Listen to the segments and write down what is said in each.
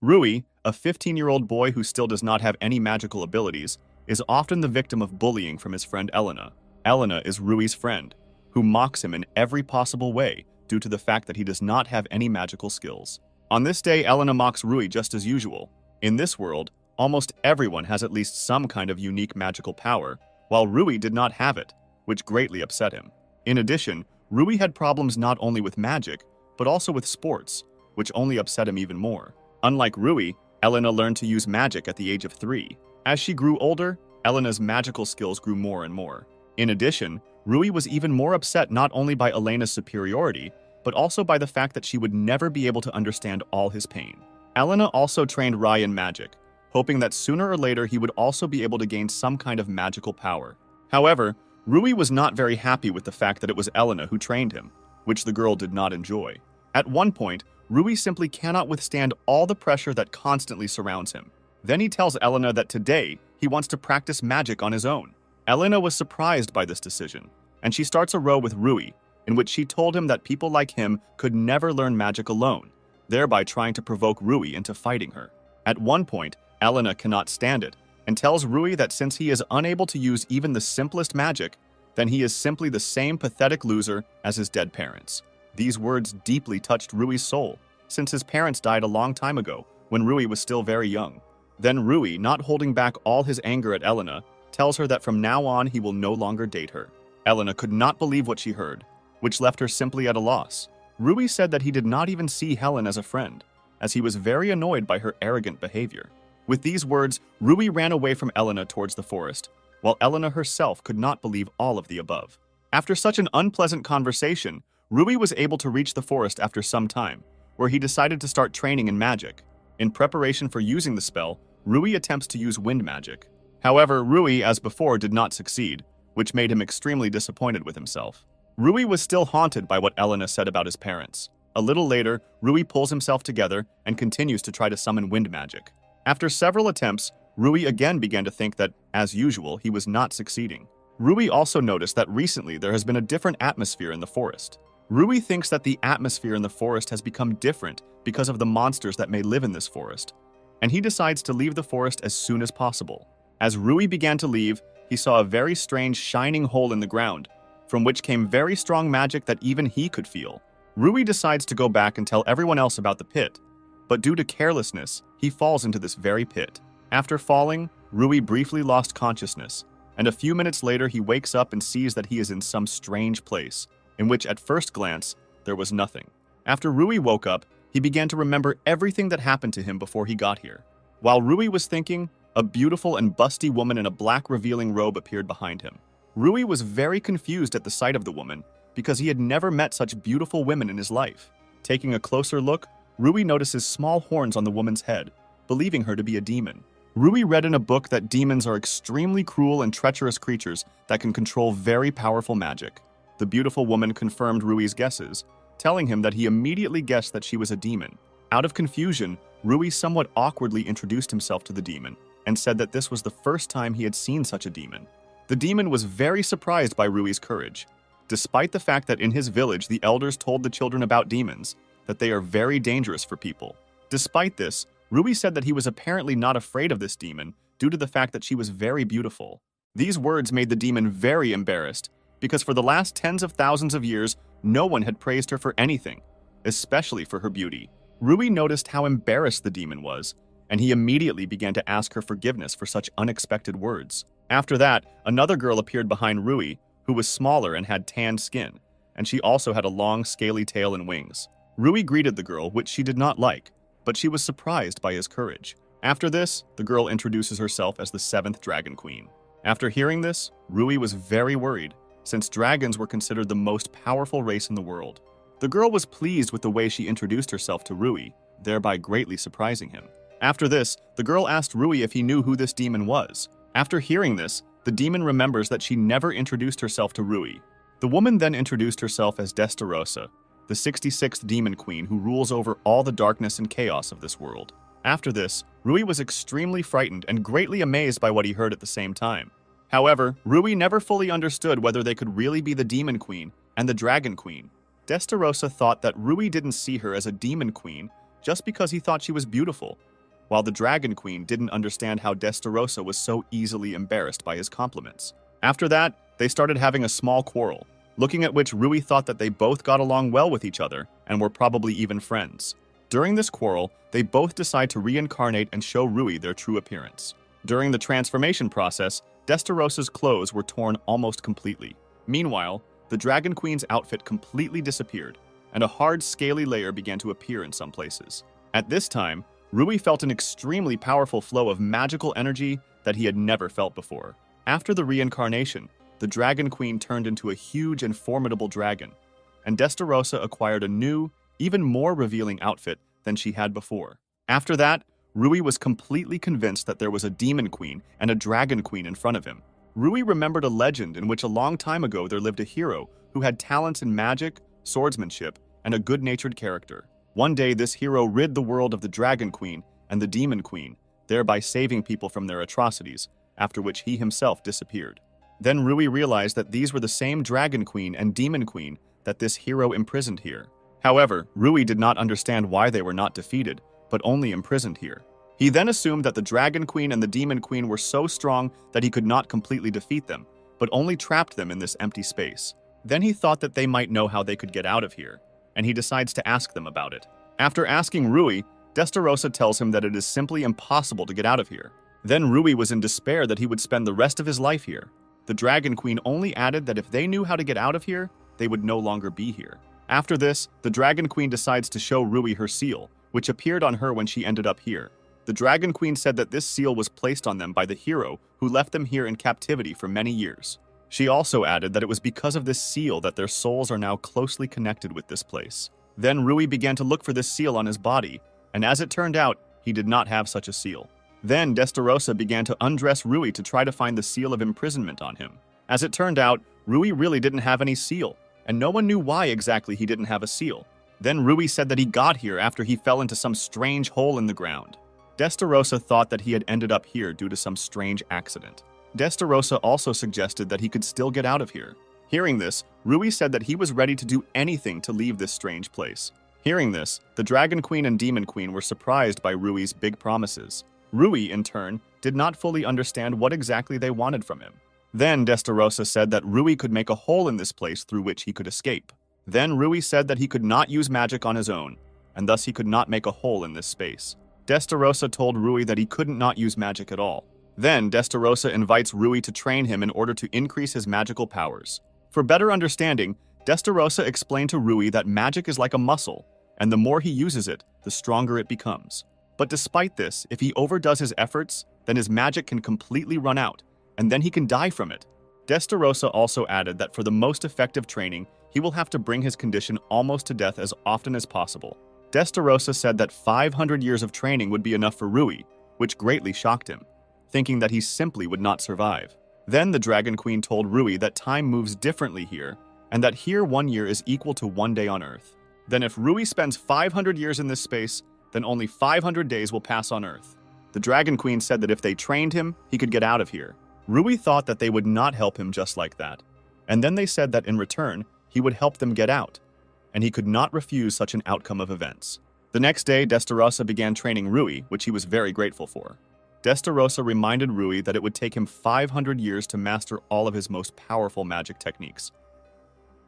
Rui, a 15-year-old boy who still does not have any magical abilities, is often the victim of bullying from his friend Elena. Elena is Rui's friend, who mocks him in every possible way due to the fact that he does not have any magical skills. On this day, Elena mocks Rui just as usual. In this world, almost everyone has at least some kind of unique magical power, while Rui did not have it, which greatly upset him. In addition, Rui had problems not only with magic, but also with sports, which only upset him even more. Unlike Rui, Elena learned to use magic at the age of 3. As she grew older, Elena's magical skills grew more and more. In addition, Rui was even more upset not only by Elena's superiority, but also by the fact that she would never be able to understand all his pain. Elena also trained Rai in magic, hoping that sooner or later he would also be able to gain some kind of magical power. However, Rui was not very happy with the fact that it was Elena who trained him, which the girl did not enjoy. At one point, Rui simply cannot withstand all the pressure that constantly surrounds him. Then he tells Elena that today he wants to practice magic on his own. Elena was surprised by this decision, and she starts a row with Rui, in which she told him that people like him could never learn magic alone, thereby trying to provoke Rui into fighting her. At one point, Elena cannot stand it, and tells Rui that since he is unable to use even the simplest magic, then he is simply the same pathetic loser as his dead parents. These words deeply touched Rui's soul, since his parents died a long time ago, when Rui was still very young. Then Rui, not holding back all his anger at Elena, tells her that from now on he will no longer date her. Elena could not believe what she heard, which left her simply at a loss. Rui said that he did not even see Helen as a friend, as he was very annoyed by her arrogant behavior. With these words, Rui ran away from Elena towards the forest, while Elena herself could not believe all of the above. After such an unpleasant conversation, Rui was able to reach the forest after some time, where he decided to start training in magic. In preparation for using the spell, Rui attempts to use wind magic. However, Rui, as before, did not succeed, which made him extremely disappointed with himself. Rui was still haunted by what Elena said about his parents. A little later, Rui pulls himself together and continues to try to summon wind magic. After several attempts, Rui again began to think that, as usual, he was not succeeding. Rui also noticed that recently there has been a different atmosphere in the forest. Rui thinks that the atmosphere in the forest has become different because of the monsters that may live in this forest, and he decides to leave the forest as soon as possible. As Rui began to leave, he saw a very strange shining hole in the ground, from which came very strong magic that even he could feel. Rui decides to go back and tell everyone else about the pit, but due to carelessness, he falls into this very pit. After falling, Rui briefly lost consciousness, and a few minutes later he wakes up and sees that he is in some strange place, in which at first glance, there was nothing. After Rui woke up, he began to remember everything that happened to him before he got here. While Rui was thinking, a beautiful and busty woman in a black revealing robe appeared behind him. Rui was very confused at the sight of the woman, because he had never met such beautiful women in his life. Taking a closer look, Rui notices small horns on the woman's head, believing her to be a demon. Rui read in a book that demons are extremely cruel and treacherous creatures that can control very powerful magic. The beautiful woman confirmed Rui's guesses, telling him that he immediately guessed that she was a demon. Out of confusion, Rui somewhat awkwardly introduced himself to the demon and said that this was the first time he had seen such a demon. The demon was very surprised by Rui's courage, despite the fact that in his village the elders told the children about demons, that they are very dangerous for people. Despite this, Rui said that he was apparently not afraid of this demon due to the fact that she was very beautiful. These words made the demon very embarrassed, because for the last tens of thousands of years, no one had praised her for anything, especially for her beauty. Rui noticed how embarrassed the demon was, and he immediately began to ask her forgiveness for such unexpected words. After that, another girl appeared behind Rui, who was smaller and had tanned skin, and she also had a long, scaly tail and wings. Rui greeted the girl, which she did not like, but she was surprised by his courage. After this, the girl introduces herself as the 7th Dragon Queen. After hearing this, Rui was very worried, since dragons were considered the most powerful race in the world. The girl was pleased with the way she introduced herself to Rui, thereby greatly surprising him. After this, the girl asked Rui if he knew who this demon was. After hearing this, the demon remembers that she never introduced herself to Rui. The woman then introduced herself as Destarosa, the 66th Demon Queen who rules over all the darkness and chaos of this world. After this, Rui was extremely frightened and greatly amazed by what he heard at the same time. However, Rui never fully understood whether they could really be the Demon Queen and the Dragon Queen. Destarosa thought that Rui didn't see her as a Demon Queen just because he thought she was beautiful, while the Dragon Queen didn't understand how Destarossa was so easily embarrassed by his compliments. After that, they started having a small quarrel, looking at which Rui thought that they both got along well with each other and were probably even friends. During this quarrel, they both decide to reincarnate and show Rui their true appearance. During the transformation process, Destarossa's clothes were torn almost completely. Meanwhile, the Dragon Queen's outfit completely disappeared, and a hard, scaly layer began to appear in some places. At this time, Rui felt an extremely powerful flow of magical energy that he had never felt before. After the reincarnation, the Dragon Queen turned into a huge and formidable dragon, and Destarossa acquired a new, even more revealing outfit than she had before. After that, Rui was completely convinced that there was a Demon Queen and a Dragon Queen in front of him. Rui remembered a legend in which a long time ago there lived a hero who had talents in magic, swordsmanship, and a good-natured character. One day, this hero rid the world of the Dragon Queen and the Demon Queen, thereby saving people from their atrocities, after which he himself disappeared. Then Rui realized that these were the same Dragon Queen and Demon Queen that this hero imprisoned here. However, Rui did not understand why they were not defeated, but only imprisoned here. He then assumed that the Dragon Queen and the Demon Queen were so strong that he could not completely defeat them, but only trapped them in this empty space. Then he thought that they might know how they could get out of here, and he decides to ask them about it. After asking Rui, Destarossa tells him that it is simply impossible to get out of here. Then Rui was in despair that he would spend the rest of his life here. The Dragon Queen only added that if they knew how to get out of here, they would no longer be here. After this, the Dragon Queen decides to show Rui her seal, which appeared on her when she ended up here. The Dragon Queen said that this seal was placed on them by the hero who left them here in captivity for many years. She also added that it was because of this seal that their souls are now closely connected with this place. Then Rui began to look for this seal on his body, and as it turned out, he did not have such a seal. Then Destarossa began to undress Rui to try to find the seal of imprisonment on him. As it turned out, Rui really didn't have any seal, and no one knew why exactly he didn't have a seal. Then Rui said that he got here after he fell into some strange hole in the ground. Destarossa thought that he had ended up here due to some strange accident. Destarossa also suggested that he could still get out of here. Hearing this, Rui said that he was ready to do anything to leave this strange place. Hearing this, the Dragon Queen and Demon Queen were surprised by Rui's big promises. Rui, in turn, did not fully understand what exactly they wanted from him. Then Destarossa said that Rui could make a hole in this place through which he could escape. Then Rui said that he could not use magic on his own, and thus he could not make a hole in this space. Destarossa told Rui that he couldn't not use magic at all. Then Destarossa invites Rui to train him in order to increase his magical powers. For better understanding, Destarossa explained to Rui that magic is like a muscle, and the more he uses it, the stronger it becomes. But despite this, if he overdoes his efforts, then his magic can completely run out, and then he can die from it. Destarossa also added that for the most effective training, he will have to bring his condition almost to death as often as possible. Destarossa said that 500 years of training would be enough for Rui, which greatly shocked him, thinking that he simply would not survive. Then the Dragon Queen told Rui that time moves differently here, and that here 1 year is equal to 1 day on Earth. Then if Rui spends 500 years in this space, then only 500 days will pass on Earth. The Dragon Queen said that if they trained him, he could get out of here. Rui thought that they would not help him just like that, and then they said that in return, he would help them get out, and he could not refuse such an outcome of events. The next day, Destarossa began training Rui, which he was very grateful for. Destarossa reminded Rui that it would take him 500 years to master all of his most powerful magic techniques.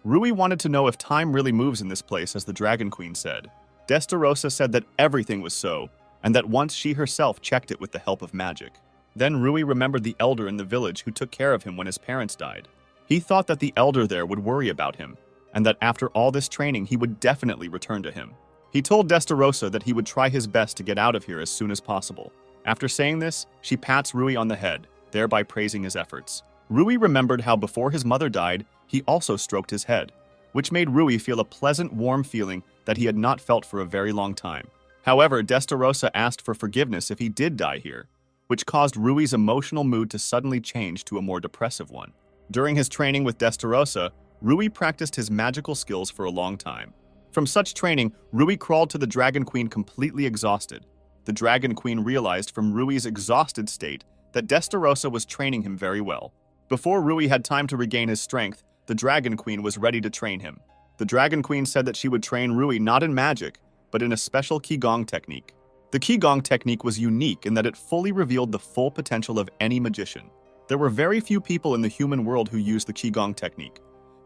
Rui wanted to know if time really moves in this place, as the Dragon Queen said. Destarossa said that everything was so, and that once she herself checked it with the help of magic. Then Rui remembered the elder in the village who took care of him when his parents died. He thought that the elder there would worry about him, and that after all this training he would definitely return to him. He told Destarossa that he would try his best to get out of here as soon as possible. After saying this, she pats Rui on the head, thereby praising his efforts. Rui remembered how before his mother died, he also stroked his head, which made Rui feel a pleasant, warm feeling that he had not felt for a very long time. However, Destarossa asked for forgiveness if he did die here, which caused Rui's emotional mood to suddenly change to a more depressive one. During his training with Destarossa, Rui practiced his magical skills for a long time. From such training, Rui crawled to the Dragon Queen completely exhausted. The Dragon Queen realized from Rui's exhausted state that Destarossa was training him very well. Before Rui had time to regain his strength, the Dragon Queen was ready to train him. The Dragon Queen said that she would train Rui not in magic, but in a special Qigong technique. The Qigong technique was unique in that it fully revealed the full potential of any magician. There were very few people in the human world who used the Qigong technique,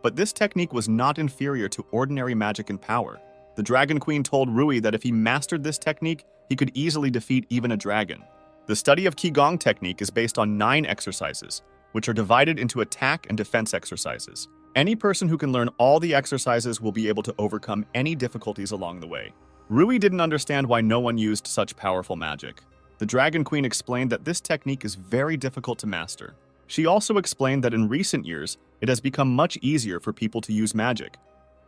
but this technique was not inferior to ordinary magic and power. The Dragon Queen told Rui that if he mastered this technique, he could easily defeat even a dragon. The study of Qigong technique is based on 9 exercises, which are divided into attack and defense exercises. Any person who can learn all the exercises will be able to overcome any difficulties along the way. Rui didn't understand why no one used such powerful magic. The Dragon Queen explained that this technique is very difficult to master. She also explained that in recent years, it has become much easier for people to use magic,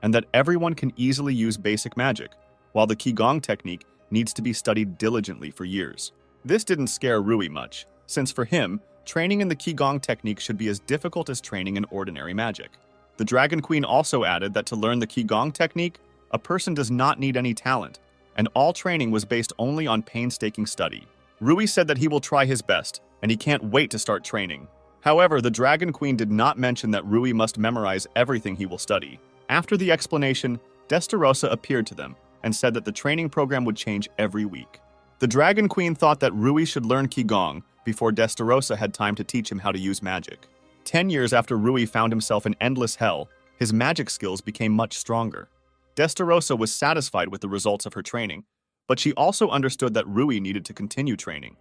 and that everyone can easily use basic magic, while the Qigong technique needs to be studied diligently for years. This didn't scare Rui much, since for him, training in the Qigong technique should be as difficult as training in ordinary magic. The Dragon Queen also added that to learn the Qigong technique, a person does not need any talent, and all training was based only on painstaking study. Rui said that he will try his best, and he can't wait to start training. However, the Dragon Queen did not mention that Rui must memorize everything he will study. After the explanation, Destarossa appeared to them and said that the training program would change every week. The Dragon Queen thought that Rui should learn Qigong before Destarossa had time to teach him how to use magic. 10 years after Rui found himself in endless hell, his magic skills became much stronger. Destarossa was satisfied with the results of her training, but she also understood that Rui needed to continue training.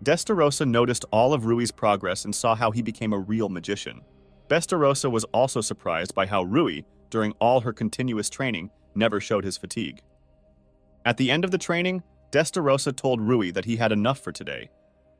Destarossa noticed all of Rui's progress and saw how he became a real magician. Destarossa was also surprised by how Rui, during all her continuous training, never showed his fatigue. At the end of the training, Destarossa told Rui that he had enough for today,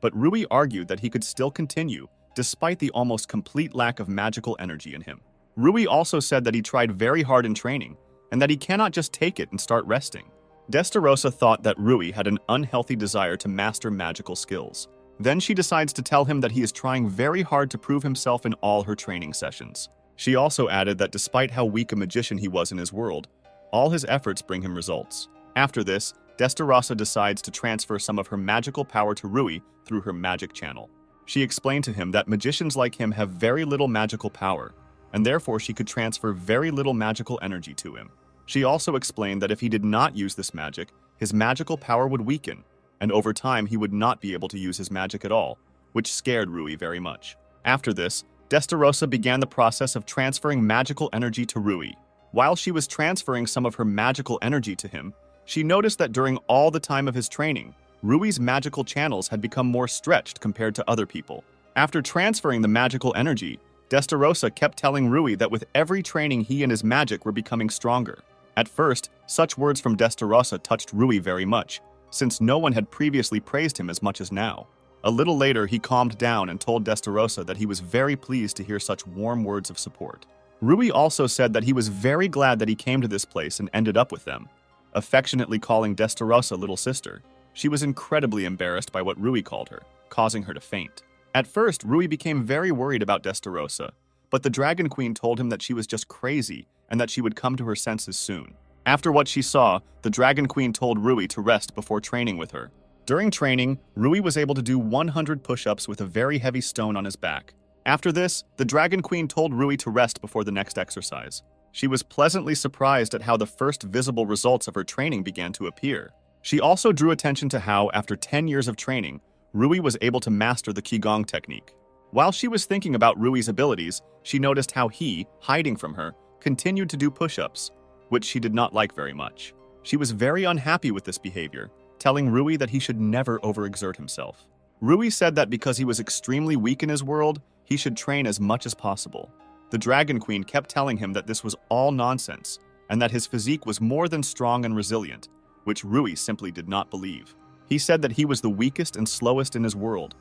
but Rui argued that he could still continue, despite the almost complete lack of magical energy in him. Rui also said that he tried very hard in training, and that he cannot just take it and start resting. Destarossa thought that Rui had an unhealthy desire to master magical skills. Then she decides to tell him that he is trying very hard to prove himself in all her training sessions. She also added that despite how weak a magician he was in his world, all his efforts bring him results. After this, Destarossa decides to transfer some of her magical power to Rui through her magic channel. She explained to him that magicians like him have very little magical power, and therefore she could transfer very little magical energy to him. She also explained that if he did not use this magic, his magical power would weaken, and over time he would not be able to use his magic at all, which scared Rui very much. After this, Destarossa began the process of transferring magical energy to Rui. While she was transferring some of her magical energy to him, she noticed that during all the time of his training, Rui's magical channels had become more stretched compared to other people. After transferring the magical energy, Destarossa kept telling Rui that with every training he and his magic were becoming stronger. At first, such words from Destarossa touched Rui very much, since no one had previously praised him as much as now. A little later, he calmed down and told Destarossa that he was very pleased to hear such warm words of support. Rui also said that he was very glad that he came to this place and ended up with them, affectionately calling Destarossa little sister. She was incredibly embarrassed by what Rui called her, causing her to faint. At first, Rui became very worried about Destarossa, but the Dragon Queen told him that she was just crazy and that she would come to her senses soon. After what she saw, the Dragon Queen told Rui to rest before training with her. During training, Rui was able to do 100 push-ups with a very heavy stone on his back. After this, the Dragon Queen told Rui to rest before the next exercise. She was pleasantly surprised at how the first visible results of her training began to appear. She also drew attention to how, after 10 years of training, Rui was able to master the Qigong technique. While she was thinking about Rui's abilities, she noticed how he, hiding from her, continued to do push-ups, which she did not like very much. She was very unhappy with this behavior, telling Rui that he should never overexert himself. Rui said that because he was extremely weak in his world, he should train as much as possible. The Dragon Queen kept telling him that this was all nonsense, and that his physique was more than strong and resilient, which Rui simply did not believe. He said that he was the weakest and slowest in his world,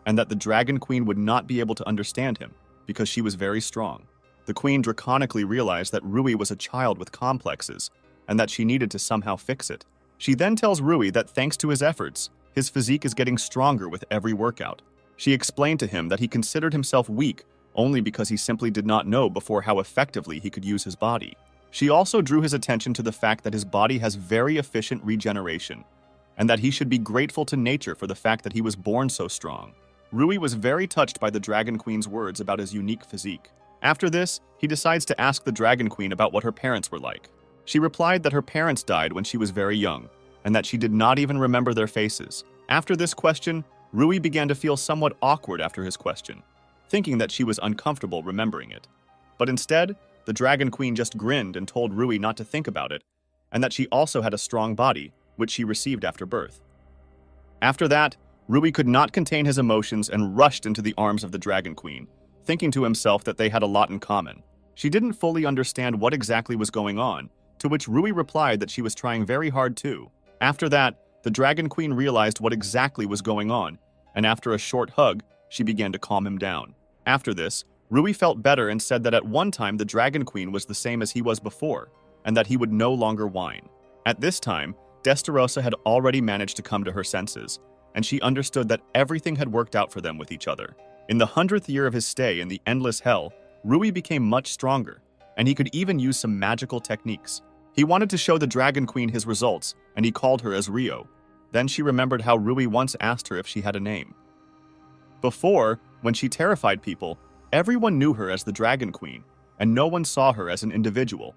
and that the Dragon Queen would not be able to understand him, because she was very strong. The Queen draconically realized that Rui was a child with complexes, and that she needed to somehow fix it. She then tells Rui that thanks to his efforts, his physique is getting stronger with every workout. She explained to him that he considered himself weak only because he simply did not know before how effectively he could use his body. She also drew his attention to the fact that his body has very efficient regeneration, and that he should be grateful to nature for the fact that he was born so strong. Rui was very touched by the Dragon Queen's words about his unique physique. After this, he decides to ask the Dragon Queen about what her parents were like. She replied that her parents died when she was very young, and that she did not even remember their faces. After this question, Rui began to feel somewhat awkward after his question, thinking that she was uncomfortable remembering it. But instead, the Dragon Queen just grinned and told Rui not to think about it, and that she also had a strong body, which she received after birth. After that, Rui could not contain his emotions and rushed into the arms of the Dragon Queen, thinking to himself that they had a lot in common. She didn't fully understand what exactly was going on, to which Rui replied that she was trying very hard too. After that, the Dragon Queen realized what exactly was going on, and after a short hug, she began to calm him down. After this, Rui felt better and said that at one time the Dragon Queen was the same as he was before, and that he would no longer whine. At this time, Destarosa had already managed to come to her senses, and she understood that everything had worked out for them with each other. In the 100th year of his stay in the Endless Hell, Rui became much stronger, and he could even use some magical techniques. He wanted to show the Dragon Queen his results, and he called her as Rio. Then she remembered how Rui once asked her if she had a name. Before, when she terrified people, everyone knew her as the Dragon Queen, and no one saw her as an individual.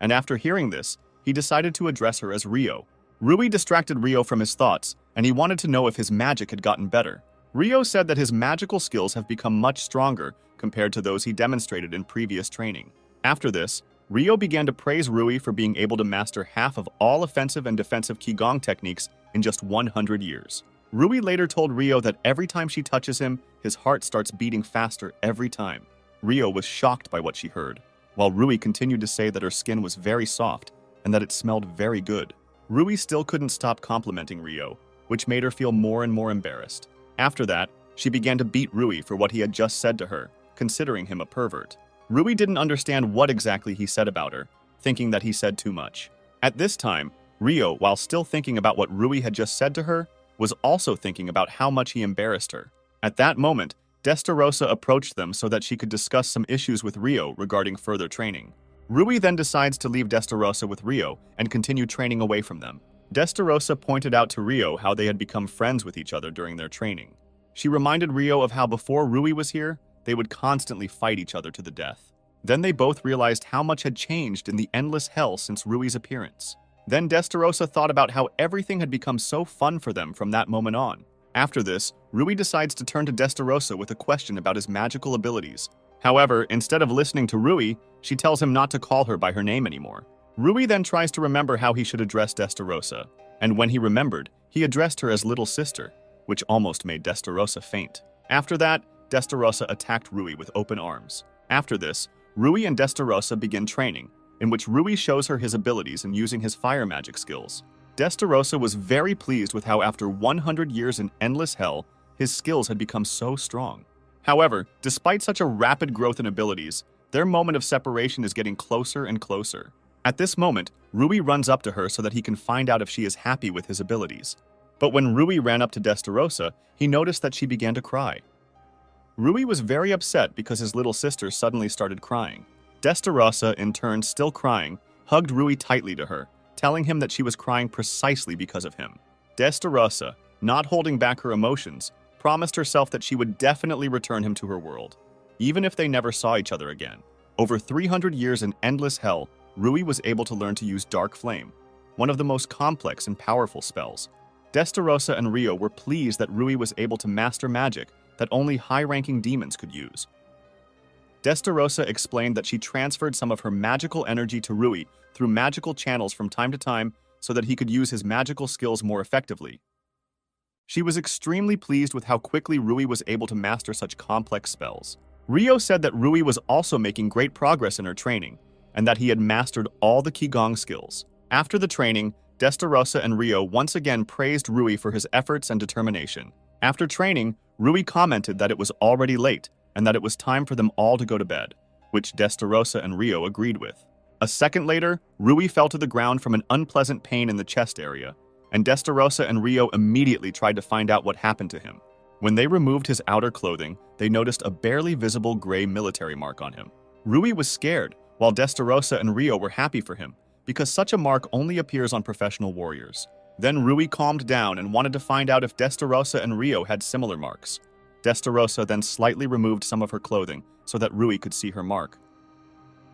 And after hearing this, he decided to address her as Rio. Rui distracted Rio from his thoughts, and he wanted to know if his magic had gotten better. Rio said that his magical skills have become much stronger compared to those he demonstrated in previous training. After this, Rio began to praise Rui for being able to master half of all offensive and defensive Qigong techniques in just 100 years. Rui later told Rio that every time she touches him, his heart starts beating faster every time. Rio was shocked by what she heard, while Rui continued to say that her skin was very soft and that it smelled very good. Rui still couldn't stop complimenting Rio, which made her feel more and more embarrassed. After that, she began to beat Rui for what he had just said to her, considering him a pervert. Rui didn't understand what exactly he said about her, thinking that he said too much. At this time, Rio, while still thinking about what Rui had just said to her, was also thinking about how much he embarrassed her. At that moment, Destarosa approached them so that she could discuss some issues with Rio regarding further training. Rui then decides to leave Destarosa with Rio and continue training away from them. Destarosa pointed out to Rio how they had become friends with each other during their training. She reminded Rio of how before Rui was here, they would constantly fight each other to the death. Then they both realized how much had changed in the Endless Hell since Rui's appearance. Then Destarosa thought about how everything had become so fun for them from that moment on. After this, Rui decides to turn to Destarosa with a question about his magical abilities. However, instead of listening to Rui, she tells him not to call her by her name anymore. Rui then tries to remember how he should address Destarosa, and when he remembered, he addressed her as little sister, which almost made Destarosa faint. After that, Destarosa attacked Rui with open arms. After this, Rui and Destarosa begin training, in which Rui shows her his abilities in using his fire magic skills. Destarosa was very pleased with how after 100 years in Endless Hell, his skills had become so strong. However, despite such a rapid growth in abilities, their moment of separation is getting closer and closer. At this moment, Rui runs up to her so that he can find out if she is happy with his abilities. But when Rui ran up to Destarosa, he noticed that she began to cry. Rui was very upset because his little sister suddenly started crying. Destarosa, in turn still crying, hugged Rui tightly to her, telling him that she was crying precisely because of him. Destarosa, not holding back her emotions, promised herself that she would definitely return him to her world, even if they never saw each other again. Over 300 years in Endless Hell, Rui was able to learn to use Dark Flame, one of the most complex and powerful spells. Destarosa and Rio were pleased that Rui was able to master magic that only high-ranking demons could use. Destarosa explained that she transferred some of her magical energy to Rui through magical channels from time to time so that he could use his magical skills more effectively. She was extremely pleased with how quickly Rui was able to master such complex spells. Rio said that Rui was also making great progress in her training, and that he had mastered all the Qigong skills. After the training, Destarosa and Rio once again praised Rui for his efforts and determination. After training, Rui commented that it was already late, and that it was time for them all to go to bed, which Destarosa and Rio agreed with. A second later, Rui fell to the ground from an unpleasant pain in the chest area, and Destarosa and Rio immediately tried to find out what happened to him. When they removed his outer clothing, they noticed a barely visible gray military mark on him. Rui was scared, while Destarosa and Rio were happy for him, because such a mark only appears on professional warriors. Then Rui calmed down and wanted to find out if Destarosa and Rio had similar marks. Destarosa then slightly removed some of her clothing so that Rui could see her mark.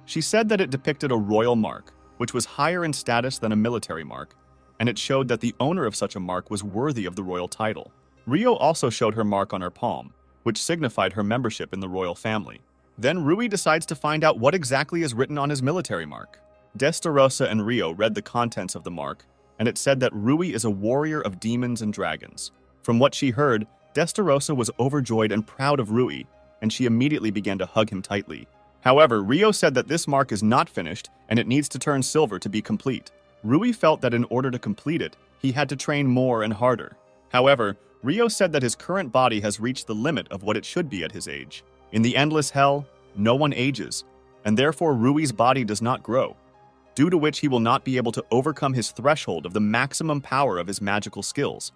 She said that it depicted a royal mark, which was higher in status than a military mark, and it showed that the owner of such a mark was worthy of the royal title. Rio also showed her mark on her palm, which signified her membership in the royal family. Then Rui decides to find out what exactly is written on his military mark. Destarosa and Rio read the contents of the mark, and it said that Rui is a warrior of demons and dragons. From what she heard, Destarosa was overjoyed and proud of Rui, and she immediately began to hug him tightly. However, Rio said that this mark is not finished and it needs to turn silver to be complete. Rui felt that in order to complete it, he had to train more and harder. However, Rio said that his current body has reached the limit of what it should be at his age. In the endless hell, no one ages, and therefore Rui's body does not grow, due to which he will not be able to overcome his threshold of the maximum power of his magical skills.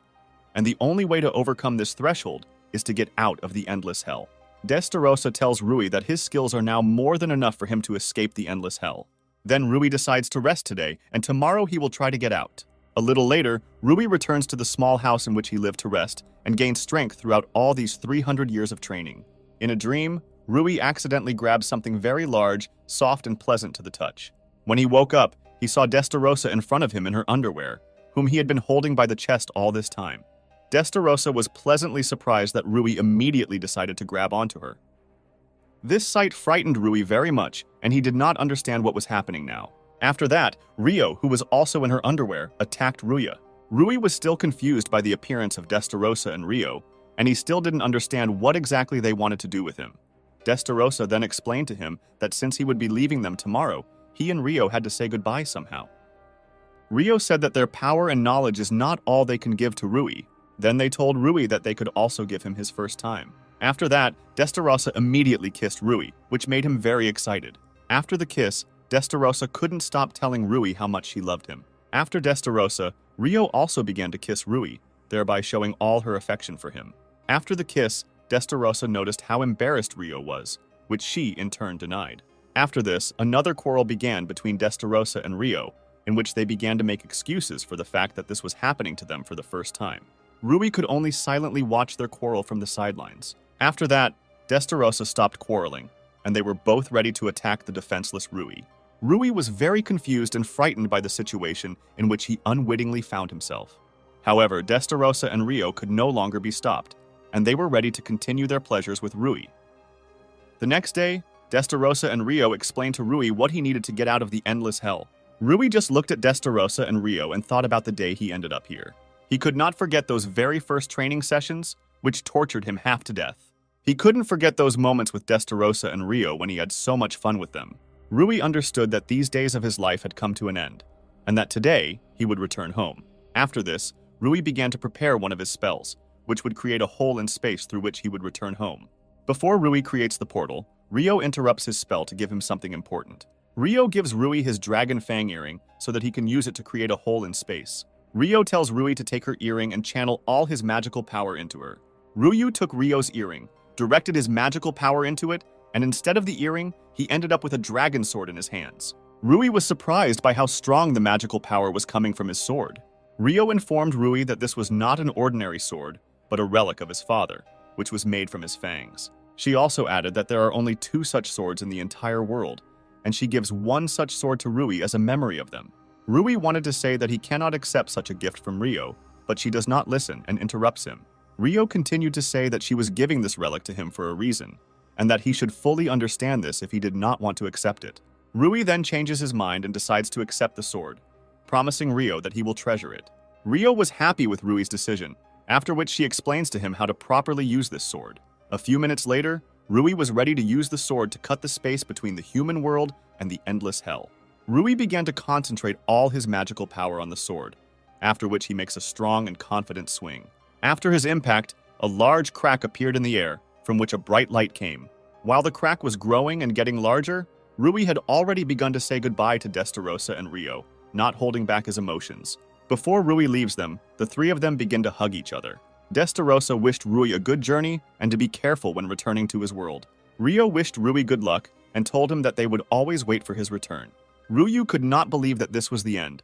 And the only way to overcome this threshold is to get out of the endless hell. Destarosa tells Rui that his skills are now more than enough for him to escape the endless hell. Then Rui decides to rest today, and tomorrow he will try to get out. A little later, Rui returns to the small house in which he lived to rest and gains strength throughout all these 300 years of training. In a dream, Rui accidentally grabs something very large, soft, and pleasant to the touch. When he woke up, he saw Destarosa in front of him in her underwear, whom he had been holding by the chest all this time. Destarosa was pleasantly surprised that Rui immediately decided to grab onto her. This sight frightened Rui very much, and he did not understand what was happening now. After that, Rio, who was also in her underwear, attacked Ruya. Rui was still confused by the appearance of Destarosa and Rio, and he still didn't understand what exactly they wanted to do with him. Destarosa then explained to him that since he would be leaving them tomorrow, he and Rio had to say goodbye somehow. Rio said that their power and knowledge is not all they can give to Rui. Then they told Rui that they could also give him his first time. After that, Destarosa immediately kissed Rui, which made him very excited. After the kiss, Destarosa couldn't stop telling Rui how much she loved him. After Destarosa, Rio also began to kiss Rui, thereby showing all her affection for him. After the kiss, Destarosa noticed how embarrassed Rio was, which she in turn denied. After this, another quarrel began between Destarosa and Rio, in which they began to make excuses for the fact that this was happening to them for the first time. Rui could only silently watch their quarrel from the sidelines. After that, Destarosa stopped quarreling, and they were both ready to attack the defenseless Rui. Rui was very confused and frightened by the situation in which he unwittingly found himself. However, Destarosa and Rio could no longer be stopped, and they were ready to continue their pleasures with Rui. The next day, Destarosa and Rio explained to Rui what he needed to get out of the endless hell. Rui just looked at Destarosa and Rio and thought about the day he ended up here. He could not forget those very first training sessions, which tortured him half to death. He couldn't forget those moments with Destarosa and Rio when he had so much fun with them. Rui understood that these days of his life had come to an end, and that today he would return home. After this, Rui began to prepare one of his spells, which would create a hole in space through which he would return home. Before Rui creates the portal, Rio interrupts his spell to give him something important. Rio gives Rui his dragon fang earring so that he can use it to create a hole in space. Rio tells Rui to take her earring and channel all his magical power into her. Ryu took Rio's earring, directed his magical power into it, and instead of the earring, he ended up with a dragon sword in his hands. Rui was surprised by how strong the magical power was coming from his sword. Rio informed Rui that this was not an ordinary sword, but a relic of his father, which was made from his fangs. She also added that there are only 2 such swords in the entire world, and she gives 1 such sword to Rui as a memory of them. Rui wanted to say that he cannot accept such a gift from Rio, but she does not listen and interrupts him. Rio continued to say that she was giving this relic to him for a reason, and that he should fully understand this if he did not want to accept it. Rui then changes his mind and decides to accept the sword, promising Rio that he will treasure it. Rio was happy with Rui's decision, after which she explains to him how to properly use this sword. A few minutes later, Rui was ready to use the sword to cut the space between the human world and the endless hell. Rui began to concentrate all his magical power on the sword, after which he makes a strong and confident swing. After his impact, a large crack appeared in the air, from which a bright light came. While the crack was growing and getting larger, Rui had already begun to say goodbye to Destarosa and Rio, not holding back his emotions. Before Rui leaves them, the 3 of them begin to hug each other. Destarosa wished Rui a good journey and to be careful when returning to his world. Rio wished Rui good luck and told him that they would always wait for his return. Ryu could not believe that this was the end,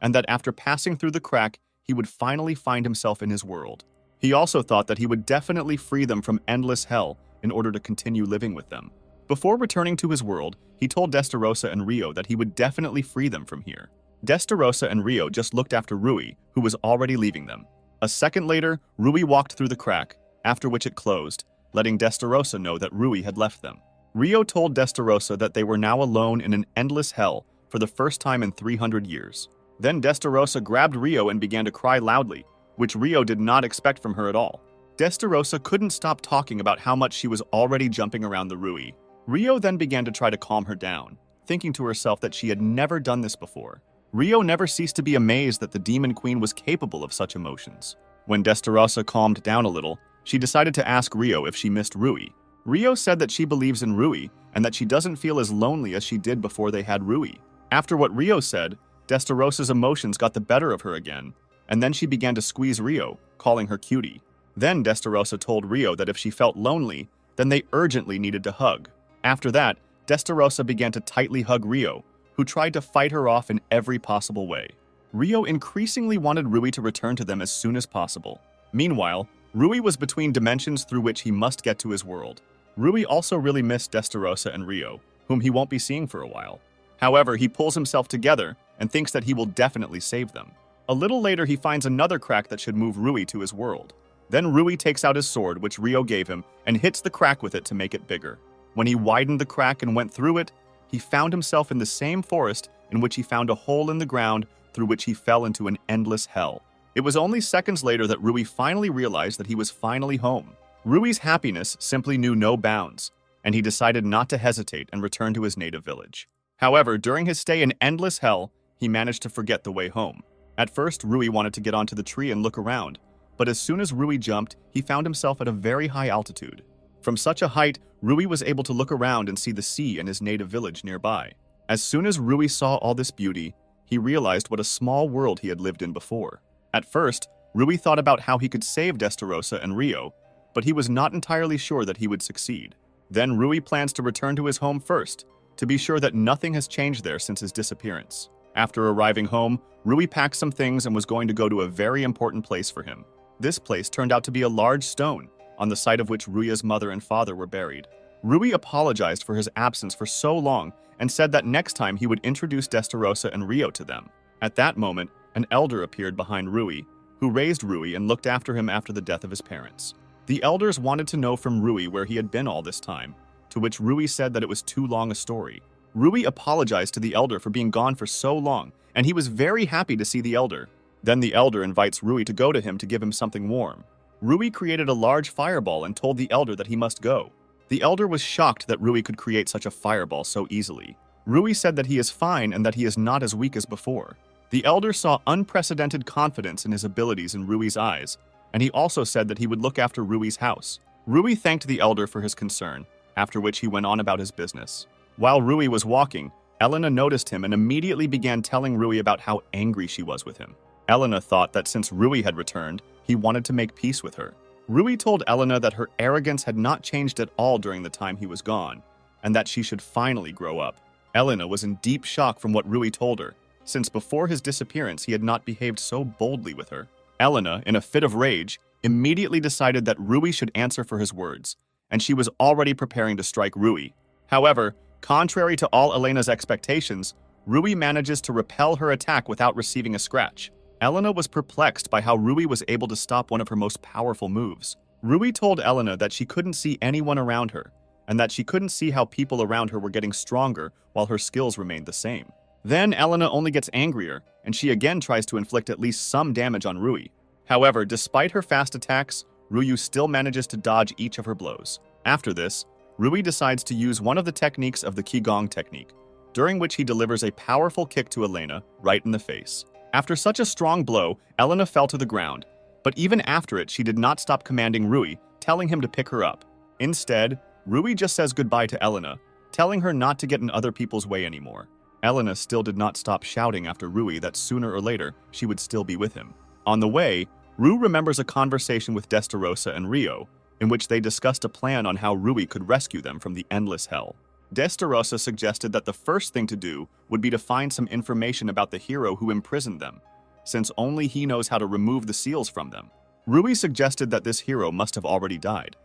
and that after passing through the crack, he would finally find himself in his world. He also thought that he would definitely free them from endless hell in order to continue living with them. Before returning to his world, he told Destarossa and Rio that he would definitely free them from here. Destarossa and Rio just looked after Rui, who was already leaving them. A second later, Rui walked through the crack, after which it closed, letting Destarossa know that Rui had left them. Rio told Destarossa that they were now alone in an endless hell for the first time in 300 years. Then Destarossa grabbed Rio and began to cry loudly, which Rio did not expect from her at all. Destarossa couldn't stop talking about how much she was already jumping around the Rui. Rio then began to try to calm her down, thinking to herself that she had never done this before. Rio never ceased to be amazed that the Demon Queen was capable of such emotions. When Destarossa calmed down a little, she decided to ask Rio if she missed Rui. Rio said that she believes in Rui and that she doesn't feel as lonely as she did before they had Rui. After what Rio said, Destarossa's emotions got the better of her again, and then she began to squeeze Rio, calling her cutie. Then Destarossa told Rio that if she felt lonely, then they urgently needed to hug. After that, Destarossa began to tightly hug Rio, who tried to fight her off in every possible way. Rio increasingly wanted Rui to return to them as soon as possible. Meanwhile, Rui was between dimensions through which he must get to his world. Rui also really missed Destarossa and Rio, whom he won't be seeing for a while. However, he pulls himself together and thinks that he will definitely save them. A little later, he finds another crack that should move Rui to his world. Then Rui takes out his sword, which Rio gave him, and hits the crack with it to make it bigger. When he widened the crack and went through it, he found himself in the same forest in which he found a hole in the ground through which he fell into an endless hell. It was only seconds later that Rui finally realized that he was finally home. Rui's happiness simply knew no bounds, and he decided not to hesitate and return to his native village. However, during his stay in endless hell, he managed to forget the way home. At first, Rui wanted to get onto the tree and look around, but as soon as Rui jumped, he found himself at a very high altitude. From such a height, Rui was able to look around and see the sea and his native village nearby. As soon as Rui saw all this beauty, he realized what a small world he had lived in before. At first, Rui thought about how he could save Destarossa and Rio, but he was not entirely sure that he would succeed. Then Rui plans to return to his home first, to be sure that nothing has changed there since his disappearance. After arriving home, Rui packed some things and was going to go to a very important place for him. This place turned out to be a large stone, on the site of which Rui's mother and father were buried. Rui apologized for his absence for so long and said that next time he would introduce Destarossa and Rio to them. At that moment, an elder appeared behind Rui, who raised Rui and looked after him after the death of his parents. The elders wanted to know from Rui where he had been all this time, to which Rui said that it was too long a story. Rui apologized to the elder for being gone for so long, and he was very happy to see the elder. Then the elder invites Rui to go to him to give him something warm. Rui created a large fireball and told the elder that he must go. The elder was shocked that Rui could create such a fireball so easily. Rui said that he is fine and that he is not as weak as before. The elder saw unprecedented confidence in his abilities in Rui's eyes, and he also said that he would look after Rui's house. Rui thanked the elder for his concern, after which he went on about his business. While Rui was walking, Elena noticed him and immediately began telling Rui about how angry she was with him. Elena thought that since Rui had returned, he wanted to make peace with her. Rui told Elena that her arrogance had not changed at all during the time he was gone, and that she should finally grow up. Elena was in deep shock from what Rui told her, since before his disappearance he had not behaved so boldly with her. Elena, in a fit of rage, immediately decided that Rui should answer for his words, and she was already preparing to strike Rui. However, contrary to all Elena's expectations, Rui manages to repel her attack without receiving a scratch. Elena was perplexed by how Rui was able to stop one of her most powerful moves. Rui told Elena that she couldn't see anyone around her, and that she couldn't see how people around her were getting stronger while her skills remained the same. Then Elena only gets angrier, and she again tries to inflict at least some damage on Rui. However, despite her fast attacks, Rui still manages to dodge each of her blows. After this, Rui decides to use one of the techniques of the Qigong technique, during which he delivers a powerful kick to Elena right in the face. After such a strong blow, Elena fell to the ground, but even after it, she did not stop commanding Rui, telling him to pick her up. Instead, Rui just says goodbye to Elena, telling her not to get in other people's way anymore. Elena still did not stop shouting after Rui that sooner or later she would still be with him. On the way, Rui remembers a conversation with Destarossa and Rio, in which they discussed a plan on how Rui could rescue them from the endless hell. Destarossa suggested that the first thing to do would be to find some information about the hero who imprisoned them, since only he knows how to remove the seals from them. Rui suggested that this hero must have already died.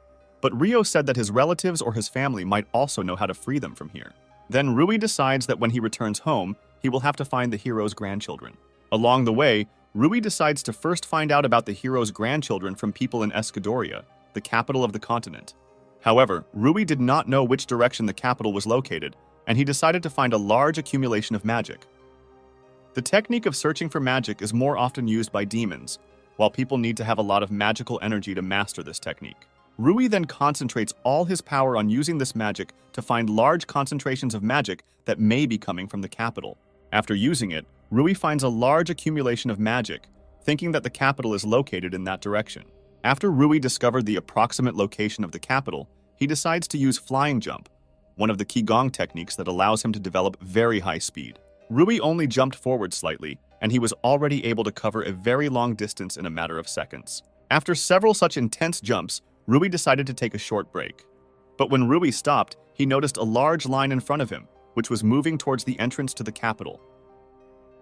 but Rio said that his relatives or his family might also know how to free them from here. Then Rui decides that when he returns home, he will have to find the hero's grandchildren. Along the way, Rui decides to first find out about the hero's grandchildren from people in Escudoria, the capital of the continent. However, Rui did not know which direction the capital was located, and he decided to find a large accumulation of magic. The technique of searching for magic is more often used by demons, while people need to have a lot of magical energy to master this technique. Rui then concentrates all his power on using this magic to find large concentrations of magic that may be coming from the capital. After using it, Rui finds a large accumulation of magic, thinking that the capital is located in that direction. After Rui discovered the approximate location of the capital, he decides to use flying jump, one of the Qigong techniques that allows him to develop very high speed. Rui only jumped forward slightly, and he was already able to cover a very long distance in a matter of seconds. After several such intense jumps, Rui decided to take a short break. But when Rui stopped, he noticed a large line in front of him, which was moving towards the entrance to the capital.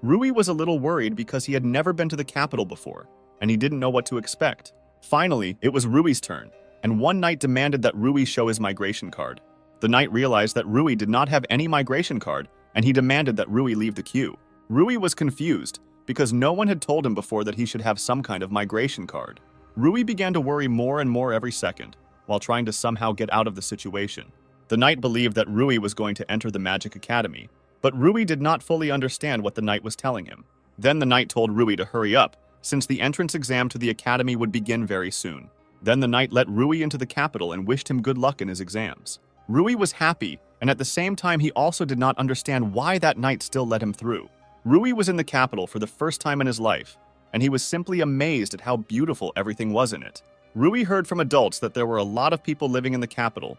Rui was a little worried because he had never been to the capital before, and he didn't know what to expect. Finally, it was Rui's turn, and one knight demanded that Rui show his migration card. The knight realized that Rui did not have any migration card, and he demanded that Rui leave the queue. Rui was confused because no one had told him before that he should have some kind of migration card. Rui began to worry more and more every second, while trying to somehow get out of the situation. The knight believed that Rui was going to enter the Magic Academy, but Rui did not fully understand what the knight was telling him. Then the knight told Rui to hurry up, since the entrance exam to the academy would begin very soon. Then the knight let Rui into the capital and wished him good luck in his exams. Rui was happy, and at the same time he also did not understand why that knight still let him through. Rui was in the capital for the first time in his life, and he was simply amazed at how beautiful everything was in it. Rui heard from adults that there were a lot of people living in the capital,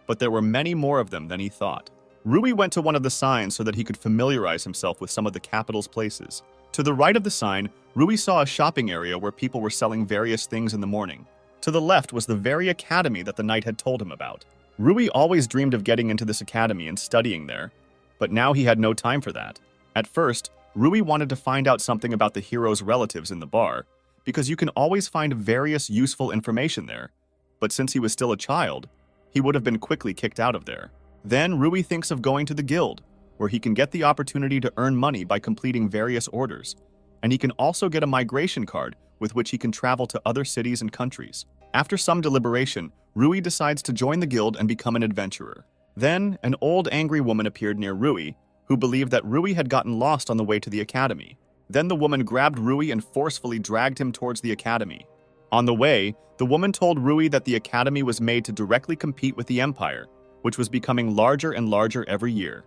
but there were many more of them than he thought. Rui went to one of the signs so that he could familiarize himself with some of the capital's places. To the right of the sign, Rui saw a shopping area where people were selling various things in the morning. To the left was the very academy that the knight had told him about. Rui always dreamed of getting into this academy and studying there, but now he had no time for that. At first, Rui wanted to find out something about the hero's relatives in the bar, because you can always find various useful information there, but since he was still a child, he would have been quickly kicked out of there. Then Rui thinks of going to the guild, where he can get the opportunity to earn money by completing various orders, and he can also get a migration card with which he can travel to other cities and countries. After some deliberation, Rui decides to join the guild and become an adventurer. Then, an old angry woman appeared near Rui, who believed that Rui had gotten lost on the way to the academy. Then the woman grabbed Rui and forcefully dragged him towards the academy. On the way, the woman told Rui that the academy was made to directly compete with the Empire, which was becoming larger and larger every year.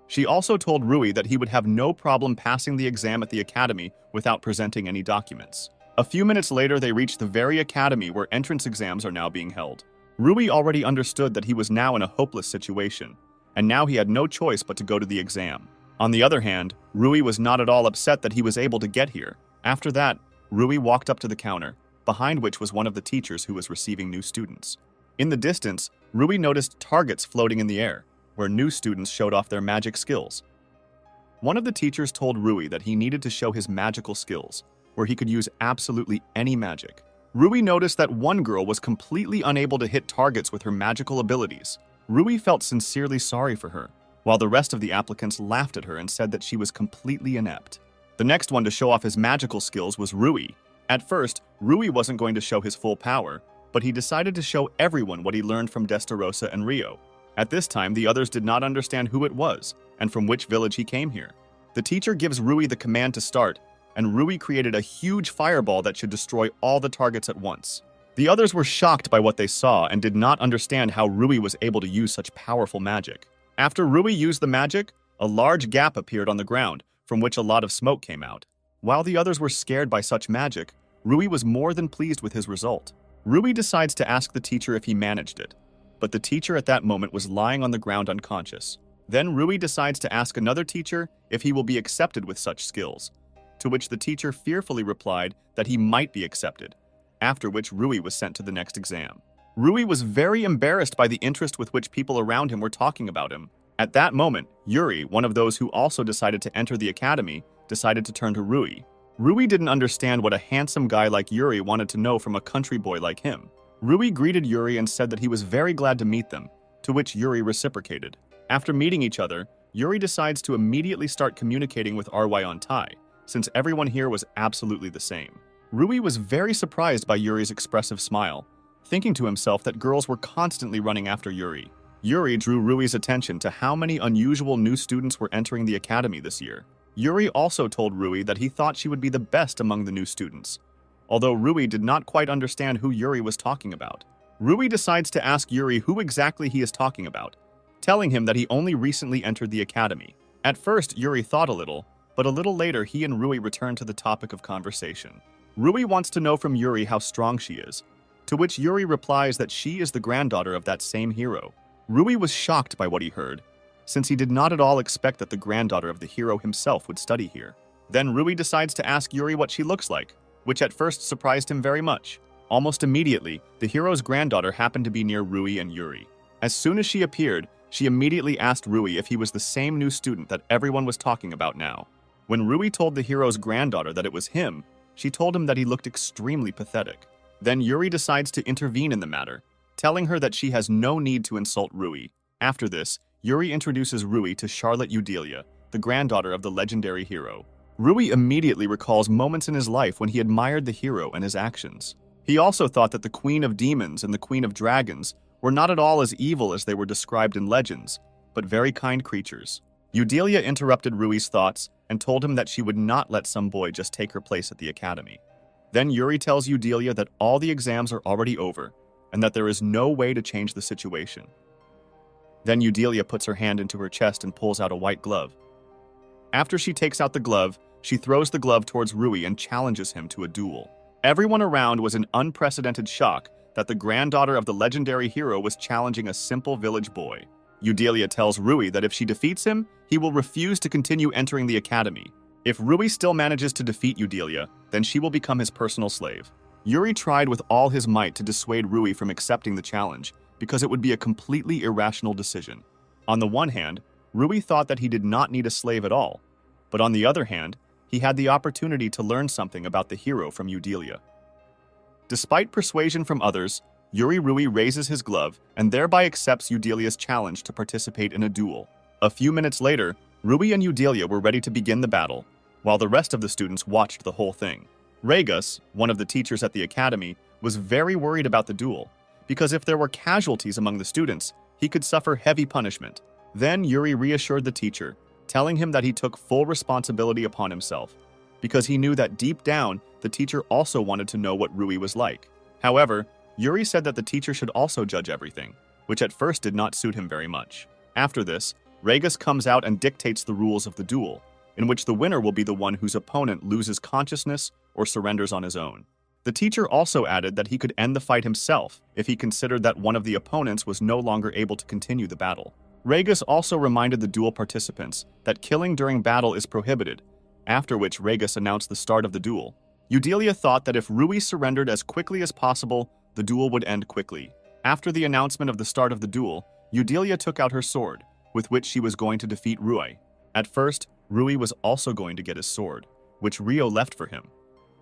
She also told Rui that he would have no problem passing the exam at the academy without presenting any documents. A few minutes later, they reached the very academy where entrance exams are now being held. Rui already understood that he was now in a hopeless situation, and now he had no choice but to go to the exam. On the other hand, Rui was not at all upset that he was able to get here. After that, Rui walked up to the counter, behind which was one of the teachers who was receiving new students. In the distance, Rui noticed targets floating in the air, where new students showed off their magic skills. One of the teachers told Rui that he needed to show his magical skills, where he could use absolutely any magic. Rui noticed that one girl was completely unable to hit targets with her magical abilities. Rui felt sincerely sorry for her, while the rest of the applicants laughed at her and said that she was completely inept. The next one to show off his magical skills was Rui. At first, Rui wasn't going to show his full power, but he decided to show everyone what he learned from Destarosa and Rio. At this time, the others did not understand who it was and from which village he came here. The teacher gives Rui the command to start, and Rui created a huge fireball that should destroy all the targets at once. The others were shocked by what they saw and did not understand how Rui was able to use such powerful magic. After Rui used the magic, a large gap appeared on the ground, from which a lot of smoke came out. While the others were scared by such magic, Rui was more than pleased with his result. Rui decides to ask the teacher if he managed it, but the teacher at that moment was lying on the ground unconscious. Then Rui decides to ask another teacher if he will be accepted with such skills, to which the teacher fearfully replied that he might be accepted, after which Rui was sent to the next exam. Rui was very embarrassed by the interest with which people around him were talking about him. At that moment, Yuri, one of those who also decided to enter the academy, decided to turn to Rui. Rui didn't understand what a handsome guy like Yuri wanted to know from a country boy like him. Rui greeted Yuri and said that he was very glad to meet them, to which Yuri reciprocated. After meeting each other, Yuri decides to immediately start communicating with Tai, since everyone here was absolutely the same. Rui was very surprised by Yuri's expressive smile, thinking to himself that girls were constantly running after Yuri. Yuri drew Rui's attention to how many unusual new students were entering the academy this year. Yuri also told Rui that he thought she would be the best among the new students, although Rui did not quite understand who Yuri was talking about. Rui decides to ask Yuri who exactly he is talking about, telling him that he only recently entered the academy. At first, Yuri thought a little, but a little later he and Rui returned to the topic of conversation. Rui wants to know from Yuri how strong she is, to which Yuri replies that she is the granddaughter of that same hero. Rui was shocked by what he heard, since he did not at all expect that the granddaughter of the hero himself would study here. Then Rui decides to ask Yuri what she looks like, which at first surprised him very much. Almost immediately, the hero's granddaughter happened to be near Rui and Yuri. As soon as she appeared, she immediately asked Rui if he was the same new student that everyone was talking about now. When Rui told the hero's granddaughter that it was him, she told him that he looked extremely pathetic. Then Yuri decides to intervene in the matter, telling her that she has no need to insult Rui. After this, Yuri introduces Rui to Charlotte Eudelia, the granddaughter of the legendary hero. Rui immediately recalls moments in his life when he admired the hero and his actions. He also thought that the Queen of Demons and the Queen of Dragons were not at all as evil as they were described in legends, but very kind creatures. Eudelia interrupted Rui's thoughts and told him that she would not let some boy just take her place at the academy. Then Yuri tells Eudelia that all the exams are already over, and that there is no way to change the situation. Then Eudelia puts her hand into her chest and pulls out a white glove. After she takes out the glove, she throws the glove towards Rui and challenges him to a duel. Everyone around was in unprecedented shock that the granddaughter of the legendary hero was challenging a simple village boy. Eudelia tells Rui that if she defeats him, he will refuse to continue entering the academy. If Rui still manages to defeat Eudelia, then she will become his personal slave. Yuri tried with all his might to dissuade Rui from accepting the challenge, because it would be a completely irrational decision. On the one hand, Rui thought that he did not need a slave at all, but on the other hand, he had the opportunity to learn something about the hero from Eudelia. Despite persuasion from others, Rui raises his glove and thereby accepts Eudelia's challenge to participate in a duel. A few minutes later, Rui and Eudelia were ready to begin the battle, while the rest of the students watched the whole thing. Regus, one of the teachers at the academy, was very worried about the duel, because if there were casualties among the students, he could suffer heavy punishment. Then Yuri reassured the teacher, telling him that he took full responsibility upon himself, because he knew that deep down, the teacher also wanted to know what Rui was like. However, Yuri said that the teacher should also judge everything, which at first did not suit him very much. After this, Regus comes out and dictates the rules of the duel, in which the winner will be the one whose opponent loses consciousness or surrenders on his own. The teacher also added that he could end the fight himself if he considered that one of the opponents was no longer able to continue the battle. Regus also reminded the duel participants that killing during battle is prohibited, after which Regus announced the start of the duel. Eudelia thought that if Rui surrendered as quickly as possible, the duel would end quickly. After the announcement of the start of the duel, Eudelia took out her sword, with which she was going to defeat Rui. At first, Rui was also going to get his sword, which Rio left for him.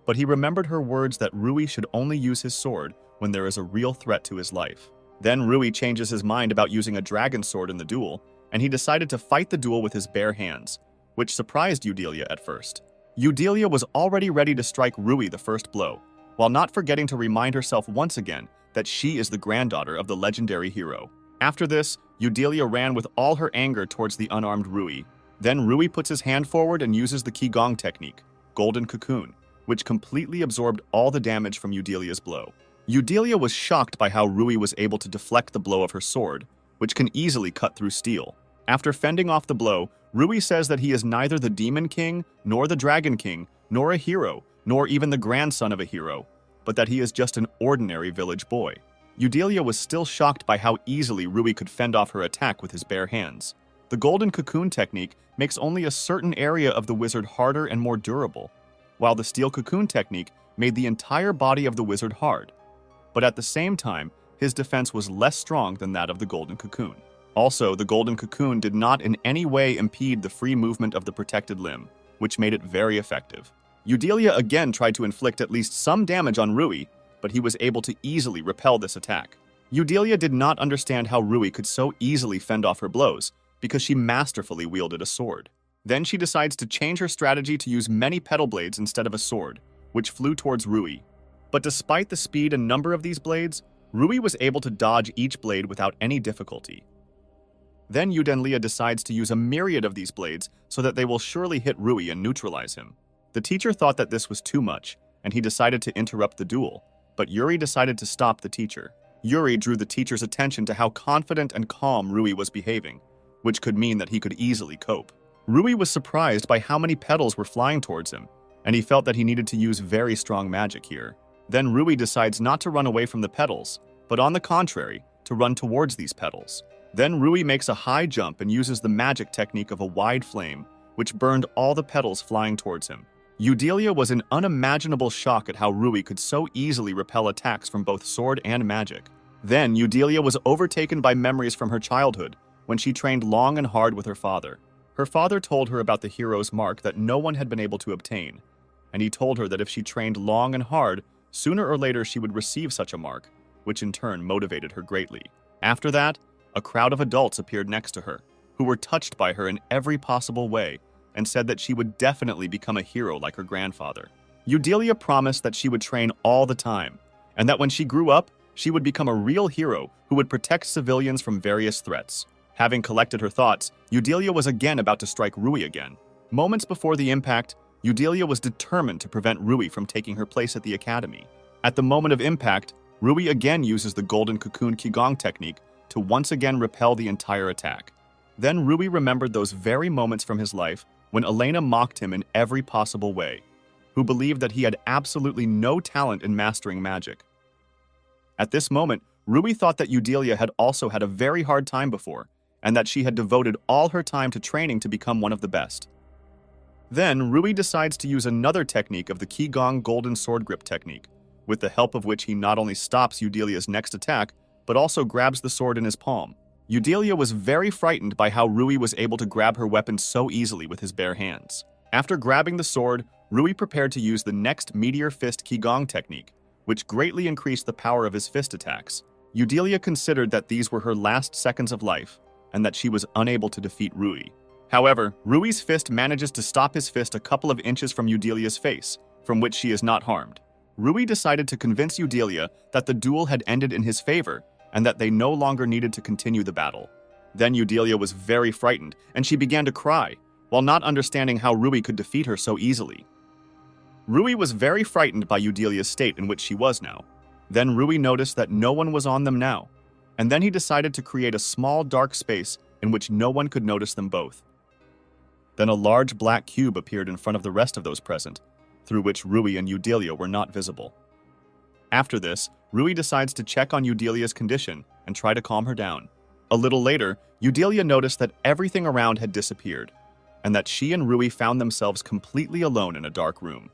But he remembered her words that Rui should only use his sword when there is a real threat to his life. Then Rui changes his mind about using a dragon sword in the duel, and he decided to fight the duel with his bare hands, which surprised Eudelia at first. Eudelia was already ready to strike Rui the first blow, while not forgetting to remind herself once again that she is the granddaughter of the legendary hero. After this, Eudelia ran with all her anger towards the unarmed Rui. Then Rui puts his hand forward and uses the Qigong technique, Golden Cocoon, which completely absorbed all the damage from Eudelia's blow. Eudelia was shocked by how Rui was able to deflect the blow of her sword, which can easily cut through steel. After fending off the blow, Rui says that he is neither the Demon King, nor the Dragon King, nor a hero, nor even the grandson of a hero, but that he is just an ordinary village boy. Eudelia was still shocked by how easily Rui could fend off her attack with his bare hands. The Golden Cocoon technique makes only a certain area of the wizard harder and more durable, while the Steel Cocoon technique made the entire body of the wizard hard. But at the same time, his defense was less strong than that of the Golden Cocoon. Also, the Golden Cocoon did not in any way impede the free movement of the protected limb, which made it very effective. Eudelia again tried to inflict at least some damage on Rui, but he was able to easily repel this attack. Eudelia did not understand how Rui could so easily fend off her blows, because she masterfully wielded a sword. Then she decides to change her strategy to use many petal blades instead of a sword, which flew towards Rui. But despite the speed and number of these blades, Rui was able to dodge each blade without any difficulty. Then Eudelia decides to use a myriad of these blades so that they will surely hit Rui and neutralize him. The teacher thought that this was too much, and he decided to interrupt the duel, but Yuri decided to stop the teacher. Yuri drew the teacher's attention to how confident and calm Rui was behaving, which could mean that he could easily cope. Rui was surprised by how many petals were flying towards him, and he felt that he needed to use very strong magic here. Then Rui decides not to run away from the petals, but on the contrary, to run towards these petals. Then Rui makes a high jump and uses the magic technique of a wide flame, which burned all the petals flying towards him. Eudelia was in unimaginable shock at how Rui could so easily repel attacks from both sword and magic. Then Eudelia was overtaken by memories from her childhood, when she trained long and hard with her father. Her father told her about the hero's mark that no one had been able to obtain, and he told her that if she trained long and hard, sooner or later she would receive such a mark, which in turn motivated her greatly. After that, a crowd of adults appeared next to her, who were touched by her in every possible way, and said that she would definitely become a hero like her grandfather. Eudelia promised that she would train all the time, and that when she grew up, she would become a real hero who would protect civilians from various threats. Having collected her thoughts, Eudelia was again about to strike Rui again. Moments before the impact, Eudelia was determined to prevent Rui from taking her place at the academy. At the moment of impact, Rui again uses the golden cocoon qigong technique to once again repel the entire attack. Then Rui remembered those very moments from his life when Elena mocked him in every possible way, who believed that he had absolutely no talent in mastering magic. At this moment, Rui thought that Eudelia had also had a very hard time before, and that she had devoted all her time to training to become one of the best. Then Rui decides to use another technique of the Qigong Golden Sword Grip technique, with the help of which he not only stops Eudelia's next attack, but also grabs the sword in his palm. Eudelia was very frightened by how Rui was able to grab her weapon so easily with his bare hands. After grabbing the sword, Rui prepared to use the next Meteor Fist Qigong technique, which greatly increased the power of his fist attacks. Eudelia considered that these were her last seconds of life, and that she was unable to defeat Rui. However, Rui's fist manages to stop his fist a couple of inches from Eudelia's face, from which she is not harmed. Rui decided to convince Eudelia that the duel had ended in his favor, and that they no longer needed to continue the battle. Then Eudelia was very frightened, and she began to cry, while not understanding how Rui could defeat her so easily. Rui was very frightened by Eudelia's state in which she was now. Then Rui noticed that no one was on them now, and then he decided to create a small dark space in which no one could notice them both. Then a large black cube appeared in front of the rest of those present, through which Rui and Eudelia were not visible. After this, Rui decides to check on Eudelia's condition and try to calm her down. A little later, Eudelia noticed that everything around had disappeared, and that she and Rui found themselves completely alone in a dark room.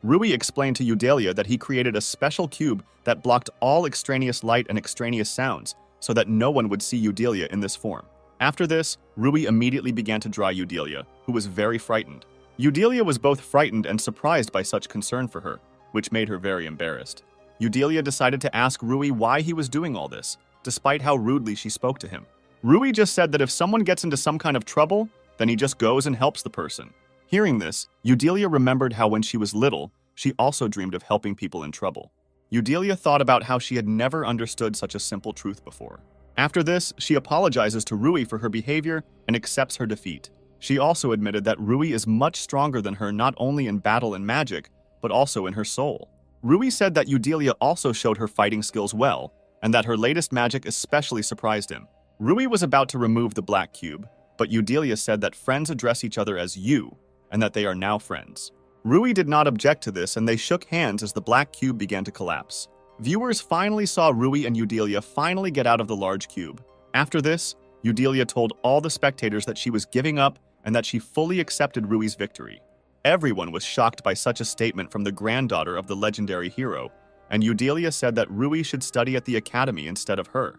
Rui explained to Eudelia that he created a special cube that blocked all extraneous light and extraneous sounds, so that no one would see Eudelia in this form. After this, Rui immediately began to draw Eudelia, who was very frightened. Eudelia was both frightened and surprised by such concern for her, which made her very embarrassed. Eudelia decided to ask Rui why he was doing all this, despite how rudely she spoke to him. Rui just said that if someone gets into some kind of trouble, then he just goes and helps the person. Hearing this, Eudelia remembered how when she was little, she also dreamed of helping people in trouble. Eudelia thought about how she had never understood such a simple truth before. After this, she apologizes to Rui for her behavior and accepts her defeat. She also admitted that Rui is much stronger than her not only in battle and magic, but also in her soul. Rui said that Eudelia also showed her fighting skills well, and that her latest magic especially surprised him. Rui was about to remove the black cube, but Eudelia said that friends address each other as you, and that they are now friends. Rui did not object to this, and they shook hands as the black cube began to collapse. Viewers finally saw Rui and Eudelia finally get out of the large cube. After this, Eudelia told all the spectators that she was giving up and that she fully accepted Rui's victory. Everyone was shocked by such a statement from the granddaughter of the legendary hero, and Eudelia said that Rui should study at the academy instead of her.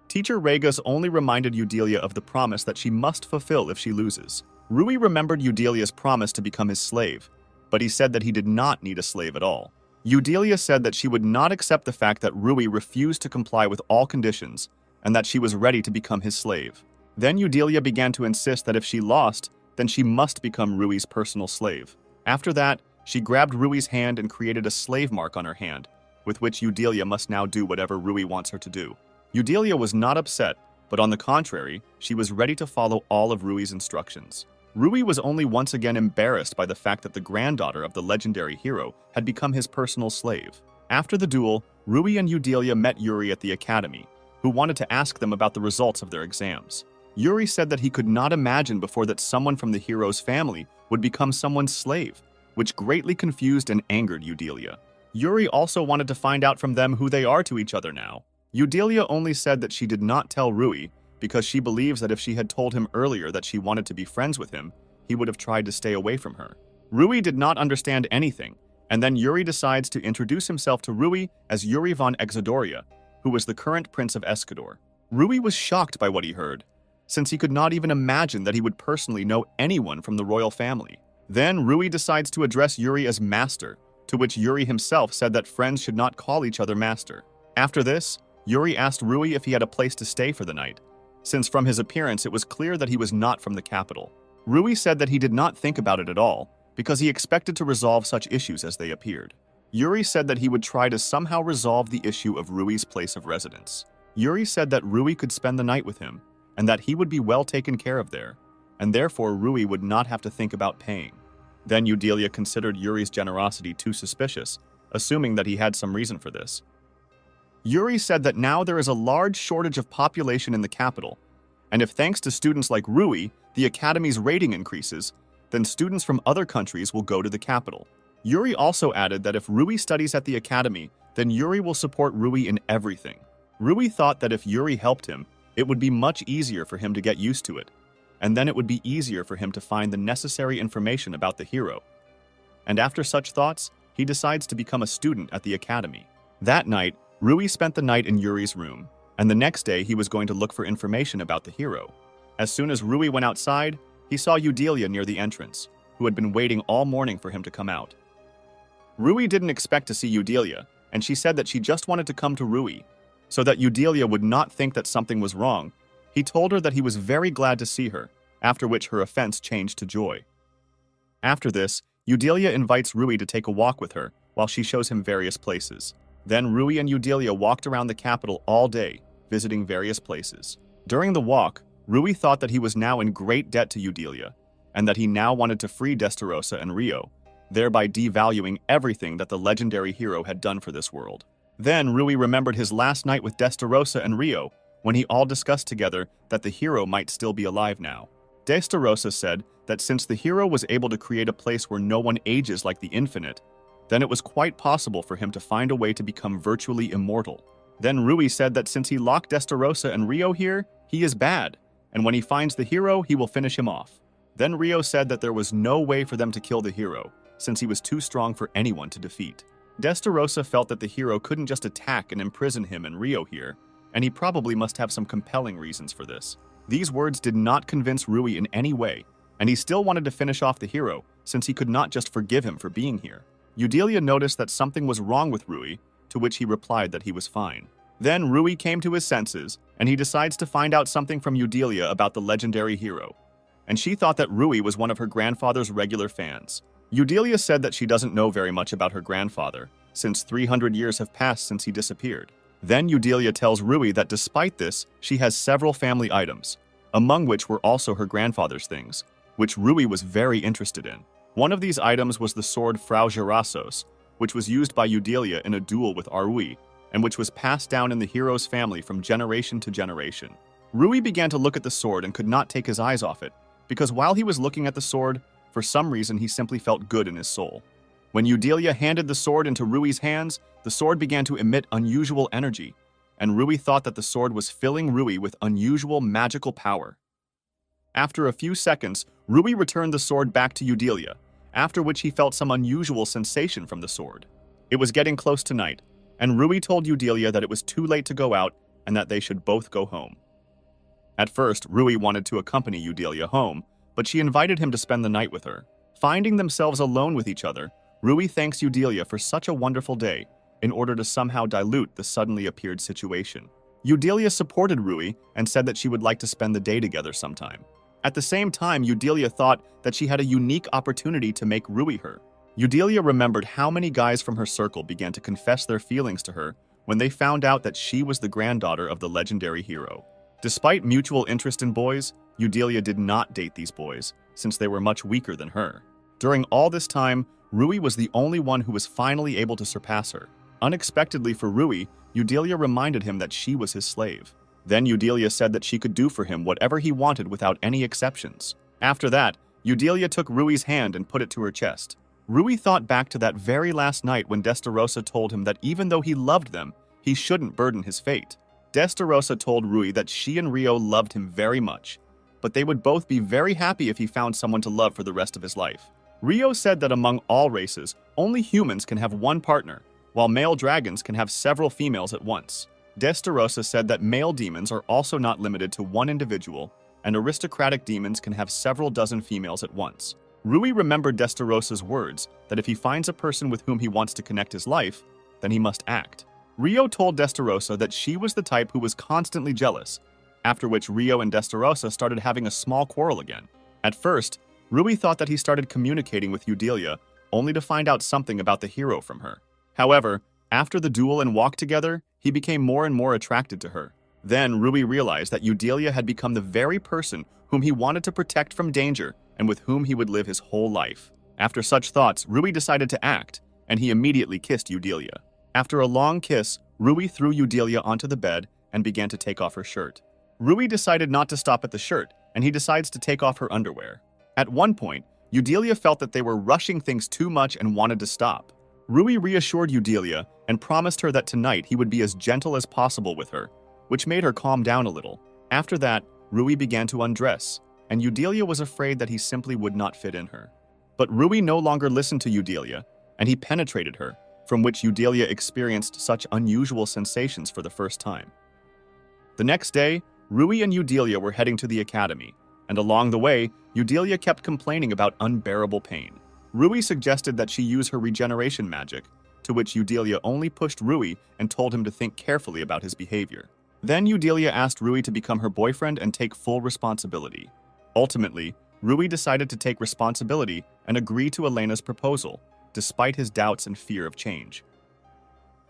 Teacher Regas only reminded Eudelia of the promise that she must fulfill if she loses. Rui remembered Eudelia's promise to become his slave, but he said that he did not need a slave at all. Eudelia said that she would not accept the fact that Rui refused to comply with all conditions and that she was ready to become his slave. Then Eudelia began to insist that if she lost, then she must become Rui's personal slave. After that, she grabbed Rui's hand and created a slave mark on her hand, with which Eudelia must now do whatever Rui wants her to do. Eudelia was not upset, but on the contrary, she was ready to follow all of Rui's instructions. Rui was only once again embarrassed by the fact that the granddaughter of the legendary hero had become his personal slave. After the duel, Rui and Eudelia met Yuri at the academy, who wanted to ask them about the results of their exams. Yuri said that he could not imagine before that someone from the hero's family would become someone's slave, which greatly confused and angered Eudelia. Yuri also wanted to find out from them who they are to each other now. Eudelia only said that she did not tell Rui because she believes that if she had told him earlier that she wanted to be friends with him, he would have tried to stay away from her. Rui did not understand anything, and then Yuri decides to introduce himself to Rui as Yuri von Exodoria, who was the current prince of Escador. Rui was shocked by what he heard, since he could not even imagine that he would personally know anyone from the royal family. Then Rui decides to address Yuri as master, to which Yuri himself said that friends should not call each other master. After this, Yuri asked Rui if he had a place to stay for the night, since from his appearance it was clear that he was not from the capital. Rui said that he did not think about it at all, because he expected to resolve such issues as they appeared. Yuri said that he would try to somehow resolve the issue of Rui's place of residence. Yuri said that Rui could spend the night with him, and that he would be well taken care of there, and therefore Rui would not have to think about paying. Then Eudelia considered Yuri's generosity too suspicious, assuming that he had some reason for this. Yuri said that now there is a large shortage of population in the capital, and if thanks to students like Rui, the academy's rating increases, then students from other countries will go to the capital. Yuri also added that if Rui studies at the academy, then Yuri will support Rui in everything. Rui thought that if Yuri helped him, it would be much easier for him to get used to it, and then it would be easier for him to find the necessary information about the hero. And after such thoughts, he decides to become a student at the academy. That night, Rui spent the night in Yuri's room, and the next day he was going to look for information about the hero. As soon as Rui went outside, he saw Eudelia near the entrance, who had been waiting all morning for him to come out. Rui didn't expect to see Eudelia, and she said that she just wanted to come to Rui, so that Eudelia would not think that something was wrong. He told her that he was very glad to see her, after which her offense changed to joy. After this, Eudelia invites Rui to take a walk with her, while she shows him various places. Then Rui and Eudelia walked around the capital all day, visiting various places. During the walk, Rui thought that he was now in great debt to Eudelia, and that he now wanted to free Destarossa and Rio, thereby devaluing everything that the legendary hero had done for this world. Then Rui remembered his last night with Destarossa and Rio, when he all discussed together that the hero might still be alive now. Destarossa said that since the hero was able to create a place where no one ages like the infinite, then it was quite possible for him to find a way to become virtually immortal. Then Rui said that since he locked Destarossa and Rio here, he is bad, and when he finds the hero, he will finish him off. Then Rio said that there was no way for them to kill the hero, since he was too strong for anyone to defeat. Destarossa felt that the hero couldn't just attack and imprison him and Rio here, and he probably must have some compelling reasons for this. These words did not convince Rui in any way, and he still wanted to finish off the hero, since he could not just forgive him for being here. Eudelia noticed that something was wrong with Rui, to which he replied that he was fine. Then Rui came to his senses, and he decides to find out something from Eudelia about the legendary hero, and she thought that Rui was one of her grandfather's regular fans. Eudelia said that she doesn't know very much about her grandfather, since 300 years have passed since he disappeared. Then Eudelia tells Rui that despite this, she has several family items, among which were also her grandfather's things, which Rui was very interested in. One of these items was the sword Frau Gerassos, which was used by Eudelia in a duel with Rui, and which was passed down in the hero's family from generation to generation. Rui began to look at the sword and could not take his eyes off it, because while he was looking at the sword, for some reason he simply felt good in his soul. When Eudelia handed the sword into Rui's hands, the sword began to emit unusual energy, and Rui thought that the sword was filling Rui with unusual magical power. After a few seconds, Rui returned the sword back to Eudelia, after which he felt some unusual sensation from the sword. It was getting close to night, and Rui told Eudelia that it was too late to go out and that they should both go home. At first, Rui wanted to accompany Eudelia home, but she invited him to spend the night with her. Finding themselves alone with each other, Rui thanks Eudelia for such a wonderful day in order to somehow dilute the suddenly appeared situation. Eudelia supported Rui and said that she would like to spend the day together sometime. At the same time, Eudelia thought that she had a unique opportunity to make Rui her. Eudelia remembered how many guys from her circle began to confess their feelings to her when they found out that she was the granddaughter of the legendary hero. Despite mutual interest in boys, Eudelia did not date these boys, since they were much weaker than her. During all this time, Rui was the only one who was finally able to surpass her. Unexpectedly for Rui, Eudelia reminded him that she was his slave. Then Eudelia said that she could do for him whatever he wanted without any exceptions. After that, Eudelia took Rui's hand and put it to her chest. Rui thought back to that very last night when Destarossa told him that even though he loved them, he shouldn't burden his fate. Destarossa told Rui that she and Rio loved him very much, but they would both be very happy if he found someone to love for the rest of his life. Rio said that among all races, only humans can have one partner, while male dragons can have several females at once. Destarossa said that male demons are also not limited to one individual, and aristocratic demons can have several dozen females at once. Rui remembered Destarossa's words that if he finds a person with whom he wants to connect his life, then he must act. Rio told Destarossa that she was the type who was constantly jealous, after which Rio and Destarossa started having a small quarrel again. At first, Rui thought that he started communicating with Eudelia, only to find out something about the hero from her. However, after the duel and walk together, he became more and more attracted to her. Then Rui realized that Eudelia had become the very person whom he wanted to protect from danger and with whom he would live his whole life. After such thoughts, Rui decided to act, and he immediately kissed Eudelia. After a long kiss, Rui threw Eudelia onto the bed and began to take off her shirt. Rui decided not to stop at the shirt, and he decides to take off her underwear. At one point, Eudelia felt that they were rushing things too much and wanted to stop. Rui reassured Eudelia and promised her that tonight he would be as gentle as possible with her, which made her calm down a little. After that, Rui began to undress, and Eudelia was afraid that he simply would not fit in her. But Rui no longer listened to Eudelia, and he penetrated her, from which Eudelia experienced such unusual sensations for the first time. The next day, Rui and Eudelia were heading to the academy, and along the way, Eudelia kept complaining about unbearable pain. Rui suggested that she use her regeneration magic, to which Eudelia only pushed Rui and told him to think carefully about his behavior. Then Eudelia asked Rui to become her boyfriend and take full responsibility. Ultimately, Rui decided to take responsibility and agree to Elena's proposal, despite his doubts and fear of change.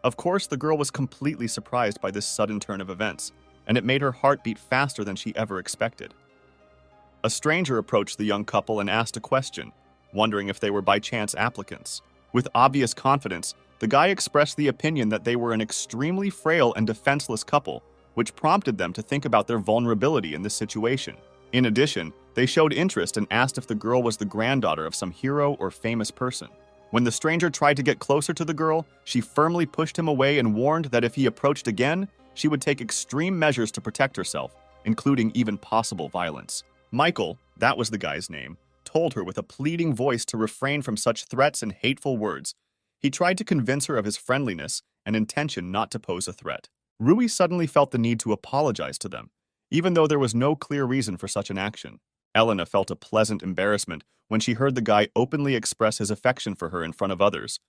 Of course, the girl was completely surprised by this sudden turn of events, and it made her heart beat faster than she ever expected. A stranger approached the young couple and asked a question, wondering if they were by chance applicants. With obvious confidence, the guy expressed the opinion that they were an extremely frail and defenseless couple, which prompted them to think about their vulnerability in this situation. In addition, they showed interest and asked if the girl was the granddaughter of some hero or famous person. When the stranger tried to get closer to the girl, she firmly pushed him away and warned that if he approached again, she would take extreme measures to protect herself, including even possible violence. Michael, that was the guy's name, told her with a pleading voice to refrain from such threats and hateful words. He tried to convince her of his friendliness and intention not to pose a threat. Rui suddenly felt the need to apologize to them, even though there was no clear reason for such an action. Elena felt a pleasant embarrassment when she heard the guy openly express his affection for her in front of others,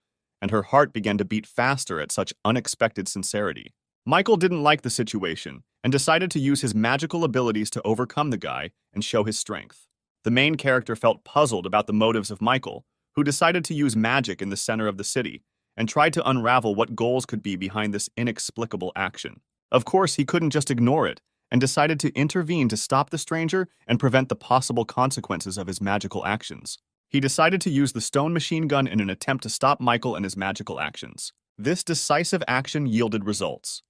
and her heart began to beat faster at such unexpected sincerity. Michael didn't like the situation and decided to use his magical abilities to overcome the guy and show his strength. The main character felt puzzled about the motives of Michael, who decided to use magic in the center of the city and tried to unravel what goals could be behind this inexplicable action. Of course, he couldn't just ignore it and decided to intervene to stop the stranger and prevent the possible consequences of his magical actions. He decided to use the stone machine gun in an attempt to stop Michael and his magical actions. This decisive action yielded results.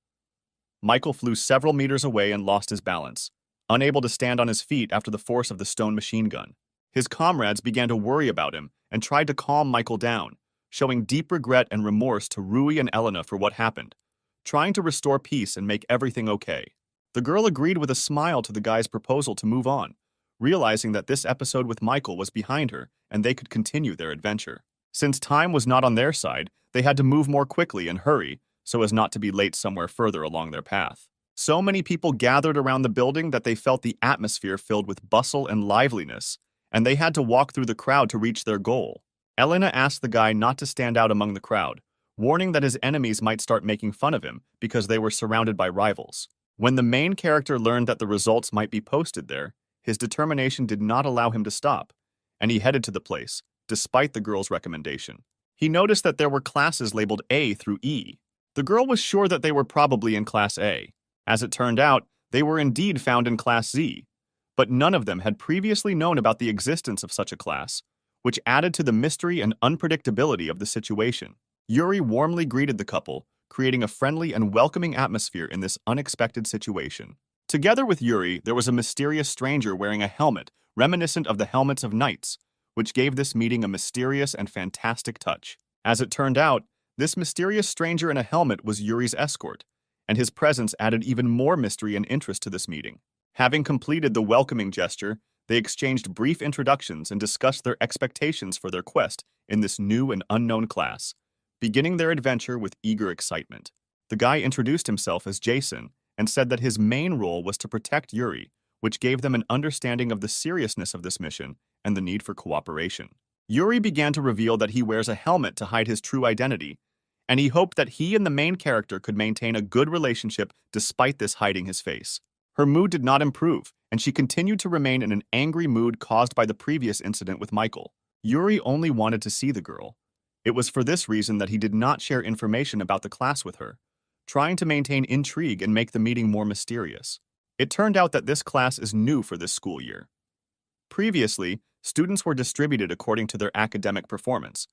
Michael flew several meters away and lost his balance, unable to stand on his feet after the force of the stone machine gun. His comrades began to worry about him and tried to calm Michael down, showing deep regret and remorse to Rui and Elena for what happened, trying to restore peace and make everything okay. The girl agreed with a smile to the guy's proposal to move on, realizing that this episode with Michael was behind her and they could continue their adventure. Since time was not on their side, they had to move more quickly and hurry so as not to be late somewhere further along their path. So many people gathered around the building that they felt the atmosphere filled with bustle and liveliness, and they had to walk through the crowd to reach their goal. Elena asked the guy not to stand out among the crowd, warning that his enemies might start making fun of him because they were surrounded by rivals. When the main character learned that the results might be posted there, his determination did not allow him to stop, and he headed to the place, despite the girl's recommendation. He noticed that there were classes labeled A through E. The girl was sure that they were probably in Class A. As it turned out, they were indeed found in Class Z, but none of them had previously known about the existence of such a class, which added to the mystery and unpredictability of the situation. Yuri warmly greeted the couple, creating a friendly and welcoming atmosphere in this unexpected situation. Together with Yuri, there was a mysterious stranger wearing a helmet reminiscent of the helmets of knights, which gave this meeting a mysterious and fantastic touch. As it turned out, this mysterious stranger in a helmet was Yuri's escort, and his presence added even more mystery and interest to this meeting. Having completed the welcoming gesture, they exchanged brief introductions and discussed their expectations for their quest in this new and unknown class, beginning their adventure with eager excitement. The guy introduced himself as Jason and said that his main role was to protect Yuri, which gave them an understanding of the seriousness of this mission and the need for cooperation. Yuri began to reveal that he wears a helmet to hide his true identity, and he hoped that he and the main character could maintain a good relationship despite this hiding his face. Her mood did not improve, and she continued to remain in an angry mood caused by the previous incident with Michael. Yuri only wanted to see the girl. It was for this reason that he did not share information about the class with her, trying to maintain intrigue and make the meeting more mysterious. It turned out that this class is new for this school year. Previously, students were distributed according to their academic performance,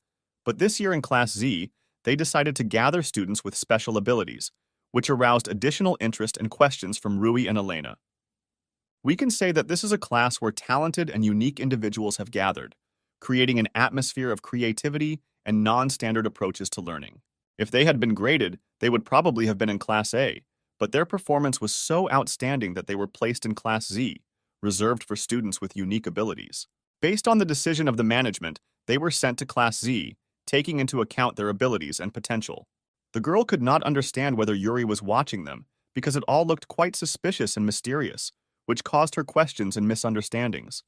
but this year in Class Z, they decided to gather students with special abilities, which aroused additional interest and questions from Rui and Elena. We can say that this is a class where talented and unique individuals have gathered, creating an atmosphere of creativity and non-standard approaches to learning. If they had been graded, they would probably have been in Class A, but their performance was so outstanding that they were placed in Class Z, reserved for students with unique abilities. Based on the decision of the management, they were sent to Class Z, taking into account their abilities and potential. The girl could not understand whether Yuri was watching them because it all looked quite suspicious and mysterious, which caused her questions and misunderstandings.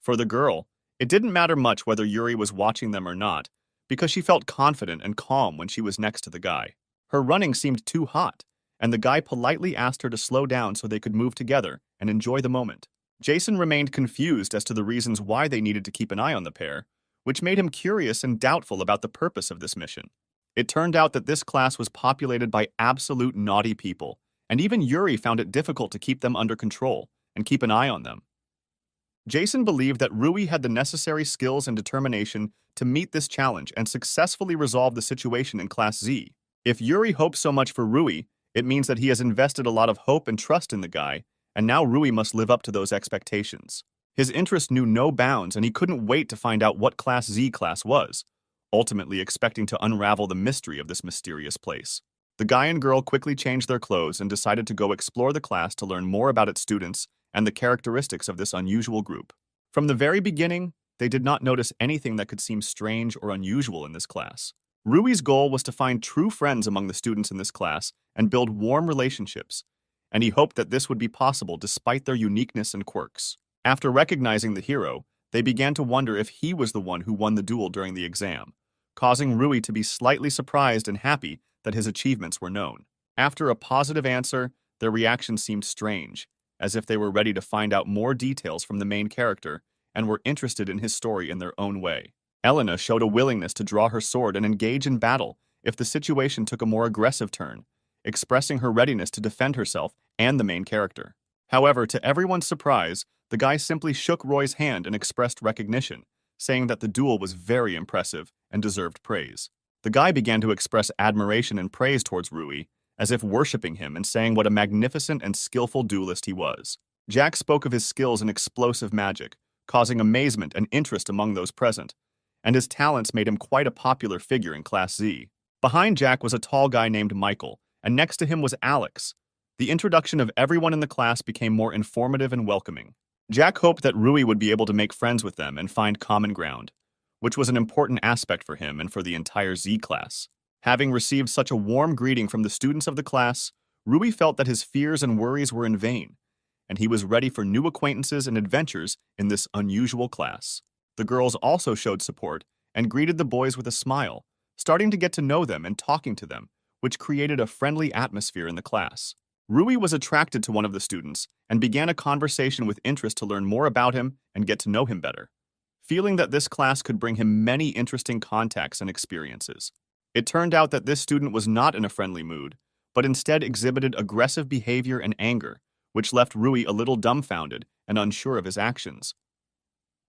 For the girl, it didn't matter much whether Yuri was watching them or not, because she felt confident and calm when she was next to the guy. Her running seemed too hot, and the guy politely asked her to slow down so they could move together and enjoy the moment. Jason remained confused as to the reasons why they needed to keep an eye on the pair, which made him curious and doubtful about the purpose of this mission. It turned out that this class was populated by absolute naughty people, and even Yuri found it difficult to keep them under control and keep an eye on them. Jason believed that Rui had the necessary skills and determination to meet this challenge and successfully resolve the situation in Class Z. If Yuri hopes so much for Rui, it means that he has invested a lot of hope and trust in the guy, and now Rui must live up to those expectations. His interest knew no bounds, and he couldn't wait to find out what Class Z class was, ultimately expecting to unravel the mystery of this mysterious place. The guy and girl quickly changed their clothes and decided to go explore the class to learn more about its students and the characteristics of this unusual group. From the very beginning, they did not notice anything that could seem strange or unusual in this class. Rui's goal was to find true friends among the students in this class and build warm relationships, and he hoped that this would be possible despite their uniqueness and quirks. After recognizing the hero, they began to wonder if he was the one who won the duel during the exam, causing Rui to be slightly surprised and happy that his achievements were known. After a positive answer, their reaction seemed strange, as if they were ready to find out more details from the main character and were interested in his story in their own way. Elena showed a willingness to draw her sword and engage in battle if the situation took a more aggressive turn, expressing her readiness to defend herself and the main character. However, to everyone's surprise, the guy simply shook Roy's hand and expressed recognition, saying that the duel was very impressive and deserved praise. The guy began to express admiration and praise towards Rui, as if worshipping him and saying what a magnificent and skillful duelist he was. Jack spoke of his skills in explosive magic, causing amazement and interest among those present, and his talents made him quite a popular figure in Class Z. Behind Jack was a tall guy named Michael, and next to him was Alex. The introduction of everyone in the class became more informative and welcoming. Jack hoped that Rui would be able to make friends with them and find common ground, which was an important aspect for him and for the entire Z class. Having received such a warm greeting from the students of the class, Rui felt that his fears and worries were in vain, and he was ready for new acquaintances and adventures in this unusual class. The girls also showed support and greeted the boys with a smile, starting to get to know them and talking to them, which created a friendly atmosphere in the class. Rui was attracted to one of the students and began a conversation with interest to learn more about him and get to know him better, feeling that this class could bring him many interesting contacts and experiences. It turned out that this student was not in a friendly mood, but instead exhibited aggressive behavior and anger, which left Rui a little dumbfounded and unsure of his actions.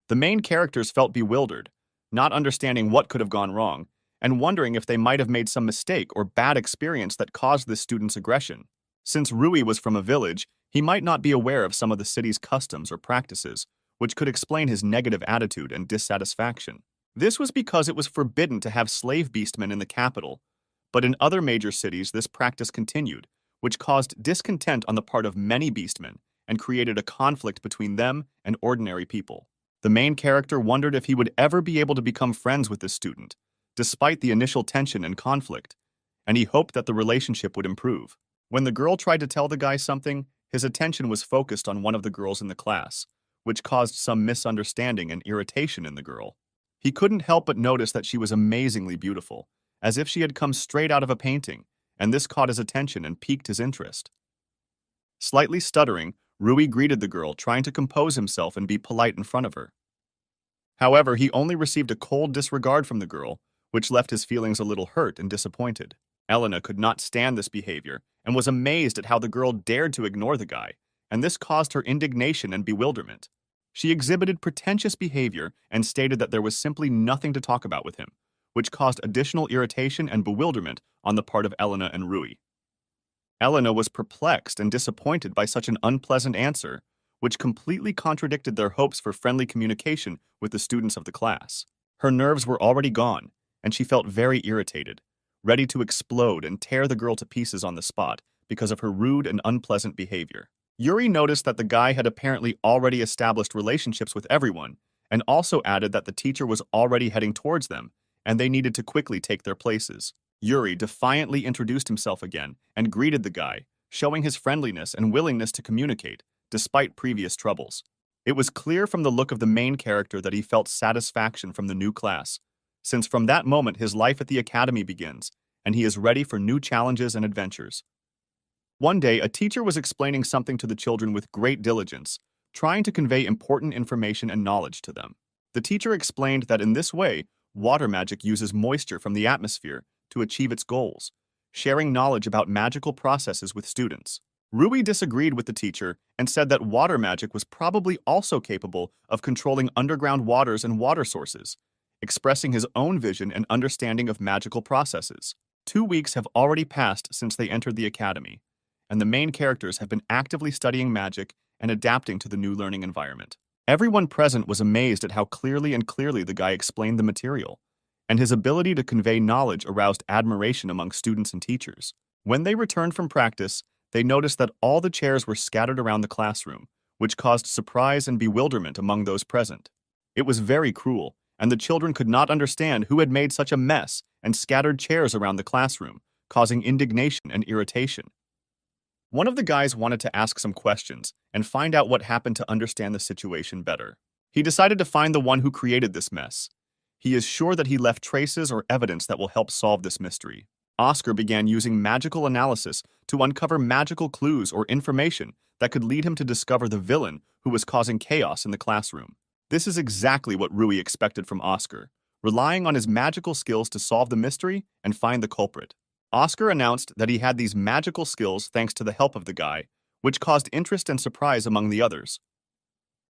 The main characters felt bewildered, not understanding what could have gone wrong, and wondering if they might have made some mistake or bad experience that caused this student's aggression. Since Rui was from a village, he might not be aware of some of the city's customs or practices, which could explain his negative attitude and dissatisfaction. This was because it was forbidden to have slave beastmen in the capital, but in other major cities this practice continued, which caused discontent on the part of many beastmen and created a conflict between them and ordinary people. The main character wondered if he would ever be able to become friends with this student, despite the initial tension and conflict, and he hoped that the relationship would improve. When the girl tried to tell the guy something, his attention was focused on one of the girls in the class, which caused some misunderstanding and irritation in the girl. He couldn't help but notice that she was amazingly beautiful, as if she had come straight out of a painting, and this caught his attention and piqued his interest. Slightly stuttering, Rui greeted the girl, trying to compose himself and be polite in front of her. However, he only received a cold disregard from the girl, which left his feelings a little hurt and disappointed. Elena could not stand this behavior and was amazed at how the girl dared to ignore the guy, and this caused her indignation and bewilderment. She exhibited pretentious behavior and stated that there was simply nothing to talk about with him, which caused additional irritation and bewilderment on the part of Elena and Rui. Elena was perplexed and disappointed by such an unpleasant answer, which completely contradicted their hopes for friendly communication with the students of the class. Her nerves were already gone, and she felt very irritated, ready to explode and tear the girl to pieces on the spot because of her rude and unpleasant behavior. Yuri noticed that the guy had apparently already established relationships with everyone, and also added that the teacher was already heading towards them, and they needed to quickly take their places. Yuri defiantly introduced himself again and greeted the guy, showing his friendliness and willingness to communicate, despite previous troubles. It was clear from the look of the main character that he felt satisfaction from the new class, since from that moment his life at the academy begins, and he is ready for new challenges and adventures. One day, a teacher was explaining something to the children with great diligence, trying to convey important information and knowledge to them. The teacher explained that in this way, water magic uses moisture from the atmosphere to achieve its goals, sharing knowledge about magical processes with students. Rui disagreed with the teacher and said that water magic was probably also capable of controlling underground waters and water sources, expressing his own vision and understanding of magical processes. 2 weeks have already passed since they entered the academy, and the main characters have been actively studying magic and adapting to the new learning environment. Everyone present was amazed at how clearly the guy explained the material, and his ability to convey knowledge aroused admiration among students and teachers. When they returned from practice, they noticed that all the chairs were scattered around the classroom, which caused surprise and bewilderment among those present. It was very cruel, and the children could not understand who had made such a mess and scattered chairs around the classroom, causing indignation and irritation. One of the guys wanted to ask some questions and find out what happened to understand the situation better. He decided to find the one who created this mess. He is sure that he left traces or evidence that will help solve this mystery. Oscar began using magical analysis to uncover magical clues or information that could lead him to discover the villain who was causing chaos in the classroom. This is exactly what Rui expected from Oscar, relying on his magical skills to solve the mystery and find the culprit. Oscar announced that he had these magical skills thanks to the help of the guy, which caused interest and surprise among the others.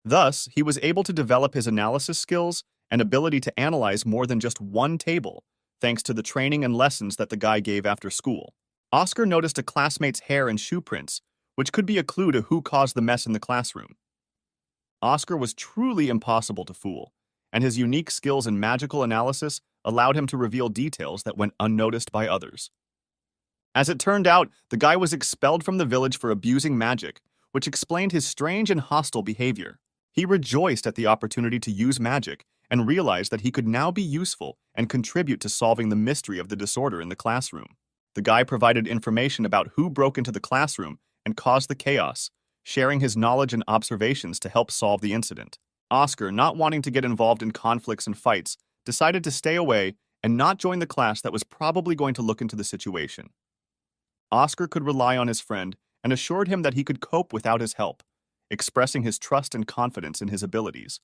Thus, he was able to develop his analysis skills and ability to analyze more than just one table, thanks to the training and lessons that the guy gave after school. Oscar noticed a classmate's hair and shoe prints, which could be a clue to who caused the mess in the classroom. Oscar was truly impossible to fool, and his unique skills in magical analysis allowed him to reveal details that went unnoticed by others. As it turned out, the guy was expelled from the village for abusing magic, which explained his strange and hostile behavior. He rejoiced at the opportunity to use magic and realized that he could now be useful and contribute to solving the mystery of the disorder in the classroom. The guy provided information about who broke into the classroom and caused the chaos, sharing his knowledge and observations to help solve the incident. Oscar, not wanting to get involved in conflicts and fights, decided to stay away and not join the class that was probably going to look into the situation. Oscar could rely on his friend and assured him that he could cope without his help, expressing his trust and confidence in his abilities.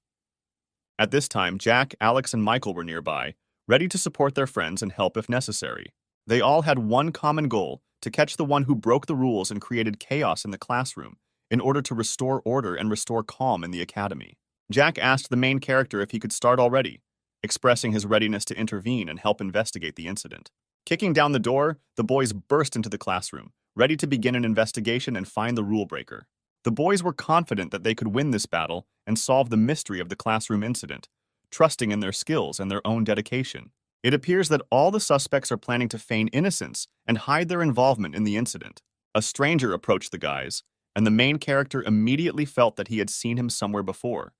At this time, Jack, Alex, and Michael were nearby, ready to support their friends and help if necessary. They all had one common goal: to catch the one who broke the rules and created chaos in the classroom in order to restore order and restore calm in the academy. Jack asked the main character if he could start already, expressing his readiness to intervene and help investigate the incident. Kicking down the door, the boys burst into the classroom, ready to begin an investigation and find the rule breaker. The boys were confident that they could win this battle and solve the mystery of the classroom incident, trusting in their skills and their own dedication. It appears that all the suspects are planning to feign innocence and hide their involvement in the incident. A stranger approached the guys, and the main character immediately felt that he had seen him somewhere before.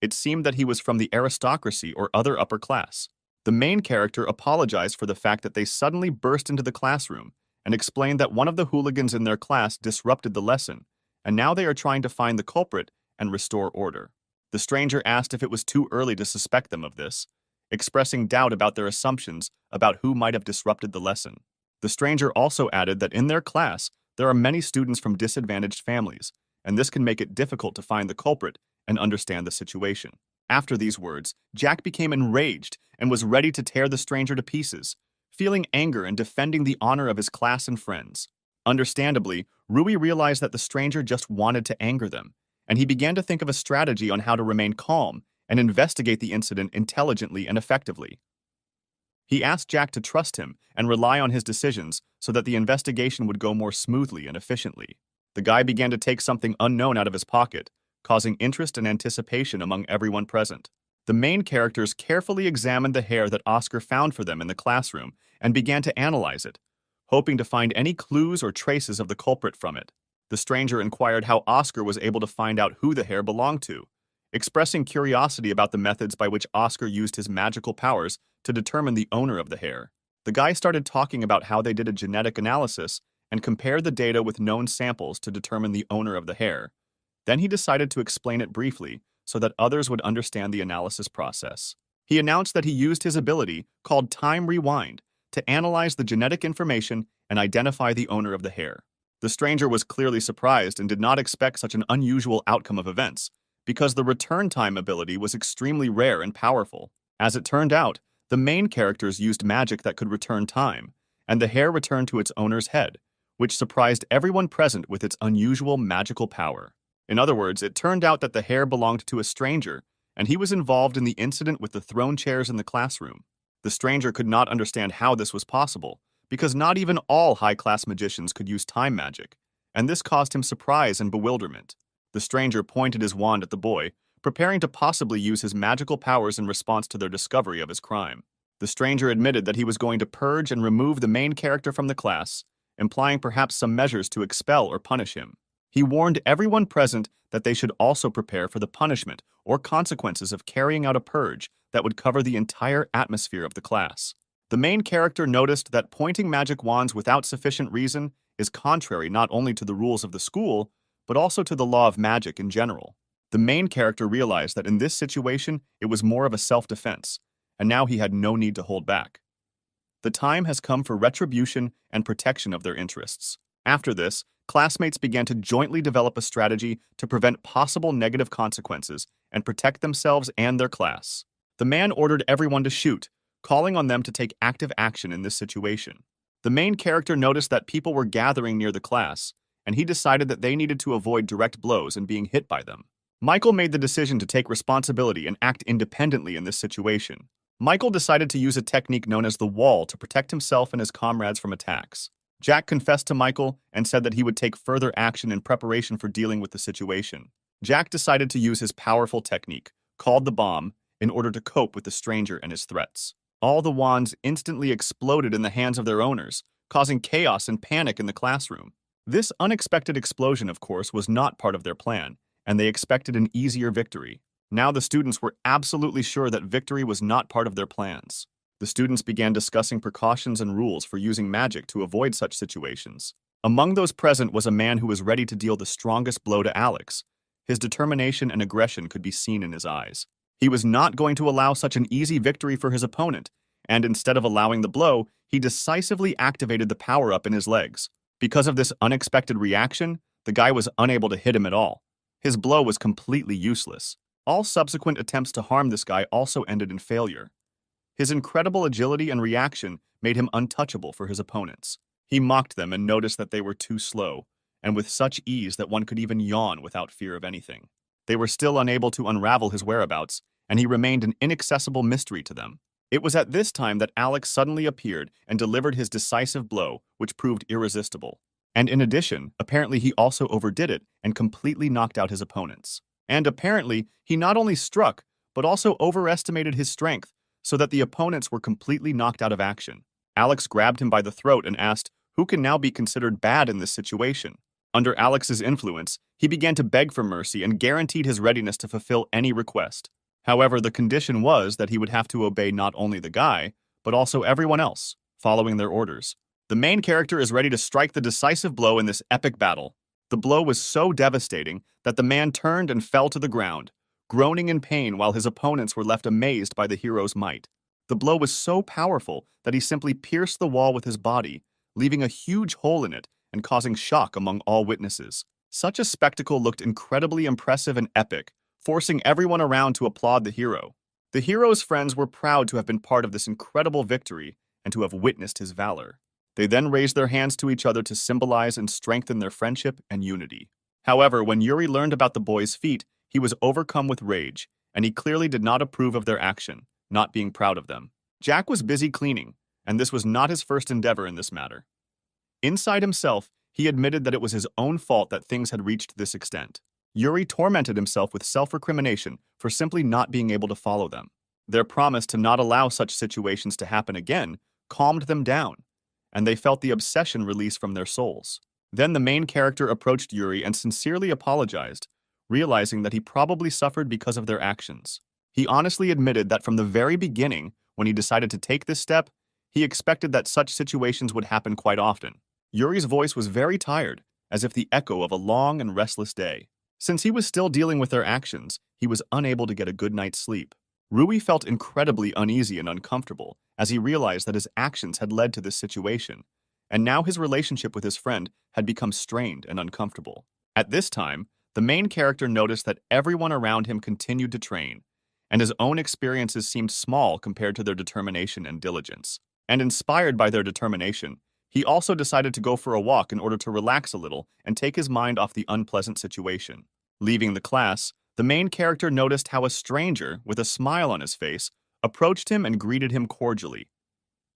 It seemed that he was from the aristocracy or other upper class. The main character apologized for the fact that they suddenly burst into the classroom and explained that one of the hooligans in their class disrupted the lesson, and now they are trying to find the culprit and restore order. The stranger asked if it was too early to suspect them of this, expressing doubt about their assumptions about who might have disrupted the lesson. The stranger also added that in their class, there are many students from disadvantaged families, and this can make it difficult to find the culprit and understand the situation. After these words, Jack became enraged and was ready to tear the stranger to pieces, feeling anger and defending the honor of his class and friends. Understandably, Rui realized that the stranger just wanted to anger them, and he began to think of a strategy on how to remain calm and investigate the incident intelligently and effectively. He asked Jack to trust him and rely on his decisions so that the investigation would go more smoothly and efficiently. The guy began to take something unknown out of his pocket, causing interest and anticipation among everyone present. The main characters carefully examined the hair that Oscar found for them in the classroom and began to analyze it, hoping to find any clues or traces of the culprit from it. The stranger inquired how Oscar was able to find out who the hair belonged to, expressing curiosity about the methods by which Oscar used his magical powers to determine the owner of the hair. The guy started talking about how they did a genetic analysis and compared the data with known samples to determine the owner of the hair. Then he decided to explain it briefly so that others would understand the analysis process. He announced that he used his ability, called Time Rewind, to analyze the genetic information and identify the owner of the hair. The stranger was clearly surprised and did not expect such an unusual outcome of events, because the return time ability was extremely rare and powerful. As it turned out, the main characters used magic that could return time, and the hair returned to its owner's head, which surprised everyone present with its unusual magical power. In other words, it turned out that the hair belonged to a stranger, and he was involved in the incident with the thrown chairs in the classroom. The stranger could not understand how this was possible, because not even all high-class magicians could use time magic, and this caused him surprise and bewilderment. The stranger pointed his wand at the boy, preparing to possibly use his magical powers in response to their discovery of his crime. The stranger admitted that he was going to purge and remove the main character from the class, implying perhaps some measures to expel or punish him. He warned everyone present that they should also prepare for the punishment or consequences of carrying out a purge that would cover the entire atmosphere of the class. The main character noticed that pointing magic wands without sufficient reason is contrary not only to the rules of the school, but also to the law of magic in general. The main character realized that in this situation it was more of a self-defense, and now he had no need to hold back. The time has come for retribution and protection of their interests. After this, classmates began to jointly develop a strategy to prevent possible negative consequences and protect themselves and their class. The man ordered everyone to shoot, calling on them to take active action in this situation. The main character noticed that people were gathering near the class, and he decided that they needed to avoid direct blows and being hit by them. Michael made the decision to take responsibility and act independently in this situation. Michael decided to use a technique known as the wall to protect himself and his comrades from attacks. Jack confessed to Michael and said that he would take further action in preparation for dealing with the situation. Jack decided to use his powerful technique, called the bomb, in order to cope with the stranger and his threats. All the wands instantly exploded in the hands of their owners, causing chaos and panic in the classroom. This unexpected explosion, of course, was not part of their plan, and they expected an easier victory. Now the students were absolutely sure that victory was not part of their plans. The students began discussing precautions and rules for using magic to avoid such situations. Among those present was a man who was ready to deal the strongest blow to Alex. His determination and aggression could be seen in his eyes. He was not going to allow such an easy victory for his opponent, and instead of allowing the blow, he decisively activated the power-up in his legs. Because of this unexpected reaction, the guy was unable to hit him at all. His blow was completely useless. All subsequent attempts to harm this guy also ended in failure. His incredible agility and reaction made him untouchable for his opponents. He mocked them and noticed that they were too slow, and with such ease that one could even yawn without fear of anything. They were still unable to unravel his whereabouts, and he remained an inaccessible mystery to them. It was at this time that Alex suddenly appeared and delivered his decisive blow, which proved irresistible. And in addition, apparently he also overdid it and completely knocked out his opponents. And apparently, he not only struck, but also overestimated his strength, so that the opponents were completely knocked out of action. Alex grabbed him by the throat and asked, who can now be considered bad in this situation? Under Alex's influence, he began to beg for mercy and guaranteed his readiness to fulfill any request. However, the condition was that he would have to obey not only the guy, but also everyone else, following their orders. The main character is ready to strike the decisive blow in this epic battle. The blow was so devastating that the man turned and fell to the ground, groaning in pain while his opponents were left amazed by the hero's might. The blow was so powerful that he simply pierced the wall with his body, leaving a huge hole in it and causing shock among all witnesses. Such a spectacle looked incredibly impressive and epic, forcing everyone around to applaud the hero. The hero's friends were proud to have been part of this incredible victory and to have witnessed his valor. They then raised their hands to each other to symbolize and strengthen their friendship and unity. However, when Yuri learned about the boys' feat, he was overcome with rage, and he clearly did not approve of their action, not being proud of them. Jack was busy cleaning, and this was not his first endeavor in this matter. Inside himself, he admitted that it was his own fault that things had reached this extent. Yuri tormented himself with self-recrimination for simply not being able to follow them. Their promise to not allow such situations to happen again calmed them down, and they felt the obsession release from their souls. Then the main character approached Yuri and sincerely apologized, realizing that he probably suffered because of their actions. He honestly admitted that from the very beginning, when he decided to take this step, he expected that such situations would happen quite often. Yuri's voice was very tired, as if the echo of a long and restless day. Since he was still dealing with their actions, he was unable to get a good night's sleep. Rui felt incredibly uneasy and uncomfortable as he realized that his actions had led to this situation, and now his relationship with his friend had become strained and uncomfortable. At this time, the main character noticed that everyone around him continued to train, and his own experiences seemed small compared to their determination and diligence. And inspired by their determination, he also decided to go for a walk in order to relax a little and take his mind off the unpleasant situation. Leaving the class, the main character noticed how a stranger, with a smile on his face, approached him and greeted him cordially.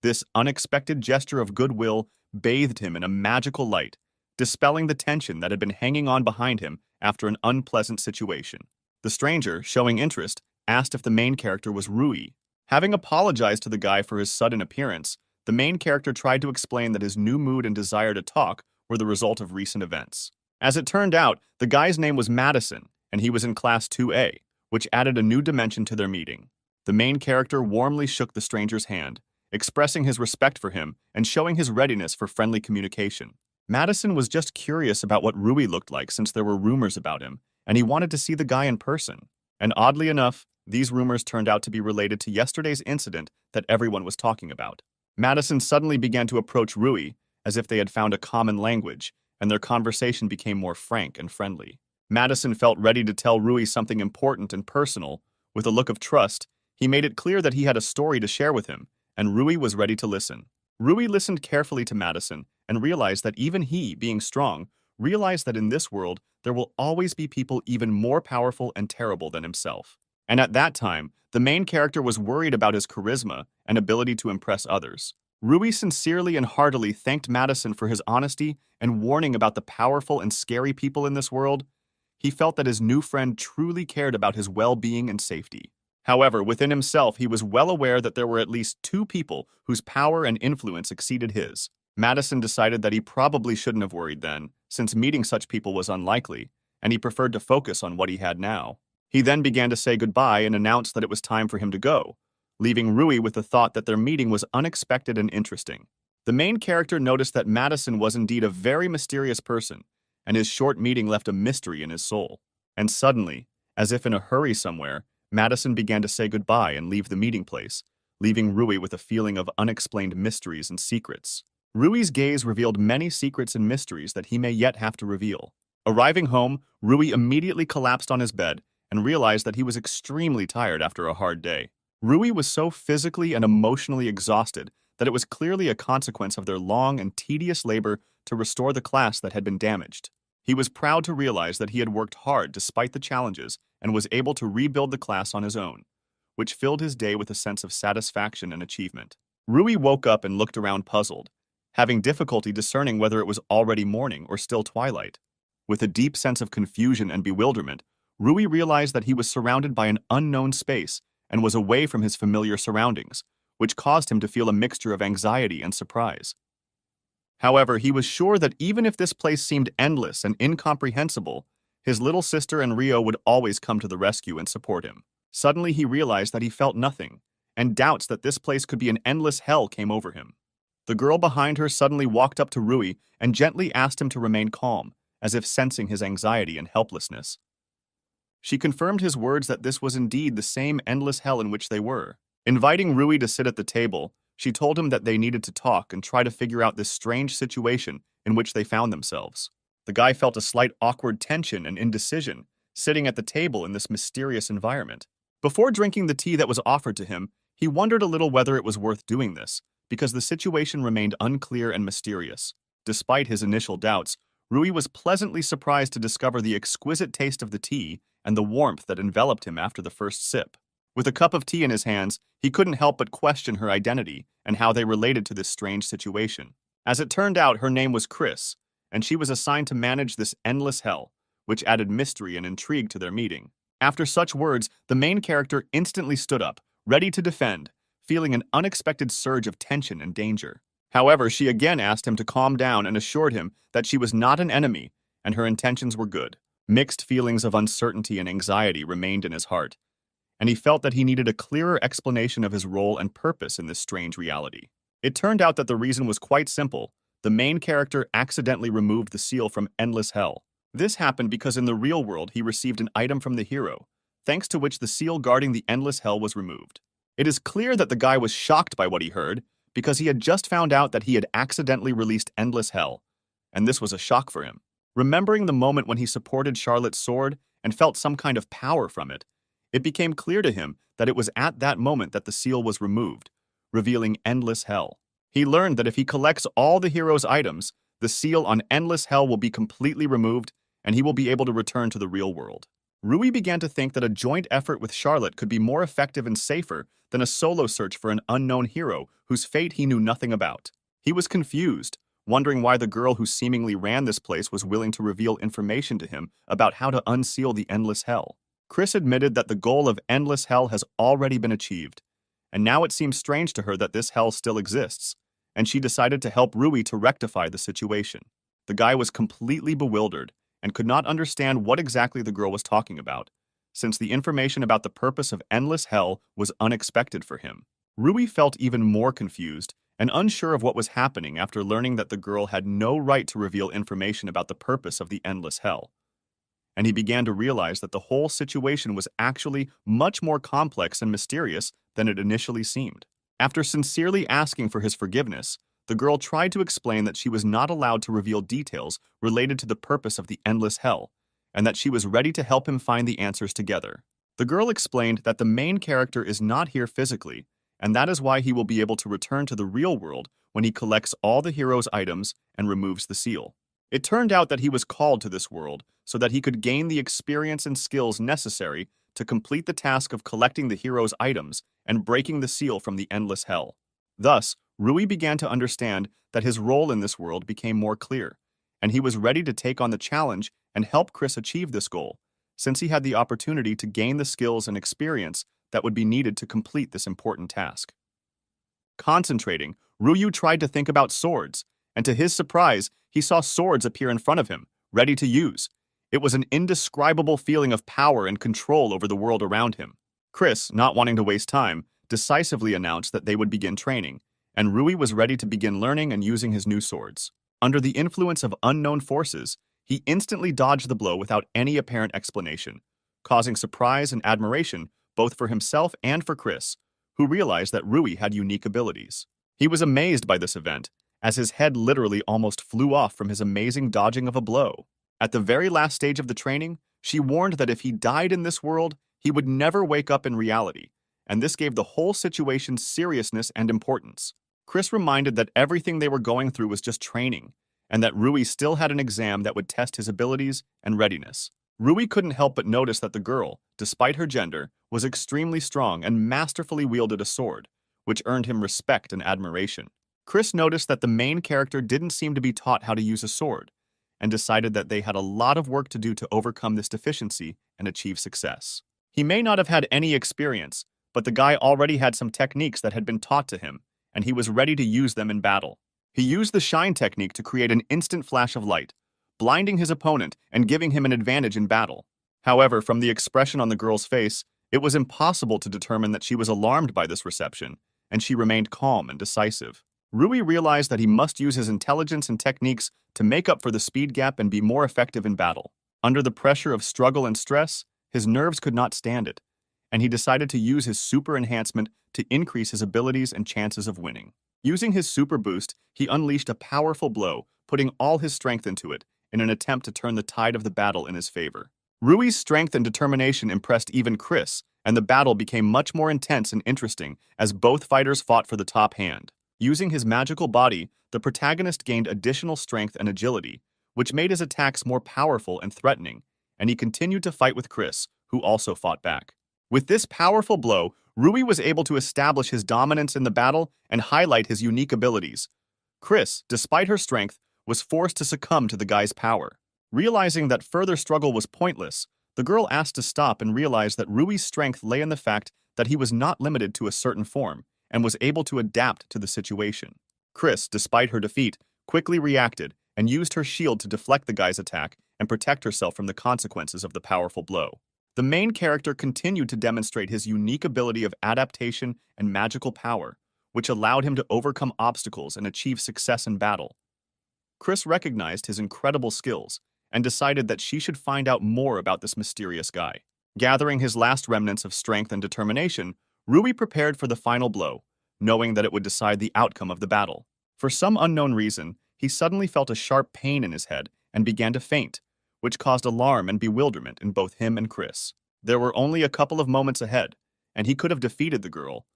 This unexpected gesture of goodwill bathed him in a magical light, dispelling the tension that had been hanging on behind him after an unpleasant situation. The stranger, showing interest, asked if the main character was Rui. Having apologized to the guy for his sudden appearance, the main character tried to explain that his new mood and desire to talk were the result of recent events. As it turned out, the guy's name was Madison, and he was in Class 2A, which added a new dimension to their meeting. The main character warmly shook the stranger's hand, expressing his respect for him and showing his readiness for friendly communication. Madison was just curious about what Rui looked like since there were rumors about him, and he wanted to see the guy in person. And oddly enough, these rumors turned out to be related to yesterday's incident that everyone was talking about. Madison suddenly began to approach Rui as if they had found a common language, and their conversation became more frank and friendly. Madison felt ready to tell Rui something important and personal. With a look of trust, he made it clear that he had a story to share with him, and Rui was ready to listen. Rui listened carefully to Madison and realized that even he, being strong, realized that in this world there will always be people even more powerful and terrible than himself. And at that time, the main character was worried about his charisma and ability to impress others. Rui sincerely and heartily thanked Madison for his honesty and warning about the powerful and scary people in this world. He felt that his new friend truly cared about his well-being and safety. However, within himself, he was well aware that there were at least two people whose power and influence exceeded his. Madison decided that he probably shouldn't have worried then, since meeting such people was unlikely, and he preferred to focus on what he had now. He then began to say goodbye and announced that it was time for him to go, leaving Rui with the thought that their meeting was unexpected and interesting. The main character noticed that Madison was indeed a very mysterious person, and his short meeting left a mystery in his soul. And suddenly, as if in a hurry somewhere, Madison began to say goodbye and leave the meeting place, leaving Rui with a feeling of unexplained mysteries and secrets. Rui's gaze revealed many secrets and mysteries that he may yet have to reveal. Arriving home, Rui immediately collapsed on his bed and realized that he was extremely tired after a hard day. Rui was so physically and emotionally exhausted that it was clearly a consequence of their long and tedious labor to restore the class that had been damaged. He was proud to realize that he had worked hard despite the challenges and was able to rebuild the class on his own, which filled his day with a sense of satisfaction and achievement. Rui woke up and looked around puzzled, having difficulty discerning whether it was already morning or still twilight. With a deep sense of confusion and bewilderment, Rui realized that he was surrounded by an unknown space and was away from his familiar surroundings, which caused him to feel a mixture of anxiety and surprise. However, he was sure that even if this place seemed endless and incomprehensible, his little sister and Rio would always come to the rescue and support him. Suddenly, he realized that he felt nothing, and doubts that this place could be an endless hell came over him. The girl behind her suddenly walked up to Rui and gently asked him to remain calm, as if sensing his anxiety and helplessness. She confirmed his words that this was indeed the same endless hell in which they were. Inviting Rui to sit at the table, she told him that they needed to talk and try to figure out this strange situation in which they found themselves. The guy felt a slight awkward tension and indecision, sitting at the table in this mysterious environment. Before drinking the tea that was offered to him, he wondered a little whether it was worth doing this, because the situation remained unclear and mysterious. Despite his initial doubts, Rui was pleasantly surprised to discover the exquisite taste of the tea and the warmth that enveloped him after the first sip. With a cup of tea in his hands, he couldn't help but question her identity and how they related to this strange situation. As it turned out, her name was Chris, and she was assigned to manage this endless hell, which added mystery and intrigue to their meeting. After such words, the main character instantly stood up, ready to defend, feeling an unexpected surge of tension and danger. However, she again asked him to calm down and assured him that she was not an enemy and her intentions were good. Mixed feelings of uncertainty and anxiety remained in his heart, and he felt that he needed a clearer explanation of his role and purpose in this strange reality. It turned out that the reason was quite simple. The main character accidentally removed the seal from Endless Hell. This happened because in the real world he received an item from the hero, thanks to which the seal guarding the Endless Hell was removed. It is clear that the guy was shocked by what he heard, because he had just found out that he had accidentally released Endless Hell, and this was a shock for him. Remembering the moment when he supported Charlotte's sword and felt some kind of power from it, it became clear to him that it was at that moment that the seal was removed, revealing Endless Hell. He learned that if he collects all the hero's items, the seal on Endless Hell will be completely removed and he will be able to return to the real world. Rui began to think that a joint effort with Charlotte could be more effective and safer than a solo search for an unknown hero whose fate he knew nothing about. He was confused, wondering why the girl who seemingly ran this place was willing to reveal information to him about how to unseal the Endless Hell. Chris admitted that the goal of Endless Hell has already been achieved, and now it seems strange to her that this hell still exists, and she decided to help Rui to rectify the situation. The guy was completely bewildered and could not understand what exactly the girl was talking about, since the information about the purpose of Endless Hell was unexpected for him. Rui felt even more confused and unsure of what was happening after learning that the girl had no right to reveal information about the purpose of the Endless Hell. And he began to realize that the whole situation was actually much more complex and mysterious than it initially seemed. After sincerely asking for his forgiveness, the girl tried to explain that she was not allowed to reveal details related to the purpose of the Endless Hell, and that she was ready to help him find the answers together. The girl explained that the main character is not here physically, and that is why he will be able to return to the real world when he collects all the hero's items and removes the seal. It turned out that he was called to this world so that he could gain the experience and skills necessary to complete the task of collecting the hero's items and breaking the seal from the Endless Hell. Thus, Rui began to understand that his role in this world became more clear, and he was ready to take on the challenge and help Chris achieve this goal, since he had the opportunity to gain the skills and experience that would be needed to complete this important task. Concentrating, Ryu tried to think about swords, and to his surprise, he saw swords appear in front of him, ready to use. It was an indescribable feeling of power and control over the world around him. Chris, not wanting to waste time, decisively announced that they would begin training, and Rui was ready to begin learning and using his new swords. Under the influence of unknown forces, he instantly dodged the blow without any apparent explanation, causing surprise and admiration both for himself and for Chris, who realized that Rui had unique abilities. He was amazed by this event, as his head literally almost flew off from his amazing dodging of a blow. At the very last stage of the training, she warned that if he died in this world, he would never wake up in reality, and this gave the whole situation seriousness and importance. Chris reminded that everything they were going through was just training, and that Rui still had an exam that would test his abilities and readiness. Rui couldn't help but notice that the girl, despite her gender, was extremely strong and masterfully wielded a sword, which earned him respect and admiration. Chris noticed that the main character didn't seem to be taught how to use a sword, and decided that they had a lot of work to do to overcome this deficiency and achieve success. He may not have had any experience, but the guy already had some techniques that had been taught to him, and he was ready to use them in battle. He used the shine technique to create an instant flash of light, blinding his opponent and giving him an advantage in battle. However, from the expression on the girl's face, it was impossible to determine that she was alarmed by this reception, and she remained calm and decisive. Rui realized that he must use his intelligence and techniques to make up for the speed gap and be more effective in battle. Under the pressure of struggle and stress, his nerves could not stand it, and he decided to use his super enhancement to increase his abilities and chances of winning. Using his super boost, he unleashed a powerful blow, putting all his strength into it, in an attempt to turn the tide of the battle in his favor. Rui's strength and determination impressed even Chris, and the battle became much more intense and interesting as both fighters fought for the top hand. Using his magical body, the protagonist gained additional strength and agility, which made his attacks more powerful and threatening, and he continued to fight with Chris, who also fought back. With this powerful blow, Rui was able to establish his dominance in the battle and highlight his unique abilities. Chris, despite her strength, was forced to succumb to the guy's power. Realizing that further struggle was pointless, the girl asked to stop and realized that Rui's strength lay in the fact that he was not limited to a certain form and was able to adapt to the situation. Chris, despite her defeat, quickly reacted and used her shield to deflect the guy's attack and protect herself from the consequences of the powerful blow. The main character continued to demonstrate his unique ability of adaptation and magical power, which allowed him to overcome obstacles and achieve success in battle. Chris recognized his incredible skills and decided that she should find out more about this mysterious guy. Gathering his last remnants of strength and determination, Rui prepared for the final blow, knowing that it would decide the outcome of the battle. For some unknown reason, he suddenly felt a sharp pain in his head and began to faint, which caused alarm and bewilderment in both him and Chris. There were only a couple of moments ahead, and he could have defeated the girl,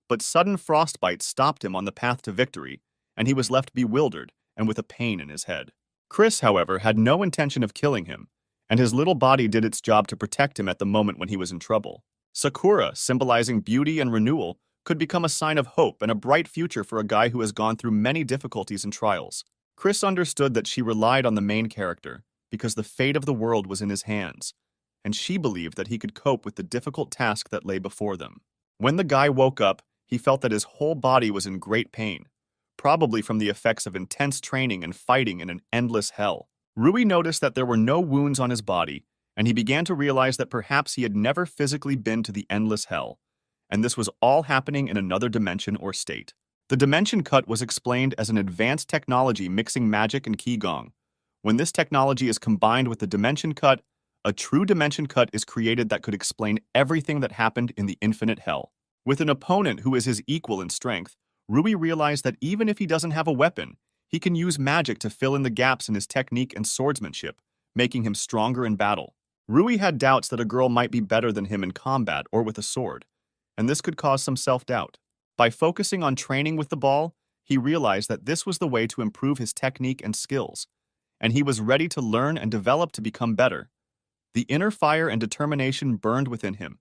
but sudden frostbite stopped him on the path to victory, and he was left bewildered and with a pain in his head. Chris, however, had no intention of killing him, and his little body did its job to protect him at the moment when he was in trouble. Sakura, symbolizing beauty and renewal, could become a sign of hope and a bright future for a guy who has gone through many difficulties and trials. Chris understood that she relied on the main character because the fate of the world was in his hands, and she believed that he could cope with the difficult task that lay before them. When the guy woke up, he felt that his whole body was in great pain, probably from the effects of intense training and fighting in an endless hell. Rui noticed that there were no wounds on his body, and he began to realize that perhaps he had never physically been to the endless hell, and this was all happening in another dimension or state. The dimension cut was explained as an advanced technology mixing magic and qigong. When this technology is combined with the dimension cut, a true dimension cut is created that could explain everything that happened in the infinite hell. With an opponent who is his equal in strength, Rui realized that even if he doesn't have a weapon, he can use magic to fill in the gaps in his technique and swordsmanship, making him stronger in battle. Rui had doubts that a girl might be better than him in combat or with a sword, and this could cause some self-doubt. By focusing on training with the ball, he realized that this was the way to improve his technique and skills, and he was ready to learn and develop to become better. The inner fire and determination burned within him,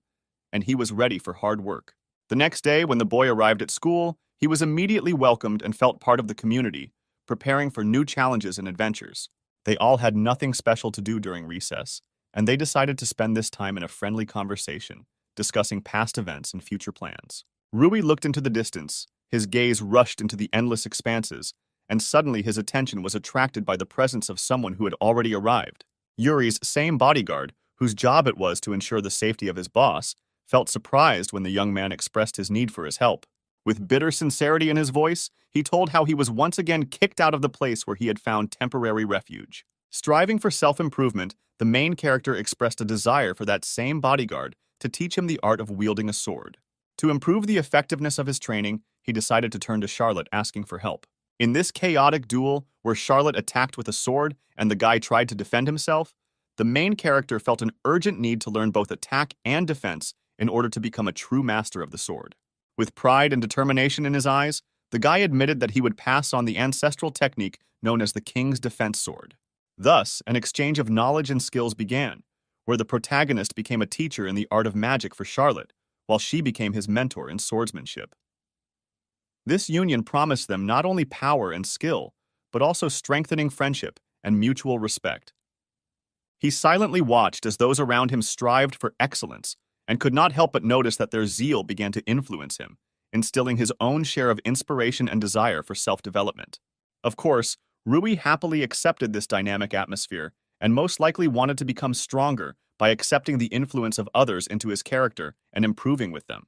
and he was ready for hard work. The next day, when the boy arrived at school, he was immediately welcomed and felt part of the community, preparing for new challenges and adventures. They all had nothing special to do during recess, and they decided to spend this time in a friendly conversation, discussing past events and future plans. Rui looked into the distance, his gaze rushed into the endless expanses, and suddenly his attention was attracted by the presence of someone who had already arrived. Yuri's same bodyguard, whose job it was to ensure the safety of his boss, felt surprised when the young man expressed his need for his help. With bitter sincerity in his voice, he told how he was once again kicked out of the place where he had found temporary refuge. Striving for self-improvement, the main character expressed a desire for that same bodyguard to teach him the art of wielding a sword. To improve the effectiveness of his training, he decided to turn to Charlotte asking for help. In this chaotic duel, where Charlotte attacked with a sword and the guy tried to defend himself, the main character felt an urgent need to learn both attack and defense in order to become a true master of the sword. With pride and determination in his eyes, the guy admitted that he would pass on the ancestral technique known as the King's Defense Sword. Thus, an exchange of knowledge and skills began, where the protagonist became a teacher in the art of magic for Charlotte, while she became his mentor in swordsmanship. This union promised them not only power and skill, but also strengthening friendship and mutual respect. He silently watched as those around him strived for excellence and could not help but notice that their zeal began to influence him, instilling his own share of inspiration and desire for self-development. Of course, Rui happily accepted this dynamic atmosphere and most likely wanted to become stronger by accepting the influence of others into his character and improving with them.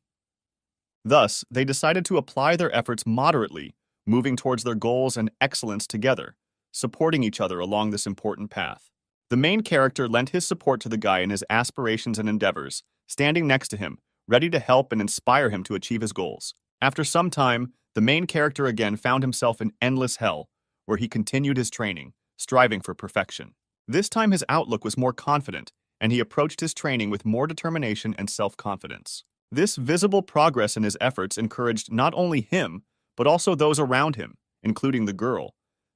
Thus, they decided to apply their efforts moderately, moving towards their goals and excellence together, supporting each other along this important path. The main character lent his support to the guy in his aspirations and endeavors, standing next to him, ready to help and inspire him to achieve his goals. After some time, the main character again found himself in endless hell, where he continued his training, striving for perfection. This time his outlook was more confident, and he approached his training with more determination and self-confidence. This visible progress in his efforts encouraged not only him, but also those around him, including the girl.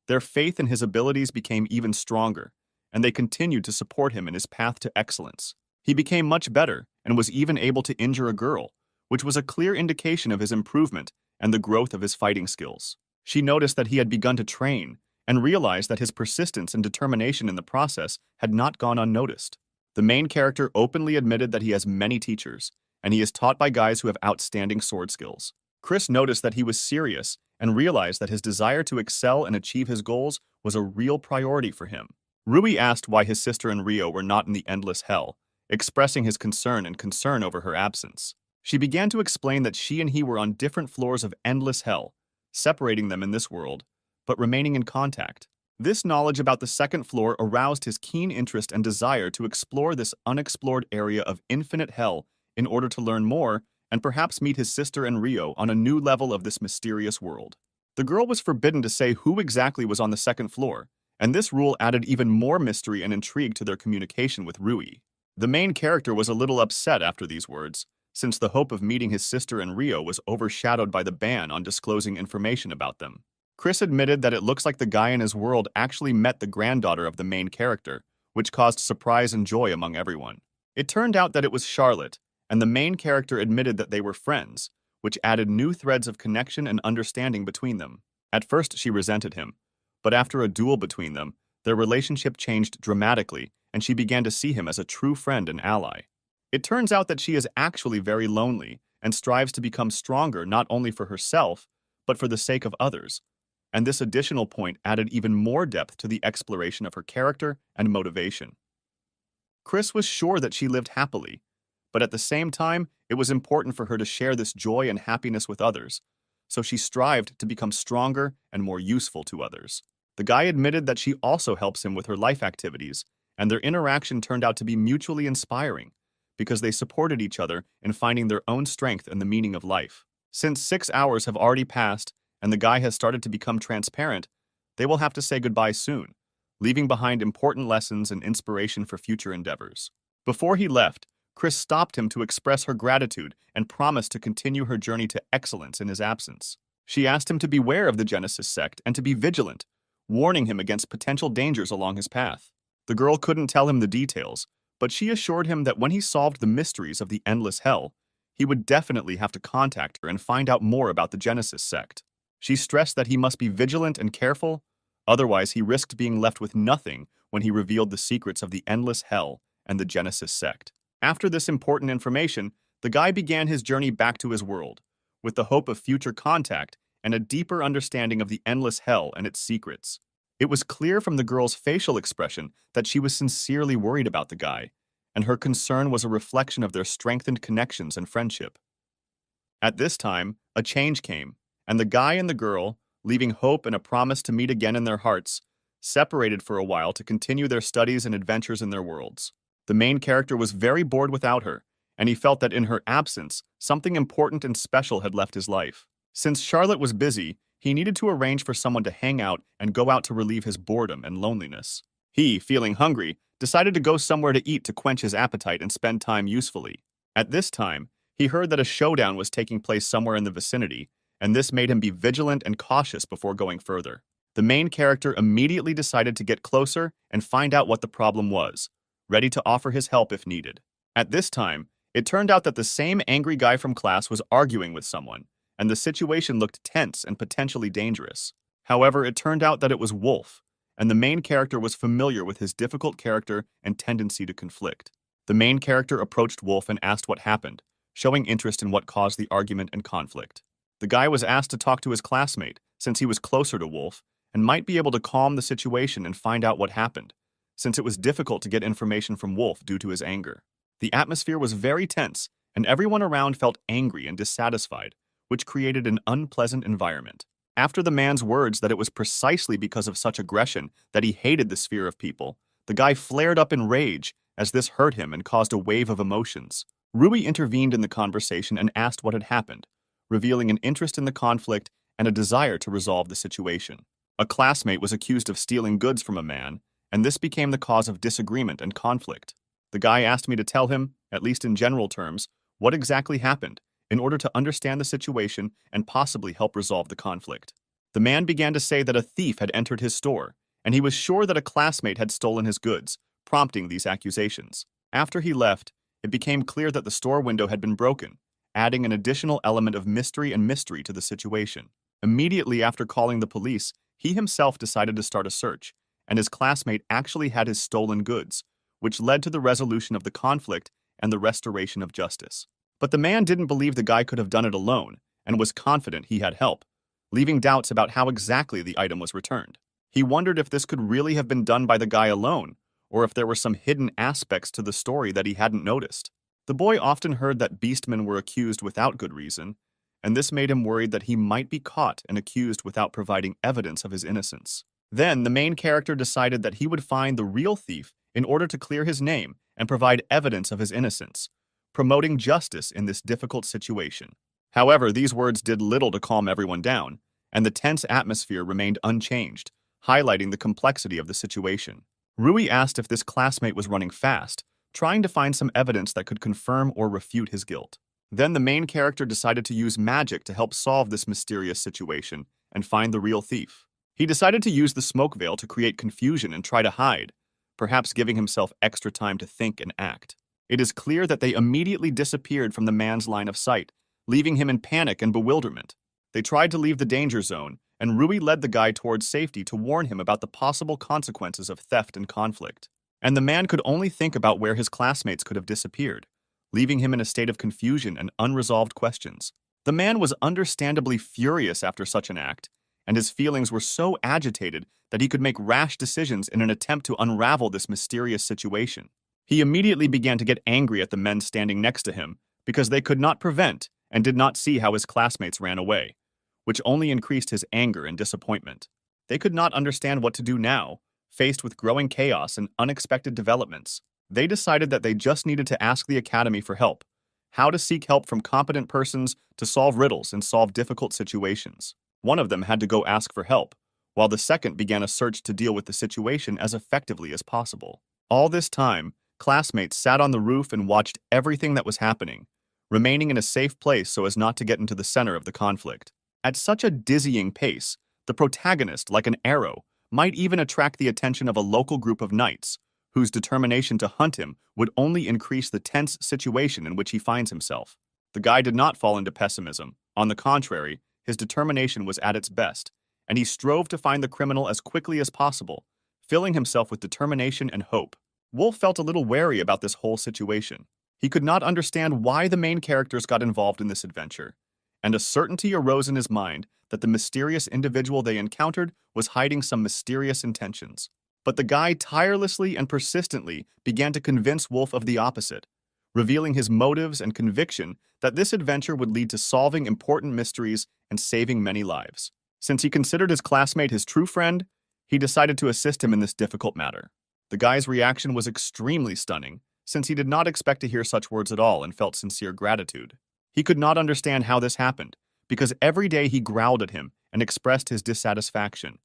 Their faith in his abilities became even stronger, and they continued to support him in his path to excellence. He became much better and was even able to injure a girl, which was a clear indication of his improvement and the growth of his fighting skills. She noticed that he had begun to train and realized that his persistence and determination in the process had not gone unnoticed. The main character openly admitted that he has many teachers, and he is taught by guys who have outstanding sword skills. Chris noticed that he was serious and realized that his desire to excel and achieve his goals was a real priority for him. Rui asked why his sister and Rio were not in the endless hell, expressing his concern over her absence. She began to explain that she and he were on different floors of endless hell, separating them in this world, but remaining in contact. This knowledge about the second floor aroused his keen interest and desire to explore this unexplored area of infinite hell in order to learn more and perhaps meet his sister and Rio on a new level of this mysterious world. The girl was forbidden to say who exactly was on the second floor, and this rule added even more mystery and intrigue to their communication with Rui. The main character was a little upset after these words, since the hope of meeting his sister and Rio was overshadowed by the ban on disclosing information about them. Chris admitted that it looks like the guy in his world actually met the granddaughter of the main character, which caused surprise and joy among everyone. It turned out that it was Charlotte, and the main character admitted that they were friends, which added new threads of connection and understanding between them. At first, she resented him, but after a duel between them, their relationship changed dramatically, and she began to see him as a true friend and ally. It turns out that she is actually very lonely and strives to become stronger not only for herself, but for the sake of others. And this additional point added even more depth to the exploration of her character and motivation. Chris was sure that she lived happily, but at the same time, it was important for her to share this joy and happiness with others, so she strived to become stronger and more useful to others. The guy admitted that she also helps him with her life activities, and their interaction turned out to be mutually inspiring, because they supported each other in finding their own strength and the meaning of life. Since 6 hours have already passed, and the guy has started to become transparent, they will have to say goodbye soon, leaving behind important lessons and inspiration for future endeavors. Before he left, Chris stopped him to express her gratitude and promised to continue her journey to excellence in his absence. She asked him to beware of the Genesis sect and to be vigilant, warning him against potential dangers along his path. The girl couldn't tell him the details, but she assured him that when he solved the mysteries of the endless hell, he would definitely have to contact her and find out more about the Genesis sect. She stressed that he must be vigilant and careful, otherwise he risked being left with nothing when he revealed the secrets of the endless hell and the Genesis sect. After this important information, the guy began his journey back to his world, with the hope of future contact and a deeper understanding of the endless hell and its secrets. It was clear from the girl's facial expression that she was sincerely worried about the guy, and her concern was a reflection of their strengthened connections and friendship. At this time, a change came, and the guy and the girl, leaving hope and a promise to meet again in their hearts, separated for a while to continue their studies and adventures in their worlds. The main character was very bored without her, and he felt that in her absence, something important and special had left his life. Since Charlotte was busy, he needed to arrange for someone to hang out and go out to relieve his boredom and loneliness. He, feeling hungry, decided to go somewhere to eat to quench his appetite and spend time usefully. At this time, he heard that a showdown was taking place somewhere in the vicinity, and this made him be vigilant and cautious before going further. The main character immediately decided to get closer and find out what the problem was, ready to offer his help if needed. At this time, it turned out that the same angry guy from class was arguing with someone, and the situation looked tense and potentially dangerous. However, it turned out that it was Wolf, and the main character was familiar with his difficult character and tendency to conflict. The main character approached Wolf and asked what happened, showing interest in what caused the argument and conflict. The guy was asked to talk to his classmate, since he was closer to Wolf, and might be able to calm the situation and find out what happened, since it was difficult to get information from Wolf due to his anger. The atmosphere was very tense, and everyone around felt angry and dissatisfied, which created an unpleasant environment. After the man's words that it was precisely because of such aggression that he hated the sphere of people, the guy flared up in rage as this hurt him and caused a wave of emotions. Rui intervened in the conversation and asked what had happened, revealing an interest in the conflict and a desire to resolve the situation. A classmate was accused of stealing goods from a man, and this became the cause of disagreement and conflict. The guy asked me to tell him, at least in general terms, what exactly happened, in order to understand the situation and possibly help resolve the conflict. The man began to say that a thief had entered his store, and he was sure that a classmate had stolen his goods, prompting these accusations. After he left, it became clear that the store window had been broken, adding an additional element of mystery to the situation. Immediately after calling the police, he himself decided to start a search, and his classmate actually had his stolen goods, which led to the resolution of the conflict and the restoration of justice. But the man didn't believe the guy could have done it alone, and was confident he had help, leaving doubts about how exactly the item was returned. He wondered if this could really have been done by the guy alone, or if there were some hidden aspects to the story that he hadn't noticed. The boy often heard that beastmen were accused without good reason, and this made him worried that he might be caught and accused without providing evidence of his innocence. Then, the main character decided that he would find the real thief in order to clear his name and provide evidence of his innocence, promoting justice in this difficult situation. However, these words did little to calm everyone down, and the tense atmosphere remained unchanged, highlighting the complexity of the situation. Rui asked if this classmate was running fast, trying to find some evidence that could confirm or refute his guilt. Then the main character decided to use magic to help solve this mysterious situation and find the real thief. He decided to use the smoke veil to create confusion and try to hide, perhaps giving himself extra time to think and act. It is clear that they immediately disappeared from the man's line of sight, leaving him in panic and bewilderment. They tried to leave the danger zone, and Rui led the guy towards safety to warn him about the possible consequences of theft and conflict. And the man could only think about where his classmates could have disappeared, leaving him in a state of confusion and unresolved questions. The man was understandably furious after such an act, and his feelings were so agitated that he could make rash decisions in an attempt to unravel this mysterious situation. He immediately began to get angry at the men standing next to him because they could not prevent and did not see how his classmates ran away, which only increased his anger and disappointment. They could not understand what to do now, faced with growing chaos and unexpected developments. They decided that they just needed to ask the Academy for help, how to seek help from competent persons to solve riddles and solve difficult situations. One of them had to go ask for help, while the second began a search to deal with the situation as effectively as possible. All this time, classmates sat on the roof and watched everything that was happening, remaining in a safe place so as not to get into the center of the conflict. At such a dizzying pace, the protagonist, like an arrow, might even attract the attention of a local group of knights, whose determination to hunt him would only increase the tense situation in which he finds himself. The guy did not fall into pessimism. On the contrary, his determination was at its best, and he strove to find the criminal as quickly as possible, filling himself with determination and hope. Wolf felt a little wary about this whole situation. He could not understand why the main characters got involved in this adventure, and a certainty arose in his mind that the mysterious individual they encountered was hiding some mysterious intentions. But the guy tirelessly and persistently began to convince Wolf of the opposite, revealing his motives and conviction that this adventure would lead to solving important mysteries and saving many lives. Since he considered his classmate his true friend, he decided to assist him in this difficult matter. The guy's reaction was extremely stunning, since he did not expect to hear such words at all and felt sincere gratitude. He could not understand how this happened, because every day he growled at him and expressed his dissatisfaction,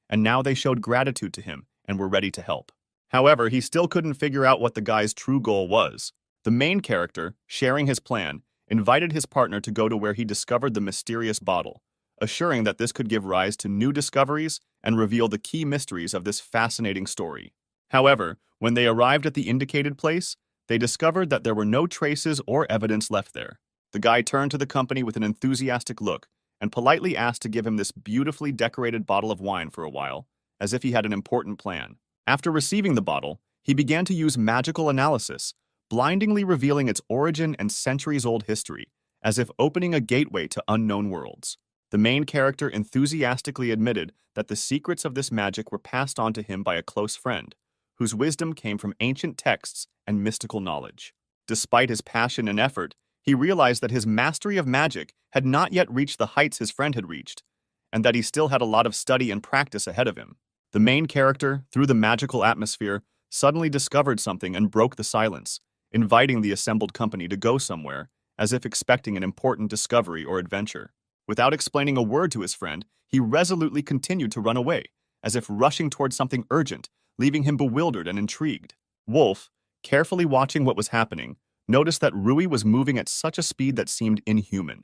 and now they showed gratitude to him and were ready to help. However, he still couldn't figure out what the guy's true goal was. The main character, sharing his plan, invited his partner to go to where he discovered the mysterious bottle, assuring that this could give rise to new discoveries and reveal the key mysteries of this fascinating story. However, when they arrived at the indicated place, they discovered that there were no traces or evidence left there. The guy turned to the company with an enthusiastic look and politely asked to give him this beautifully decorated bottle of wine for a while, as if he had an important plan. After receiving the bottle, he began to use magical analysis, blindingly revealing its origin and centuries-old history, as if opening a gateway to unknown worlds. The main character enthusiastically admitted that the secrets of this magic were passed on to him by a close friend, whose wisdom came from ancient texts and mystical knowledge. Despite his passion and effort, he realized that his mastery of magic had not yet reached the heights his friend had reached, and that he still had a lot of study and practice ahead of him. The main character, through the magical atmosphere, suddenly discovered something and broke the silence, inviting the assembled company to go somewhere, as if expecting an important discovery or adventure. Without explaining a word to his friend, he resolutely continued to run away, as if rushing towards something urgent, leaving him bewildered and intrigued. Wolf, carefully watching what was happening, noticed that Rui was moving at such a speed that seemed inhuman,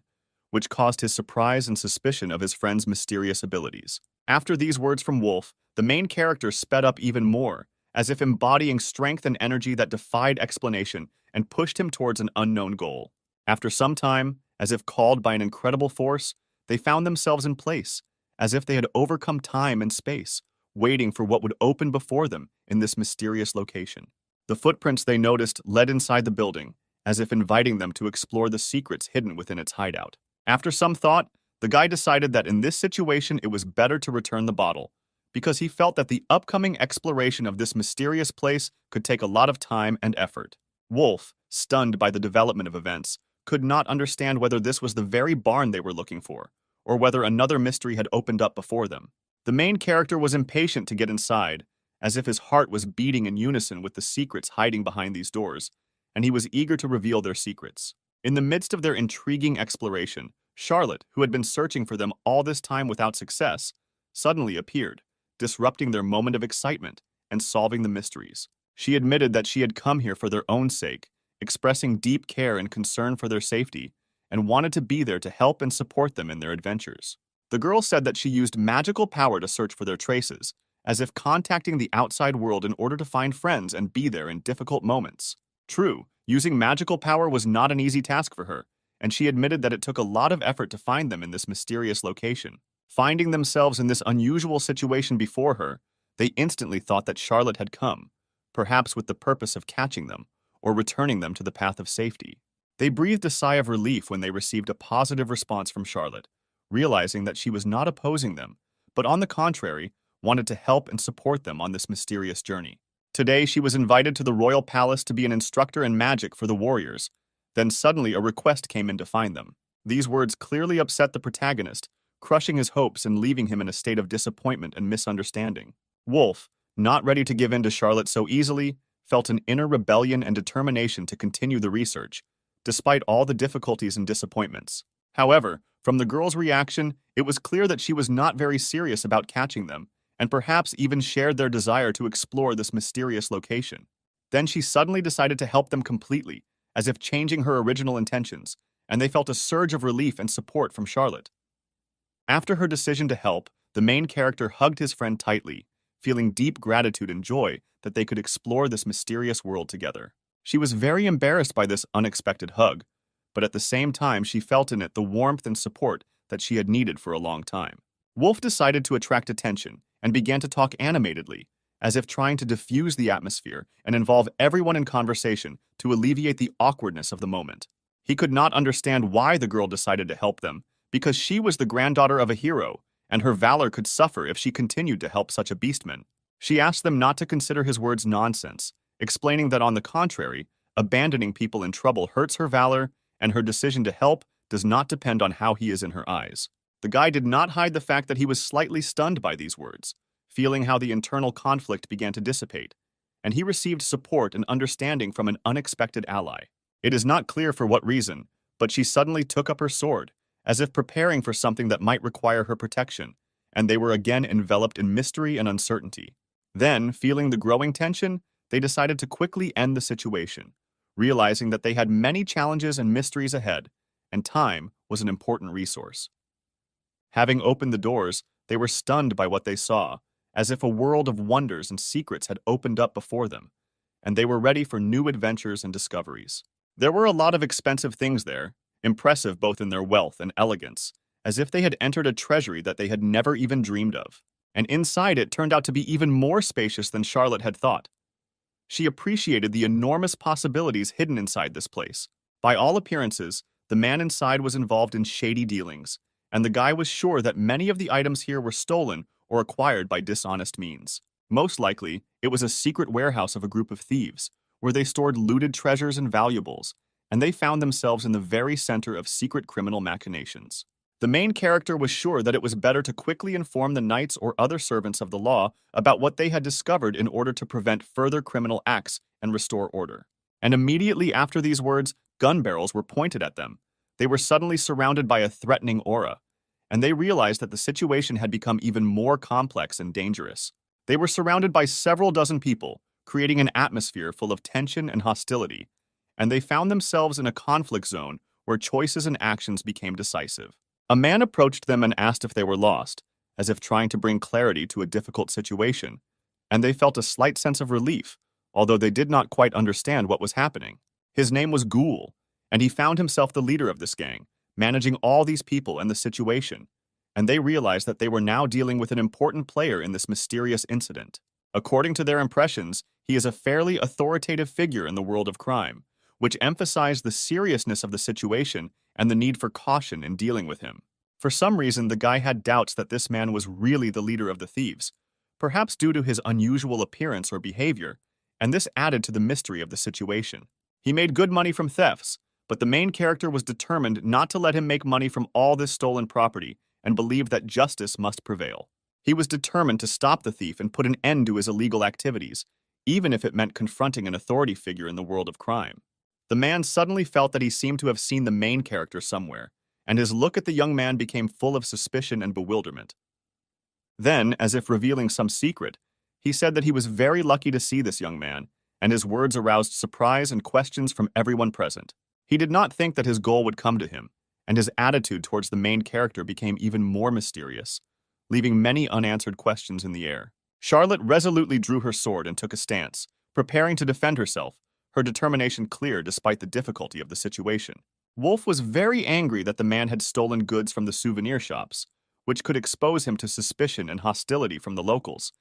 which caused his surprise and suspicion of his friend's mysterious abilities. After these words from Wolf, the main character sped up even more, as if embodying strength and energy that defied explanation and pushed him towards an unknown goal. After some time, as if called by an incredible force, they found themselves in place, as if they had overcome time and space, waiting for what would open before them in this mysterious location. The footprints they noticed led inside the building, as if inviting them to explore the secrets hidden within its hideout. After some thought, the guy decided that in this situation it was better to return the bottle, because he felt that the upcoming exploration of this mysterious place could take a lot of time and effort. Wolf, stunned by the development of events, could not understand whether this was the very barn they were looking for, or whether another mystery had opened up before them. The main character was impatient to get inside, as if his heart was beating in unison with the secrets hiding behind these doors, and he was eager to reveal their secrets. In the midst of their intriguing exploration, Charlotte, who had been searching for them all this time without success, suddenly appeared, disrupting their moment of excitement and solving the mysteries. She admitted that she had come here for their own sake, expressing deep care and concern for their safety, and wanted to be there to help and support them in their adventures. The girl said that she used magical power to search for their traces, as if contacting the outside world in order to find friends and be there in difficult moments. True, using magical power was not an easy task for her, and she admitted that it took a lot of effort to find them in this mysterious location. Finding themselves in this unusual situation before her, they instantly thought that Charlotte had come, perhaps with the purpose of catching them, or returning them to the path of safety. They breathed a sigh of relief when they received a positive response from Charlotte, realizing that she was not opposing them, but on the contrary, wanted to help and support them on this mysterious journey. Today, she was invited to the royal palace to be an instructor in magic for the warriors. Then suddenly a request came in to find them. These words clearly upset the protagonist, crushing his hopes and leaving him in a state of disappointment and misunderstanding. Wolf, not ready to give in to Charlotte so easily, felt an inner rebellion and determination to continue the research, despite all the difficulties and disappointments. However, from the girl's reaction, it was clear that she was not very serious about catching them, and perhaps even shared their desire to explore this mysterious location. Then she suddenly decided to help them completely, as if changing her original intentions, and they felt a surge of relief and support from Charlotte. After her decision to help, the main character hugged his friend tightly, feeling deep gratitude and joy that they could explore this mysterious world together. She was very embarrassed by this unexpected hug, but at the same time she felt in it the warmth and support that she had needed for a long time. Wolf decided to attract attention and began to talk animatedly, as if trying to diffuse the atmosphere and involve everyone in conversation to alleviate the awkwardness of the moment. He could not understand why the girl decided to help them, because she was the granddaughter of a hero, and her valor could suffer if she continued to help such a beastman. She asked them not to consider his words nonsense, explaining that on the contrary, abandoning people in trouble hurts her valor, and her decision to help does not depend on how he is in her eyes. The guy did not hide the fact that he was slightly stunned by these words, feeling how the internal conflict began to dissipate, and he received support and understanding from an unexpected ally. It is not clear for what reason, but she suddenly took up her sword, as if preparing for something that might require her protection, and they were again enveloped in mystery and uncertainty. Then, feeling the growing tension, they decided to quickly end the situation, realizing that they had many challenges and mysteries ahead, and time was an important resource. Having opened the doors, they were stunned by what they saw, as if a world of wonders and secrets had opened up before them, and they were ready for new adventures and discoveries. There were a lot of expensive things there, impressive both in their wealth and elegance, as if they had entered a treasury that they had never even dreamed of. And inside it turned out to be even more spacious than Charlotte had thought. She appreciated the enormous possibilities hidden inside this place. By all appearances, the man inside was involved in shady dealings, and the guy was sure that many of the items here were stolen or acquired by dishonest means. Most likely, it was a secret warehouse of a group of thieves, where they stored looted treasures and valuables, and they found themselves in the very center of secret criminal machinations. The main character was sure that it was better to quickly inform the knights or other servants of the law about what they had discovered in order to prevent further criminal acts and restore order. And immediately after these words, gun barrels were pointed at them. They were suddenly surrounded by a threatening aura, and they realized that the situation had become even more complex and dangerous. They were surrounded by several dozen people, creating an atmosphere full of tension and hostility, and they found themselves in a conflict zone where choices and actions became decisive. A man approached them and asked if they were lost, as if trying to bring clarity to a difficult situation, and they felt a slight sense of relief, although they did not quite understand what was happening. His name was Ghoul, and he found himself the leader of this gang, managing all these people and the situation, and they realized that they were now dealing with an important player in this mysterious incident. According to their impressions, he is a fairly authoritative figure in the world of crime, which emphasized the seriousness of the situation and the need for caution in dealing with him. For some reason, the guy had doubts that this man was really the leader of the thieves, perhaps due to his unusual appearance or behavior, and this added to the mystery of the situation. He made good money from thefts, but the main character was determined not to let him make money from all this stolen property and believed that justice must prevail. He was determined to stop the thief and put an end to his illegal activities, even if it meant confronting an authority figure in the world of crime. The man suddenly felt that he seemed to have seen the main character somewhere, and his look at the young man became full of suspicion and bewilderment. Then, as if revealing some secret, he said that he was very lucky to see this young man, and his words aroused surprise and questions from everyone present. He did not think that his goal would come to him, and his attitude towards the main character became even more mysterious, leaving many unanswered questions in the air. Charlotte resolutely drew her sword and took a stance, preparing to defend herself, her determination clear despite the difficulty of the situation. Wolf was very angry that the man had stolen goods from the souvenir shops, which could expose him to suspicion and hostility from the locals,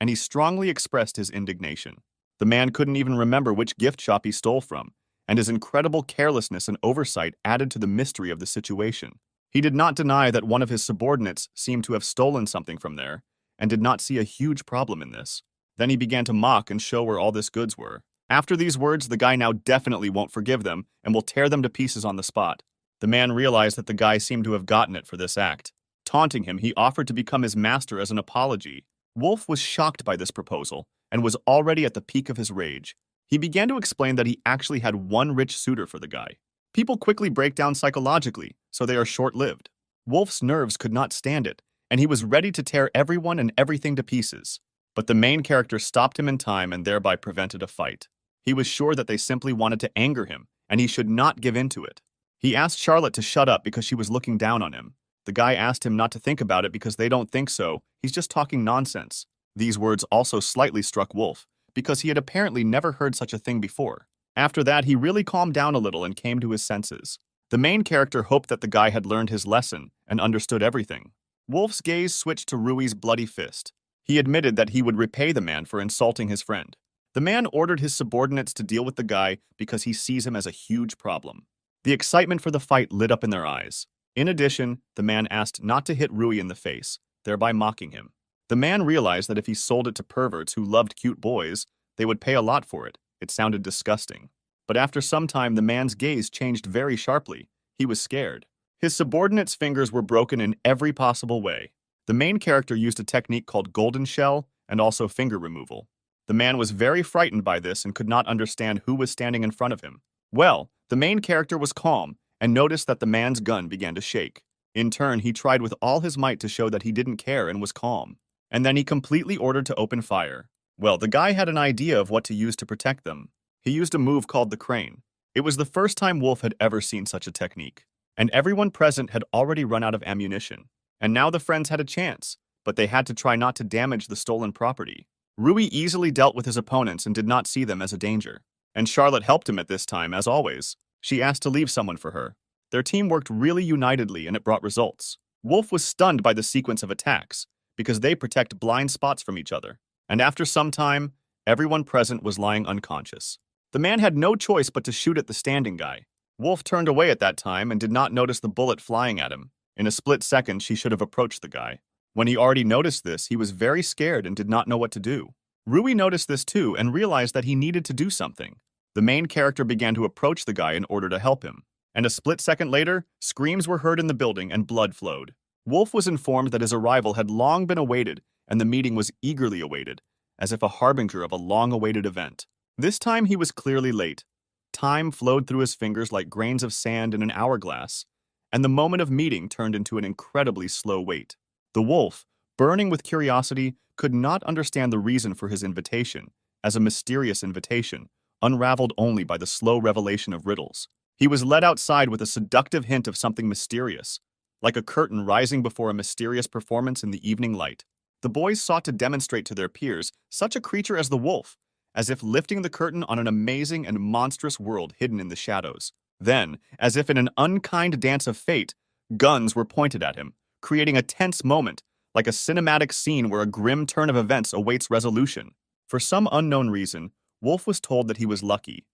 and he strongly expressed his indignation. The man couldn't even remember which gift shop he stole from, and his incredible carelessness and oversight added to the mystery of the situation. He did not deny that one of his subordinates seemed to have stolen something from there, and did not see a huge problem in this. Then he began to mock and show where all this goods were. After these words, the guy now definitely won't forgive them and will tear them to pieces on the spot. The man realized that the guy seemed to have gotten it for this act. Taunting him, he offered to become his master as an apology. Wolf was shocked by this proposal and was already at the peak of his rage. He began to explain that he actually had one rich suitor for the guy. People quickly break down psychologically, so they are short-lived. Wolf's nerves could not stand it, and he was ready to tear everyone and everything to pieces. But the main character stopped him in time and thereby prevented a fight. He was sure that they simply wanted to anger him, and he should not give in to it. He asked Charlotte to shut up because she was looking down on him. The guy asked him not to think about it because they don't think so, he's just talking nonsense. These words also slightly struck Wolf, because he had apparently never heard such a thing before. After that, he really calmed down a little and came to his senses. The main character hoped that the guy had learned his lesson and understood everything. Wolf's gaze switched to Rui's bloody fist. He admitted that he would repay the man for insulting his friend. The man ordered his subordinates to deal with the guy because he sees him as a huge problem. The excitement for the fight lit up in their eyes. In addition, the man asked not to hit Rui in the face, thereby mocking him. The man realized that if he sold it to perverts who loved cute boys, they would pay a lot for it. It sounded disgusting. But after some time, the man's gaze changed very sharply. He was scared. His subordinates' fingers were broken in every possible way. The main character used a technique called golden shell and also finger removal. The man was very frightened by this and could not understand who was standing in front of him. Well, the main character was calm and noticed that the man's gun began to shake. In turn, he tried with all his might to show that he didn't care and was calm. And then he completely ordered to open fire. Well, the guy had an idea of what to use to protect them. He used a move called the crane. It was the first time Wolf had ever seen such a technique. And everyone present had already run out of ammunition. And now the friends had a chance, but they had to try not to damage the stolen property. Rui easily dealt with his opponents and did not see them as a danger. And Charlotte helped him at this time, as always. She asked to leave someone for her. Their team worked really unitedly and it brought results. Wolf was stunned by the sequence of attacks, because they protect blind spots from each other. And after some time, everyone present was lying unconscious. The man had no choice but to shoot at the standing guy. Wolf turned away at that time and did not notice the bullet flying at him. In a split second, she should have approached the guy. When he already noticed this, he was very scared and did not know what to do. Rui noticed this too and realized that he needed to do something. The main character began to approach the guy in order to help him. And a split second later, screams were heard in the building and blood flowed. Wolf was informed that his arrival had long been awaited and the meeting was eagerly awaited, as if a harbinger of a long-awaited event. This time he was clearly late. Time flowed through his fingers like grains of sand in an hourglass, and the moment of meeting turned into an incredibly slow wait. The wolf, burning with curiosity, could not understand the reason for his invitation, as a mysterious invitation, unraveled only by the slow revelation of riddles. He was led outside with a seductive hint of something mysterious, like a curtain rising before a mysterious performance in the evening light. The boys sought to demonstrate to their peers such a creature as the wolf, as if lifting the curtain on an amazing and monstrous world hidden in the shadows. Then, as if in an unkind dance of fate, guns were pointed at him, creating a tense moment, like a cinematic scene where a grim turn of events awaits resolution. For some unknown reason, Wolf was told that he was lucky,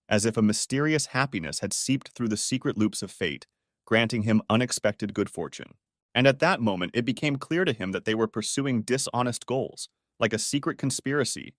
as if a mysterious happiness had seeped through the secret loops of fate, granting him unexpected good fortune. And at that moment, it became clear to him that they were pursuing dishonest goals, like a secret conspiracy,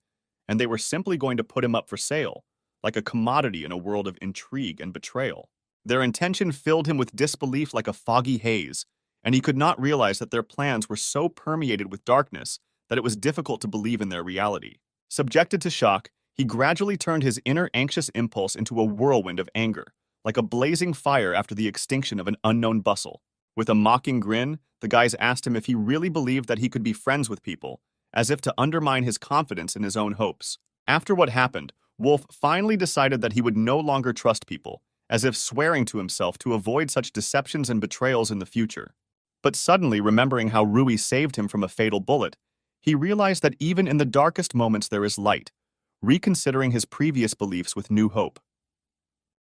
and they were simply going to put him up for sale, like a commodity in a world of intrigue and betrayal. Their intention filled him with disbelief like a foggy haze, and he could not realize that their plans were so permeated with darkness that it was difficult to believe in their reality. Subjected to shock, he gradually turned his inner anxious impulse into a whirlwind of anger, like a blazing fire after the extinction of an unknown bustle. With a mocking grin, the guys asked him if he really believed that he could be friends with people, as if to undermine his confidence in his own hopes. After what happened, Wolf finally decided that he would no longer trust people, as if swearing to himself to avoid such deceptions and betrayals in the future. But suddenly, remembering how Rui saved him from a fatal bullet, he realized that even in the darkest moments there is light, reconsidering his previous beliefs with new hope.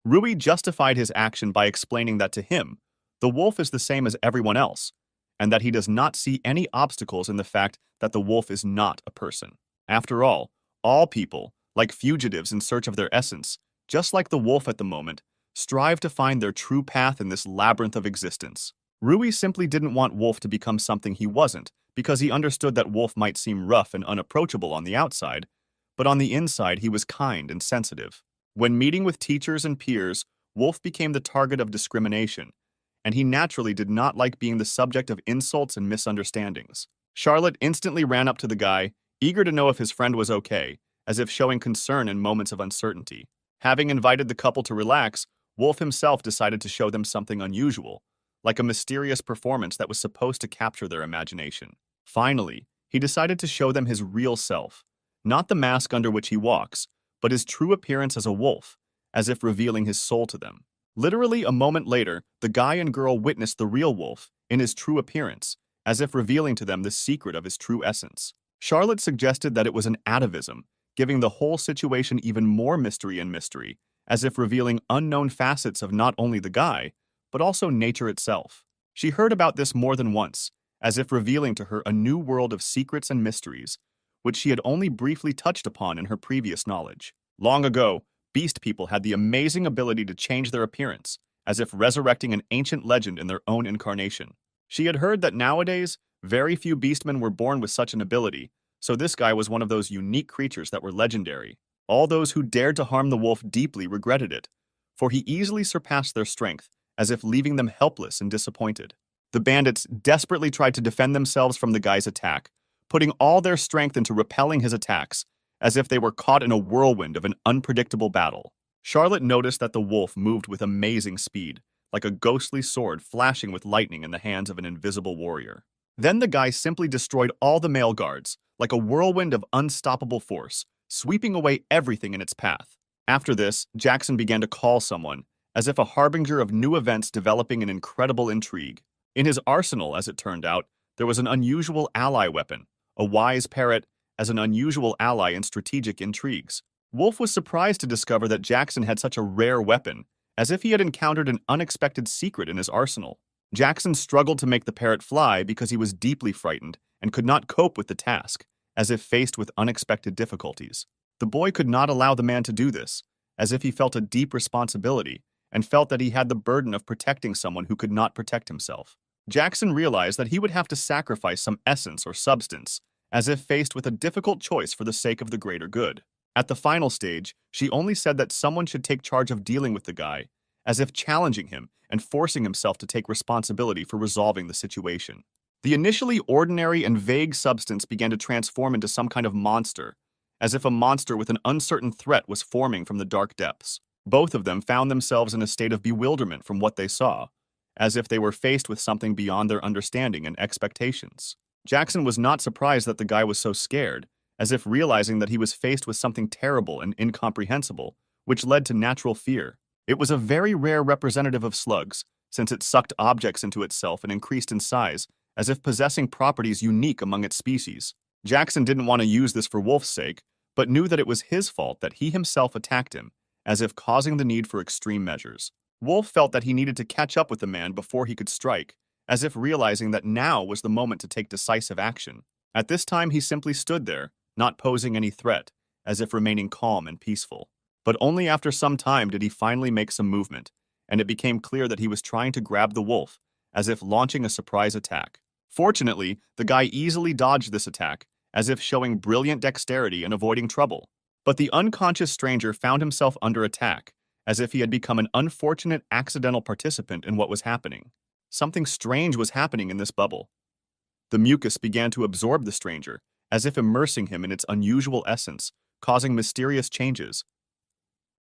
Rui justified his action by explaining that to him, the wolf is the same as everyone else, and that he does not see any obstacles in the fact that the wolf is not a person. After all people, like fugitives in search of their essence, just like the wolf at the moment, strive to find their true path in this labyrinth of existence. Rui simply didn't want Wolf to become something he wasn't, because he understood that Wolf might seem rough and unapproachable on the outside, but on the inside he was kind and sensitive. When meeting with teachers and peers, Wolf became the target of discrimination, and he naturally did not like being the subject of insults and misunderstandings. Charlotte instantly ran up to the guy, eager to know if his friend was okay, as if showing concern in moments of uncertainty. Having invited the couple to relax, Wolf himself decided to show them something unusual, like a mysterious performance that was supposed to capture their imagination. Finally, he decided to show them his real self, not the mask under which he walks, but his true appearance as a wolf, as if revealing his soul to them. Literally a moment later, the guy and girl witnessed the real wolf, in his true appearance, as if revealing to them the secret of his true essence. Charlotte suggested that it was an atavism, giving the whole situation even more mystery, as if revealing unknown facets of not only the guy, but also nature itself. She heard about this more than once, as if revealing to her a new world of secrets and mysteries, which she had only briefly touched upon in her previous knowledge. Long ago, beast people had the amazing ability to change their appearance, as if resurrecting an ancient legend in their own incarnation. She had heard that nowadays, very few beastmen were born with such an ability, so this guy was one of those unique creatures that were legendary. All those who dared to harm the wolf deeply regretted it, for he easily surpassed their strength, as if leaving them helpless and disappointed. The bandits desperately tried to defend themselves from the guy's attack, putting all their strength into repelling his attacks, as if they were caught in a whirlwind of an unpredictable battle. Charlotte noticed that the wolf moved with amazing speed, like a ghostly sword flashing with lightning in the hands of an invisible warrior. Then the guy simply destroyed all the male guards, like a whirlwind of unstoppable force, sweeping away everything in its path. After this, Jackson began to call someone, as if a harbinger of new events developing an incredible intrigue. In his arsenal, as it turned out, there was an unusual ally weapon, a wise parrot as an unusual ally in strategic intrigues. Wolf was surprised to discover that Jackson had such a rare weapon, as if he had encountered an unexpected secret in his arsenal. Jackson struggled to make the parrot fly because he was deeply frightened and could not cope with the task, as if faced with unexpected difficulties. The boy could not allow the man to do this, as if he felt a deep responsibility and felt that he had the burden of protecting someone who could not protect himself. Jackson realized that he would have to sacrifice some essence or substance, as if faced with a difficult choice for the sake of the greater good. At the final stage, she only said that someone should take charge of dealing with the guy, as if challenging him and forcing himself to take responsibility for resolving the situation. The initially ordinary and vague substance began to transform into some kind of monster, as if a monster with an uncertain threat was forming from the dark depths. Both of them found themselves in a state of bewilderment from what they saw, as if they were faced with something beyond their understanding and expectations. Jackson was not surprised that the guy was so scared, as if realizing that he was faced with something terrible and incomprehensible, which led to natural fear. It was a very rare representative of slugs, since it sucked objects into itself and increased in size, as if possessing properties unique among its species. Jackson didn't want to use this for Wolf's sake, but knew that it was his fault that he himself attacked him, as if causing the need for extreme measures. Wolf felt that he needed to catch up with the man before he could strike, as if realizing that now was the moment to take decisive action. At this time, he simply stood there, not posing any threat, as if remaining calm and peaceful. But only after some time did he finally make some movement, and it became clear that he was trying to grab the wolf, as if launching a surprise attack. Fortunately, the guy easily dodged this attack, as if showing brilliant dexterity and avoiding trouble. But the unconscious stranger found himself under attack, as if he had become an unfortunate accidental participant in what was happening. Something strange was happening in this bubble. The mucus began to absorb the stranger, as if immersing him in its unusual essence, causing mysterious changes.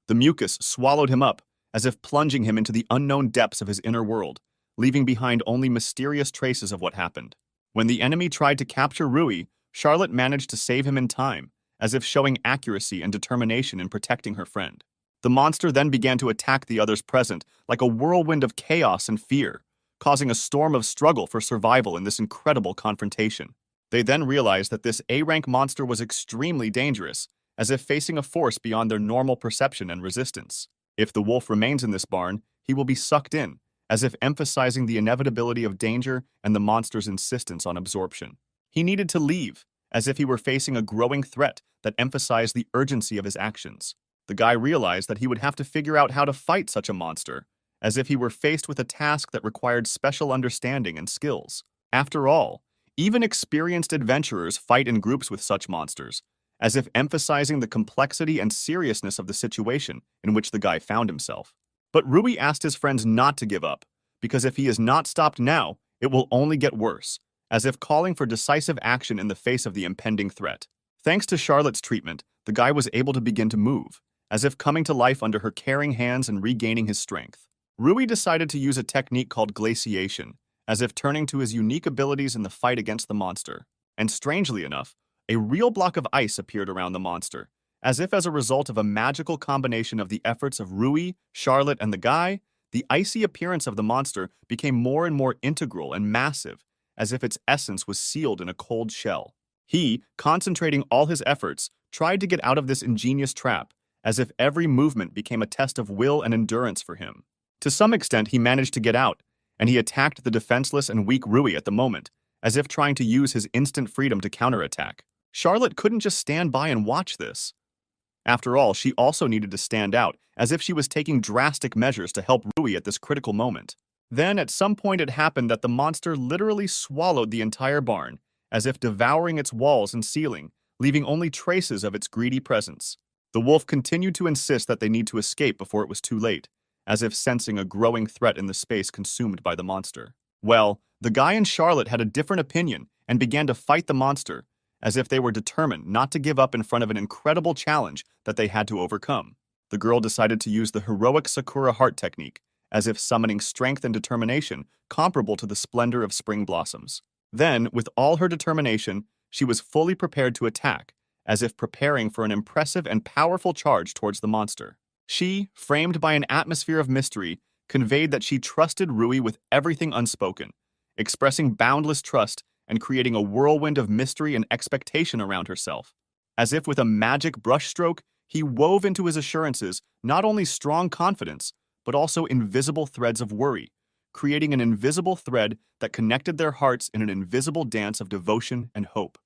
The mucus swallowed him up, as if plunging him into the unknown depths of his inner world, leaving behind only mysterious traces of what happened. When the enemy tried to capture Rui, Charlotte managed to save him in time, as if showing accuracy and determination in protecting her friend. The monster then began to attack the others present, like a whirlwind of chaos and fear, causing a storm of struggle for survival in this incredible confrontation. They then realized that this A-rank monster was extremely dangerous, as if facing a force beyond their normal perception and resistance. If the wolf remains in this barn, he will be sucked in, as if emphasizing the inevitability of danger and the monster's insistence on absorption. He needed to leave, as if he were facing a growing threat that emphasized the urgency of his actions. The guy realized that he would have to figure out how to fight such a monster, as if he were faced with a task that required special understanding and skills. After all, even experienced adventurers fight in groups with such monsters, as if emphasizing the complexity and seriousness of the situation in which the guy found himself. But Rui asked his friends not to give up, because if he is not stopped now, it will only get worse, as if calling for decisive action in the face of the impending threat. Thanks to Charlotte's treatment, the guy was able to begin to move, as if coming to life under her caring hands and regaining his strength. Rui decided to use a technique called glaciation, as if turning to his unique abilities in the fight against the monster. And strangely enough, a real block of ice appeared around the monster, as if as a result of a magical combination of the efforts of Rui, Charlotte, and the guy, the icy appearance of the monster became more and more integral and massive, as if its essence was sealed in a cold shell. He, concentrating all his efforts, tried to get out of this ingenious trap, as if every movement became a test of will and endurance for him. To some extent, he managed to get out, and he attacked the defenseless and weak Rui at the moment, as if trying to use his instant freedom to counterattack. Charlotte couldn't just stand by and watch this. After all, she also needed to stand out, as if she was taking drastic measures to help Rui at this critical moment. Then, at some point, it happened that the monster literally swallowed the entire barn, as if devouring its walls and ceiling, leaving only traces of its greedy presence. The wolf continued to insist that they need to escape before it was too late, as if sensing a growing threat in the space consumed by the monster. Well, the guy and Charlotte had a different opinion and began to fight the monster, as if they were determined not to give up in front of an incredible challenge that they had to overcome. The girl decided to use the heroic Sakura heart technique, as if summoning strength and determination comparable to the splendor of spring blossoms. Then, with all her determination, she was fully prepared to attack, as if preparing for an impressive and powerful charge towards the monster. She, framed by an atmosphere of mystery, conveyed that she trusted Rui with everything unspoken, expressing boundless trust and creating a whirlwind of mystery and expectation around herself. As if with a magic brushstroke, he wove into his assurances not only strong confidence, but also invisible threads of worry, creating an invisible thread that connected their hearts in an invisible dance of devotion and hope.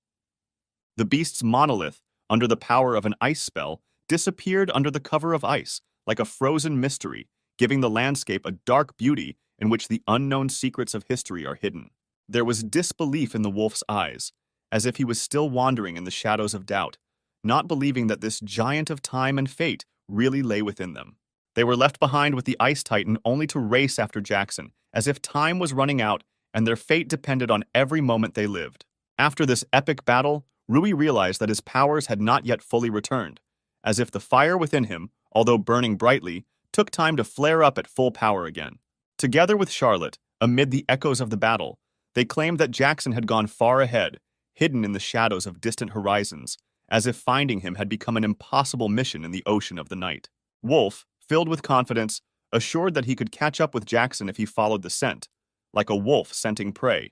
The beast's monolith, under the power of an ice spell, disappeared under the cover of ice, like a frozen mystery, giving the landscape a dark beauty in which the unknown secrets of history are hidden. There was disbelief in the wolf's eyes, as if he was still wandering in the shadows of doubt, not believing that this giant of time and fate really lay within them. They were left behind with the Ice Titan only to race after Jackson, as if time was running out and their fate depended on every moment they lived. After this epic battle, Rui realized that his powers had not yet fully returned, as if the fire within him, although burning brightly, took time to flare up at full power again. Together with Charlotte, amid the echoes of the battle, they claimed that Jackson had gone far ahead, hidden in the shadows of distant horizons, as if finding him had become an impossible mission in the ocean of the night. Wolf, filled with confidence, assured that he could catch up with Jackson if he followed the scent, like a wolf scenting prey,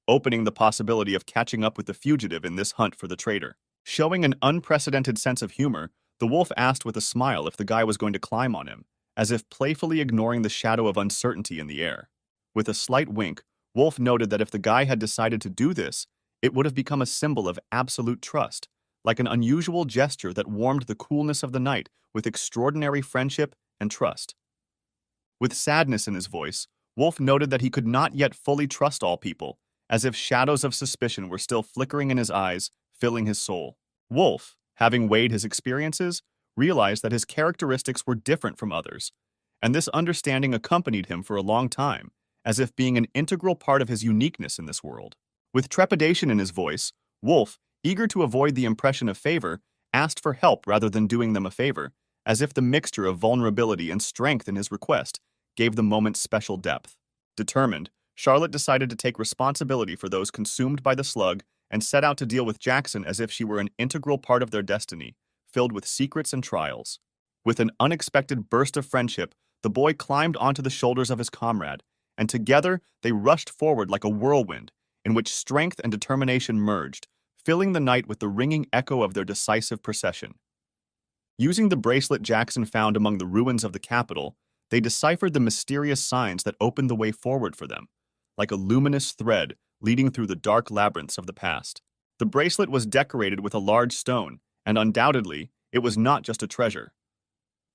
opening the possibility of catching up with the fugitive in this hunt for the traitor. Showing an unprecedented sense of humor, the wolf asked with a smile if the guy was going to climb on him, as if playfully ignoring the shadow of uncertainty in the air. With a slight wink, Wolf noted that if the guy had decided to do this, it would have become a symbol of absolute trust, like an unusual gesture that warmed the coolness of the night with extraordinary friendship and trust. With sadness in his voice, Wolf noted that he could not yet fully trust all people, as if shadows of suspicion were still flickering in his eyes, filling his soul. Wolf, having weighed his experiences, realized that his characteristics were different from others, and this understanding accompanied him for a long time, as if being an integral part of his uniqueness in this world. With trepidation in his voice, Wolf, eager to avoid the impression of favor, asked for help rather than doing them a favor, as if the mixture of vulnerability and strength in his request gave the moment special depth. Determined, Charlotte decided to take responsibility for those consumed by the slug and set out to deal with Jackson as if she were an integral part of their destiny, filled with secrets and trials. With an unexpected burst of friendship, the boy climbed onto the shoulders of his comrade, and together they rushed forward like a whirlwind, in which strength and determination merged, filling the night with the ringing echo of their decisive procession. Using the bracelet Jackson found among the ruins of the capital, they deciphered the mysterious signs that opened the way forward for them, like a luminous thread leading through the dark labyrinths of the past. The bracelet was decorated with a large stone, and undoubtedly, it was not just a treasure.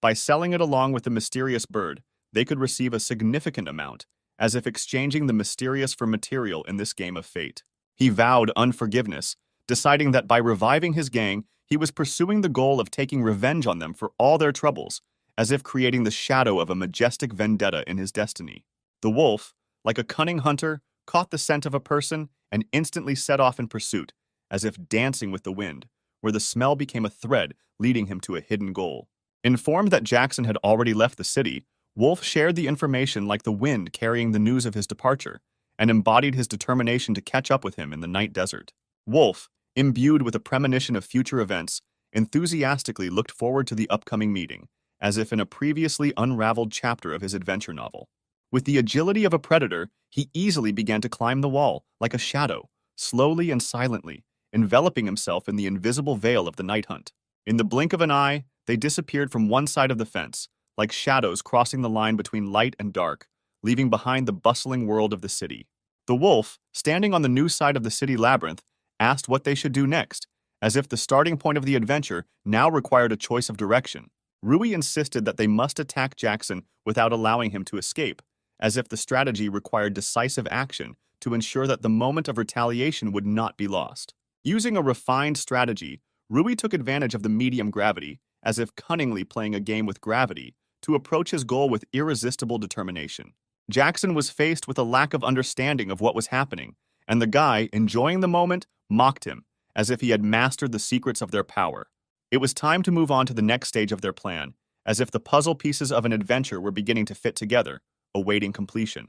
By selling it along with the mysterious bird, they could receive a significant amount, as if exchanging the mysterious for material in this game of fate. He vowed unforgiveness, deciding that by reviving his gang, he was pursuing the goal of taking revenge on them for all their troubles, as if creating the shadow of a majestic vendetta in his destiny. The wolf, like a cunning hunter, caught the scent of a person and instantly set off in pursuit, as if dancing with the wind, where the smell became a thread leading him to a hidden goal. Informed that Jackson had already left the city, Wolf shared the information like the wind carrying the news of his departure, and embodied his determination to catch up with him in the night desert. Wolf, imbued with a premonition of future events, enthusiastically looked forward to the upcoming meeting, as if in a previously unraveled chapter of his adventure novel. With the agility of a predator, he easily began to climb the wall, like a shadow, slowly and silently, enveloping himself in the invisible veil of the night hunt. In the blink of an eye, they disappeared from one side of the fence, like shadows crossing the line between light and dark, leaving behind the bustling world of the city. The wolf, standing on the new side of the city labyrinth, asked what they should do next, as if the starting point of the adventure now required a choice of direction. Rui insisted that they must attack Jackson without allowing him to escape, as if the strategy required decisive action to ensure that the moment of retaliation would not be lost. Using a refined strategy, Rui took advantage of the medium gravity, as if cunningly playing a game with gravity, to approach his goal with irresistible determination. Jackson was faced with a lack of understanding of what was happening, and the guy, enjoying the moment, mocked him, as if he had mastered the secrets of their power. It was time to move on to the next stage of their plan, as if the puzzle pieces of an adventure were beginning to fit together, awaiting completion.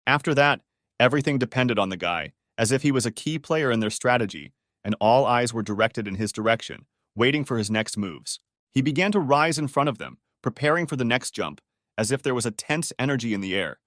After that, everything depended on the guy, as if he was a key player in their strategy, and all eyes were directed in his direction, waiting for his next moves. He began to rise in front of them, preparing for the next jump, as if there was a tense energy in the air,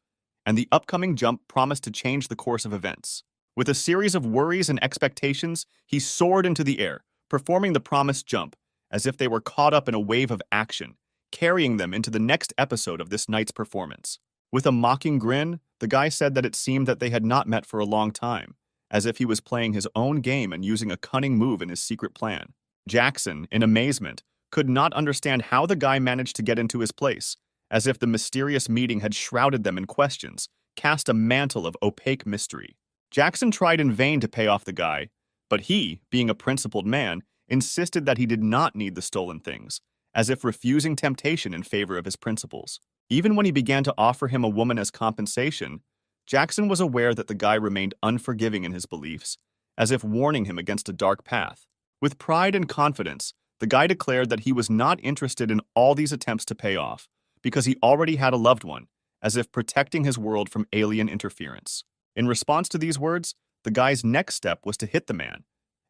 and the upcoming jump promised to change the course of events. With a series of worries and expectations, he soared into the air, performing the promised jump, as if they were caught up in a wave of action, carrying them into the next episode of this night's performance. With a mocking grin, the guy said that it seemed that they had not met for a long time, as if he was playing his own game and using a cunning move in his secret plan. Jackson, in amazement, could not understand how the guy managed to get into his place, as if the mysterious meeting had shrouded them in questions, cast a mantle of opaque mystery. Jackson tried in vain to pay off the guy, but he, being a principled man, insisted that he did not need the stolen things, as if refusing temptation in favor of his principles. Even when he began to offer him a woman as compensation, Jackson was aware that the guy remained unforgiving in his beliefs, as if warning him against a dark path. With pride and confidence, the guy declared that he was not interested in all these attempts to pay off, because he already had a loved one, as if protecting his world from alien interference. In response to these words, the guy's next step was to hit the man,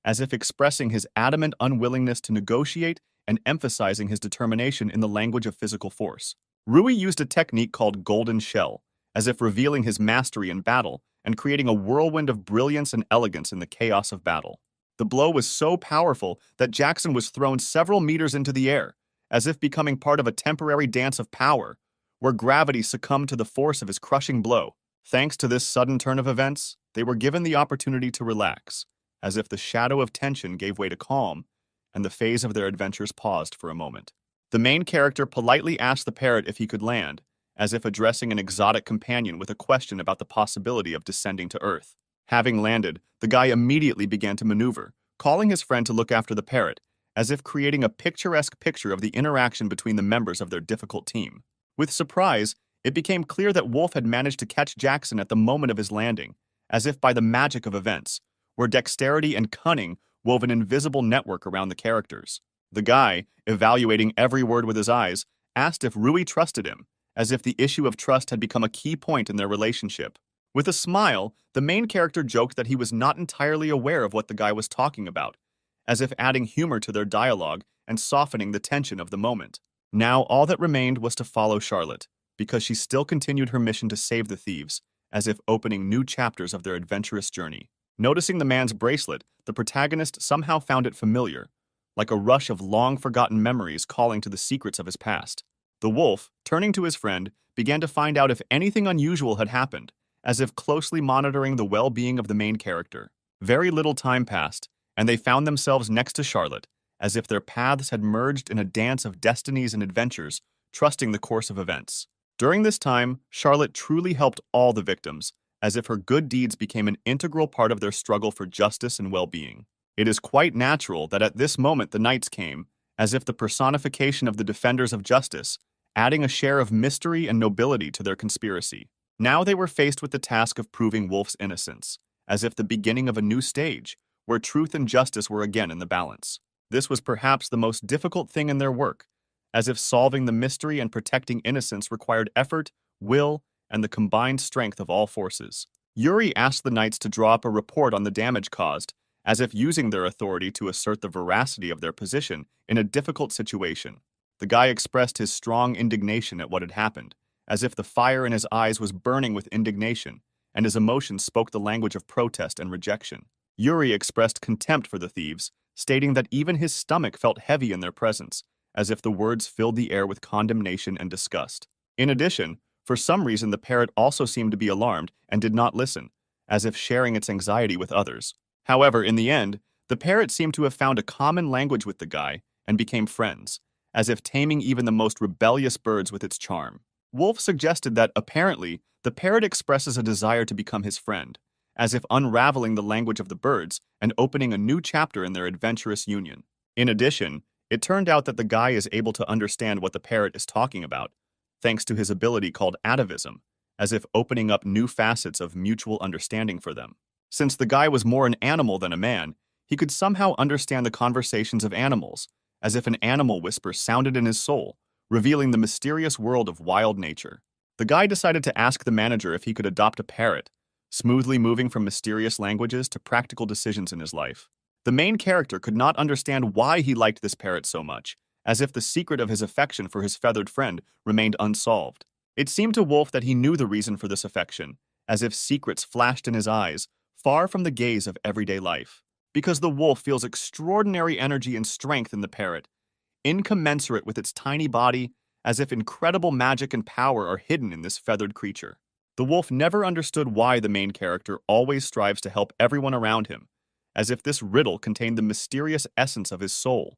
as if expressing his adamant unwillingness to negotiate and emphasizing his determination in the language of physical force. Rui used a technique called golden shell, as if revealing his mastery in battle and creating a whirlwind of brilliance and elegance in the chaos of battle. The blow was so powerful that Jackson was thrown several meters into the air, as if becoming part of a temporary dance of power, where gravity succumbed to the force of his crushing blow. Thanks to this sudden turn of events, they were given the opportunity to relax, as if the shadow of tension gave way to calm, and the phase of their adventures paused for a moment. The main character politely asked the parrot if he could land, as if addressing an exotic companion with a question about the possibility of descending to Earth. Having landed, the guy immediately began to maneuver, calling his friend to look after the parrot, as if creating a picturesque picture of the interaction between the members of their difficult team. With surprise, it became clear that Wolf had managed to catch Jackson at the moment of his landing, as if by the magic of events, where dexterity and cunning wove an invisible network around the characters. The guy, evaluating every word with his eyes, asked if Rui trusted him, as if the issue of trust had become a key point in their relationship. With a smile, the main character joked that he was not entirely aware of what the guy was talking about, as if adding humor to their dialogue and softening the tension of the moment. Now all that remained was to follow Charlotte, because she still continued her mission to save the thieves, as if opening new chapters of their adventurous journey. Noticing the man's bracelet, the protagonist somehow found it familiar, like a rush of long-forgotten memories calling to the secrets of his past. The wolf, turning to his friend, began to find out if anything unusual had happened, as if closely monitoring the well-being of the main character. Very little time passed, and they found themselves next to Charlotte, as if their paths had merged in a dance of destinies and adventures, trusting the course of events. During this time, Charlotte truly helped all the victims, as if her good deeds became an integral part of their struggle for justice and well-being. It is quite natural that at this moment the knights came, as if the personification of the defenders of justice, adding a share of mystery and nobility to their conspiracy. Now they were faced with the task of proving Wolf's innocence, as if the beginning of a new stage, where truth and justice were again in the balance. This was perhaps the most difficult thing in their work, as if solving the mystery and protecting innocence required effort, will, and the combined strength of all forces. Yuri asked the knights to draw up a report on the damage caused, as if using their authority to assert the veracity of their position in a difficult situation. The guy expressed his strong indignation at what had happened, as if the fire in his eyes was burning with indignation, and his emotions spoke the language of protest and rejection. Yuri expressed contempt for the thieves, stating that even his stomach felt heavy in their presence, as if the words filled the air with condemnation and disgust. In addition, for some reason the parrot also seemed to be alarmed and did not listen, as if sharing its anxiety with others. However, in the end, the parrot seemed to have found a common language with the guy and became friends, as if taming even the most rebellious birds with its charm. Wolf suggested that, apparently, the parrot expresses a desire to become his friend, as if unraveling the language of the birds and opening a new chapter in their adventurous union. In addition, it turned out that the guy is able to understand what the parrot is talking about, thanks to his ability called atavism, as if opening up new facets of mutual understanding for them. Since the guy was more an animal than a man, He could somehow understand the conversations of animals, as if an animal whisper sounded in his soul, revealing the mysterious world of wild nature. The guy decided to ask the manager if he could adopt a parrot, smoothly moving from mysterious languages to practical decisions in his life. The main character could not understand why he liked this parrot so much, as if the secret of his affection for his feathered friend remained unsolved. It seemed to Wolf that he knew the reason for this affection, as if secrets flashed in his eyes, far from the gaze of everyday life. Because the wolf feels extraordinary energy and strength in the parrot, incommensurate with its tiny body, as if incredible magic and power are hidden in this feathered creature. The wolf never understood why the main character always strives to help everyone around him, as if this riddle contained the mysterious essence of his soul,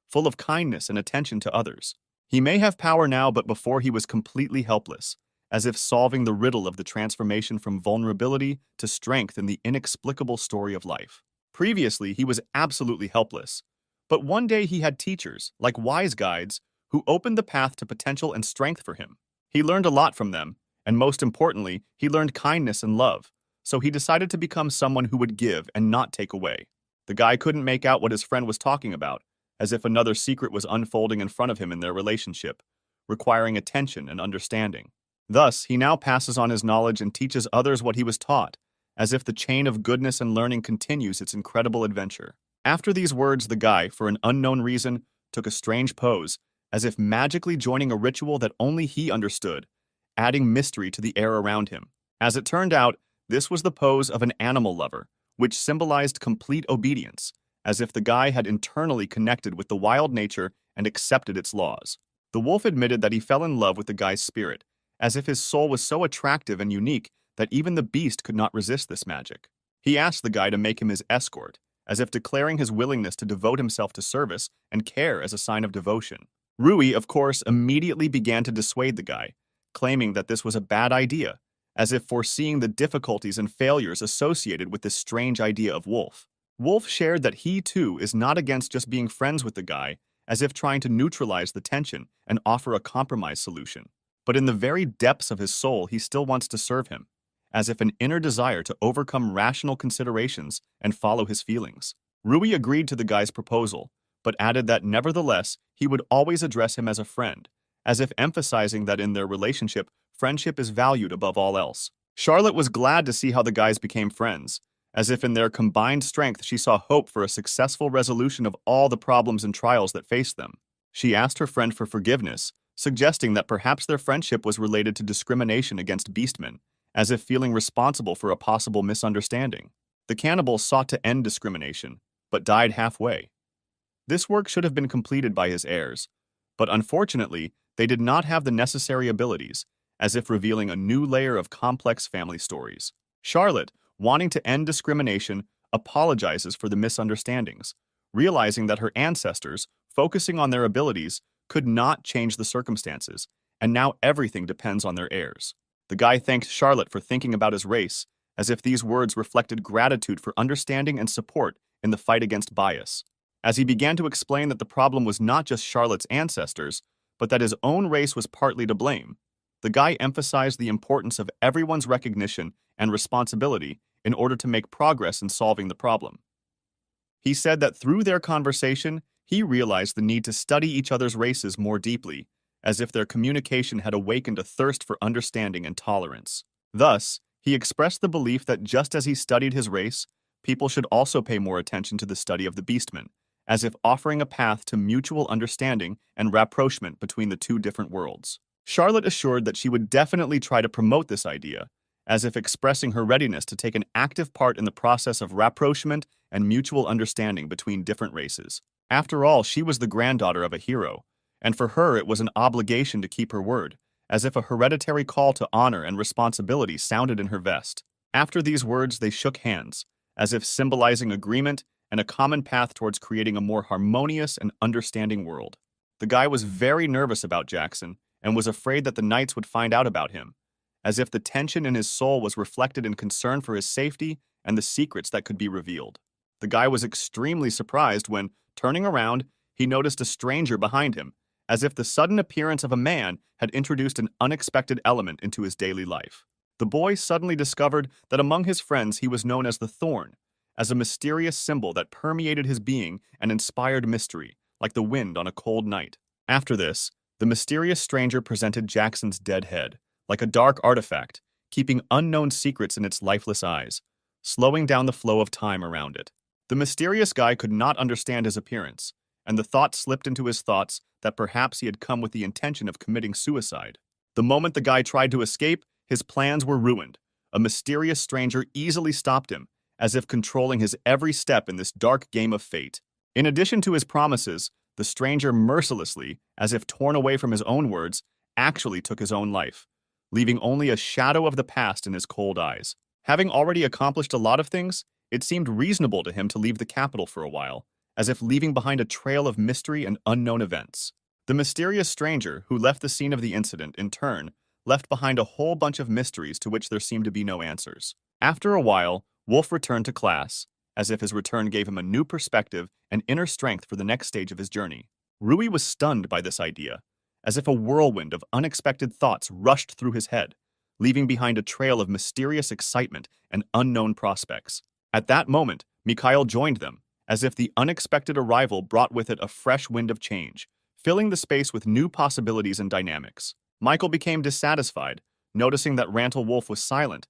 full of kindness and attention to others. He may have power now, but before he was completely helpless, as if solving the riddle of the transformation from vulnerability to strength in the inexplicable story of life. Previously, he was absolutely helpless, but one day he had teachers, like wise guides, who opened the path to potential and strength for him. He learned a lot from them, and most importantly, he learned kindness and love, so he decided to become someone who would give and not take away. The guy couldn't make out what his friend was talking about, as if another secret was unfolding in front of him in their relationship, requiring attention and understanding. Thus, he now passes on his knowledge and teaches others what he was taught, as if the chain of goodness and learning continues its incredible adventure. After these words, the guy, for an unknown reason, took a strange pose, as if magically joining a ritual that only he understood, adding mystery to the air around him. As it turned out, this was the pose of an animal lover, which symbolized complete obedience, as if the guy had internally connected with the wild nature and accepted its laws. The wolf admitted that he fell in love with the guy's spirit, as if his soul was so attractive and unique that even the beast could not resist this magic. He asked the guy to make him his escort, as if declaring his willingness to devote himself to service and care as a sign of devotion. Rui, of course, immediately began to dissuade the guy, claiming that this was a bad idea, as if foreseeing the difficulties and failures associated with this strange idea of Wolf. Wolf shared that he, too, is not against just being friends with the guy, as if trying to neutralize the tension and offer a compromise solution. But in the very depths of his soul, he still wants to serve him, as if an inner desire to overcome rational considerations and follow his feelings. Rui agreed to the guy's proposal, but added that nevertheless, he would always address him as a friend, as if emphasizing that in their relationship, friendship is valued above all else. Charlotte was glad to see how the guys became friends, as if in their combined strength she saw hope for a successful resolution of all the problems and trials that faced them. She asked her friend for forgiveness, suggesting that perhaps their friendship was related to discrimination against beastmen, as if feeling responsible for a possible misunderstanding. The cannibal sought to end discrimination, but died halfway. This work should have been completed by his heirs, but unfortunately, they did not have the necessary abilities, as if revealing a new layer of complex family stories. Charlotte, wanting to end discrimination, apologizes for the misunderstandings, realizing that her ancestors, focusing on their abilities, could not change the circumstances, and now everything depends on their heirs. The guy thanked Charlotte for thinking about his race, as if these words reflected gratitude for understanding and support in the fight against bias. As he began to explain that the problem was not just Charlotte's ancestors, but that his own race was partly to blame, the guy emphasized the importance of everyone's recognition and responsibility in order to make progress in solving the problem. He said that through their conversation, he realized the need to study each other's races more deeply, as if their communication had awakened a thirst for understanding and tolerance. Thus, he expressed the belief that just as he studied his race, people should also pay more attention to the study of the beastmen, as if offering a path to mutual understanding and rapprochement between the two different worlds. Charlotte assured that she would definitely try to promote this idea, as if expressing her readiness to take an active part in the process of rapprochement and mutual understanding between different races. After all, she was the granddaughter of a hero, and for her it was an obligation to keep her word, as if a hereditary call to honor and responsibility sounded in her vest. After these words, they shook hands, as if symbolizing agreement and a common path towards creating a more harmonious and understanding world. The guy was very nervous about Jackson and was afraid that the Knights would find out about him, as if the tension in his soul was reflected in concern for his safety and the secrets that could be revealed. The guy was extremely surprised when, turning around, he noticed a stranger behind him, as if the sudden appearance of a man had introduced an unexpected element into his daily life. The boy suddenly discovered that among his friends he was known as the Thorn, as a mysterious symbol that permeated his being and inspired mystery, like the wind on a cold night. After this, the mysterious stranger presented Jackson's dead head, like a dark artifact, keeping unknown secrets in its lifeless eyes, slowing down the flow of time around it. The mysterious guy could not understand his appearance, and the thought slipped into his thoughts that perhaps he had come with the intention of committing suicide. The moment the guy tried to escape, his plans were ruined. A mysterious stranger easily stopped him, as if controlling his every step in this dark game of fate. In addition to his promises, the stranger mercilessly, as if torn away from his own words, actually took his own life, leaving only a shadow of the past in his cold eyes. Having already accomplished a lot of things, it seemed reasonable to him to leave the capital for a while, as if leaving behind a trail of mystery and unknown events. The mysterious stranger, who left the scene of the incident, in turn, left behind a whole bunch of mysteries to which there seemed to be no answers. After a while, Wolf returned to class, as if his return gave him a new perspective and inner strength for the next stage of his journey. Rui was stunned by this idea, as if a whirlwind of unexpected thoughts rushed through his head, leaving behind a trail of mysterious excitement and unknown prospects. At that moment, Mikhail joined them, as if the unexpected arrival brought with it a fresh wind of change, filling the space with new possibilities and dynamics. Michael became dissatisfied, noticing that Rantel Wolf was silent,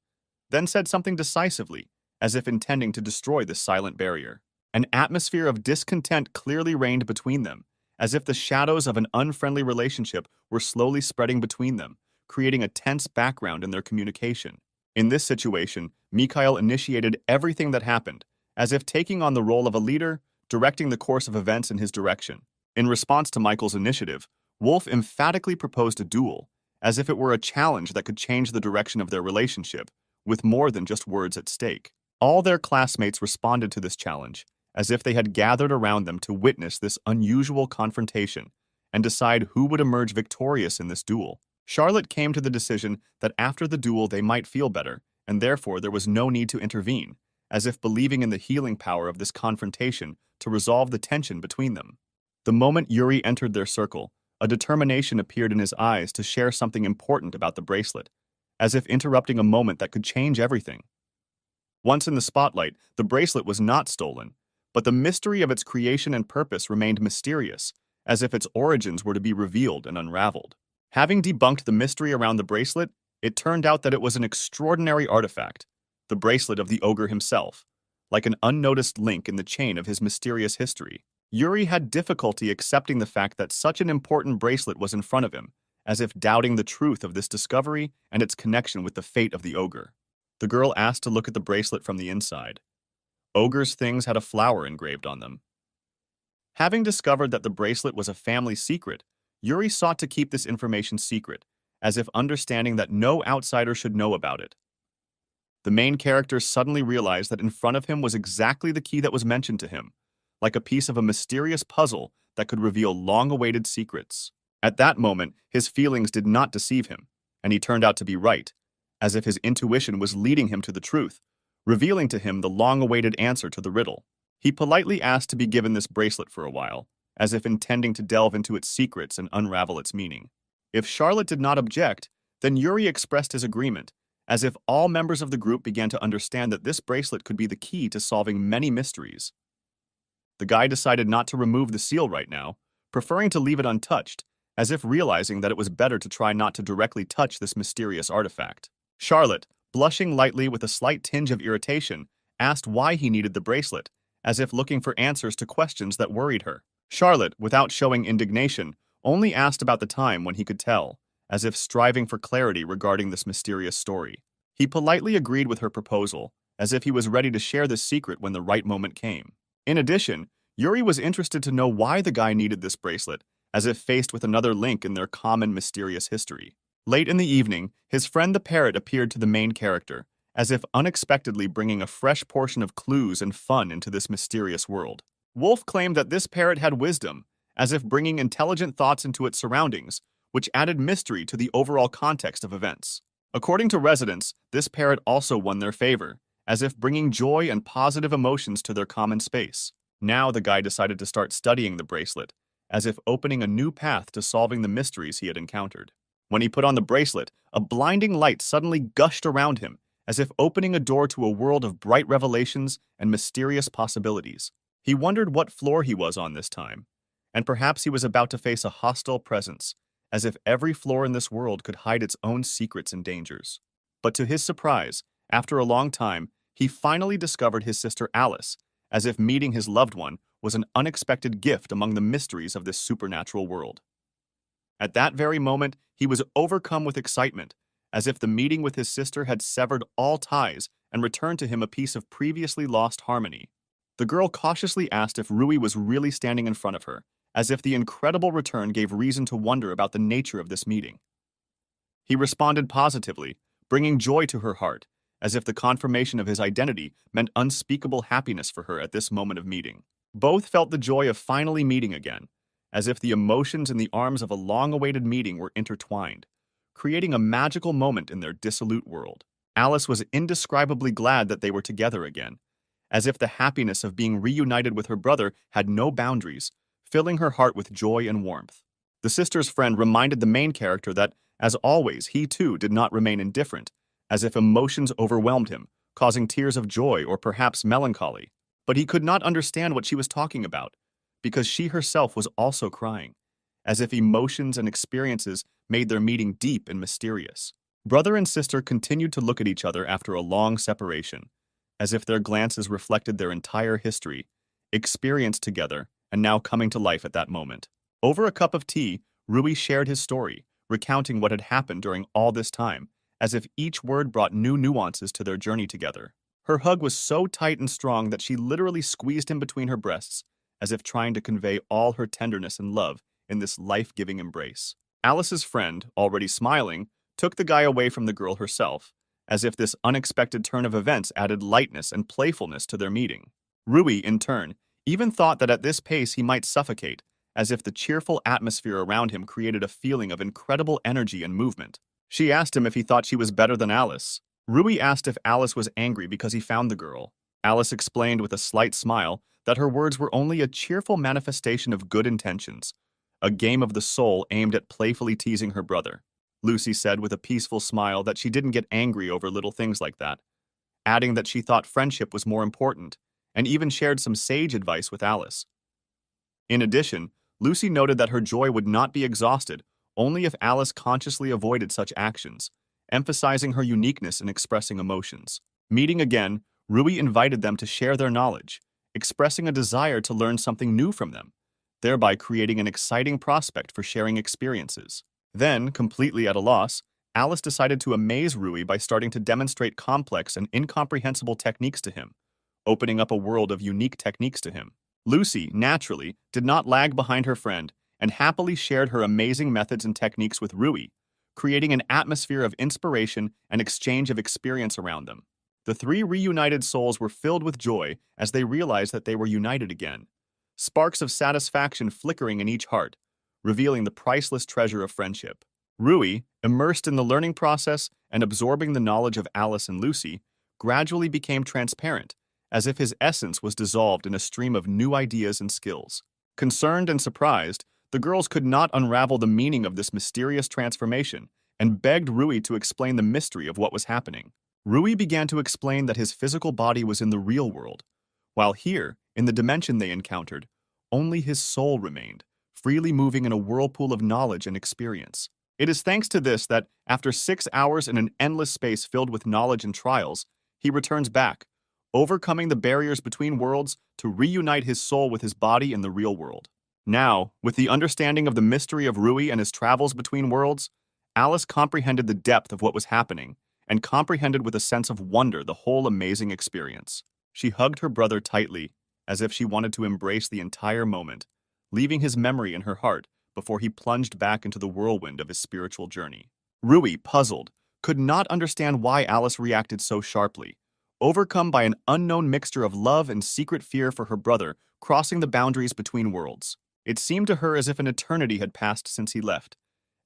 then said something decisively, as if intending to destroy this silent barrier. An atmosphere of discontent clearly reigned between them, as if the shadows of an unfriendly relationship were slowly spreading between them, creating a tense background in their communication. In this situation, Mikhail initiated everything that happened, as if taking on the role of a leader, directing the course of events in his direction. In response to Michael's initiative, Wolf emphatically proposed a duel, as if it were a challenge that could change the direction of their relationship, with more than just words at stake. All their classmates responded to this challenge, as if they had gathered around them to witness this unusual confrontation and decide who would emerge victorious in this duel. Charlotte came to the decision that after the duel they might feel better, and therefore there was no need to intervene, as if believing in the healing power of this confrontation to resolve the tension between them. The moment Yuri entered their circle, a determination appeared in his eyes to share something important about the bracelet, as if interrupting a moment that could change everything. Once in the spotlight, the bracelet was not stolen, but the mystery of its creation and purpose remained mysterious, as if its origins were to be revealed and unraveled. Having debunked the mystery around the bracelet, it turned out that it was an extraordinary artifact, the bracelet of the ogre himself, like an unnoticed link in the chain of his mysterious history. Yuri had difficulty accepting the fact that such an important bracelet was in front of him, as if doubting the truth of this discovery and its connection with the fate of the ogre. The girl asked to look at the bracelet from the inside. Ogre's things had a flower engraved on them. Having discovered that the bracelet was a family secret, Yuri sought to keep this information secret, as if understanding that no outsider should know about it. The main character suddenly realized that in front of him was exactly the key that was mentioned to him, like a piece of a mysterious puzzle that could reveal long-awaited secrets. At that moment, his feelings did not deceive him, and he turned out to be right, as if his intuition was leading him to the truth, revealing to him the long-awaited answer to the riddle. He politely asked to be given this bracelet for a while, as if intending to delve into its secrets and unravel its meaning. If Charlotte did not object, then Yuri expressed his agreement, as if all members of the group began to understand that this bracelet could be the key to solving many mysteries. The guy decided not to remove the seal right now, preferring to leave it untouched, as if realizing that it was better to try not to directly touch this mysterious artifact. Charlotte, blushing lightly with a slight tinge of irritation, asked why he needed the bracelet, as if looking for answers to questions that worried her. Charlotte, without showing indignation, only asked about the time when he could tell, as if striving for clarity regarding this mysterious story. He politely agreed with her proposal, as if he was ready to share this secret when the right moment came. In addition, Yuri was interested to know why the guy needed this bracelet, as if faced with another link in their common mysterious history. Late in the evening, his friend the parrot appeared to the main character, as if unexpectedly bringing a fresh portion of clues and fun into this mysterious world. Wolf claimed that this parrot had wisdom, as if bringing intelligent thoughts into its surroundings, which added mystery to the overall context of events. According to residents, this parrot also won their favor, as if bringing joy and positive emotions to their common space. Now the guy decided to start studying the bracelet, as if opening a new path to solving the mysteries he had encountered. When he put on the bracelet, a blinding light suddenly gushed around him, as if opening a door to a world of bright revelations and mysterious possibilities. He wondered what floor he was on this time, and perhaps he was about to face a hostile presence, as if every floor in this world could hide its own secrets and dangers. But to his surprise, after a long time, he finally discovered his sister Alice, as if meeting his loved one was an unexpected gift among the mysteries of this supernatural world. At that very moment, he was overcome with excitement, as if the meeting with his sister had severed all ties and returned to him a piece of previously lost harmony. The girl cautiously asked if Rui was really standing in front of her, as if the incredible return gave reason to wonder about the nature of this meeting. He responded positively, bringing joy to her heart, as if the confirmation of his identity meant unspeakable happiness for her at this moment of meeting. Both felt the joy of finally meeting again, as if the emotions in the arms of a long-awaited meeting were intertwined, creating a magical moment in their dissolute world. Alice was indescribably glad that they were together again, as if the happiness of being reunited with her brother had no boundaries, filling her heart with joy and warmth. The sister's friend reminded the main character that, as always, he too did not remain indifferent, as if emotions overwhelmed him, causing tears of joy or perhaps melancholy. But he could not understand what she was talking about, because she herself was also crying, as if emotions and experiences made their meeting deep and mysterious. Brother and sister continued to look at each other after a long separation, as if their glances reflected their entire history, experienced together, and now coming to life at that moment. Over a cup of tea, Rui shared his story, recounting what had happened during all this time, as if each word brought new nuances to their journey together. Her hug was so tight and strong that she literally squeezed him between her breasts, as if trying to convey all her tenderness and love in this life-giving embrace. Alice's friend, already smiling, took the guy away from the girl herself, as if this unexpected turn of events added lightness and playfulness to their meeting. Rui, in turn, even thought that at this pace he might suffocate, as if the cheerful atmosphere around him created a feeling of incredible energy and movement. She asked him if he thought she was better than Alice. Rui asked if Alice was angry because he found the girl. Alice explained with a slight smile that her words were only a cheerful manifestation of good intentions, a game of the soul aimed at playfully teasing her brother. Lucy said with a peaceful smile that she didn't get angry over little things like that, adding that she thought friendship was more important, and even shared some sage advice with Alice. In addition, Lucy noted that her joy would not be exhausted only if Alice consciously avoided such actions, emphasizing her uniqueness in expressing emotions. Meeting again, Rui invited them to share their knowledge, expressing a desire to learn something new from them, thereby creating an exciting prospect for sharing experiences. Then, completely at a loss, Alice decided to amaze Rui by starting to demonstrate complex and incomprehensible techniques to him, opening up a world of unique techniques to him. Lucy, naturally, did not lag behind her friend and happily shared her amazing methods and techniques with Rui, creating an atmosphere of inspiration and exchange of experience around them. The three reunited souls were filled with joy as they realized that they were united again, sparks of satisfaction flickering in each heart, revealing the priceless treasure of friendship. Rui, immersed in the learning process and absorbing the knowledge of Alice and Lucy, gradually became transparent, as if his essence was dissolved in a stream of new ideas and skills. Concerned and surprised, the girls could not unravel the meaning of this mysterious transformation and begged Rui to explain the mystery of what was happening. Rui began to explain that his physical body was in the real world, while here, in the dimension they encountered, only his soul remained, freely moving in a whirlpool of knowledge and experience. It is thanks to this that, after 6 hours in an endless space filled with knowledge and trials, he returns back, overcoming the barriers between worlds to reunite his soul with his body in the real world. Now, with the understanding of the mystery of Rui and his travels between worlds, Alice comprehended the depth of what was happening and comprehended with a sense of wonder the whole amazing experience. She hugged her brother tightly, as if she wanted to embrace the entire moment, leaving his memory in her heart before he plunged back into the whirlwind of his spiritual journey. Rui, puzzled, could not understand why Alice reacted so sharply, overcome by an unknown mixture of love and secret fear for her brother crossing the boundaries between worlds. It seemed to her as if an eternity had passed since he left,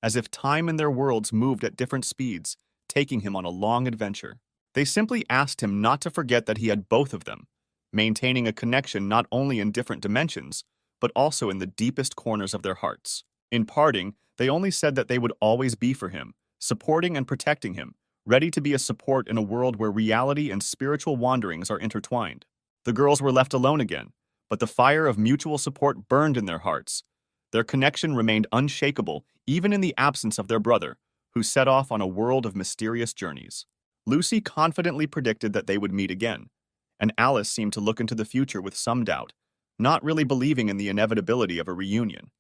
as if time and their worlds moved at different speeds, taking him on a long adventure. They simply asked him not to forget that he had both of them, maintaining a connection not only in different dimensions, but also in the deepest corners of their hearts. In parting, they only said that they would always be for him, supporting and protecting him, ready to be a support in a world where reality and spiritual wanderings are intertwined. The girls were left alone again, but the fire of mutual support burned in their hearts. Their connection remained unshakable even in the absence of their brother, who set off on a world of mysterious journeys. Lucy confidently predicted that they would meet again, and Alice seemed to look into the future with some doubt, not really believing in the inevitability of a reunion.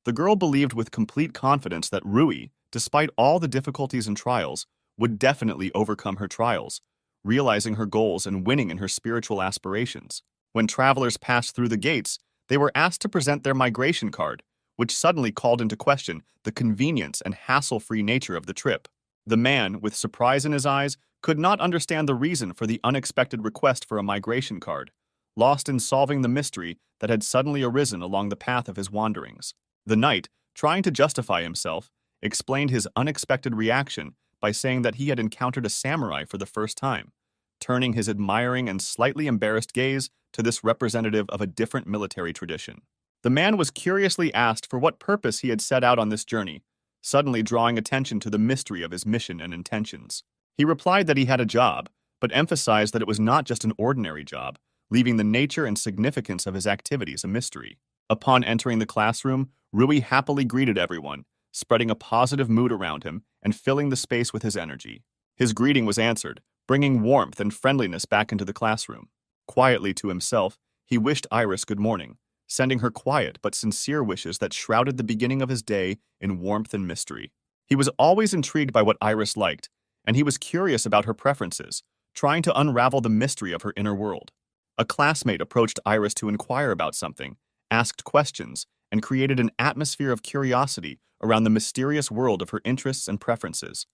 The girl believed with complete confidence that Rui, despite all the difficulties and trials, would definitely overcome her trials, realizing her goals and winning in her spiritual aspirations. When travelers passed through the gates, they were asked to present their migration card, which suddenly called into question the convenience and hassle-free nature of the trip. The man, with surprise in his eyes, could not understand the reason for the unexpected request for a migration card, lost in solving the mystery that had suddenly arisen along the path of his wanderings. The knight, trying to justify himself, explained his unexpected reaction by saying that he had encountered a samurai for the first time, turning his admiring and slightly embarrassed gaze to this representative of a different military tradition. The man was curiously asked for what purpose he had set out on this journey, suddenly drawing attention to the mystery of his mission and intentions. He replied that he had a job, but emphasized that it was not just an ordinary job, leaving the nature and significance of his activities a mystery. Upon entering the classroom, Rui happily greeted everyone, spreading a positive mood around him and filling the space with his energy. His greeting was answered, bringing warmth and friendliness back into the classroom. Quietly to himself, he wished Iris good morning, sending her quiet but sincere wishes that shrouded the beginning of his day in warmth and mystery. He was always intrigued by what Iris liked, and he was curious about her preferences, trying to unravel the mystery of her inner world. A classmate approached Iris to inquire about something, asked questions, and created an atmosphere of curiosity around the mysterious world of her interests and preferences.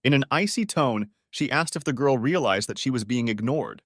In an icy tone, she asked if the girl realized that she was being ignored,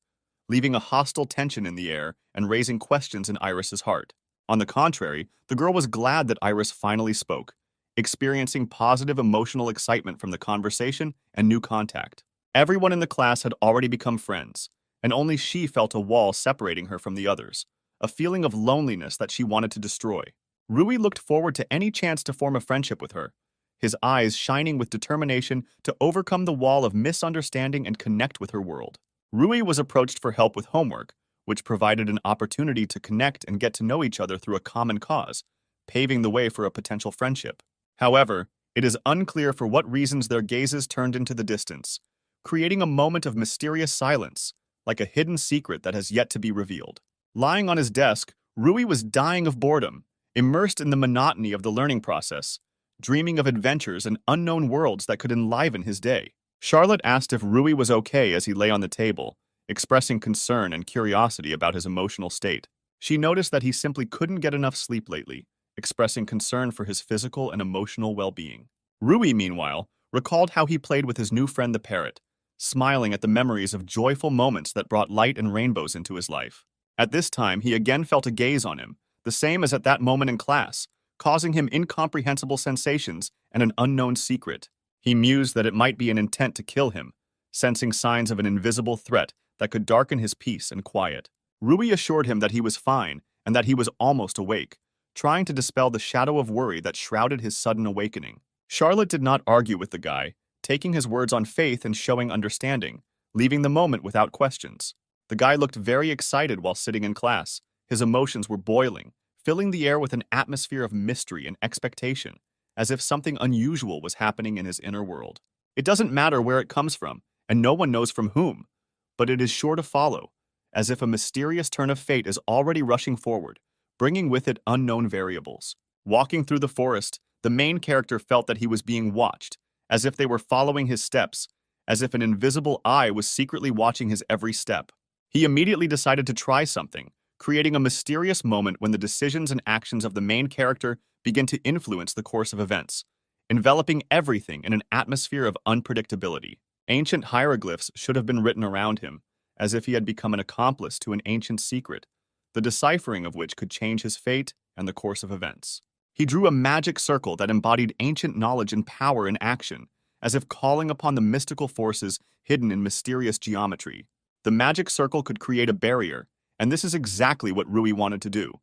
leaving a hostile tension in the air and raising questions in Iris's heart. On the contrary, the girl was glad that Iris finally spoke, experiencing positive emotional excitement from the conversation and new contact. Everyone in the class had already become friends, and only she felt a wall separating her from the others, a feeling of loneliness that she wanted to destroy. Rui looked forward to any chance to form a friendship with her, his eyes shining with determination to overcome the wall of misunderstanding and connect with her world. Rui was approached for help with homework, which provided an opportunity to connect and get to know each other through a common cause, paving the way for a potential friendship. However, it is unclear for what reasons their gazes turned into the distance, creating a moment of mysterious silence, like a hidden secret that has yet to be revealed. Lying on his desk, Rui was dying of boredom, immersed in the monotony of the learning process, dreaming of adventures and unknown worlds that could enliven his day. Charlotte asked if Rui was okay as he lay on the table, expressing concern and curiosity about his emotional state. She noticed that he simply couldn't get enough sleep lately, expressing concern for his physical and emotional well-being. Rui, meanwhile, recalled how he played with his new friend the parrot, smiling at the memories of joyful moments that brought light and rainbows into his life. At this time, he again felt a gaze on him, the same as at that moment in class, causing him incomprehensible sensations and an unknown secret. He mused that it might be an intent to kill him, sensing signs of an invisible threat that could darken his peace and quiet. Rui assured him that he was fine and that he was almost awake, trying to dispel the shadow of worry that shrouded his sudden awakening. Charlotte did not argue with the guy, taking his words on faith and showing understanding, leaving the moment without questions. The guy looked very excited while sitting in class. His emotions were boiling, filling the air with an atmosphere of mystery and expectation, as if something unusual was happening in his inner world. It doesn't matter where it comes from, and no one knows from whom, but it is sure to follow, as if a mysterious turn of fate is already rushing forward, bringing with it unknown variables. Walking through the forest, the main character felt that he was being watched, as if they were following his steps, as if an invisible eye was secretly watching his every step. He immediately decided to try something, creating a mysterious moment when the decisions and actions of the main character begin to influence the course of events, enveloping everything in an atmosphere of unpredictability. Ancient hieroglyphs should have been written around him, as if he had become an accomplice to an ancient secret, the deciphering of which could change his fate and the course of events. He drew a magic circle that embodied ancient knowledge and power in action, as if calling upon the mystical forces hidden in mysterious geometry. The magic circle could create a barrier, and this is exactly what Rui wanted to do,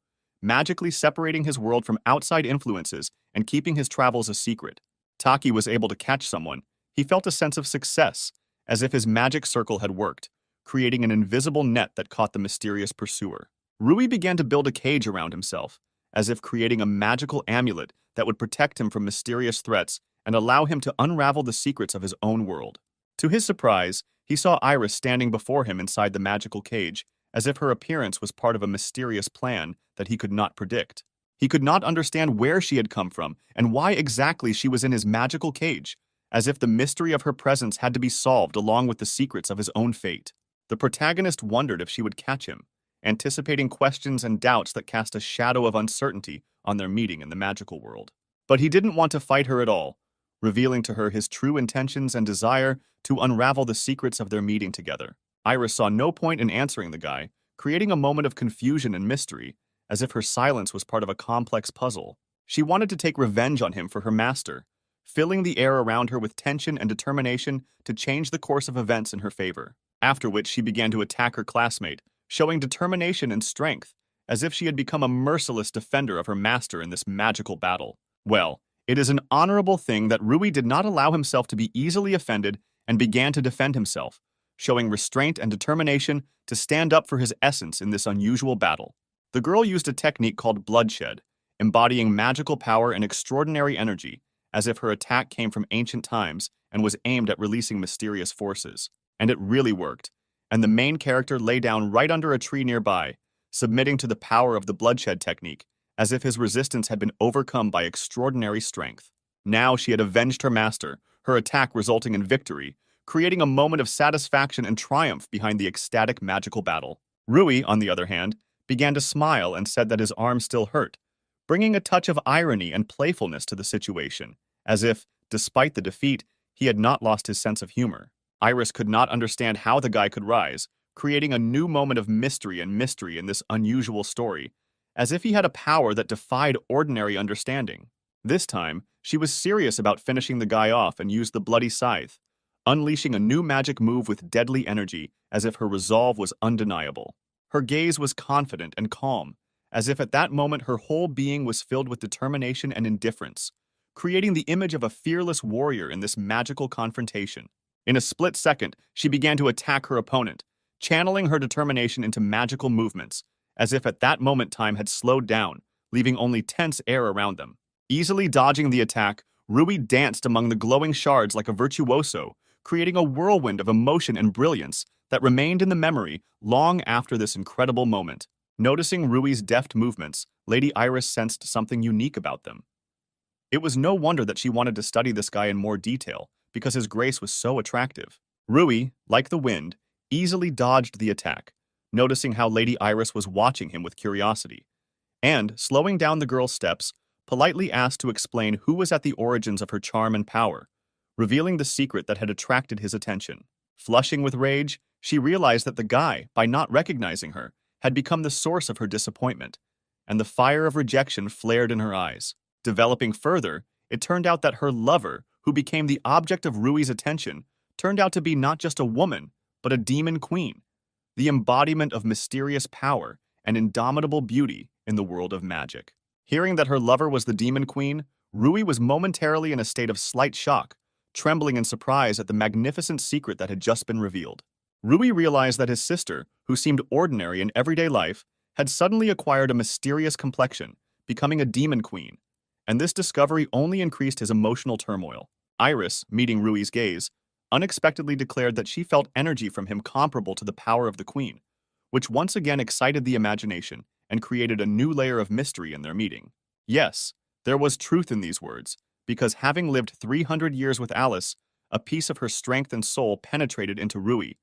magically separating his world from outside influences and keeping his travels a secret. Taki was able to catch someone. He felt a sense of success, as if his magic circle had worked, creating an invisible net that caught the mysterious pursuer. Rui began to build a cage around himself, as if creating a magical amulet that would protect him from mysterious threats and allow him to unravel the secrets of his own world. To his surprise, he saw Iris standing before him inside the magical cage, as if her appearance was part of a mysterious plan that he could not predict. He could not understand where she had come from and why exactly she was in his magical cage, as if the mystery of her presence had to be solved along with the secrets of his own fate. The protagonist wondered if she would catch him, anticipating questions and doubts that cast a shadow of uncertainty on their meeting in the magical world. But he didn't want to fight her at all, revealing to her his true intentions and desire to unravel the secrets of their meeting together. Iris saw no point in answering the guy, creating a moment of confusion and mystery, as if her silence was part of a complex puzzle. She wanted to take revenge on him for her master, filling the air around her with tension and determination to change the course of events in her favor. After which she began to attack her classmate, showing determination and strength, as if she had become a merciless defender of her master in this magical battle. Well, it is an honorable thing that Rui did not allow himself to be easily offended and began to defend himself, showing restraint and determination to stand up for his essence in this unusual battle. The girl used a technique called bloodshed, embodying magical power and extraordinary energy, as if her attack came from ancient times and was aimed at releasing mysterious forces. And it really worked, and the main character lay down right under a tree nearby, submitting to the power of the bloodshed technique, as if his resistance had been overcome by extraordinary strength. Now she had avenged her master, her attack resulting in victory, creating a moment of satisfaction and triumph behind the ecstatic magical battle. Rui, on the other hand, began to smile and said that his arm still hurt, bringing a touch of irony and playfulness to the situation, as if, despite the defeat, he had not lost his sense of humor. Iris could not understand how the guy could rise, creating a new moment of mystery in this unusual story, as if he had a power that defied ordinary understanding. This time, she was serious about finishing the guy off and used the bloody scythe, unleashing a new magic move with deadly energy, as if her resolve was undeniable. Her gaze was confident and calm, as if at that moment her whole being was filled with determination and indifference, creating the image of a fearless warrior in this magical confrontation. In a split second, she began to attack her opponent, channeling her determination into magical movements, as if at that moment time had slowed down, leaving only tense air around them. Easily dodging the attack, Rui danced among the glowing shards like a virtuoso, creating a whirlwind of emotion and brilliance that remained in the memory long after this incredible moment. Noticing Rui's deft movements, Lady Iris sensed something unique about them. It was no wonder that she wanted to study this guy in more detail, because his grace was so attractive. Rui, like the wind, easily dodged the attack, noticing how Lady Iris was watching him with curiosity, and, slowing down the girl's steps, politely asked to explain who was at the origins of her charm and power, revealing the secret that had attracted his attention. Flushing with rage, she realized that the guy, by not recognizing her, had become the source of her disappointment, and the fire of rejection flared in her eyes. Developing further, it turned out that her lover, who became the object of Rui's attention, turned out to be not just a woman, but a demon queen, the embodiment of mysterious power and indomitable beauty in the world of magic. Hearing that her lover was the demon queen, Rui was momentarily in a state of slight shock, trembling in surprise at the magnificent secret that had just been revealed. Rui realized that his sister, who seemed ordinary in everyday life, had suddenly acquired a mysterious complexion, becoming a demon queen, and this discovery only increased his emotional turmoil. Iris, meeting Rui's gaze, unexpectedly declared that she felt energy from him comparable to the power of the queen, which once again excited the imagination and created a new layer of mystery in their meeting. Yes, there was truth in these words, because having lived 300 years with Alice, a piece of her strength and soul penetrated into Rui,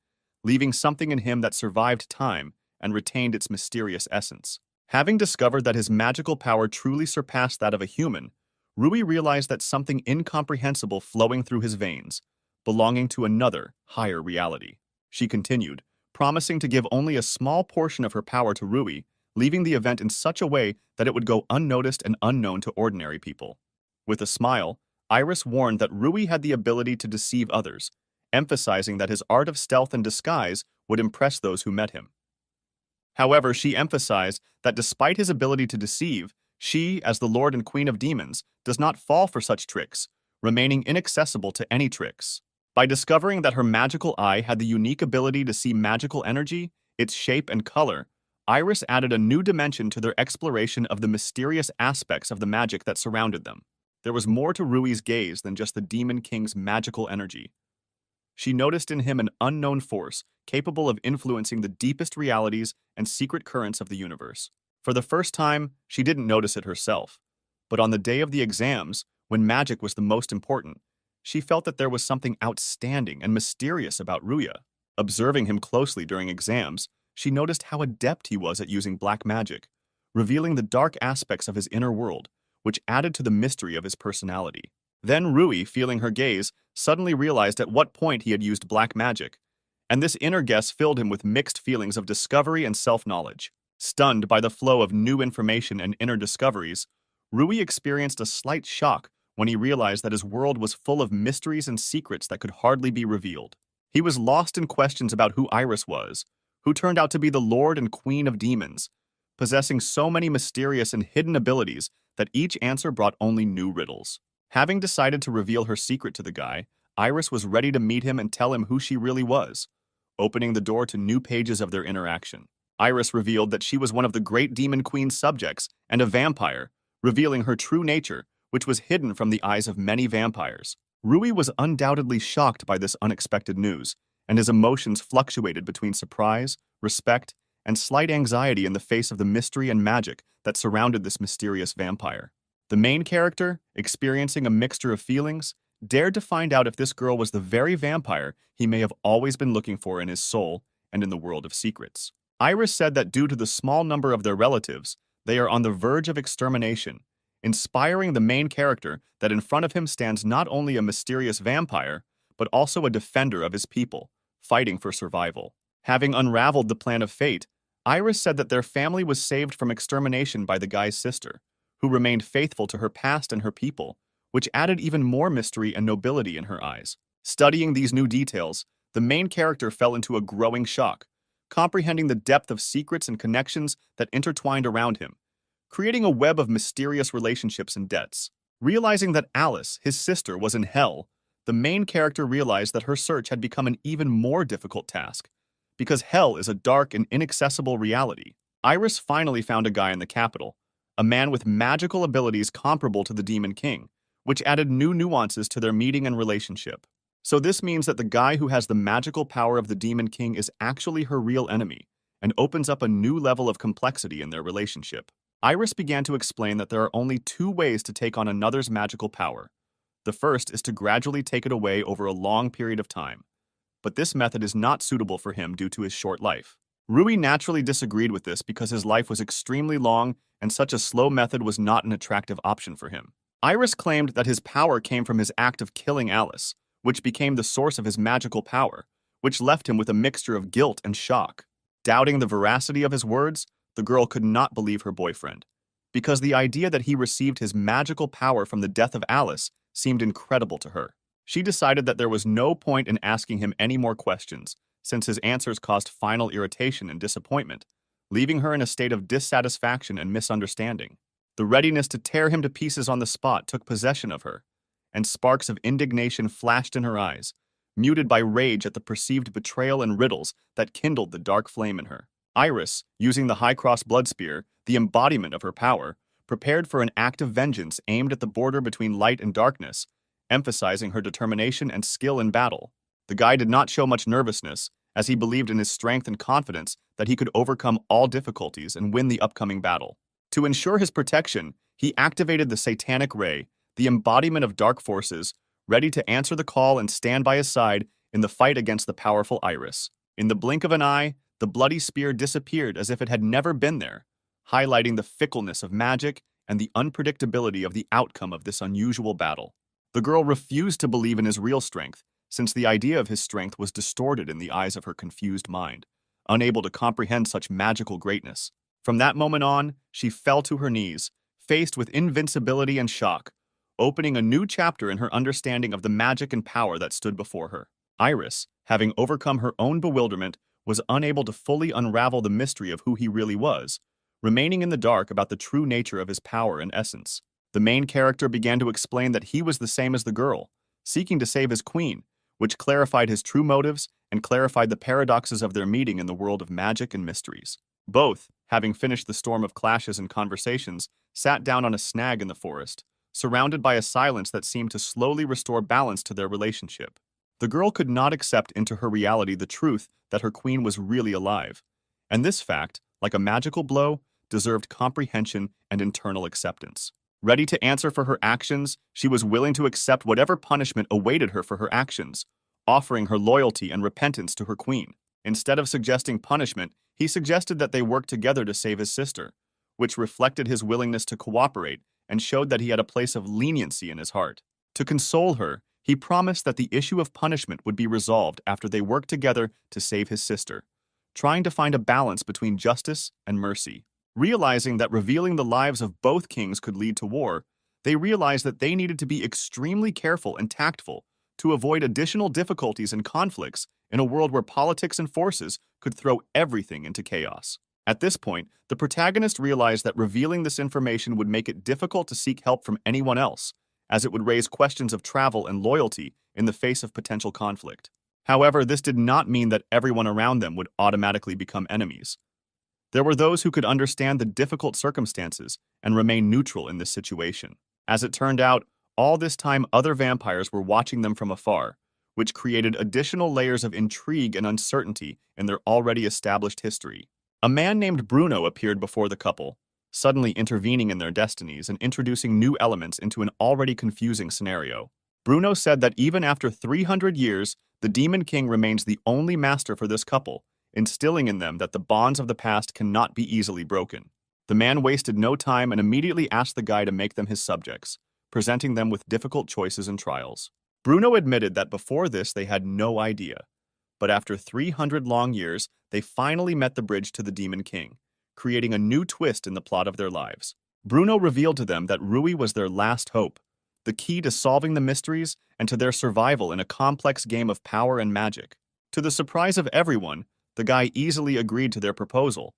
leaving something in him that survived time and retained its mysterious essence. Having discovered that his magical power truly surpassed that of a human, Rui realized that something incomprehensible flowing through his veins, belonging to another, higher reality. She continued, promising to give only a small portion of her power to Rui, leaving the event in such a way that it would go unnoticed and unknown to ordinary people. With a smile, Iris warned that Rui had the ability to deceive others, emphasizing that his art of stealth and disguise would impress those who met him. However, she emphasized that despite his ability to deceive, she, as the Lord and Queen of Demons, does not fall for such tricks, remaining inaccessible to any tricks. By discovering that her magical eye had the unique ability to see magical energy, its shape and color, Iris added a new dimension to their exploration of the mysterious aspects of the magic that surrounded them. There was more to Rui's gaze than just the Demon King's magical energy. She noticed in him an unknown force capable of influencing the deepest realities and secret currents of the universe. For the first time, she didn't notice it herself. But on the day of the exams, when magic was the most important, she felt that there was something outstanding and mysterious about Ruya. Observing him closely during exams, she noticed how adept he was at using black magic, revealing the dark aspects of his inner world, which added to the mystery of his personality. Then Rui, feeling her gaze, suddenly realized at what point he had used black magic, and this inner guess filled him with mixed feelings of discovery and self-knowledge. Stunned by the flow of new information and inner discoveries, Rui experienced a slight shock when he realized that his world was full of mysteries and secrets that could hardly be revealed. He was lost in questions about who Iris was, who turned out to be the Lord and Queen of Demons, possessing so many mysterious and hidden abilities that each answer brought only new riddles. Having decided to reveal her secret to the guy, Iris was ready to meet him and tell him who she really was, opening the door to new pages of their interaction. Iris revealed that she was one of the great Demon Queen's subjects and a vampire, revealing her true nature, which was hidden from the eyes of many vampires. Rui was undoubtedly shocked by this unexpected news, and his emotions fluctuated between surprise, respect, and slight anxiety in the face of the mystery and magic that surrounded this mysterious vampire. The main character, experiencing a mixture of feelings, dared to find out if this girl was the very vampire he may have always been looking for in his soul and in the world of secrets. Iris said that due to the small number of their relatives, they are on the verge of extermination, inspiring the main character that in front of him stands not only a mysterious vampire, but also a defender of his people, fighting for survival. Having unraveled the plan of fate, Iris said that their family was saved from extermination by the guy's sister, who remained faithful to her past and her people, which added even more mystery and nobility in her eyes. Studying these new details, the main character fell into a growing shock, comprehending the depth of secrets and connections that intertwined around him, creating a web of mysterious relationships and debts. Realizing that Alice, his sister, was in hell, the main character realized that her search had become an even more difficult task, because hell is a dark and inaccessible reality. Iris finally found a guy in the capital, a man with magical abilities comparable to the Demon King, which added new nuances to their meeting and relationship. So this means that the guy who has the magical power of the Demon King is actually her real enemy, and opens up a new level of complexity in their relationship. Iris began to explain that there are only two ways to take on another's magical power. The first is to gradually take it away over a long period of time, but this method is not suitable for him due to his short life. Rui naturally disagreed with this because his life was extremely long and such a slow method was not an attractive option for him. Iris claimed that his power came from his act of killing Alice, which became the source of his magical power, which left him with a mixture of guilt and shock. Doubting the veracity of his words, the girl could not believe her boyfriend, because the idea that he received his magical power from the death of Alice seemed incredible to her. She decided that there was no point in asking him any more questions, since his answers caused final irritation and disappointment, leaving her in a state of dissatisfaction and misunderstanding. The readiness to tear him to pieces on the spot took possession of her, and sparks of indignation flashed in her eyes, muted by rage at the perceived betrayal and riddles that kindled the dark flame in her. Iris, using the High Cross Blood Spear, the embodiment of her power, prepared for an act of vengeance aimed at the border between light and darkness, emphasizing her determination and skill in battle. The guy did not show much nervousness, as he believed in his strength and confidence that he could overcome all difficulties and win the upcoming battle. To ensure his protection, he activated the Satanic Ray, the embodiment of dark forces, ready to answer the call and stand by his side in the fight against the powerful Iris. In the blink of an eye, the bloody spear disappeared as if it had never been there, highlighting the fickleness of magic and the unpredictability of the outcome of this unusual battle. The girl refused to believe in his real strength, since the idea of his strength was distorted in the eyes of her confused mind, unable to comprehend such magical greatness. From that moment on, she fell to her knees, faced with invincibility and shock, opening a new chapter in her understanding of the magic and power that stood before her. Iris, having overcome her own bewilderment, was unable to fully unravel the mystery of who he really was, remaining in the dark about the true nature of his power and essence. The main character began to explain that he was the same as the girl, seeking to save his queen, which clarified his true motives and clarified the paradoxes of their meeting in the world of magic and mysteries. Both, having finished the storm of clashes and conversations, sat down on a snag in the forest, surrounded by a silence that seemed to slowly restore balance to their relationship. The girl could not accept into her reality the truth that her queen was really alive, and this fact, like a magical blow, deserved comprehension and internal acceptance. Ready to answer for her actions, she was willing to accept whatever punishment awaited her for her actions, offering her loyalty and repentance to her queen. Instead of suggesting punishment, he suggested that they work together to save his sister, which reflected his willingness to cooperate and showed that he had a place of leniency in his heart. To console her, he promised that the issue of punishment would be resolved after they worked together to save his sister, trying to find a balance between justice and mercy. Realizing that revealing the lives of both kings could lead to war, they realized that they needed to be extremely careful and tactful to avoid additional difficulties and conflicts in a world where politics and forces could throw everything into chaos. At this point, the protagonist realized that revealing this information would make it difficult to seek help from anyone else, as it would raise questions of travel and loyalty in the face of potential conflict. However, this did not mean that everyone around them would automatically become enemies. There were those who could understand the difficult circumstances and remain neutral in this situation. As it turned out, all this time other vampires were watching them from afar, which created additional layers of intrigue and uncertainty in their already established history. A man named Bruno appeared before the couple, suddenly intervening in their destinies and introducing new elements into an already confusing scenario. Bruno said that even after 300 years, the Demon King remains the only master for this couple, instilling in them that the bonds of the past cannot be easily broken. The man wasted no time and immediately asked the guy to make them his subjects, presenting them with difficult choices and trials. Bruno admitted that before this they had no idea, but after 300 long years, they finally met the bridge to the Demon King, creating a new twist in the plot of their lives. Bruno revealed to them that Rui was their last hope, the key to solving the mysteries and to their survival in a complex game of power and magic. To the surprise of everyone, the guy easily agreed to their proposal,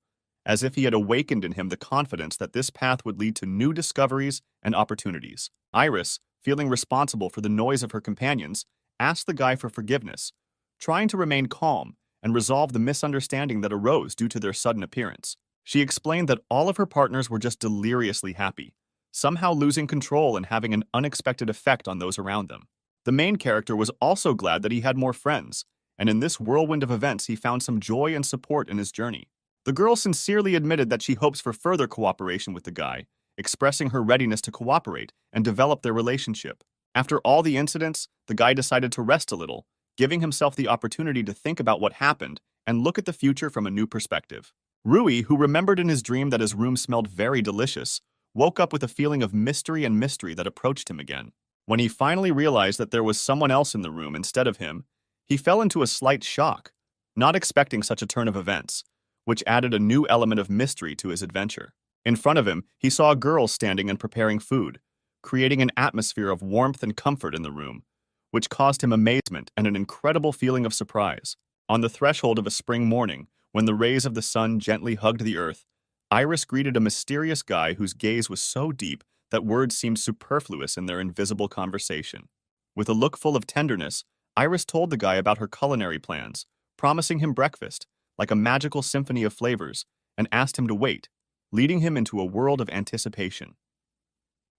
as if he had awakened in him the confidence that this path would lead to new discoveries and opportunities. Iris, feeling responsible for the noise of her companions, asked the guy for forgiveness, trying to remain calm and resolve the misunderstanding that arose due to their sudden appearance. She explained that all of her partners were just deliriously happy, somehow losing control and having an unexpected effect on those around them. The main character was also glad that he had more friends, and in this whirlwind of events he found some joy and support in his journey. The girl sincerely admitted that she hopes for further cooperation with the guy, expressing her readiness to cooperate and develop their relationship. After all the incidents, the guy decided to rest a little, giving himself the opportunity to think about what happened and look at the future from a new perspective. Rui, who remembered in his dream that his room smelled very delicious, woke up with a feeling of mystery that approached him again. When he finally realized that there was someone else in the room instead of him, he fell into a slight shock, not expecting such a turn of events, which added a new element of mystery to his adventure. In front of him, he saw a girl standing and preparing food, creating an atmosphere of warmth and comfort in the room, which caused him amazement and an incredible feeling of surprise. On the threshold of a spring morning, when the rays of the sun gently hugged the earth, Iris greeted a mysterious guy whose gaze was so deep that words seemed superfluous in their invisible conversation. With a look full of tenderness, Iris told the guy about her culinary plans, promising him breakfast, like a magical symphony of flavors, and asked him to wait, leading him into a world of anticipation.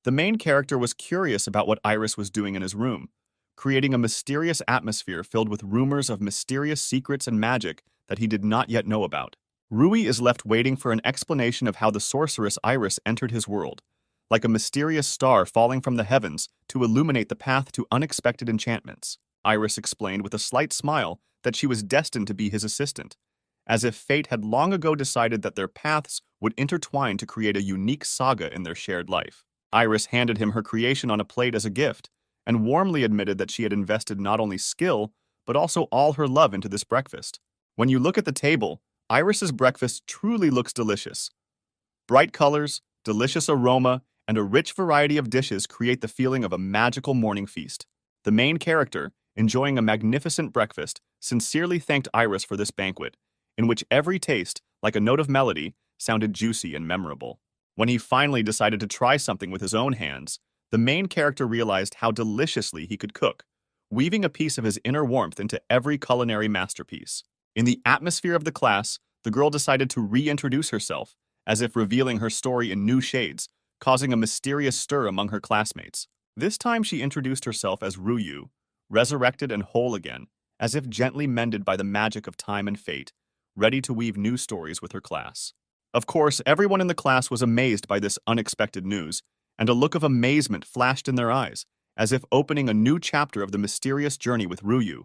The main character was curious about what Iris was doing in his room, creating a mysterious atmosphere filled with rumors of mysterious secrets and magic that he did not yet know about. Rui is left waiting for an explanation of how the sorceress Iris entered his world, like a mysterious star falling from the heavens to illuminate the path to unexpected enchantments. Iris explained with a slight smile that she was destined to be his assistant, as if fate had long ago decided that their paths would intertwine to create a unique saga in their shared life. Iris handed him her creation on a plate as a gift, and warmly admitted that she had invested not only skill, but also all her love into this breakfast. When you look at the table, Iris's breakfast truly looks delicious. Bright colors, delicious aroma, and a rich variety of dishes create the feeling of a magical morning feast. The main character, enjoying a magnificent breakfast, sincerely thanked Iris for this banquet, in which every taste, like a note of melody, sounded juicy and memorable. When he finally decided to try something with his own hands, the main character realized how deliciously he could cook, weaving a piece of his inner warmth into every culinary masterpiece. In the atmosphere of the class, the girl decided to reintroduce herself, as if revealing her story in new shades, causing a mysterious stir among her classmates. This time she introduced herself as Ruyu, resurrected and whole again, as if gently mended by the magic of time and fate, ready to weave new stories with her class. Of course, everyone in the class was amazed by this unexpected news, and a look of amazement flashed in their eyes, as if opening a new chapter of the mysterious journey with Ruyu.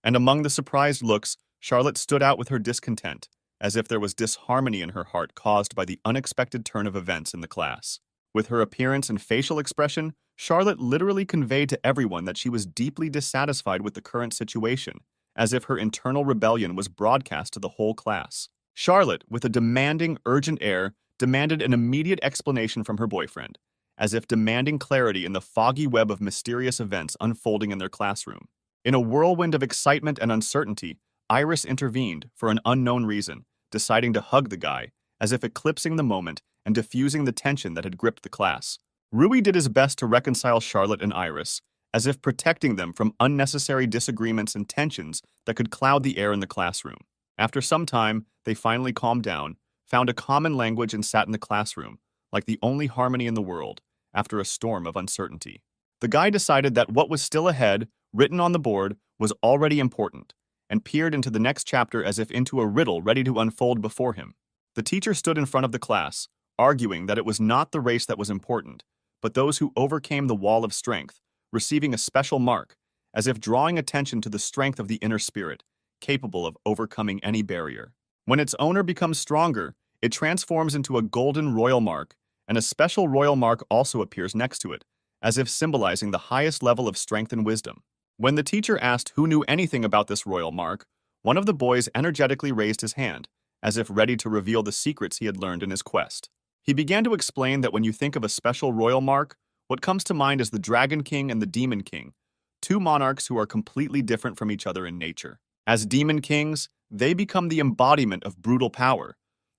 And among the surprised looks, Charlotte stood out with her discontent, as if there was disharmony in her heart caused by the unexpected turn of events in the class. With her appearance and facial expression, Charlotte literally conveyed to everyone that she was deeply dissatisfied with the current situation, as if her internal rebellion was broadcast to the whole class. Charlotte, with a demanding, urgent air, demanded an immediate explanation from her boyfriend, as if demanding clarity in the foggy web of mysterious events unfolding in their classroom. In a whirlwind of excitement and uncertainty, Iris intervened for an unknown reason, deciding to hug the guy, as if eclipsing the moment and diffusing the tension that had gripped the class. Rui did his best to reconcile Charlotte and Iris, as if protecting them from unnecessary disagreements and tensions that could cloud the air in the classroom. After some time, they finally calmed down, found a common language and sat in the classroom, like the only harmony in the world, after a storm of uncertainty. The guy decided that what was still ahead, written on the board, was already important, and peered into the next chapter as if into a riddle ready to unfold before him. The teacher stood in front of the class, arguing that it was not the race that was important, but those who overcame the wall of strength, receiving a special mark, as if drawing attention to the strength of the inner spirit, capable of overcoming any barrier. When its owner becomes stronger, it transforms into a golden royal mark, and a special royal mark also appears next to it, as if symbolizing the highest level of strength and wisdom. When the teacher asked who knew anything about this royal mark, one of the boys energetically raised his hand, as if ready to reveal the secrets he had learned in his quest. He began to explain that when you think of a special royal mark, what comes to mind is the Dragon King and the Demon King, two monarchs who are completely different from each other in nature. As demon kings, they become the embodiment of brutal power,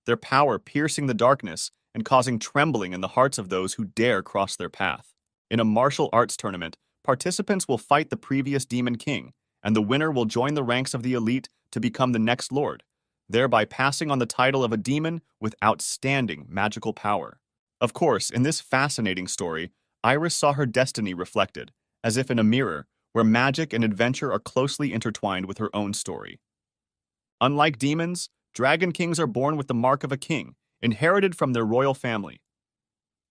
their power piercing the darkness and causing trembling in the hearts of those who dare cross their path. In a martial arts tournament, participants will fight the previous demon king, and the winner will join the ranks of the elite to become the next lord, thereby passing on the title of a demon with outstanding magical power. Of course, in this fascinating story, Iris saw her destiny reflected, as if in a mirror, where magic and adventure are closely intertwined with her own story. Unlike demons, dragon kings are born with the mark of a king, inherited from their royal family.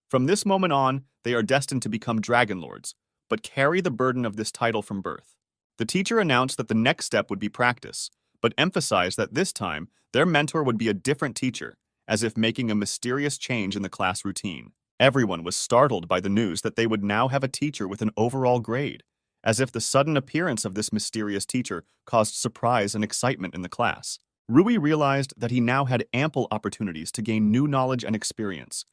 From this moment on, they are destined to become dragon lords, but carry the burden of this title from birth. The teacher announced that the next step would be practice, but emphasized that this time, their mentor would be a different teacher, as if making a mysterious change in the class routine. Everyone was startled by the news that they would now have a teacher with an overall grade, as if the sudden appearance of this mysterious teacher caused surprise and excitement in the class. Rui realized that he now had ample opportunities to gain new knowledge and experience,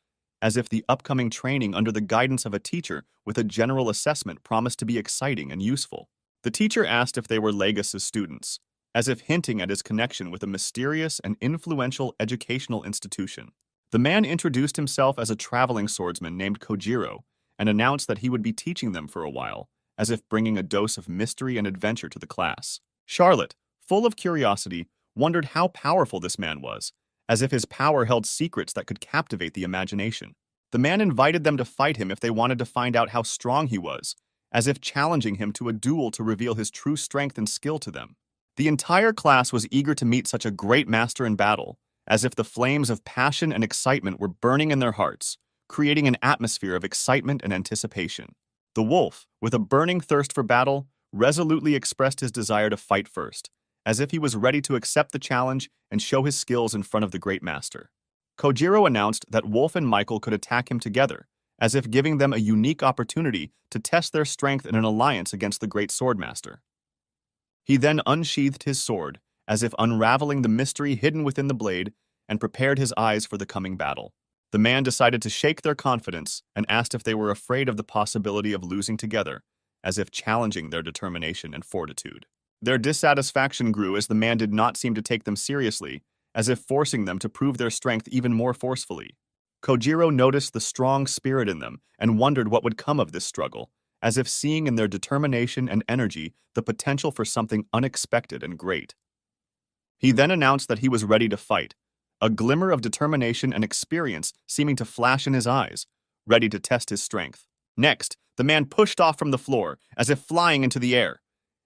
as if the upcoming training under the guidance of a teacher with a general assessment promised to be exciting and useful. The teacher asked if they were Legus's students, as if hinting at his connection with a mysterious and influential educational institution. The man introduced himself as a traveling swordsman named Kojiro and announced that he would be teaching them for a while, as if bringing a dose of mystery and adventure to the class. Charlotte, full of curiosity, wondered how powerful this man was, as if his power held secrets that could captivate the imagination. The man invited them to fight him if they wanted to find out how strong he was, as if challenging him to a duel to reveal his true strength and skill to them. The entire class was eager to meet such a great master in battle, as if the flames of passion and excitement were burning in their hearts, creating an atmosphere of excitement and anticipation. The wolf, with a burning thirst for battle, resolutely expressed his desire to fight first, as if he was ready to accept the challenge and show his skills in front of the great master. Kojiro announced that Wolf and Michael could attack him together, as if giving them a unique opportunity to test their strength in an alliance against the great swordmaster. He then unsheathed his sword, as if unraveling the mystery hidden within the blade, and prepared his eyes for the coming battle. The man decided to shake their confidence and asked if they were afraid of the possibility of losing together, as if challenging their determination and fortitude. Their dissatisfaction grew as the man did not seem to take them seriously, as if forcing them to prove their strength even more forcefully. Kojiro noticed the strong spirit in them and wondered what would come of this struggle, as if seeing in their determination and energy the potential for something unexpected and great. He then announced that he was ready to fight, a glimmer of determination and experience seeming to flash in his eyes, ready to test his strength. Next, the man pushed off from the floor, as if flying into the air,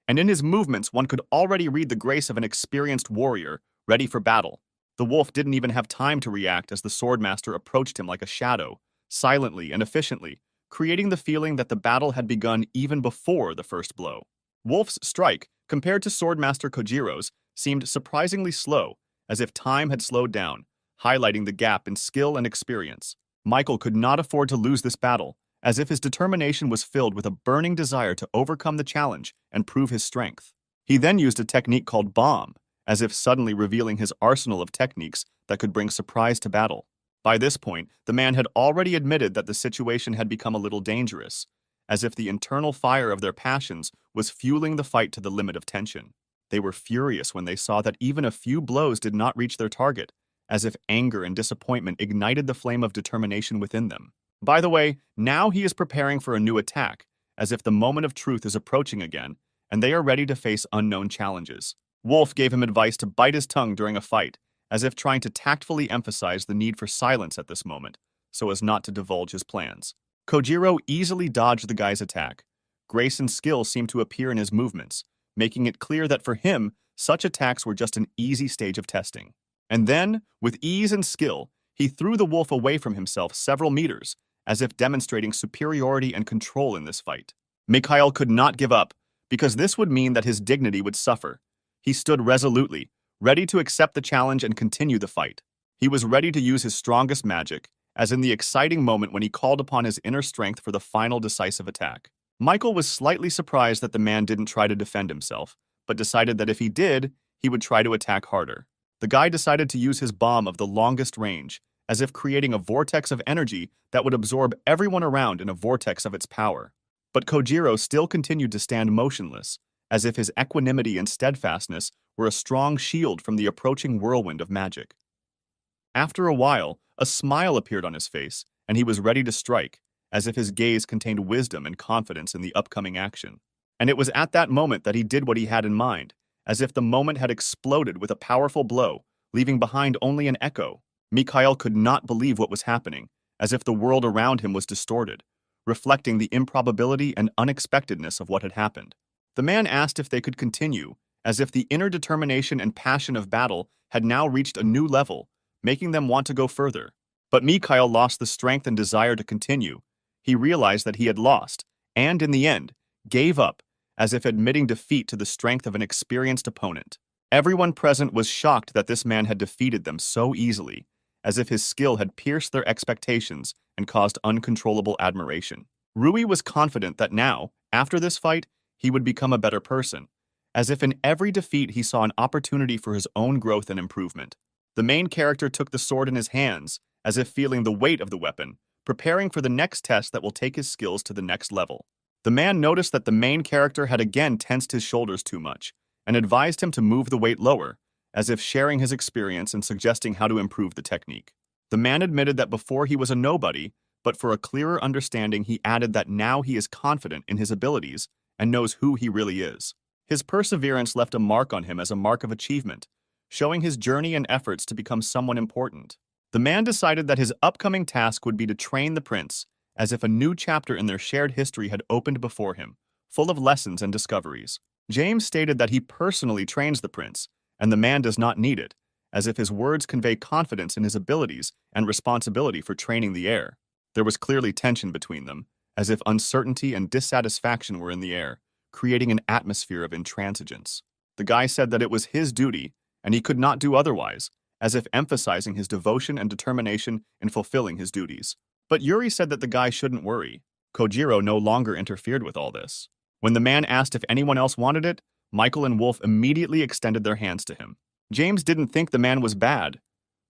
and in his movements one could already read the grace of an experienced warrior, ready for battle. The wolf didn't even have time to react as the swordmaster approached him like a shadow, silently and efficiently, creating the feeling that the battle had begun even before the first blow. Wolf's strike, compared to Swordmaster Kojiro's, seemed surprisingly slow, as if time had slowed down, highlighting the gap in skill and experience. Michael could not afford to lose this battle, as if his determination was filled with a burning desire to overcome the challenge and prove his strength. He then used a technique called bomb, as if suddenly revealing his arsenal of techniques that could bring surprise to battle. By this point, the man had already admitted that the situation had become a little dangerous, as if the internal fire of their passions was fueling the fight to the limit of tension. They were furious when they saw that even a few blows did not reach their target, as if anger and disappointment ignited the flame of determination within them. By the way, now he is preparing for a new attack, as if the moment of truth is approaching again, and they are ready to face unknown challenges. Wolf gave him advice to bite his tongue during a fight, as if trying to tactfully emphasize the need for silence at this moment, so as not to divulge his plans. Kojiro easily dodged the guy's attack. Grace and skill seemed to appear in his movements, making it clear that for him, such attacks were just an easy stage of testing. And then, with ease and skill, he threw the wolf away from himself several meters, as if demonstrating superiority and control in this fight. Mikhail could not give up, because this would mean that his dignity would suffer. He stood resolutely, ready to accept the challenge and continue the fight. He was ready to use his strongest magic, as in the exciting moment when he called upon his inner strength for the final decisive attack. Michael was slightly surprised that the man didn't try to defend himself, but decided that if he did, he would try to attack harder. The guy decided to use his bomb of the longest range, as if creating a vortex of energy that would absorb everyone around in a vortex of its power. But Kojiro still continued to stand motionless, as if his equanimity and steadfastness were a strong shield from the approaching whirlwind of magic. After a while, a smile appeared on his face, and he was ready to strike, as if his gaze contained wisdom and confidence in the upcoming action. And it was at that moment that he did what he had in mind, as if the moment had exploded with a powerful blow, leaving behind only an echo. Mikhail could not believe what was happening, as if the world around him was distorted, reflecting the improbability and unexpectedness of what had happened. The man asked if they could continue, as if the inner determination and passion of battle had now reached a new level, making them want to go further. But Mikhail lost the strength and desire to continue. He realized that he had lost, and in the end, gave up, as if admitting defeat to the strength of an experienced opponent. Everyone present was shocked that this man had defeated them so easily, as if his skill had pierced their expectations and caused uncontrollable admiration. Rui was confident that now, after this fight, he would become a better person, as if in every defeat he saw an opportunity for his own growth and improvement. The main character took the sword in his hands, as if feeling the weight of the weapon, preparing for the next test that will take his skills to the next level. The man noticed that the main character had again tensed his shoulders too much, and advised him to move the weight lower, as if sharing his experience and suggesting how to improve the technique. The man admitted that before he was a nobody, but for a clearer understanding he added that now he is confident in his abilities and knows who he really is. His perseverance left a mark on him as a mark of achievement, showing his journey and efforts to become someone important. The man decided that his upcoming task would be to train the prince, as if a new chapter in their shared history had opened before him, full of lessons and discoveries. James stated that he personally trains the prince, and the man does not need it, as if his words convey confidence in his abilities and responsibility for training the heir. There was clearly tension between them, as if uncertainty and dissatisfaction were in the air, creating an atmosphere of intransigence. The guy said that it was his duty, and he could not do otherwise, as if emphasizing his devotion and determination in fulfilling his duties. But Yuri said that the guy shouldn't worry. Kojiro no longer interfered with all this. When the man asked if anyone else wanted it, Michael and Wolf immediately extended their hands to him. James didn't think the man was bad,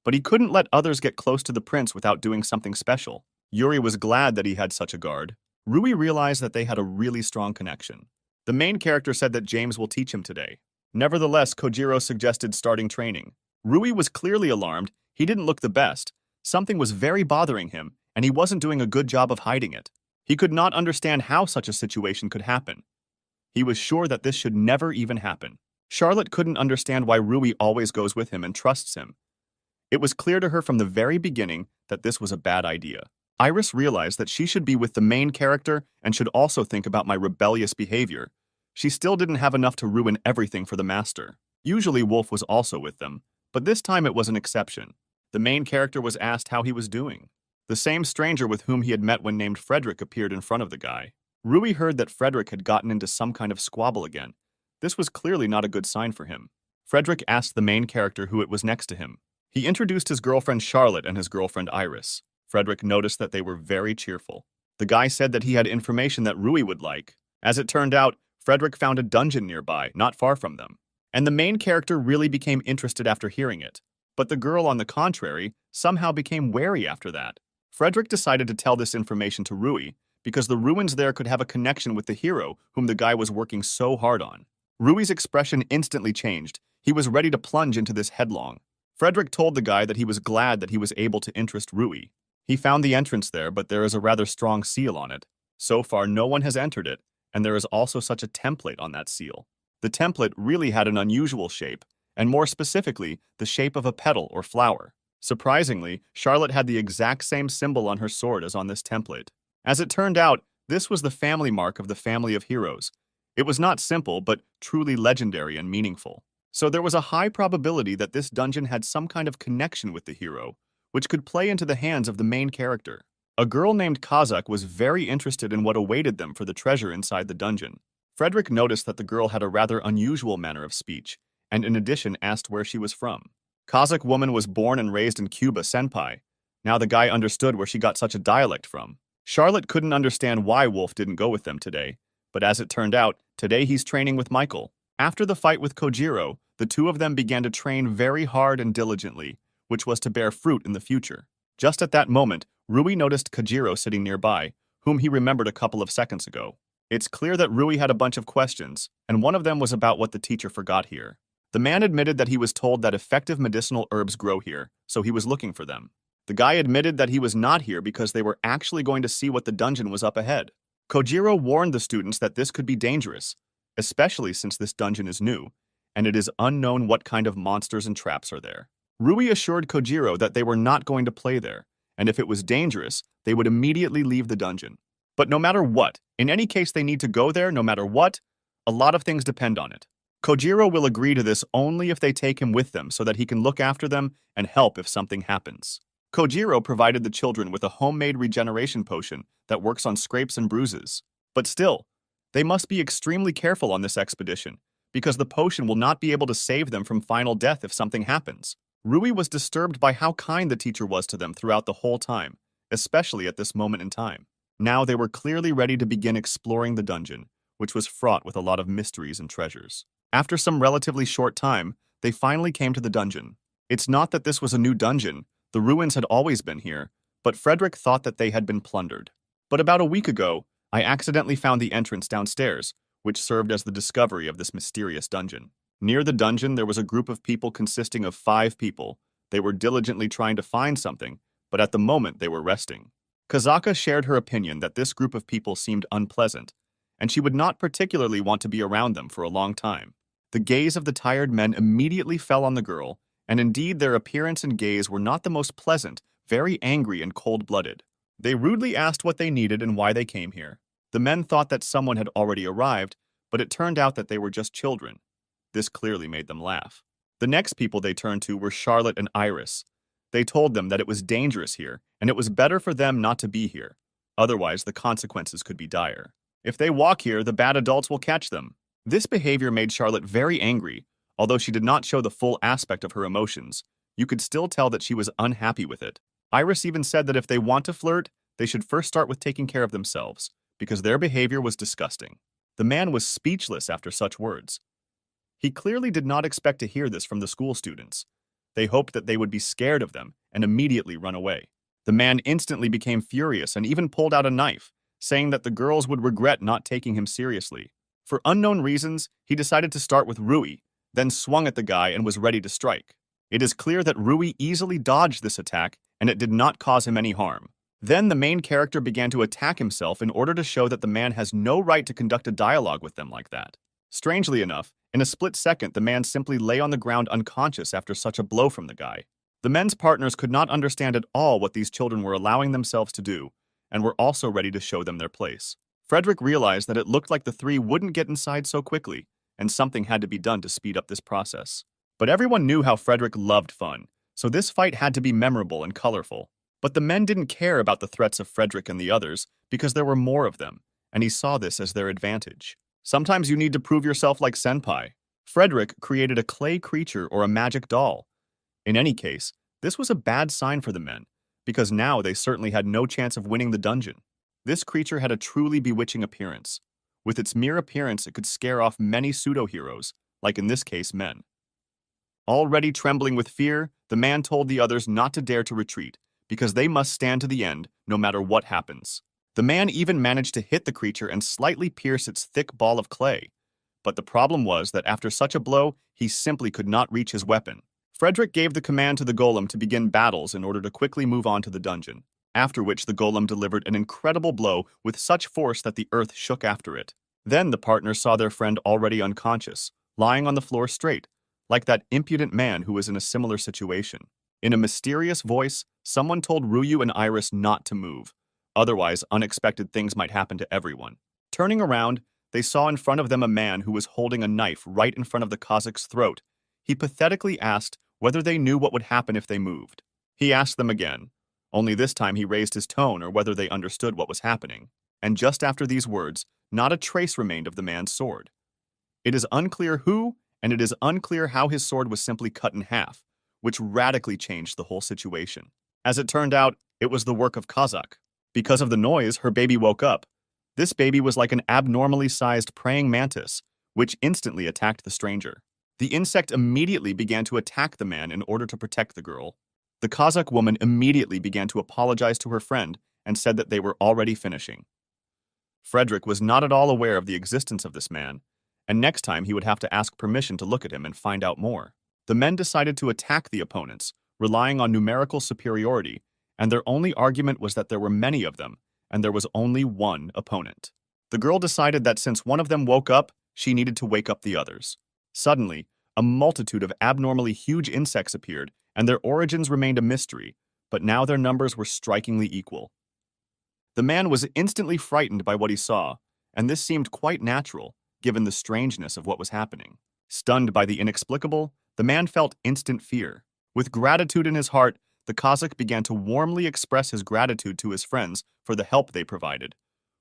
but he couldn't let others get close to the prince without doing something special. Yuri was glad that he had such a guard. Rui realized that they had a really strong connection. The main character said that James will teach him today. Nevertheless, Kojiro suggested starting training. Rui was clearly alarmed. He didn't look the best. Something was very bothering him, and he wasn't doing a good job of hiding it. He could not understand how such a situation could happen. He was sure that this should never even happen. Charlotte couldn't understand why Rui always goes with him and trusts him. It was clear to her from the very beginning that this was a bad idea. Iris realized that she should be with the main character and should also think about my rebellious behavior. She still didn't have enough to ruin everything for the master. Usually Wolf was also with them, but this time it was an exception. The main character was asked how he was doing. The same stranger with whom he had met when named Frederick appeared in front of the guy. Rui heard that Frederick had gotten into some kind of squabble again. This was clearly not a good sign for him. Frederick asked the main character who it was next to him. He introduced his girlfriend Charlotte and his girlfriend Iris. Frederick noticed that they were very cheerful. The guy said that he had information that Rui would like. As it turned out, Frederick found a dungeon nearby, not far from them. And the main character really became interested after hearing it. But the girl, on the contrary, somehow became wary after that. Frederick decided to tell this information to Rui because the ruins there could have a connection with the hero whom the guy was working so hard on. Rui's expression instantly changed. He was ready to plunge into this headlong. Frederick told the guy that he was glad that he was able to interest Rui. He found the entrance there, but there is a rather strong seal on it. So far, no one has entered it, and there is also such a template on that seal. The template really had an unusual shape, and more specifically, the shape of a petal or flower. Surprisingly, Charlotte had the exact same symbol on her sword as on this template. As it turned out, this was the family mark of the family of heroes. It was not simple, but truly legendary and meaningful. So there was a high probability that this dungeon had some kind of connection with the hero, which could play into the hands of the main character. A girl named Kazakh was very interested in what awaited them for the treasure inside the dungeon. Frederick noticed that the girl had a rather unusual manner of speech, and in addition asked where she was from. Kazakh woman was born and raised in Cuba, senpai. Now the guy understood where she got such a dialect from. Charlotte couldn't understand why Wolf didn't go with them today, but as it turned out, today he's training with Michael. After the fight with Kojiro, the two of them began to train very hard and diligently, which was to bear fruit in the future. Just at that moment, Rui noticed Kojiro sitting nearby, whom he remembered a couple of seconds ago. It's clear that Rui had a bunch of questions, and one of them was about what the teacher forgot here. The man admitted that he was told that effective medicinal herbs grow here, so he was looking for them. The guy admitted that he was not here because they were actually going to see what the dungeon was up ahead. Kojiro warned the students that this could be dangerous, especially since this dungeon is new, and it is unknown what kind of monsters and traps are there. Rui assured Kojiro that they were not going to play there, and if it was dangerous, they would immediately leave the dungeon. But no matter what, in any case they need to go there no matter what, a lot of things depend on it. Kojiro will agree to this only if they take him with them so that he can look after them and help if something happens. Kojiro provided the children with a homemade regeneration potion that works on scrapes and bruises. But still, they must be extremely careful on this expedition, because the potion will not be able to save them from final death if something happens. Rui was disturbed by how kind the teacher was to them throughout the whole time, especially at this moment in time. Now they were clearly ready to begin exploring the dungeon, which was fraught with a lot of mysteries and treasures. After some relatively short time, they finally came to the dungeon. It's not that this was a new dungeon, the ruins had always been here, but Frederick thought that they had been plundered. But about a week ago, I accidentally found the entrance downstairs, which served as the discovery of this mysterious dungeon. Near the dungeon, there was a group of people consisting of 5 people. They were diligently trying to find something, but at the moment they were resting. Kazaka shared her opinion that this group of people seemed unpleasant, and she would not particularly want to be around them for a long time. The gaze of the tired men immediately fell on the girl, and indeed their appearance and gaze were not the most pleasant, very angry and cold-blooded. They rudely asked what they needed and why they came here. The men thought that someone had already arrived, but it turned out that they were just children. This clearly made them laugh. The next people they turned to were Charlotte and Iris. They told them that it was dangerous here, and it was better for them not to be here. Otherwise, the consequences could be dire. If they walk here, the bad adults will catch them. This behavior made Charlotte very angry. Although she did not show the full aspect of her emotions, you could still tell that she was unhappy with it. Iris even said that if they want to flirt, they should first start with taking care of themselves, because their behavior was disgusting. The man was speechless after such words. He clearly did not expect to hear this from the school students. They hoped that they would be scared of them and immediately run away. The man instantly became furious and even pulled out a knife, saying that the girls would regret not taking him seriously. For unknown reasons, he decided to start with Rui, then swung at the guy and was ready to strike. It is clear that Rui easily dodged this attack and it did not cause him any harm. Then the main character began to attack himself in order to show that the man has no right to conduct a dialogue with them like that. Strangely enough, in a split second, the man simply lay on the ground unconscious after such a blow from the guy. The men's partners could not understand at all what these children were allowing themselves to do, and were also ready to show them their place. Frederick realized that it looked like the three wouldn't get inside so quickly, and something had to be done to speed up this process. But everyone knew how Frederick loved fun, so this fight had to be memorable and colorful. But the men didn't care about the threats of Frederick and the others because there were more of them, and he saw this as their advantage. Sometimes you need to prove yourself like senpai. Frederick created a clay creature or a magic doll. In any case, this was a bad sign for the men, because now they certainly had no chance of winning the dungeon. This creature had a truly bewitching appearance. With its mere appearance, it could scare off many pseudo-heroes, like in this case men. Already trembling with fear, the man told the others not to dare to retreat, because they must stand to the end, no matter what happens. The man even managed to hit the creature and slightly pierce its thick ball of clay. But the problem was that after such a blow, he simply could not reach his weapon. Frederick gave the command to the golem to begin battles in order to quickly move on to the dungeon, after which the golem delivered an incredible blow with such force that the earth shook after it. Then the partners saw their friend already unconscious, lying on the floor straight, like that impudent man who was in a similar situation. In a mysterious voice, someone told Ryu and Iris not to move. Otherwise, unexpected things might happen to everyone. Turning around, they saw in front of them a man who was holding a knife right in front of the Kazac's throat. He pathetically asked whether they knew what would happen if they moved. He asked them again, only this time he raised his tone or whether they understood what was happening. And just after these words, not a trace remained of the man's sword. It is unclear who, and it is unclear how his sword was simply cut in half, which radically changed the whole situation. As it turned out, it was the work of Kazak. Because of the noise, her baby woke up. This baby was like an abnormally sized praying mantis, which instantly attacked the stranger. The insect immediately began to attack the man in order to protect the girl. The Kazakh woman immediately began to apologize to her friend and said that they were already finishing. Frederick was not at all aware of the existence of this man, and next time he would have to ask permission to look at him and find out more. The men decided to attack the opponents, relying on numerical superiority, and their only argument was that there were many of them, and there was only one opponent. The girl decided that since one of them woke up, she needed to wake up the others. Suddenly, a multitude of abnormally huge insects appeared, and their origins remained a mystery, but now their numbers were strikingly equal. The man was instantly frightened by what he saw, and this seemed quite natural, given the strangeness of what was happening. Stunned by the inexplicable, the man felt instant fear. With gratitude in his heart, the Kazakh began to warmly express his gratitude to his friends for the help they provided,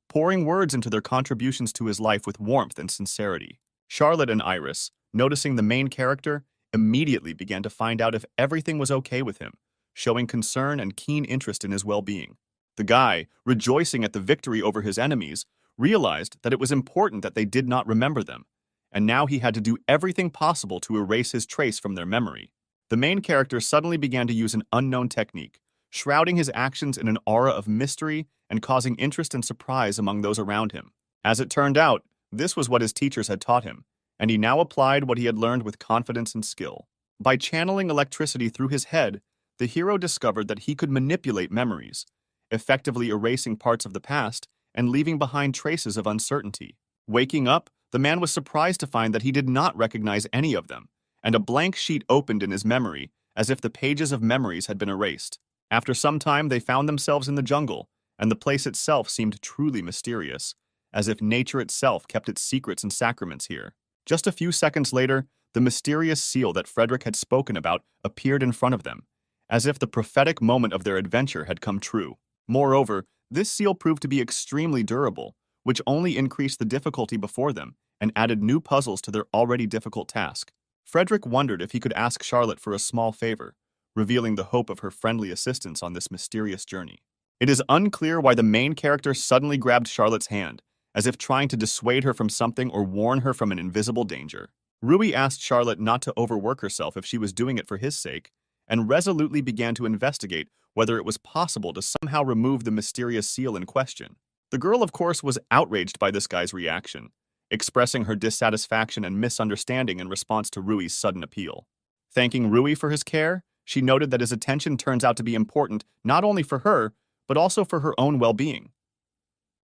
pouring words into their contributions to his life with warmth and sincerity. Charlotte and Iris, noticing the main character, immediately began to find out if everything was okay with him, showing concern and keen interest in his well-being. The guy, rejoicing at the victory over his enemies, realized that it was important that they did not remember them, and now he had to do everything possible to erase his trace from their memory. The main character suddenly began to use an unknown technique, shrouding his actions in an aura of mystery and causing interest and surprise among those around him. As it turned out, this was what his teachers had taught him, and he now applied what he had learned with confidence and skill. By channeling electricity through his head, the hero discovered that he could manipulate memories, effectively erasing parts of the past and leaving behind traces of uncertainty. Waking up, the man was surprised to find that he did not recognize any of them, and a blank sheet opened in his memory, as if the pages of memories had been erased. After some time, they found themselves in the jungle, and the place itself seemed truly mysterious, as if nature itself kept its secrets and sacraments here. Just a few seconds later, the mysterious seal that Frederick had spoken about appeared in front of them, as if the prophetic moment of their adventure had come true. Moreover, this seal proved to be extremely durable, which only increased the difficulty before them and added new puzzles to their already difficult task. Frederick wondered if he could ask Charlotte for a small favor, revealing the hope of her friendly assistance on this mysterious journey. It is unclear why the main character suddenly grabbed Charlotte's hand, as if trying to dissuade her from something or warn her from an invisible danger. Rui asked Charlotte not to overwork herself if she was doing it for his sake, and resolutely began to investigate whether it was possible to somehow remove the mysterious seal in question. The girl, of course, was outraged by this guy's reaction, expressing her dissatisfaction and misunderstanding in response to Rui's sudden appeal. Thanking Rui for his care, she noted that his attention turns out to be important not only for her, but also for her own well-being.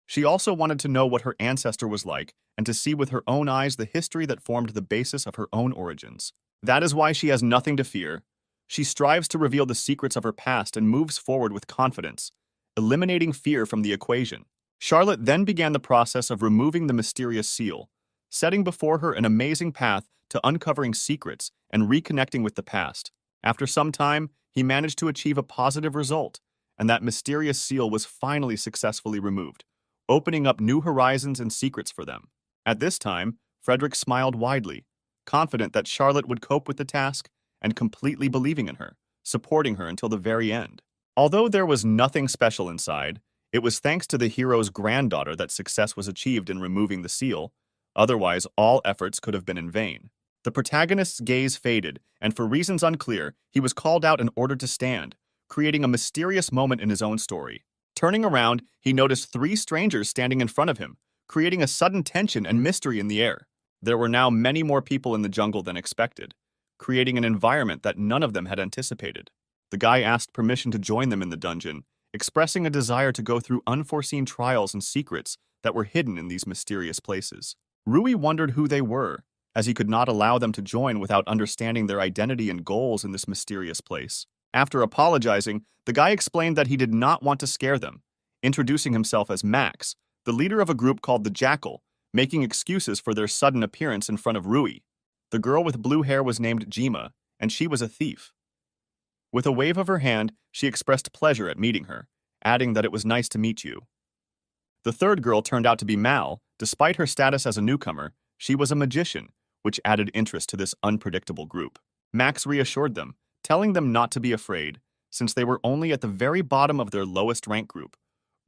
She also wanted to know what her ancestor was like and to see with her own eyes the history that formed the basis of her own origins. That is why she has nothing to fear. She strives to reveal the secrets of her past and moves forward with confidence, eliminating fear from the equation. Charlotte then began the process of removing the mysterious seal, setting before her an amazing path to uncovering secrets and reconnecting with the past. After some time, he managed to achieve a positive result, and that mysterious seal was finally successfully removed, opening up new horizons and secrets for them. At this time, Frederick smiled widely, confident that Charlotte would cope with the task and completely believing in her, supporting her until the very end. Although there was nothing special inside, it was thanks to the hero's granddaughter that success was achieved in removing the seal. Otherwise, all efforts could have been in vain. The protagonist's gaze faded, and for reasons unclear, he was called out and ordered to stand, creating a mysterious moment in his own story. Turning around, he noticed 3 strangers standing in front of him, creating a sudden tension and mystery in the air. There were now many more people in the jungle than expected, creating an environment that none of them had anticipated. The guy asked permission to join them in the dungeon, expressing a desire to go through unforeseen trials and secrets that were hidden in these mysterious places. Rui wondered who they were, as he could not allow them to join without understanding their identity and goals in this mysterious place. After apologizing, the guy explained that he did not want to scare them, introducing himself as Max, the leader of a group called the Jackal, making excuses for their sudden appearance in front of Rui. The girl with blue hair was named Jima, and she was a thief. With a wave of her hand, she expressed pleasure at meeting her, adding that it was nice to meet you. The third girl turned out to be Mal. Despite her status as a newcomer, she was a magician, which added interest to this unpredictable group. Max reassured them, telling them not to be afraid, since they were only at the very bottom of their lowest rank group,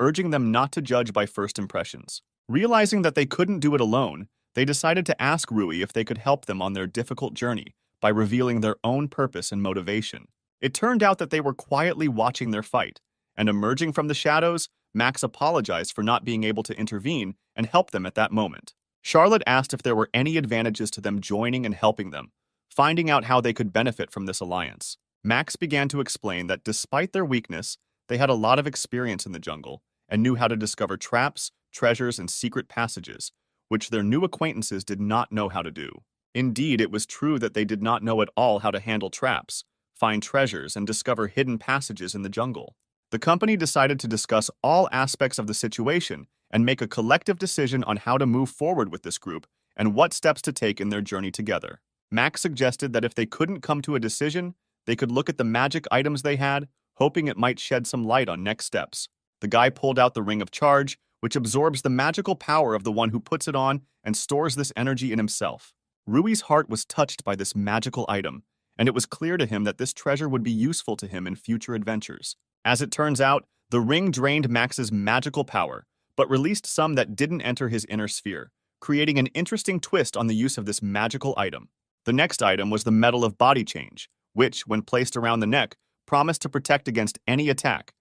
urging them not to judge by first impressions. Realizing that they couldn't do it alone, they decided to ask Rui if they could help them on their difficult journey by revealing their own purpose and motivation. It turned out that they were quietly watching their fight, and emerging from the shadows, Max apologized for not being able to intervene and help them at that moment. Charlotte asked if there were any advantages to them joining and helping them, finding out how they could benefit from this alliance. Max began to explain that despite their weakness, they had a lot of experience in the jungle and knew how to discover traps, treasures, and secret passages, which their new acquaintances did not know how to do. Indeed, it was true that they did not know at all how to handle traps, find treasures, and discover hidden passages in the jungle. The company decided to discuss all aspects of the situation and make a collective decision on how to move forward with this group and what steps to take in their journey together. Max suggested that if they couldn't come to a decision, they could look at the magic items they had, hoping it might shed some light on next steps. The guy pulled out the Ring of Charge, which absorbs the magical power of the one who puts it on and stores this energy in himself. Rui's heart was touched by this magical item, and it was clear to him that this treasure would be useful to him in future adventures. As it turns out, the ring drained Max's magical power, but released some that didn't enter his inner sphere, creating an interesting twist on the use of this magical item. The next item was the Medal of Body Change, which, when placed around the neck, promised to protect against any attack,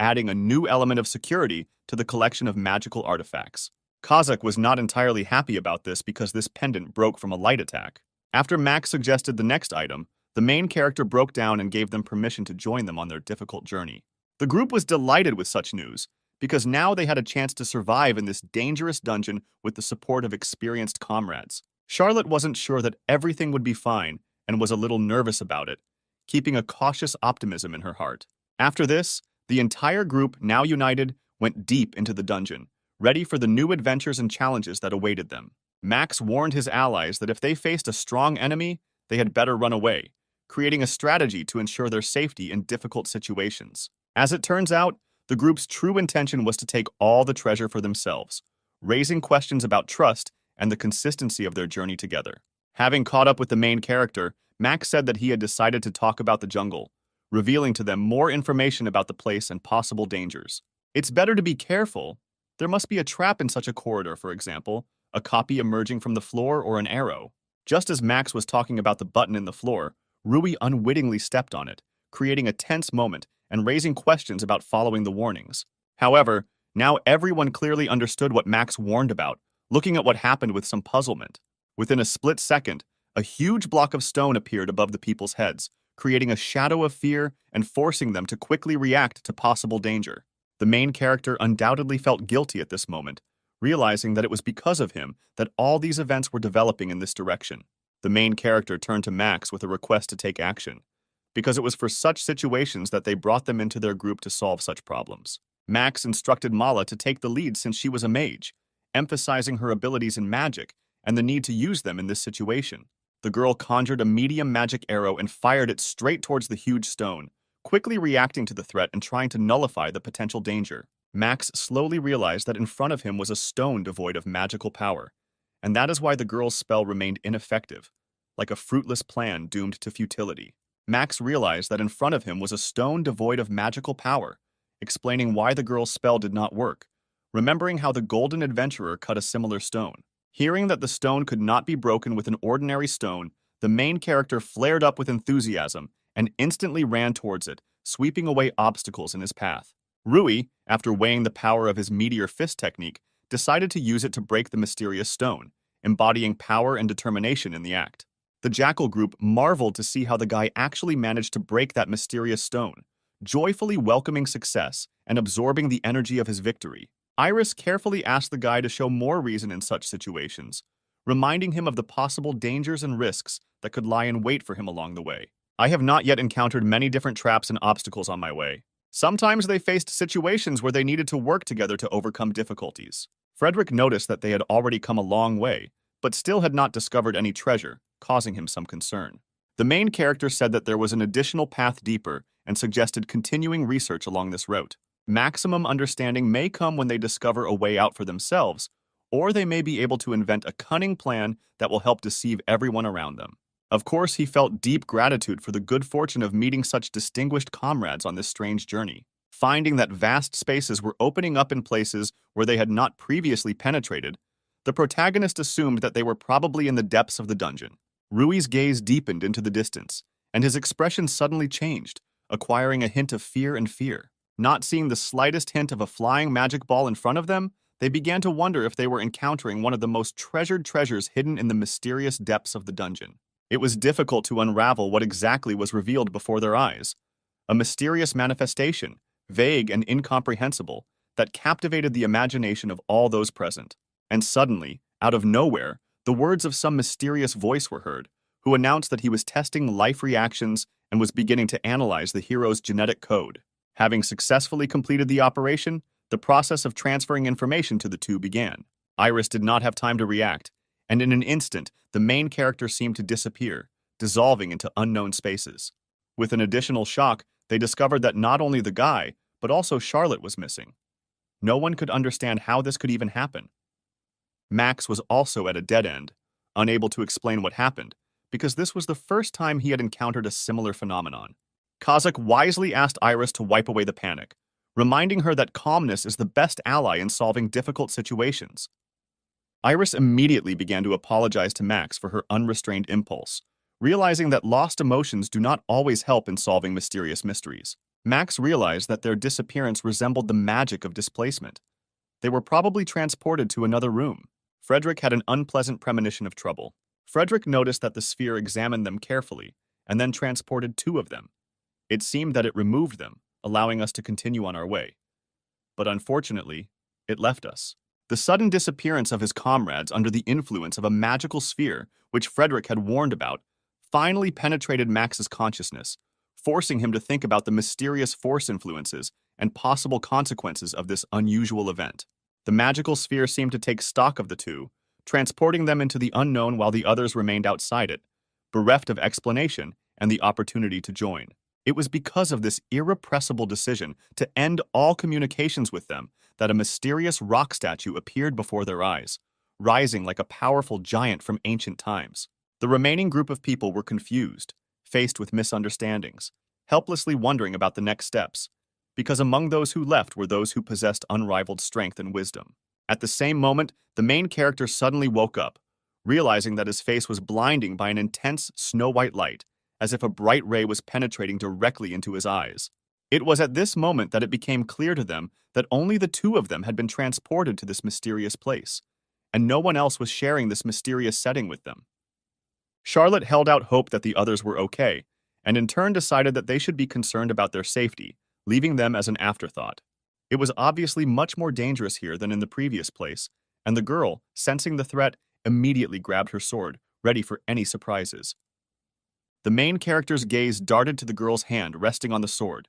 adding a new element of security to the collection of magical artifacts. Kazakh was not entirely happy about this because this pendant broke from a light attack. After Max suggested the next item, the main character broke down and gave them permission to join them on their difficult journey. The group was delighted with such news, because now they had a chance to survive in this dangerous dungeon with the support of experienced comrades. Charlotte wasn't sure that everything would be fine and was a little nervous about it, keeping a cautious optimism in her heart. After this, the entire group, now united, went deep into the dungeon, ready for the new adventures and challenges that awaited them. Max warned his allies that if they faced a strong enemy, they had better run away, creating a strategy to ensure their safety in difficult situations. As it turns out, the group's true intention was to take all the treasure for themselves, raising questions about trust and the consistency of their journey together. Having caught up with the main character, Max said that he had decided to talk about the jungle, revealing to them more information about the place and possible dangers. It's better to be careful. There must be a trap in such a corridor, for example, a copy emerging from the floor or an arrow. Just as Max was talking about the button in the floor, Rui unwittingly stepped on it, creating a tense moment and raising questions about following the warnings. However, now everyone clearly understood what Max warned about, looking at what happened with some puzzlement. Within a split second, a huge block of stone appeared above the people's heads, creating a shadow of fear and forcing them to quickly react to possible danger. The main character undoubtedly felt guilty at this moment, realizing that it was because of him that all these events were developing in this direction. The main character turned to Max with a request to take action, because it was for such situations that they brought them into their group to solve such problems. Max instructed Mala to take the lead since she was a mage, emphasizing her abilities in magic and the need to use them in this situation. The girl conjured a medium magic arrow and fired it straight towards the huge stone, quickly reacting to the threat and trying to nullify the potential danger. Max slowly realized that in front of him was a stone devoid of magical power, and that is why the girl's spell remained ineffective, like a fruitless plan doomed to futility. Max realized that in front of him was a stone devoid of magical power, explaining why the girl's spell did not work, remembering how the Golden Adventurer cut a similar stone. Hearing that the stone could not be broken with an ordinary stone, the main character flared up with enthusiasm and instantly ran towards it, sweeping away obstacles in his path. Rui, after weighing the power of his meteor fist technique, decided to use it to break the mysterious stone, embodying power and determination in the act. The Jackal group marveled to see how the guy actually managed to break that mysterious stone, joyfully welcoming success and absorbing the energy of his victory. Iris carefully asked the guy to show more reason in such situations, reminding him of the possible dangers and risks that could lie in wait for him along the way. I have not yet encountered many different traps and obstacles on my way. Sometimes they faced situations where they needed to work together to overcome difficulties. Frederick noticed that they had already come a long way, but still had not discovered any treasure, causing him some concern. The main character said that there was an additional path deeper and suggested continuing research along this route. Maximum understanding may come when they discover a way out for themselves, or they may be able to invent a cunning plan that will help deceive everyone around them. Of course, he felt deep gratitude for the good fortune of meeting such distinguished comrades on this strange journey. Finding that vast spaces were opening up in places where they had not previously penetrated, the protagonist assumed that they were probably in the depths of the dungeon. Rui's gaze deepened into the distance, and his expression suddenly changed, acquiring a hint of fear and fear. Not seeing the slightest hint of a flying magic ball in front of them, they began to wonder if they were encountering one of the most treasured treasures hidden in the mysterious depths of the dungeon. It was difficult to unravel what exactly was revealed before their eyes. A mysterious manifestation, vague and incomprehensible, that captivated the imagination of all those present. And suddenly, out of nowhere, the words of some mysterious voice were heard, who announced that he was testing life reactions and was beginning to analyze the hero's genetic code. Having successfully completed the operation, the process of transferring information to the two began. Iris did not have time to react, and in an instant, the main character seemed to disappear, dissolving into unknown spaces. With an additional shock, they discovered that not only the guy, but also Charlotte was missing. No one could understand how this could even happen. Max was also at a dead end, unable to explain what happened, because this was the first time he had encountered a similar phenomenon. Kazakh wisely asked Iris to wipe away the panic, reminding her that calmness is the best ally in solving difficult situations. Iris immediately began to apologize to Max for her unrestrained impulse, realizing that lost emotions do not always help in solving mysterious mysteries. Max realized that their disappearance resembled the magic of displacement. They were probably transported to another room. Frederick had an unpleasant premonition of trouble. Frederick noticed that the sphere examined them carefully, and then transported two of them. It seemed that it removed them, allowing us to continue on our way. But unfortunately, it left us. The sudden disappearance of his comrades under the influence of a magical sphere, which Frederick had warned about, finally penetrated Max's consciousness, forcing him to think about the mysterious force influences and possible consequences of this unusual event. The magical sphere seemed to take stock of the two, transporting them into the unknown while the others remained outside it, bereft of explanation and the opportunity to join. It was because of this irrepressible decision to end all communications with them that a mysterious rock statue appeared before their eyes, rising like a powerful giant from ancient times. The remaining group of people were confused, faced with misunderstandings, helplessly wondering about the next steps, because among those who left were those who possessed unrivaled strength and wisdom. At the same moment, the main character suddenly woke up, realizing that his face was blinding by an intense snow-white light, as if a bright ray was penetrating directly into his eyes. It was at this moment that it became clear to them that only the two of them had been transported to this mysterious place, and no one else was sharing this mysterious setting with them. Charlotte held out hope that the others were okay, and in turn decided that they should be concerned about their safety, leaving them as an afterthought. It was obviously much more dangerous here than in the previous place, and the girl, sensing the threat, immediately grabbed her sword, ready for any surprises. The main character's gaze darted to the girl's hand resting on the sword,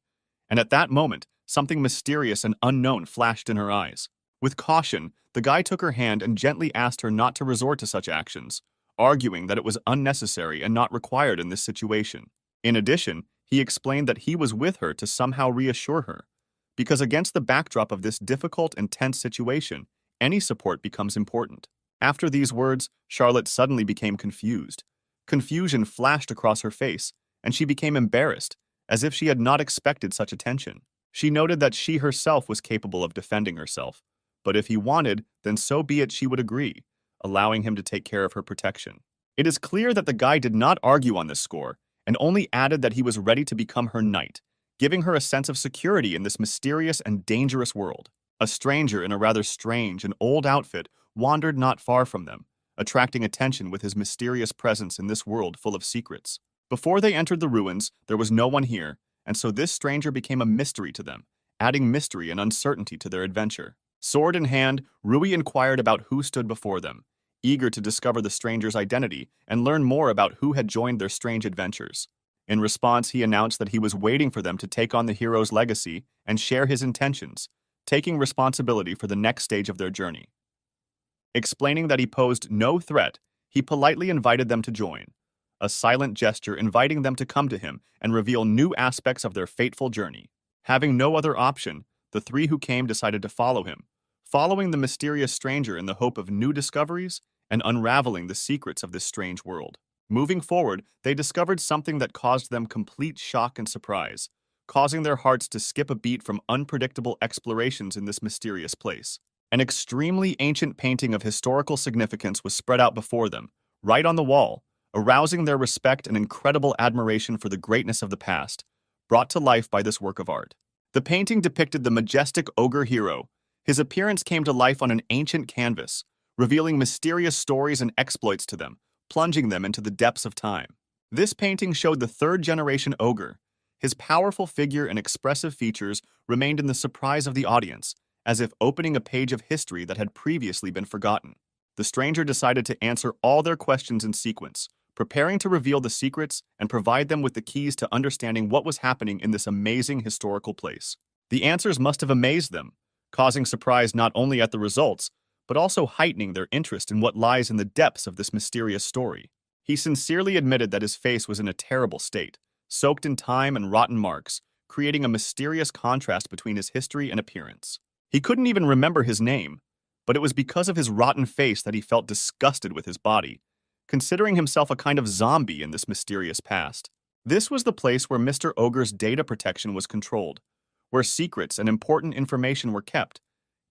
and at that moment, something mysterious and unknown flashed in her eyes. With caution, the guy took her hand and gently asked her not to resort to such actions, arguing that it was unnecessary and not required in this situation. In addition, he explained that he was with her to somehow reassure her, because against the backdrop of this difficult and tense situation, any support becomes important. After these words, Charlotte suddenly became confused. Confusion flashed across her face, and she became embarrassed, as if she had not expected such attention. She noted that she herself was capable of defending herself, but if he wanted, then so be it, she would agree, allowing him to take care of her protection. It is clear that the guy did not argue on this score, and only added that he was ready to become her knight, giving her a sense of security in this mysterious and dangerous world. A stranger in a rather strange and old outfit wandered not far from them, attracting attention with his mysterious presence in this world full of secrets. Before they entered the ruins, there was no one here, and so this stranger became a mystery to them, adding mystery and uncertainty to their adventure. Sword in hand, Rui inquired about who stood before them, eager to discover the stranger's identity and learn more about who had joined their strange adventures. In response, he announced that he was waiting for them to take on the hero's legacy and share his intentions, taking responsibility for the next stage of their journey. Explaining that he posed no threat, he politely invited them to join, a silent gesture inviting them to come to him and reveal new aspects of their fateful journey. Having no other option, the three who came decided to follow him, following the mysterious stranger in the hope of new discoveries and unraveling the secrets of this strange world. Moving forward, they discovered something that caused them complete shock and surprise, causing their hearts to skip a beat from unpredictable explorations in this mysterious place. An extremely ancient painting of historical significance was spread out before them, right on the wall, arousing their respect and incredible admiration for the greatness of the past, brought to life by this work of art. The painting depicted the majestic ogre hero. His appearance came to life on an ancient canvas, revealing mysterious stories and exploits to them, plunging them into the depths of time. This painting showed the third-generation ogre. His powerful figure and expressive features remained in the surprise of the audience, as if opening a page of history that had previously been forgotten. The stranger decided to answer all their questions in sequence, preparing to reveal the secrets and provide them with the keys to understanding what was happening in this amazing historical place. The answers must have amazed them, causing surprise not only at the results, but also heightening their interest in what lies in the depths of this mysterious story. He sincerely admitted that his face was in a terrible state, soaked in time and rotten marks, creating a mysterious contrast between his history and appearance. He couldn't even remember his name, but it was because of his rotten face that he felt disgusted with his body, considering himself a kind of zombie in this mysterious past. This was the place where Mr. Ogre's data protection was controlled, where secrets and important information were kept,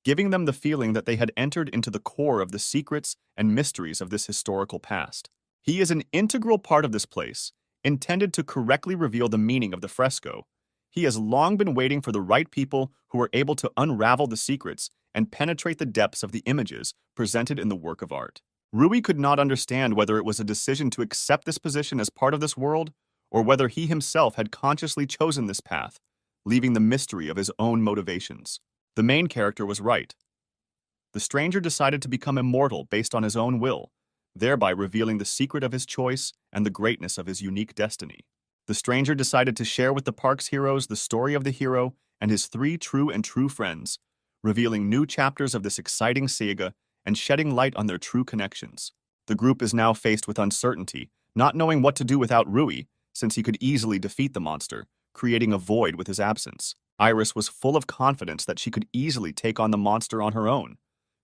giving them the feeling that they had entered into the core of the secrets and mysteries of this historical past. He is an integral part of this place, intended to correctly reveal the meaning of the fresco. He has long been waiting for the right people who are able to unravel the secrets and penetrate the depths of the images presented in the work of art. Rui could not understand whether it was a decision to accept this position as part of this world, or whether he himself had consciously chosen this path, leaving the mystery of his own motivations. The main character was right. The stranger decided to become immortal based on his own will, thereby revealing the secret of his choice and the greatness of his unique destiny. The stranger decided to share with the park's heroes the story of the hero and his three true friends, revealing new chapters of this exciting saga and shedding light on their true connections. The group is now faced with uncertainty, not knowing what to do without Rui, since he could easily defeat the monster, creating a void with his absence. Iris was full of confidence that she could easily take on the monster on her own,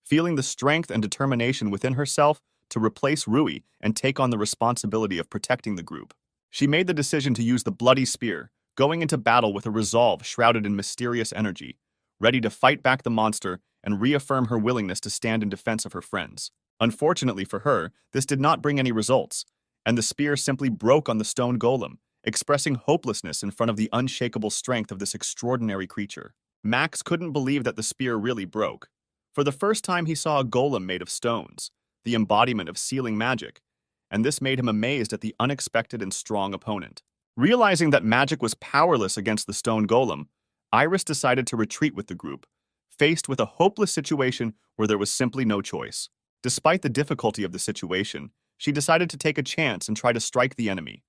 feeling the strength and determination within herself to replace Rui and take on the responsibility of protecting the group. She made the decision to use the bloody spear, going into battle with a resolve shrouded in mysterious energy, ready to fight back the monster and reaffirm her willingness to stand in defense of her friends. Unfortunately for her, this did not bring any results, and the spear simply broke on the stone golem, expressing hopelessness in front of the unshakable strength of this extraordinary creature. Max couldn't believe that the spear really broke. For the first time, he saw a golem made of stones, the embodiment of sealing magic, and this made him amazed at the unexpected and strong opponent. Realizing that magic was powerless against the stone golem, Iris decided to retreat with the group, faced with a hopeless situation where there was simply no choice. Despite the difficulty of the situation, she decided to take a chance and try to strike the enemy,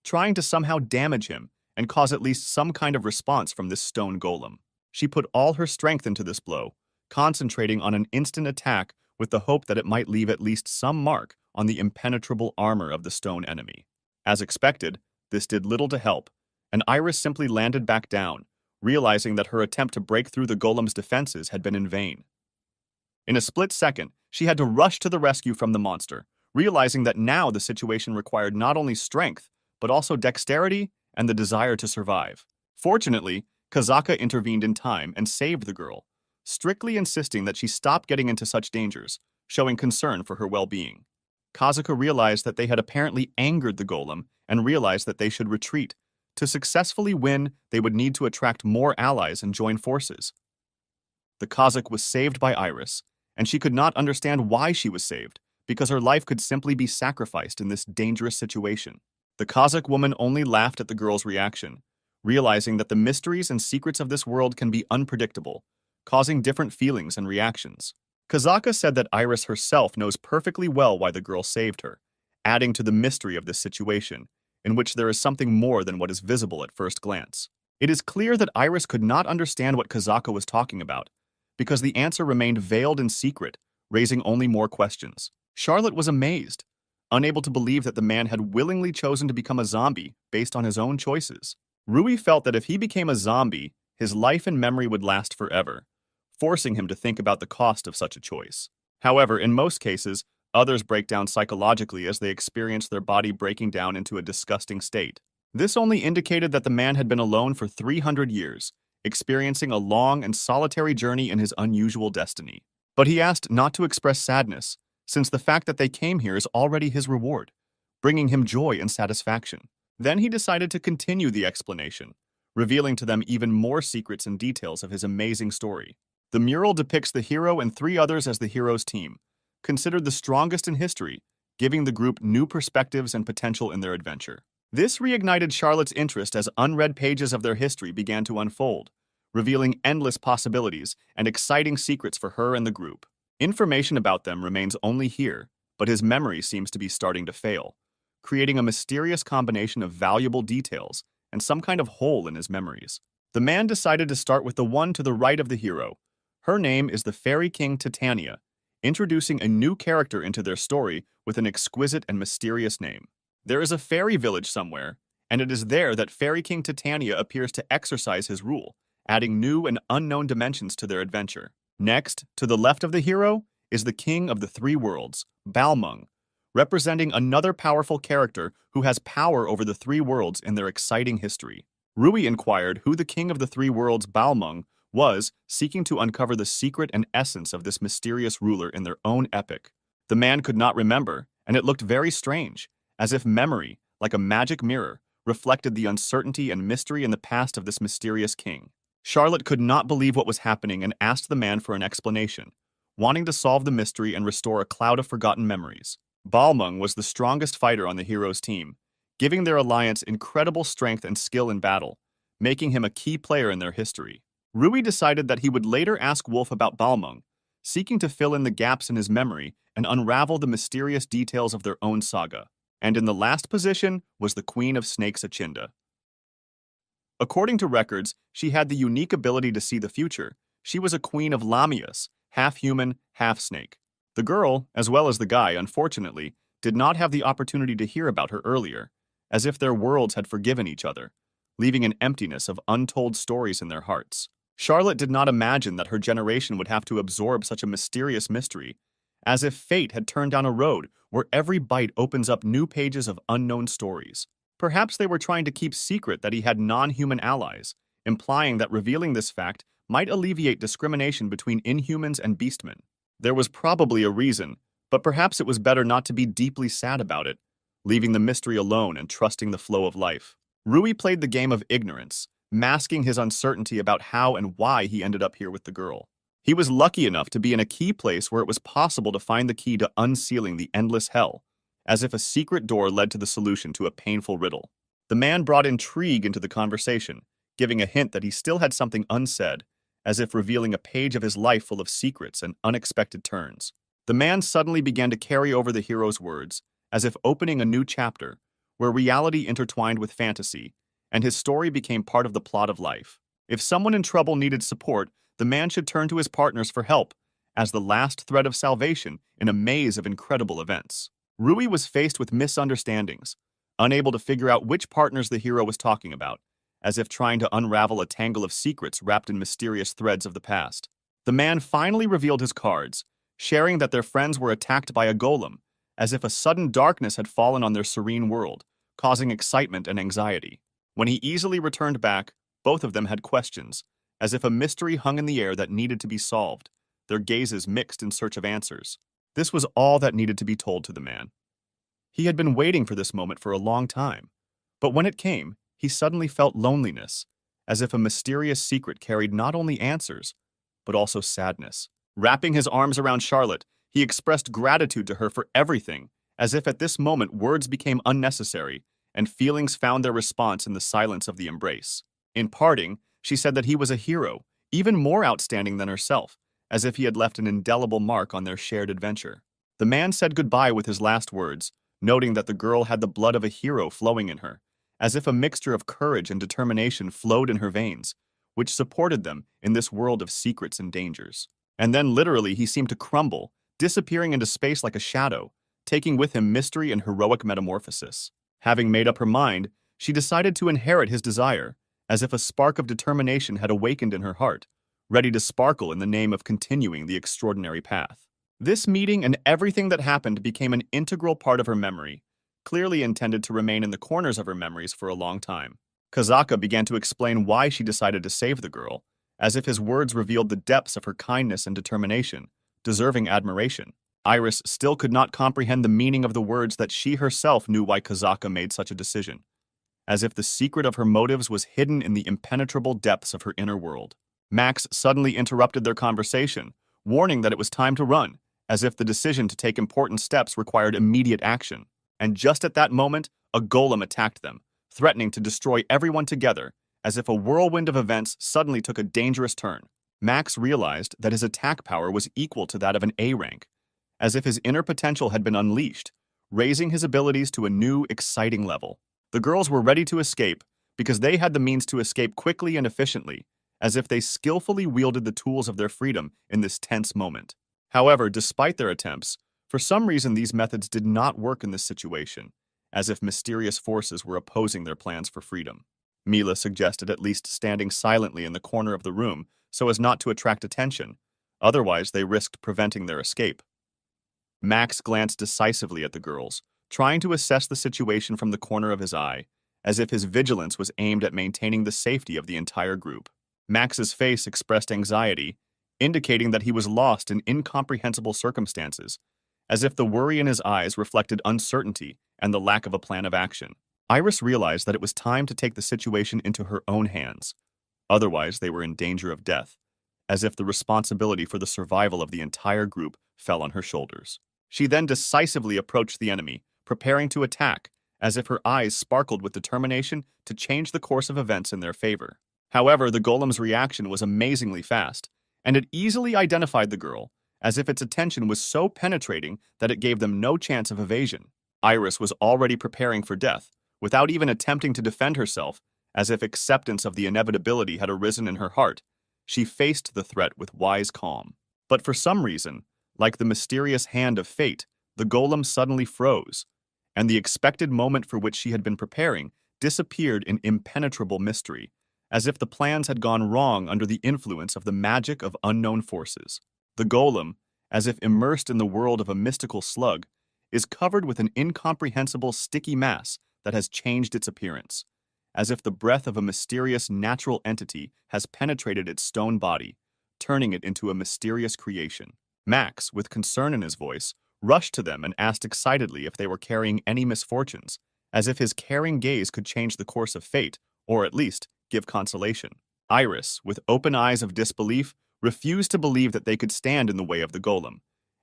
trying to somehow damage him and cause at least some kind of response from this stone golem. She put all her strength into this blow, concentrating on an instant attack with the hope that it might leave at least some mark on the impenetrable armor of the stone enemy. As expected, this did little to help, and Iris simply landed back down, realizing that her attempt to break through the golem's defenses had been in vain. In a split second, she had to rush to the rescue from the monster, realizing that now the situation required not only strength, but also dexterity and the desire to survive. Fortunately, Kazaka intervened in time and saved the girl, strictly insisting that she stop getting into such dangers, showing concern for her well-being. Kazuka realized that they had apparently angered the golem and realized that they should retreat. To successfully win, they would need to attract more allies and join forces. The Kazakh was saved by Iris, and she could not understand why she was saved, because her life could simply be sacrificed in this dangerous situation. The Kazakh woman only laughed at the girl's reaction, realizing that the mysteries and secrets of this world can be unpredictable, causing different feelings and reactions. Kazaka said that Iris herself knows perfectly well why the girl saved her, adding to the mystery of this situation, in which there is something more than what is visible at first glance. It is clear that Iris could not understand what Kazaka was talking about, because the answer remained veiled in secret, raising only more questions. Charlotte was amazed, unable to believe that the man had willingly chosen to become a zombie based on his own choices. Rui felt that if he became a zombie, his life and memory would last forever, forcing him to think about the cost of such a choice. However, in most cases, others break down psychologically as they experience their body breaking down into a disgusting state. This only indicated that the man had been alone for 300 years, experiencing a long and solitary journey in his unusual destiny. But he asked not to express sadness, since the fact that they came here is already his reward, bringing him joy and satisfaction. Then he decided to continue the explanation, revealing to them even more secrets and details of his amazing story. The mural depicts the hero and 3 others as the hero's team, considered the strongest in history, giving the group new perspectives and potential in their adventure. This reignited Charlotte's interest as unread pages of their history began to unfold, revealing endless possibilities and exciting secrets for her and the group. Information about them remains only here, but his memory seems to be starting to fail, creating a mysterious combination of valuable details and some kind of hole in his memories. The man decided to start with the one to the right of the hero. Her name is the Fairy King Titania, introducing a new character into their story with an exquisite and mysterious name. There is a fairy village somewhere, and it is there that Fairy King Titania appears to exercise his rule, adding new and unknown dimensions to their adventure. Next, to the left of the hero, is the King of the 3 Worlds, Balmung, representing another powerful character who has power over the 3 worlds in their exciting history. Rui inquired who the King of the 3 Worlds, Balmung, was, seeking to uncover the secret and essence of this mysterious ruler in their own epic. The man could not remember, and it looked very strange, as if memory, like a magic mirror, reflected the uncertainty and mystery in the past of this mysterious king. Charlotte could not believe what was happening and asked the man for an explanation, wanting to solve the mystery and restore a cloud of forgotten memories. Balmung was the strongest fighter on the hero's team, giving their alliance incredible strength and skill in battle, making him a key player in their history. Rui decided that he would later ask Wolf about Balmung, seeking to fill in the gaps in his memory and unravel the mysterious details of their own saga. And in the last position was the Queen of Snakes Achinda. According to records, she had the unique ability to see the future. She was a queen of Lamias, half human, half snake. The girl, as well as the guy, unfortunately, did not have the opportunity to hear about her earlier, as if their worlds had forgiven each other, leaving an emptiness of untold stories in their hearts. Charlotte did not imagine that her generation would have to absorb such a mysterious mystery, as if fate had turned down a road where every bite opens up new pages of unknown stories. Perhaps they were trying to keep secret that he had non-human allies, implying that revealing this fact might alleviate discrimination between inhumans and beastmen. There was probably a reason, but perhaps it was better not to be deeply sad about it, leaving the mystery alone and trusting the flow of life. Rui played the game of ignorance, masking his uncertainty about how and why he ended up here with the girl. He was lucky enough to be in a key place where it was possible to find the key to unsealing the endless hell, as if a secret door led to the solution to a painful riddle. The man brought intrigue into the conversation, giving a hint that he still had something unsaid, as if revealing a page of his life full of secrets and unexpected turns. The man suddenly began to carry over the hero's words, as if opening a new chapter, where reality intertwined with fantasy, and his story became part of the plot of life. If someone in trouble needed support, the man should turn to his partners for help, as the last thread of salvation in a maze of incredible events. Rui was faced with misunderstandings, unable to figure out which partners the hero was talking about, as if trying to unravel a tangle of secrets wrapped in mysterious threads of the past. The man finally revealed his cards, sharing that their friends were attacked by a golem, as if a sudden darkness had fallen on their serene world, causing excitement and anxiety. When he easily returned back, both of them had questions, as if a mystery hung in the air that needed to be solved, their gazes mixed in search of answers. This was all that needed to be told to the man. He had been waiting for this moment for a long time, but when it came, he suddenly felt loneliness, as if a mysterious secret carried not only answers, but also sadness. Wrapping his arms around Charlotte, he expressed gratitude to her for everything, as if at this moment words became unnecessary, and feelings found their response in the silence of the embrace. In parting, she said that he was a hero, even more outstanding than herself, as if he had left an indelible mark on their shared adventure. The man said goodbye with his last words, noting that the girl had the blood of a hero flowing in her, as if a mixture of courage and determination flowed in her veins, which supported them in this world of secrets and dangers. And then literally he seemed to crumble, disappearing into space like a shadow, taking with him mystery and heroic metamorphosis. Having made up her mind, she decided to inherit his desire, as if a spark of determination had awakened in her heart, ready to sparkle in the name of continuing the extraordinary path. This meeting and everything that happened became an integral part of her memory, clearly intended to remain in the corners of her memories for a long time. Kazaka began to explain why she decided to save the girl, as if his words revealed the depths of her kindness and determination, deserving admiration. Iris still could not comprehend the meaning of the words that she herself knew why Kazaka made such a decision, as if the secret of her motives was hidden in the impenetrable depths of her inner world. Max suddenly interrupted their conversation, warning that it was time to run, as if the decision to take important steps required immediate action. And just at that moment, a golem attacked them, threatening to destroy everyone together, as if a whirlwind of events suddenly took a dangerous turn. Max realized that his attack power was equal to that of an A rank, as if his inner potential had been unleashed, raising his abilities to a new, exciting level. The girls were ready to escape because they had the means to escape quickly and efficiently, as if they skillfully wielded the tools of their freedom in this tense moment. However, despite their attempts, for some reason these methods did not work in this situation, as if mysterious forces were opposing their plans for freedom. Mila suggested at least standing silently in the corner of the room so as not to attract attention, otherwise they risked preventing their escape. Max glanced decisively at the girls, trying to assess the situation from the corner of his eye, as if his vigilance was aimed at maintaining the safety of the entire group. Max's face expressed anxiety, indicating that he was lost in incomprehensible circumstances, as if the worry in his eyes reflected uncertainty and the lack of a plan of action. Iris realized that it was time to take the situation into her own hands. Otherwise, they were in danger of death, as if the responsibility for the survival of the entire group fell on her shoulders. She then decisively approached the enemy, preparing to attack, as if her eyes sparkled with determination to change the course of events in their favor. However, the golem's reaction was amazingly fast, and it easily identified the girl, as if its attention was so penetrating that it gave them no chance of evasion. Iris was already preparing for death, without even attempting to defend herself, as if acceptance of the inevitability had arisen in her heart. She faced the threat with wise calm. But for some reason, like the mysterious hand of fate, the golem suddenly froze, and the expected moment for which she had been preparing disappeared in impenetrable mystery, as if the plans had gone wrong under the influence of the magic of unknown forces. The golem, as if immersed in the world of a mystical slug, is covered with an incomprehensible sticky mass that has changed its appearance, as if the breath of a mysterious natural entity has penetrated its stone body, turning it into a mysterious creation. Max, with concern in his voice, rushed to them and asked excitedly if they were carrying any misfortunes, as if his caring gaze could change the course of fate, or at least give consolation. Iris, with open eyes of disbelief, refused to believe that they could stand in the way of the golem,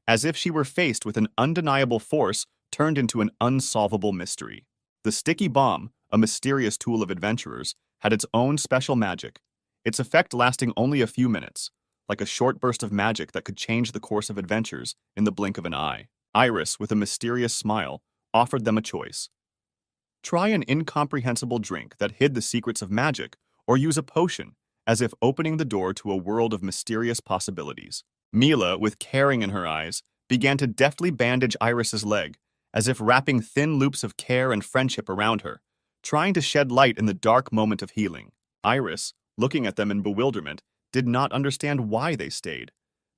as if she were faced with an undeniable force turned into an unsolvable mystery. The sticky bomb, a mysterious tool of adventurers, had its own special magic. its effect lasting only a few minutes, like a short burst of magic that could change the course of adventures in the blink of an eye. Iris, with a mysterious smile, offered them a choice. Try an incomprehensible drink that hid the secrets of magic, or use a potion, as if opening the door to a world of mysterious possibilities. Mila, with caring in her eyes, began to deftly bandage Iris's leg, as if wrapping thin loops of care and friendship around her, trying to shed light in the dark moment of healing. Iris, looking at them in bewilderment, did not understand why they stayed,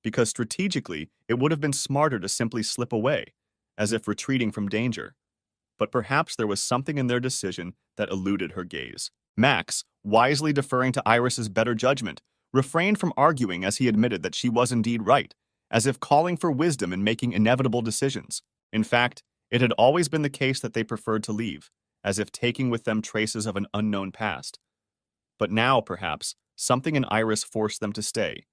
because strategically it would have been smarter to simply slip away, as if retreating from danger. But perhaps there was something in their decision that eluded her gaze. Max, wisely deferring to Iris's better judgment, refrained from arguing as he admitted that she was indeed right, as if calling for wisdom in making inevitable decisions. In fact, it had always been the case that they preferred to leave, as if taking with them traces of an unknown past. But now, perhaps, something in Iris forced them to stay,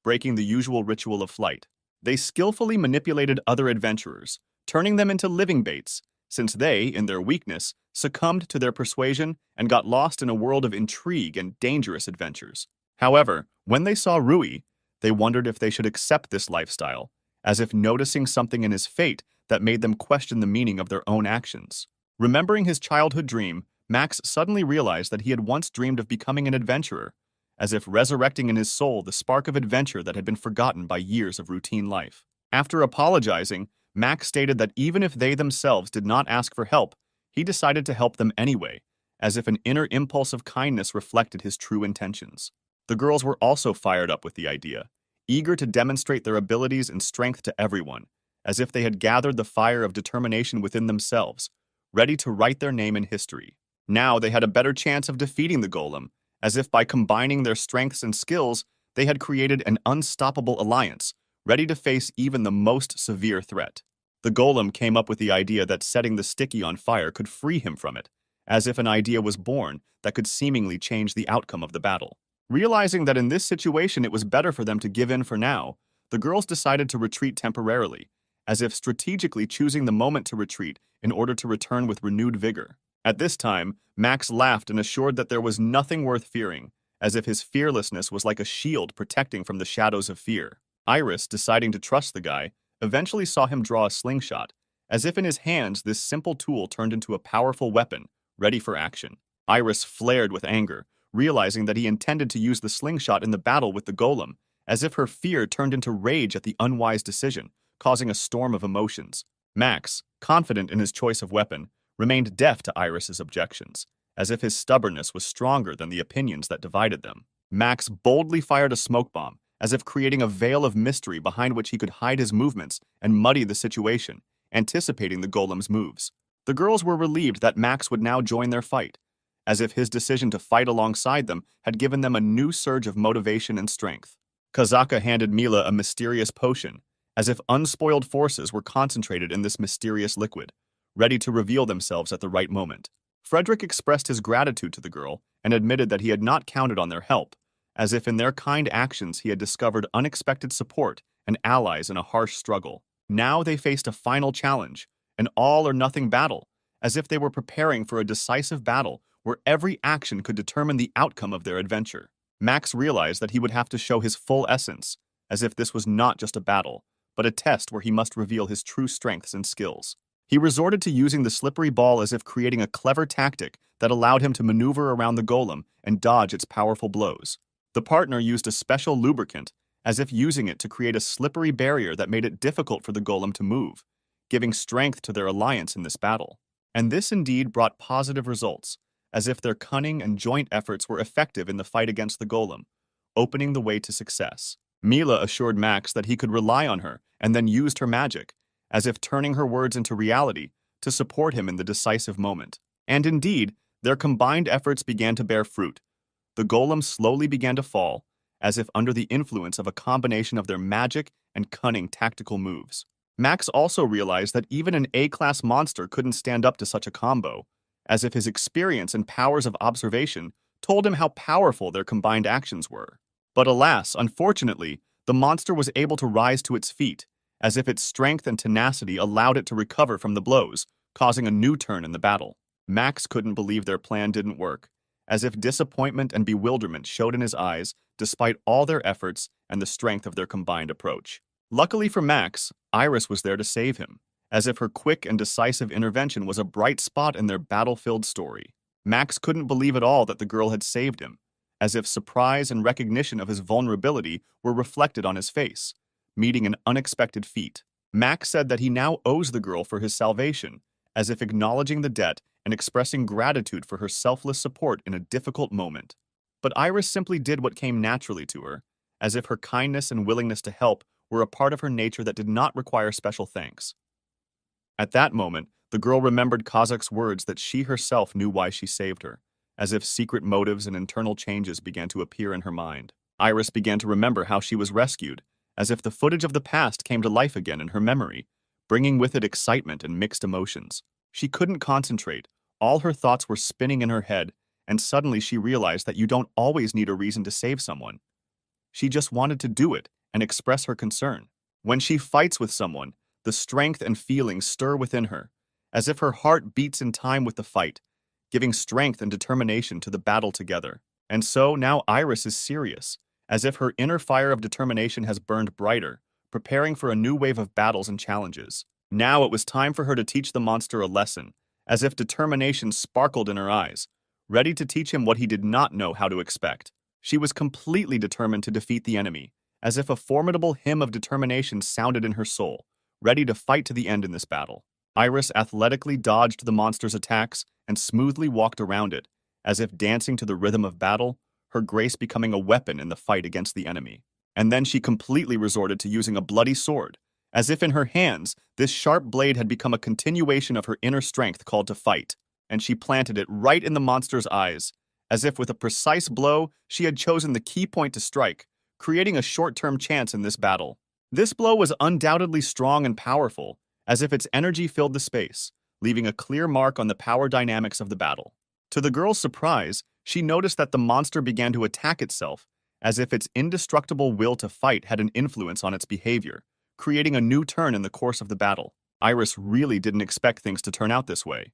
breaking the usual ritual of flight. They skillfully manipulated other adventurers, turning them into living baits, since they, in their weakness, succumbed to their persuasion and got lost in a world of intrigue and dangerous adventures. However, when they saw Rui, they wondered if they should accept this lifestyle, as if noticing something in his fate that made them question the meaning of their own actions. Remembering his childhood dream, Max suddenly realized that he had once dreamed of becoming an adventurer, as if resurrecting in his soul the spark of adventure that had been forgotten by years of routine life. After apologizing, Max stated that even if they themselves did not ask for help, he decided to help them anyway, as if an inner impulse of kindness reflected his true intentions. The girls were also fired up with the idea, eager to demonstrate their abilities and strength to everyone, as if they had gathered the fire of determination within themselves, ready to write their name in history. Now they had a better chance of defeating the golem, as if by combining their strengths and skills, they had created an unstoppable alliance, ready to face even the most severe threat. The golem came up with the idea that setting the sticky on fire could free him from it, as if an idea was born that could seemingly change the outcome of the battle. Realizing that in this situation it was better for them to give in for now, the girls decided to retreat temporarily, as if strategically choosing the moment to retreat in order to return with renewed vigor. At this time, Max laughed and assured that there was nothing worth fearing, as if his fearlessness was like a shield protecting from the shadows of fear. Iris, deciding to trust the guy, eventually saw him draw a slingshot, as if in his hands this simple tool turned into a powerful weapon, ready for action. Iris flared with anger, realizing that he intended to use the slingshot in the battle with the golem, as if her fear turned into rage at the unwise decision, causing a storm of emotions. Max, confident in his choice of weapon, remained deaf to Iris's objections, as if his stubbornness was stronger than the opinions that divided them. Max boldly fired a smoke bomb, as if creating a veil of mystery behind which he could hide his movements and muddy the situation, anticipating the golem's moves. The girls were relieved that Max would now join their fight, as if his decision to fight alongside them had given them a new surge of motivation and strength. Kazaka handed Mila a mysterious potion, as if unspoiled forces were concentrated in this mysterious liquid, ready to reveal themselves at the right moment. Frederick expressed his gratitude to the girl and admitted that he had not counted on their help, as if in their kind actions he had discovered unexpected support and allies in a harsh struggle. Now they faced a final challenge, an all-or-nothing battle, as if they were preparing for a decisive battle where every action could determine the outcome of their adventure. Max realized that he would have to show his full essence, as if this was not just a battle, but a test where he must reveal his true strengths and skills. He resorted to using the slippery ball as if creating a clever tactic that allowed him to maneuver around the golem and dodge its powerful blows. The partner used a special lubricant, as if using it to create a slippery barrier that made it difficult for the golem to move, giving strength to their alliance in this battle. And this indeed brought positive results, as if their cunning and joint efforts were effective in the fight against the golem, opening the way to success. Mila assured Max that he could rely on her and then used her magic, as if turning her words into reality, to support him in the decisive moment. And indeed, their combined efforts began to bear fruit. The golem slowly began to fall, as if under the influence of a combination of their magic and cunning tactical moves. Max also realized that even an A-class monster couldn't stand up to such a combo, as if his experience and powers of observation told him how powerful their combined actions were. But alas, unfortunately, the monster was able to rise to its feet, as if its strength and tenacity allowed it to recover from the blows, causing a new turn in the battle. Max couldn't believe their plan didn't work, as if disappointment and bewilderment showed in his eyes despite all their efforts and the strength of their combined approach. Luckily for Max, Iris was there to save him, as if her quick and decisive intervention was a bright spot in their battle-filled story. Max couldn't believe at all that the girl had saved him, as if surprise and recognition of his vulnerability were reflected on his face, meeting an unexpected feat. Max said that he now owes the girl for his salvation, as if acknowledging the debt and expressing gratitude for her selfless support in a difficult moment. But Iris simply did what came naturally to her, as if her kindness and willingness to help were a part of her nature that did not require special thanks. At that moment, the girl remembered Kazak's words that she herself knew why she saved her, as if secret motives and internal changes began to appear in her mind. Iris began to remember how she was rescued, as if the footage of the past came to life again in her memory, bringing with it excitement and mixed emotions. She couldn't concentrate, all her thoughts were spinning in her head, and suddenly she realized that you don't always need a reason to save someone. She just wanted to do it and express her concern. When she fights with someone, the strength and feelings stir within her, as if her heart beats in time with the fight, giving strength and determination to the battle together. And so now Iris is serious, as if her inner fire of determination has burned brighter, preparing for a new wave of battles and challenges. Now it was time for her to teach the monster a lesson, as if determination sparkled in her eyes, ready to teach him what he did not know how to expect. She was completely determined to defeat the enemy, as if a formidable hymn of determination sounded in her soul, ready to fight to the end in this battle. Iris athletically dodged the monster's attacks and smoothly walked around it, as if dancing to the rhythm of battle, her grace becoming a weapon in the fight against the enemy. And then she completely resorted to using a bloody sword, as if in her hands, this sharp blade had become a continuation of her inner strength called to fight, and she planted it right in the monster's eyes, as if with a precise blow, she had chosen the key point to strike, creating a short-term chance in this battle. This blow was undoubtedly strong and powerful, as if its energy filled the space, leaving a clear mark on the power dynamics of the battle. To the girl's surprise, she noticed that the monster began to attack itself, as if its indestructible will to fight had an influence on its behavior, creating a new turn in the course of the battle. Iris really didn't expect things to turn out this way,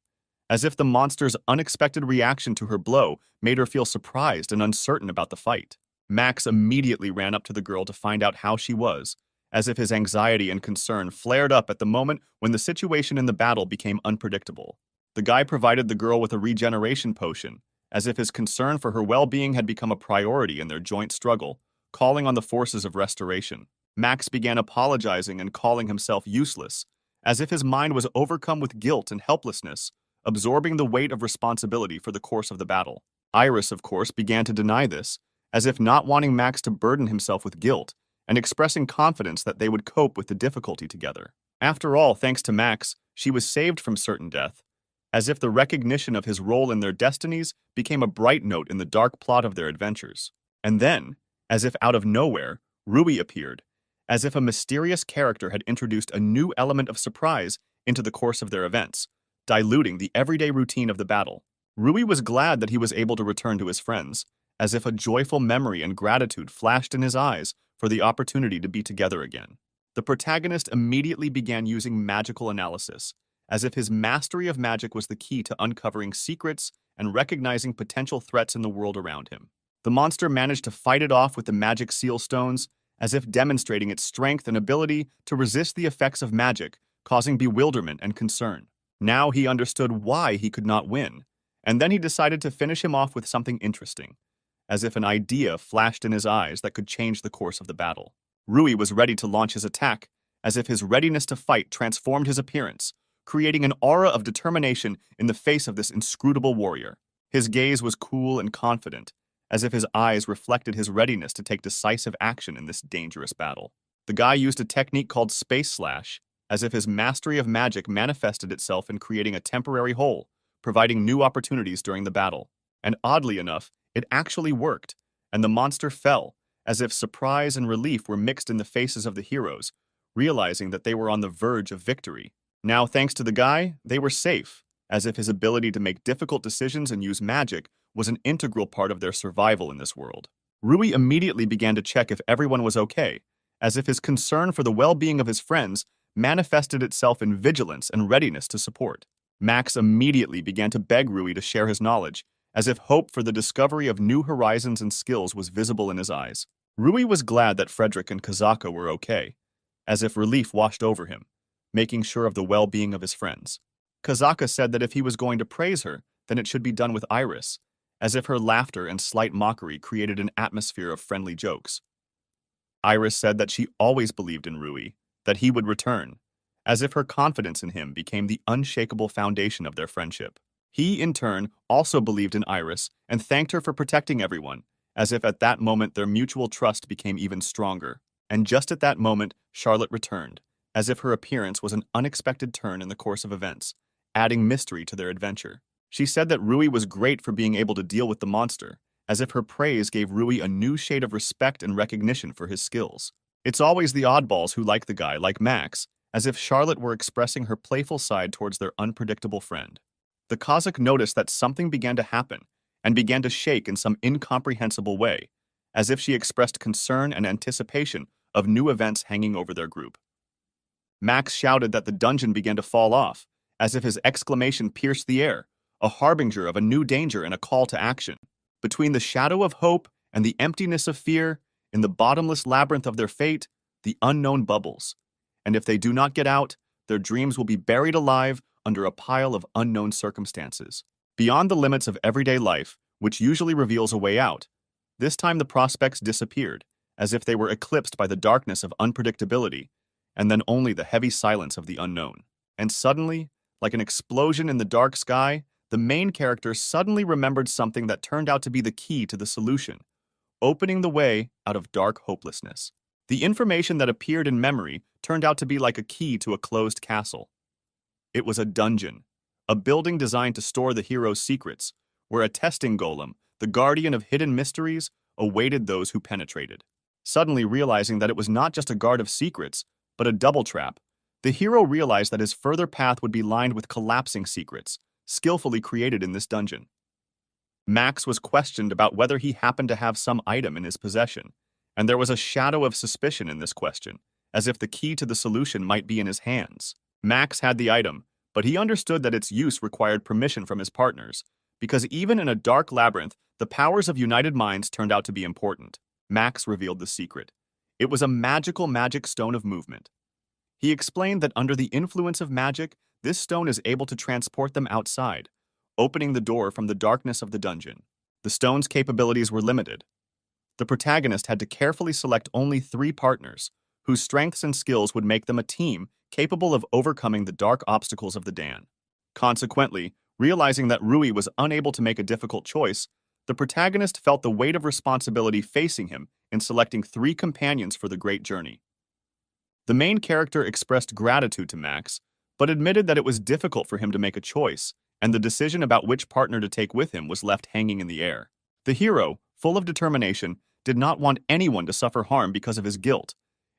as if the monster's unexpected reaction to her blow made her feel surprised and uncertain about the fight. Max immediately ran up to the girl to find out how she was, as if his anxiety and concern flared up at the moment when the situation in the battle became unpredictable. The guy provided the girl with a regeneration potion, as if his concern for her well-being had become a priority in their joint struggle, calling on the forces of restoration. Max began apologizing and calling himself useless, as if his mind was overcome with guilt and helplessness, absorbing the weight of responsibility for the course of the battle. Iris, of course, began to deny this, as if not wanting Max to burden himself with guilt, and expressing confidence that they would cope with the difficulty together. After all, thanks to Max, she was saved from certain death, as if the recognition of his role in their destinies became a bright note in the dark plot of their adventures. And then, as if out of nowhere, Rui appeared, as if a mysterious character had introduced a new element of surprise into the course of their events, diluting the everyday routine of the battle. Rui was glad that he was able to return to his friends, as if a joyful memory and gratitude flashed in his eyes for the opportunity to be together again. The protagonist immediately began using magical analysis, as if his mastery of magic was the key to uncovering secrets and recognizing potential threats in the world around him. The monster managed to fight it off with the magic seal stones, as if demonstrating its strength and ability to resist the effects of magic, causing bewilderment and concern. Now he understood why he could not win, and then he decided to finish him off with something interesting, as if an idea flashed in his eyes that could change the course of the battle. Rui was ready to launch his attack, as if his readiness to fight transformed his appearance, creating an aura of determination in the face of this inscrutable warrior. His gaze was cool and confident, as if his eyes reflected his readiness to take decisive action in this dangerous battle. The guy used a technique called Space Slash, as if his mastery of magic manifested itself in creating a temporary hole, providing new opportunities during the battle. And oddly enough, it actually worked, and the monster fell, as if surprise and relief were mixed in the faces of the heroes, realizing that they were on the verge of victory. Now, thanks to the guy, they were safe, as if his ability to make difficult decisions and use magic was an integral part of their survival in this world. Rui immediately began to check if everyone was okay, as if his concern for the well-being of his friends manifested itself in vigilance and readiness to support. Max immediately began to beg Rui to share his knowledge, as if hope for the discovery of new horizons and skills was visible in his eyes. Rui was glad that Frederick and Kazaka were okay, as if relief washed over him, making sure of the well-being of his friends. Kazaka said that if he was going to praise her, then it should be done with Iris, as if her laughter and slight mockery created an atmosphere of friendly jokes. Iris said that she always believed in Rui, that he would return, as if her confidence in him became the unshakable foundation of their friendship. He, in turn, also believed in Iris and thanked her for protecting everyone, as if at that moment their mutual trust became even stronger. And just at that moment, Charlotte returned, as if her appearance was an unexpected turn in the course of events, adding mystery to their adventure. She said that Rui was great for being able to deal with the monster, as if her praise gave Rui a new shade of respect and recognition for his skills. It's always the oddballs who like the guy, like Max, as if Charlotte were expressing her playful side towards their unpredictable friend. The Kazakh noticed that something began to happen, and began to shake in some incomprehensible way, as if she expressed concern and anticipation of new events hanging over their group. Max shouted that the dungeon began to fall off, as if his exclamation pierced the air, a harbinger of a new danger and a call to action. Between the shadow of hope and the emptiness of fear, in the bottomless labyrinth of their fate, the unknown bubbles. And if they do not get out, their dreams will be buried alive under a pile of unknown circumstances. Beyond the limits of everyday life, which usually reveals a way out, this time the prospects disappeared, as if they were eclipsed by the darkness of unpredictability, and then only the heavy silence of the unknown. And suddenly, like an explosion in the dark sky, the main character suddenly remembered something that turned out to be the key to the solution, opening the way out of dark hopelessness. The information that appeared in memory turned out to be like a key to a closed castle. It was a dungeon, a building designed to store the hero's secrets, where a testing golem, the guardian of hidden mysteries, awaited those who penetrated. Suddenly realizing that it was not just a guard of secrets, but a double trap, the hero realized that his further path would be lined with collapsing secrets, skillfully created in this dungeon. Max was questioned about whether he happened to have some item in his possession, and there was a shadow of suspicion in this question, as if the key to the solution might be in his hands. Max had the item, but he understood that its use required permission from his partners, because even in a dark labyrinth, the powers of united minds turned out to be important. Max revealed the secret. It was a magic stone of movement. He explained that under the influence of magic, this stone is able to transport them outside, opening the door from the darkness of the dungeon. The stone's capabilities were limited. The protagonist had to carefully select only 3 partners, whose strengths and skills would make them a team capable of overcoming the dark obstacles of the Dan. Consequently, realizing that Rui was unable to make a difficult choice, the protagonist felt the weight of responsibility facing him in selecting 3 companions for the great journey. The main character expressed gratitude to Max, but admitted that it was difficult for him to make a choice, and the decision about which partner to take with him was left hanging in the air. The hero, full of determination, did not want anyone to suffer harm because of his guilt,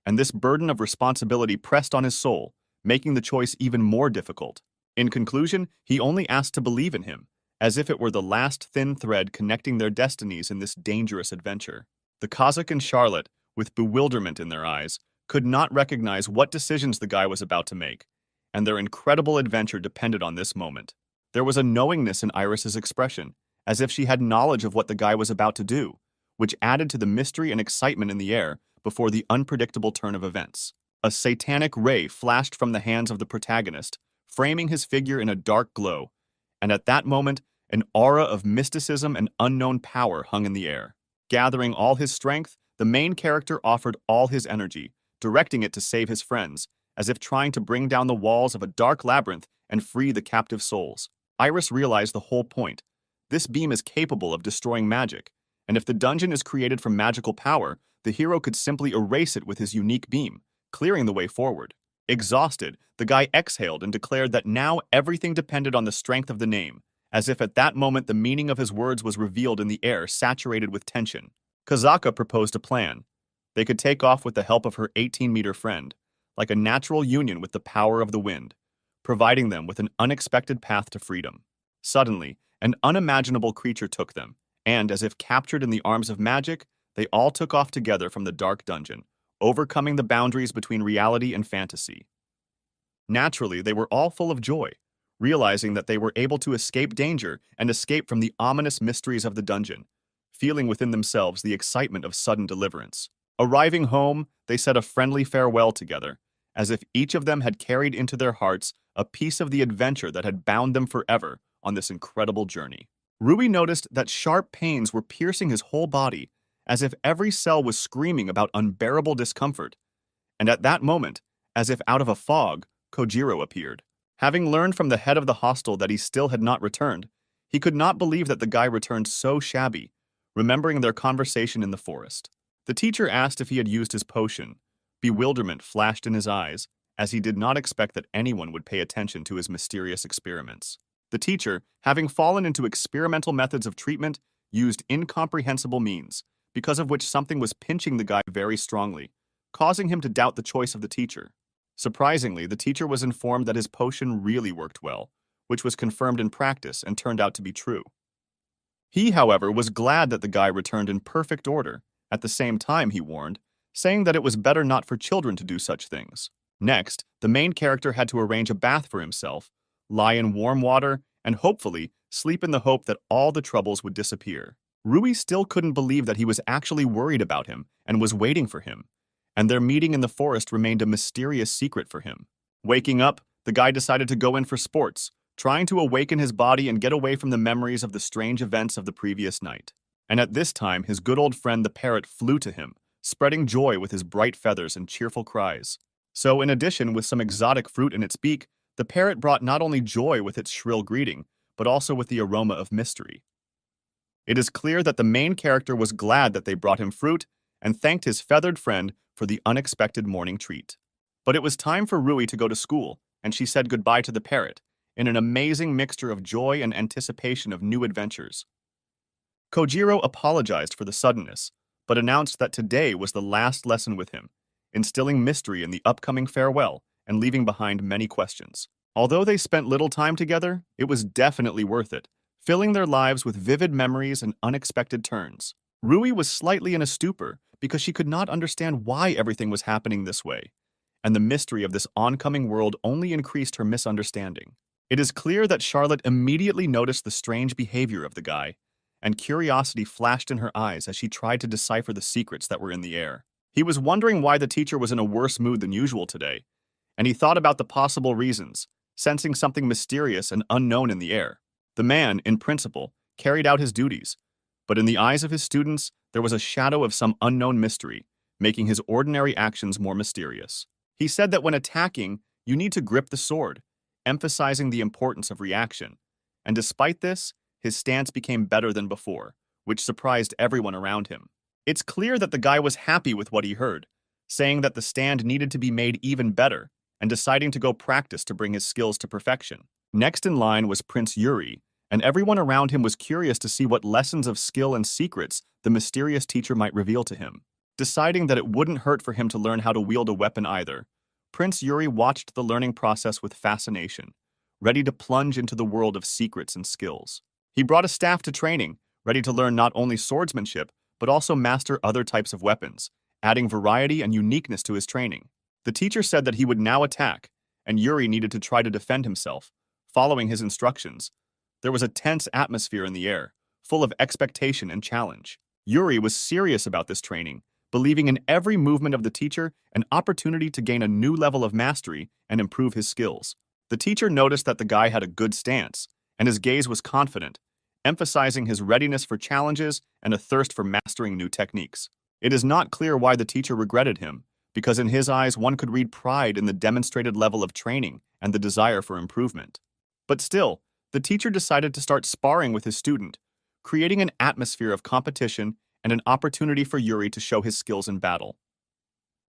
and this burden of responsibility pressed on his soul, making the choice even more difficult. In conclusion, he only asked to believe in him, as if it were the last thin thread connecting their destinies in this dangerous adventure. The Kazakh and Charlotte, with bewilderment in their eyes, could not recognize what decisions the guy was about to make, and their incredible adventure depended on this moment. There was a knowingness in Iris's expression, as if she had knowledge of what the guy was about to do, which added to the mystery and excitement in the air before the unpredictable turn of events. A satanic ray flashed from the hands of the protagonist, framing his figure in a dark glow, and at that moment, an aura of mysticism and unknown power hung in the air. Gathering all his strength, the main character offered all his energy, directing it to save his friends, as if trying to bring down the walls of a dark labyrinth and free the captive souls. Iris realized the whole point. This beam is capable of destroying magic, and if the dungeon is created from magical power, the hero could simply erase it with his unique beam, clearing the way forward. Exhausted, the guy exhaled and declared that now everything depended on the strength of the name, as if at that moment the meaning of his words was revealed in the air saturated with tension. Kazaka proposed a plan. They could take off with the help of her 18-meter friend, like a natural union with the power of the wind, providing them with an unexpected path to freedom. Suddenly, an unimaginable creature took them, and, as if captured in the arms of magic, they all took off together from the dark dungeon, overcoming the boundaries between reality and fantasy. Naturally, they were all full of joy, realizing that they were able to escape danger and escape from the ominous mysteries of the dungeon, feeling within themselves the excitement of sudden deliverance. Arriving home, they said a friendly farewell together, as if each of them had carried into their hearts a piece of the adventure that had bound them forever on this incredible journey. Rui noticed that sharp pains were piercing his whole body, as if every cell was screaming about unbearable discomfort. And at that moment, as if out of a fog, Kojiro appeared. Having learned from the head of the hostel that he still had not returned, he could not believe that the guy returned so shabby, remembering their conversation in the forest. The teacher asked if he had used his potion. Bewilderment flashed in his eyes, as he did not expect that anyone would pay attention to his mysterious experiments. The teacher, having fallen into experimental methods of treatment, used incomprehensible means, because of which something was pinching the guy very strongly, causing him to doubt the choice of the teacher. Surprisingly, the teacher was informed that his potion really worked well, which was confirmed in practice and turned out to be true. He, however, was glad that the guy returned in perfect order. At the same time, he warned, saying that it was better not for children to do such things. Next, the main character had to arrange a bath for himself, lie in warm water, and hopefully sleep in the hope that all the troubles would disappear. Rui still couldn't believe that he was actually worried about him and was waiting for him, and their meeting in the forest remained a mysterious secret for him. Waking up, the guy decided to go in for sports, trying to awaken his body and get away from the memories of the strange events of the previous night. And at this time, his good old friend the parrot flew to him, spreading joy with his bright feathers and cheerful cries. So, in addition, with some exotic fruit in its beak, the parrot brought not only joy with its shrill greeting, but also with the aroma of mystery. It is clear that the main character was glad that they brought him fruit and thanked his feathered friend for the unexpected morning treat. But it was time for Rui to go to school, and she said goodbye to the parrot, in an amazing mixture of joy and anticipation of new adventures. Kojiro apologized for the suddenness, but announced that today was the last lesson with him, instilling mystery in the upcoming farewell and leaving behind many questions. Although they spent little time together, it was definitely worth it, filling their lives with vivid memories and unexpected turns. Rui was slightly in a stupor because she could not understand why everything was happening this way, and the mystery of this oncoming world only increased her misunderstanding. It is clear that Charlotte immediately noticed the strange behavior of the guy, and curiosity flashed in her eyes as she tried to decipher the secrets that were in the air. He was wondering why the teacher was in a worse mood than usual today, and he thought about the possible reasons, sensing something mysterious and unknown in the air. The man, in principle, carried out his duties, but in the eyes of his students, there was a shadow of some unknown mystery, making his ordinary actions more mysterious. He said that when attacking, you need to grip the sword, emphasizing the importance of reaction, and despite this, his stance became better than before, which surprised everyone around him. It's clear that the guy was happy with what he heard, saying that the stand needed to be made even better, and deciding to go practice to bring his skills to perfection. Next in line was Prince Yuri, and everyone around him was curious to see what lessons of skill and secrets the mysterious teacher might reveal to him. Deciding that it wouldn't hurt for him to learn how to wield a weapon either, Prince Yuri watched the learning process with fascination, ready to plunge into the world of secrets and skills. He brought a staff to training, ready to learn not only swordsmanship, but also master other types of weapons, adding variety and uniqueness to his training. The teacher said that he would now attack, and Yuri needed to try to defend himself, following his instructions. There was a tense atmosphere in the air, full of expectation and challenge. Yuri was serious about this training, believing in every movement of the teacher an opportunity to gain a new level of mastery and improve his skills. The teacher noticed that the guy had a good stance, and his gaze was confident, emphasizing his readiness for challenges and a thirst for mastering new techniques. It is not clear why the teacher regretted him, because in his eyes one could read pride in the demonstrated level of training and the desire for improvement. But still, the teacher decided to start sparring with his student, creating an atmosphere of competition and an opportunity for Yuri to show his skills in battle.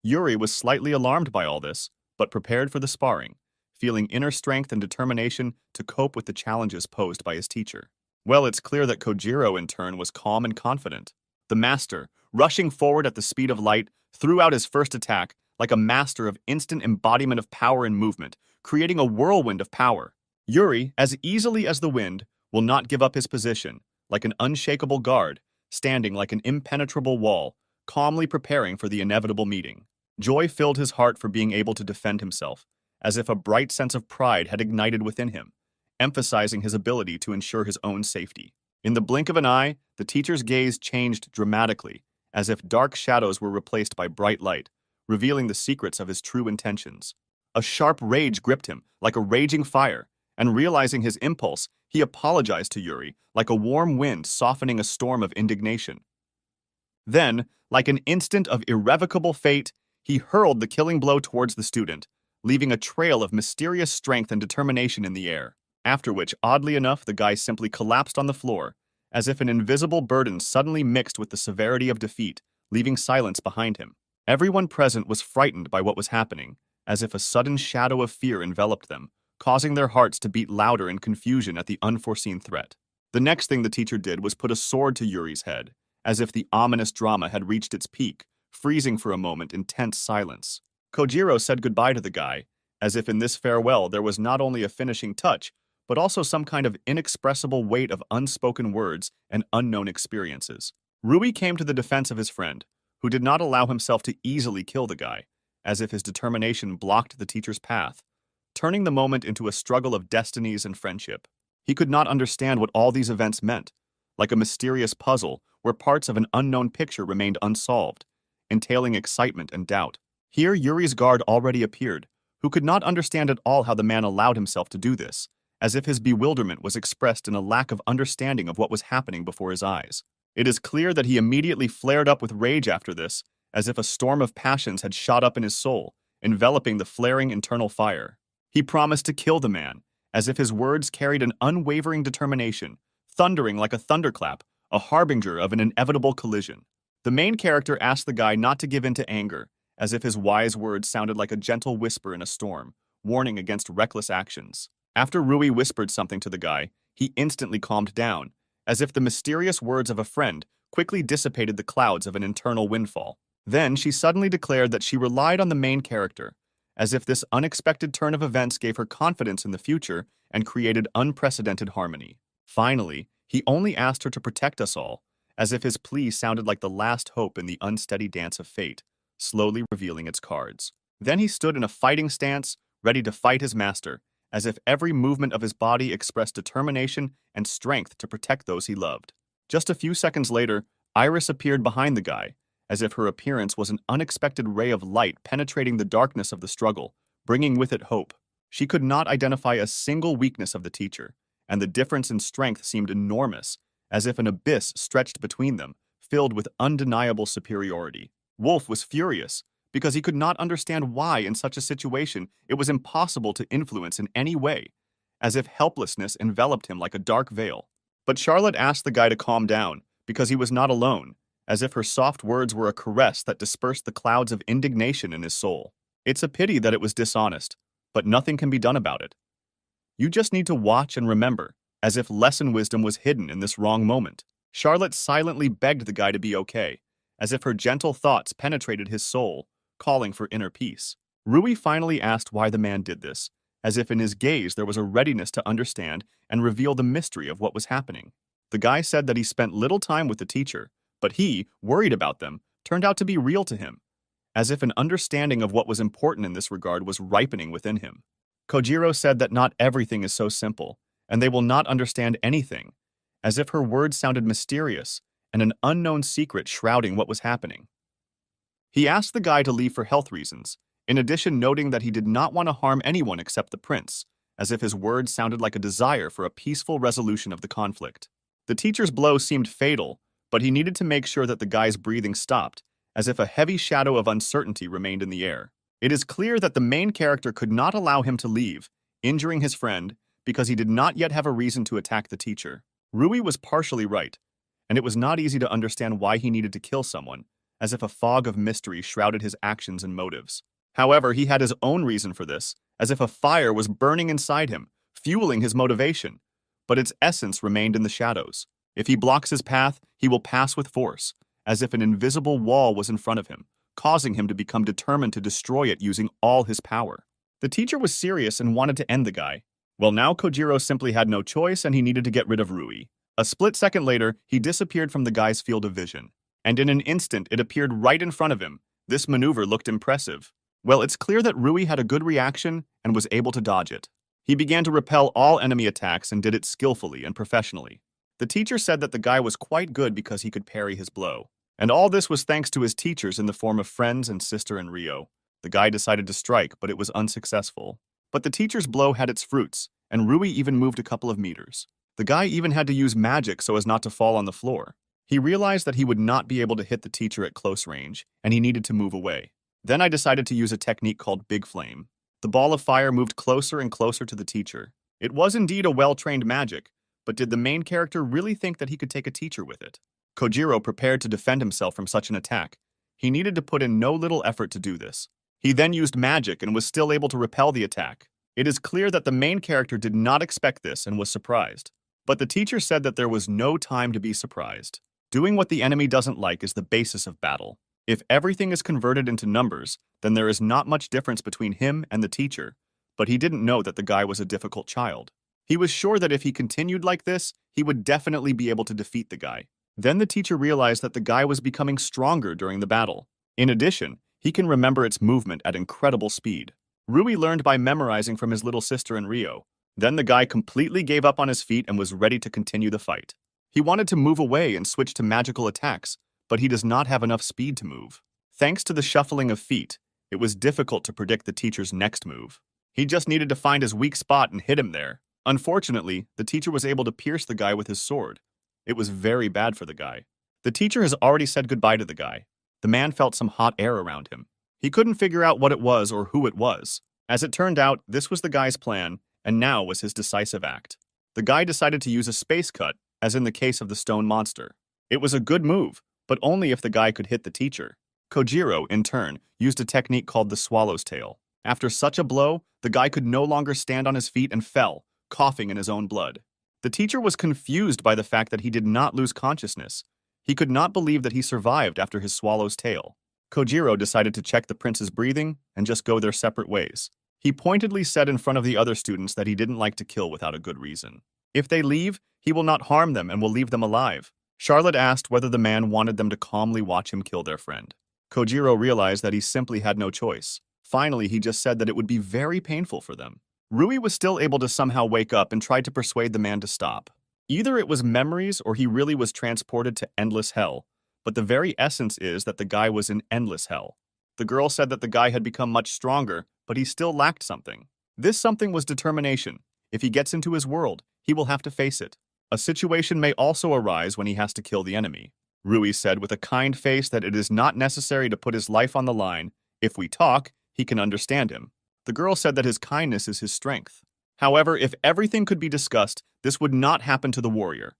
Yuri was slightly alarmed by all this, but prepared for the sparring, feeling inner strength and determination to cope with the challenges posed by his teacher. Well, it's clear that Kojiro, in turn, was calm and confident. The master, rushing forward at the speed of light, threw out his first attack like a master of instant embodiment of power and movement, creating a whirlwind of power. Yuri, as easily as the wind, will not give up his position, like an unshakable guard, standing like an impenetrable wall, calmly preparing for the inevitable meeting. Joy filled his heart for being able to defend himself, as if a bright sense of pride had ignited within him, emphasizing his ability to ensure his own safety. In the blink of an eye, the teacher's gaze changed dramatically, as if dark shadows were replaced by bright light, revealing the secrets of his true intentions. A sharp rage gripped him, like a raging fire, and realizing his impulse, he apologized to Yuri, like a warm wind softening a storm of indignation. Then, like an instant of irrevocable fate, he hurled the killing blow towards the student, leaving a trail of mysterious strength and determination in the air. After which, oddly enough, the guy simply collapsed on the floor, as if an invisible burden suddenly mixed with the severity of defeat, leaving silence behind him. Everyone present was frightened by what was happening, as if a sudden shadow of fear enveloped them, causing their hearts to beat louder in confusion at the unforeseen threat. The next thing the teacher did was put a sword to Yuri's head, as if the ominous drama had reached its peak, freezing for a moment in tense silence. Kojiro said goodbye to the guy, as if in this farewell there was not only a finishing touch, but also some kind of inexpressible weight of unspoken words and unknown experiences. Rui came to the defense of his friend, who did not allow himself to easily kill the guy, as if his determination blocked the teacher's path, turning the moment into a struggle of destinies and friendship. He could not understand what all these events meant, like a mysterious puzzle where parts of an unknown picture remained unsolved, entailing excitement and doubt. Here Yuri's guard already appeared, who could not understand at all how the man allowed himself to do this, as if his bewilderment was expressed in a lack of understanding of what was happening before his eyes. It is clear that he immediately flared up with rage after this, as if a storm of passions had shot up in his soul, enveloping the flaring internal fire. He promised to kill the man, as if his words carried an unwavering determination, thundering like a thunderclap, a harbinger of an inevitable collision. The main character asked the guy not to give in to anger, as if his wise words sounded like a gentle whisper in a storm, warning against reckless actions. After Rui whispered something to the guy, he instantly calmed down, as if the mysterious words of a friend quickly dissipated the clouds of an internal windfall. Then she suddenly declared that she relied on the main character, as if this unexpected turn of events gave her confidence in the future and created unprecedented harmony. Finally, he only asked her to protect us all, as if his plea sounded like the last hope in the unsteady dance of fate, slowly revealing its cards. Then he stood in a fighting stance, ready to fight his master, as if every movement of his body expressed determination and strength to protect those he loved. Just a few seconds later, Iris appeared behind the guy, as if her appearance was an unexpected ray of light penetrating the darkness of the struggle, bringing with it hope. She could not identify a single weakness of the teacher, and the difference in strength seemed enormous, as if an abyss stretched between them, filled with undeniable superiority. Wolf was furious, because he could not understand why in such a situation it was impossible to influence in any way, as if helplessness enveloped him like a dark veil. But Charlotte asked the guy to calm down, because he was not alone, as if her soft words were a caress that dispersed the clouds of indignation in his soul. It's a pity that it was dishonest, but nothing can be done about it. You just need to watch and remember, as if lesson wisdom was hidden in this wrong moment. Charlotte silently begged the guy to be okay, as if her gentle thoughts penetrated his soul, calling for inner peace. Rui finally asked why the man did this, as if in his gaze there was a readiness to understand and reveal the mystery of what was happening. The guy said that he spent little time with the teacher, but he, worried about them, turned out to be real to him, as if an understanding of what was important in this regard was ripening within him. Kojiro said that not everything is so simple, and they will not understand anything, as if her words sounded mysterious and an unknown secret shrouding what was happening. He asked the guy to leave for health reasons, in addition noting that he did not want to harm anyone except the prince, as if his words sounded like a desire for a peaceful resolution of the conflict. The teacher's blow seemed fatal, but he needed to make sure that the guy's breathing stopped, as if a heavy shadow of uncertainty remained in the air. It is clear that the main character could not allow him to leave, injuring his friend, because he did not yet have a reason to attack the teacher. Rui was partially right, and it was not easy to understand why he needed to kill someone, as if a fog of mystery shrouded his actions and motives. However, he had his own reason for this, as if a fire was burning inside him, fueling his motivation, but its essence remained in the shadows. If he blocks his path, he will pass with force, as if an invisible wall was in front of him, causing him to become determined to destroy it using all his power. The teacher was serious and wanted to end the guy. Well, now Kojiro simply had no choice and he needed to get rid of Rui. A split second later, he disappeared from the guy's field of vision, and in an instant it appeared right in front of him. This maneuver looked impressive. Well, it's clear that Rui had a good reaction and was able to dodge it. He began to repel all enemy attacks and did it skillfully and professionally. The teacher said that the guy was quite good because he could parry his blow. And all this was thanks to his teachers in the form of friends and sister and Rio. The guy decided to strike, but it was unsuccessful. But the teacher's blow had its fruits, and Rui even moved a couple of meters. The guy even had to use magic so as not to fall on the floor. He realized that he would not be able to hit the teacher at close range, and he needed to move away. Then I decided to use a technique called Big Flame. The ball of fire moved closer and closer to the teacher. It was indeed a well-trained magic, but did the main character really think that he could take a teacher with it? Kojiro prepared to defend himself from such an attack. He needed to put in no little effort to do this. He then used magic and was still able to repel the attack. It is clear that the main character did not expect this and was surprised. But the teacher said that there was no time to be surprised. Doing what the enemy doesn't like is the basis of battle. If everything is converted into numbers, then there is not much difference between him and the teacher. But he didn't know that the guy was a difficult child. He was sure that if he continued like this, he would definitely be able to defeat the guy. Then the teacher realized that the guy was becoming stronger during the battle. In addition, he can remember its movement at incredible speed. Rui learned by memorizing from his little sister and Rio. Then the guy completely gave up on his feet and was ready to continue the fight. He wanted to move away and switch to magical attacks, but he does not have enough speed to move. Thanks to the shuffling of feet, it was difficult to predict the teacher's next move. He just needed to find his weak spot and hit him there. Unfortunately, the teacher was able to pierce the guy with his sword. It was very bad for the guy. The teacher has already said goodbye to the guy. The man felt some hot air around him. He couldn't figure out what it was or who it was. As it turned out, this was the guy's plan, and now was his decisive act. The guy decided to use a space cut, as in the case of the stone monster. It was a good move, but only if the guy could hit the teacher. Kojiro, in turn, used a technique called the swallow's tail. After such a blow, the guy could no longer stand on his feet and fell, coughing in his own blood. The teacher was confused by the fact that he did not lose consciousness. He could not believe that he survived after his swallow's tail. Kojiro decided to check the prince's breathing and just go their separate ways. He pointedly said in front of the other students that he didn't like to kill without a good reason. If they leave, he will not harm them and will leave them alive. Charlotte asked whether the man wanted them to calmly watch him kill their friend. Kojiro realized that he simply had no choice. Finally, he just said that it would be very painful for them. Rui was still able to somehow wake up and tried to persuade the man to stop. Either it was memories or he really was transported to endless hell, but the very essence is that the guy was in endless hell. The girl said that the guy had become much stronger, but he still lacked something. This something was determination. If he gets into his world, he will have to face it. A situation may also arise when he has to kill the enemy. Rui said with a kind face that it is not necessary to put his life on the line. If we talk, he can understand him. The girl said that his kindness is his strength. However, if everything could be discussed, this would not happen to the warrior.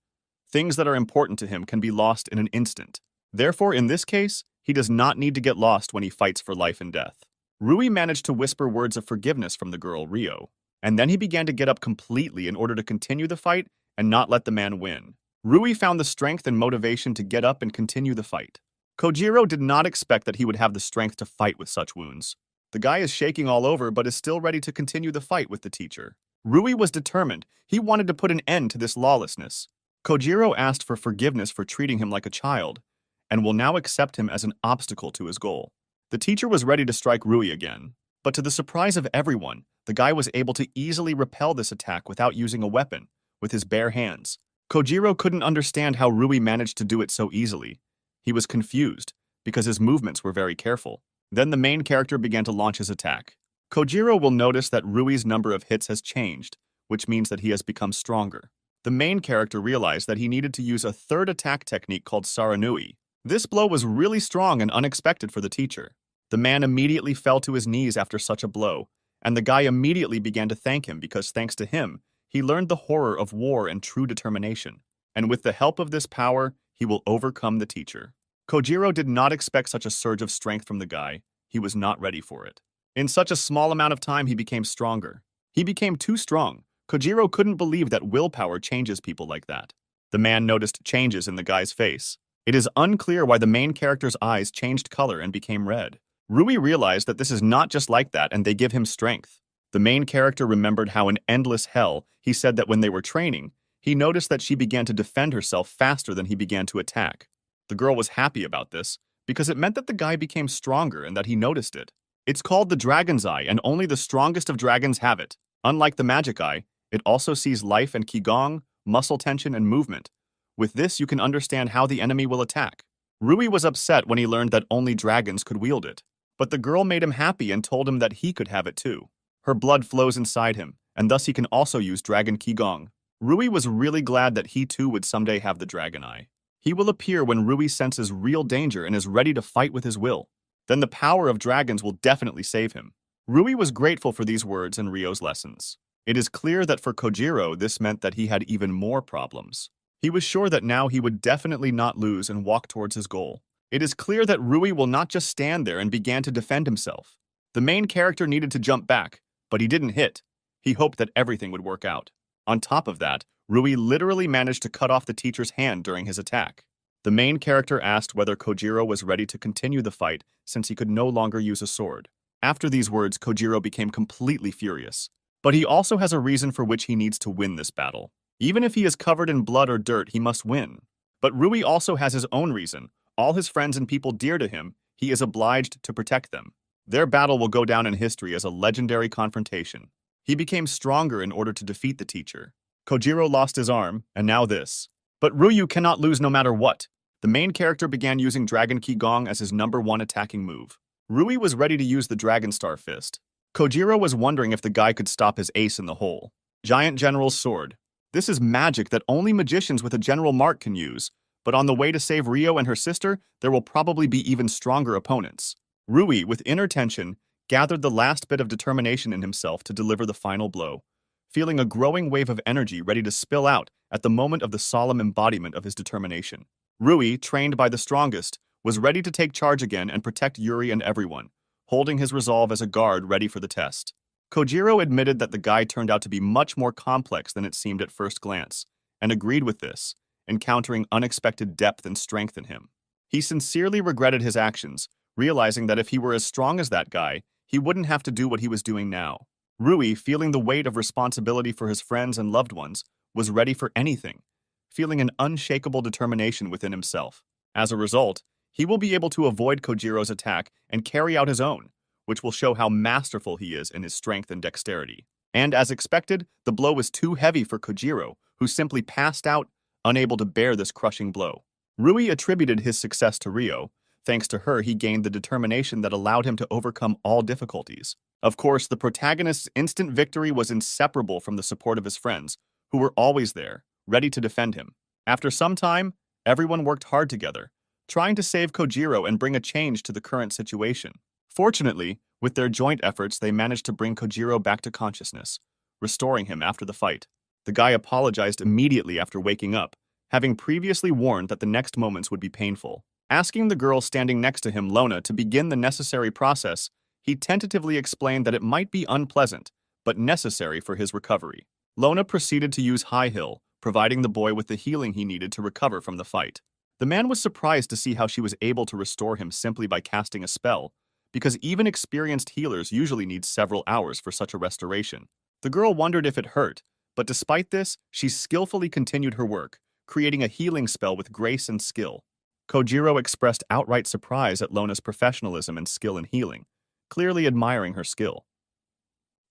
Things that are important to him can be lost in an instant. Therefore, in this case, he does not need to get lost when he fights for life and death. Rui managed to whisper words of forgiveness from the girl, Rio, and then he began to get up completely in order to continue the fight and not let the man win. Rui found the strength and motivation to get up and continue the fight. Kojiro did not expect that he would have the strength to fight with such wounds. The guy is shaking all over but is still ready to continue the fight with the teacher. Rui was determined. He wanted to put an end to this lawlessness. Kojiro asked for forgiveness for treating him like a child, and will now accept him as an obstacle to his goal. The teacher was ready to strike Rui again, but to the surprise of everyone, the guy was able to easily repel this attack without using a weapon, with his bare hands. Kojiro couldn't understand how Rui managed to do it so easily. He was confused, because his movements were very careful. Then the main character began to launch his attack. Kojiro will notice that Rui's number of hits has changed, which means that he has become stronger. The main character realized that he needed to use a third attack technique called Saranui. This blow was really strong and unexpected for the teacher. The man immediately fell to his knees after such a blow, and the guy immediately began to thank him because thanks to him, he learned the horror of war and true determination. And with the help of this power, he will overcome the teacher. Kojiro did not expect such a surge of strength from the guy. He was not ready for it. In such a small amount of time, he became stronger. He became too strong. Kojiro couldn't believe that willpower changes people like that. The man noticed changes in the guy's face. It is unclear why the main character's eyes changed color and became red. Rui realized that this is not just like that and they give him strength. The main character remembered how in endless hell, he said that when they were training, he noticed that she began to defend herself faster than he began to attack. The girl was happy about this because it meant that the guy became stronger and that he noticed it. It's called the dragon's eye and only the strongest of dragons have it. Unlike the magic eye, it also sees life and qigong, muscle tension, and movement. With this, you can understand how the enemy will attack. Rui was upset when he learned that only dragons could wield it. But the girl made him happy and told him that he could have it too. Her blood flows inside him, and thus he can also use Dragon Qigong. Rui was really glad that he too would someday have the Dragon Eye. He will appear when Rui senses real danger and is ready to fight with his will. Then the power of dragons will definitely save him. Rui was grateful for these words and Ryo's lessons. It is clear that for Kojiro, this meant that he had even more problems. He was sure that now he would definitely not lose and walk towards his goal. It is clear that Rui will not just stand there and began to defend himself. The main character needed to jump back, but he didn't hit. He hoped that everything would work out. On top of that, Rui literally managed to cut off the teacher's hand during his attack. The main character asked whether Kojiro was ready to continue the fight since he could no longer use a sword. After these words, Kojiro became completely furious. But he also has a reason for which he needs to win this battle. Even if he is covered in blood or dirt, he must win. But Rui also has his own reason. All his friends and people dear to him, he is obliged to protect them. Their battle will go down in history as a legendary confrontation. He became stronger in order to defeat the teacher. Kojiro lost his arm, and now this. But Ryu cannot lose no matter what. The main character began using Dragon Qigong as his #1 attacking move. Rui was ready to use the Dragon Star Fist. Kojiro was wondering if the guy could stop his ace in the hole. Giant General's Sword. This is magic that only magicians with a general mark can use, but on the way to save Ryo and her sister, there will probably be even stronger opponents. Rui, with inner tension, gathered the last bit of determination in himself to deliver the final blow, feeling a growing wave of energy ready to spill out at the moment of the solemn embodiment of his determination. Rui, trained by the strongest, was ready to take charge again and protect Yuri and everyone, holding his resolve as a guard ready for the test. Kojiro admitted that the guy turned out to be much more complex than it seemed at first glance, and agreed with this, encountering unexpected depth and strength in him. He sincerely regretted his actions, realizing that if he were as strong as that guy, he wouldn't have to do what he was doing now. Rui, feeling the weight of responsibility for his friends and loved ones, was ready for anything, feeling an unshakable determination within himself. As a result, he will be able to avoid Kojiro's attack and carry out his own, which will show how masterful he is in his strength and dexterity. And as expected, the blow was too heavy for Kojiro, who simply passed out, unable to bear this crushing blow. Rui attributed his success to Ryo. Thanks to her, he gained the determination that allowed him to overcome all difficulties. Of course, the protagonist's instant victory was inseparable from the support of his friends, who were always there, ready to defend him. After some time, everyone worked hard together, trying to save Kojiro and bring a change to the current situation. Fortunately, with their joint efforts, they managed to bring Kojiro back to consciousness, restoring him after the fight. The guy apologized immediately after waking up, having previously warned that the next moments would be painful. Asking the girl standing next to him, Lona, to begin the necessary process, he tentatively explained that it might be unpleasant, but necessary for his recovery. Lona proceeded to use High Hill, providing the boy with the healing he needed to recover from the fight. The man was surprised to see how she was able to restore him simply by casting a spell, because even experienced healers usually need several hours for such a restoration. The girl wondered if it hurt, but despite this, she skillfully continued her work, creating a healing spell with grace and skill. Kojiro expressed outright surprise at Lona's professionalism and skill in healing, clearly admiring her skill.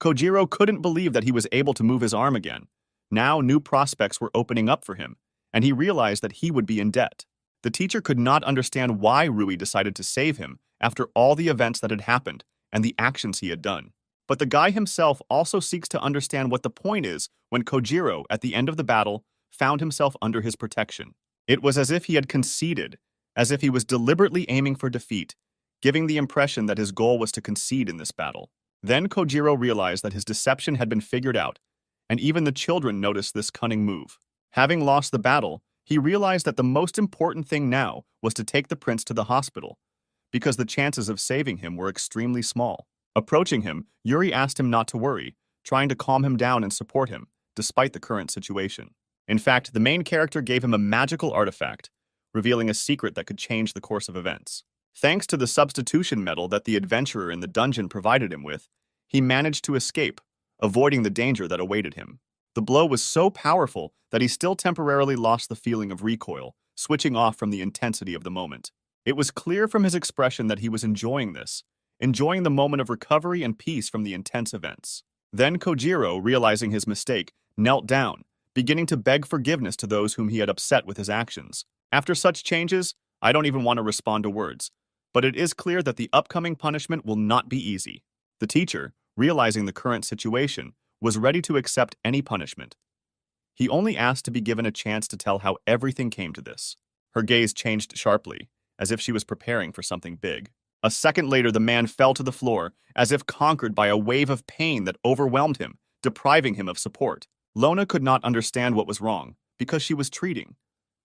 Kojiro couldn't believe that he was able to move his arm again. Now new prospects were opening up for him, and he realized that he would be in debt. The teacher could not understand why Rui decided to save him after all the events that had happened and the actions he had done. But the guy himself also seeks to understand what the point is when Kojiro, at the end of the battle, found himself under his protection. It was as if he had conceded, as if he was deliberately aiming for defeat, giving the impression that his goal was to concede in this battle. Then Kojiro realized that his deception had been figured out, and even the children noticed this cunning move. Having lost the battle, he realized that the most important thing now was to take the prince to the hospital, because the chances of saving him were extremely small. Approaching him, Yuri asked him not to worry, trying to calm him down and support him, despite the current situation. In fact, the main character gave him a magical artifact, revealing a secret that could change the course of events. Thanks to the substitution medal that the adventurer in the dungeon provided him with, he managed to escape, avoiding the danger that awaited him. The blow was so powerful that he still temporarily lost the feeling of recoil, switching off from the intensity of the moment. It was clear from his expression that he was enjoying this, enjoying the moment of recovery and peace from the intense events. Then Kojiro, realizing his mistake, knelt down, beginning to beg forgiveness to those whom he had upset with his actions. After such changes, I don't even want to respond to words, but it is clear that the upcoming punishment will not be easy. The teacher, realizing the current situation, was ready to accept any punishment. He only asked to be given a chance to tell how everything came to this. Her gaze changed sharply, as if she was preparing for something big. A second later, the man fell to the floor, as if conquered by a wave of pain that overwhelmed him, depriving him of support. Lona could not understand what was wrong, because she was treating.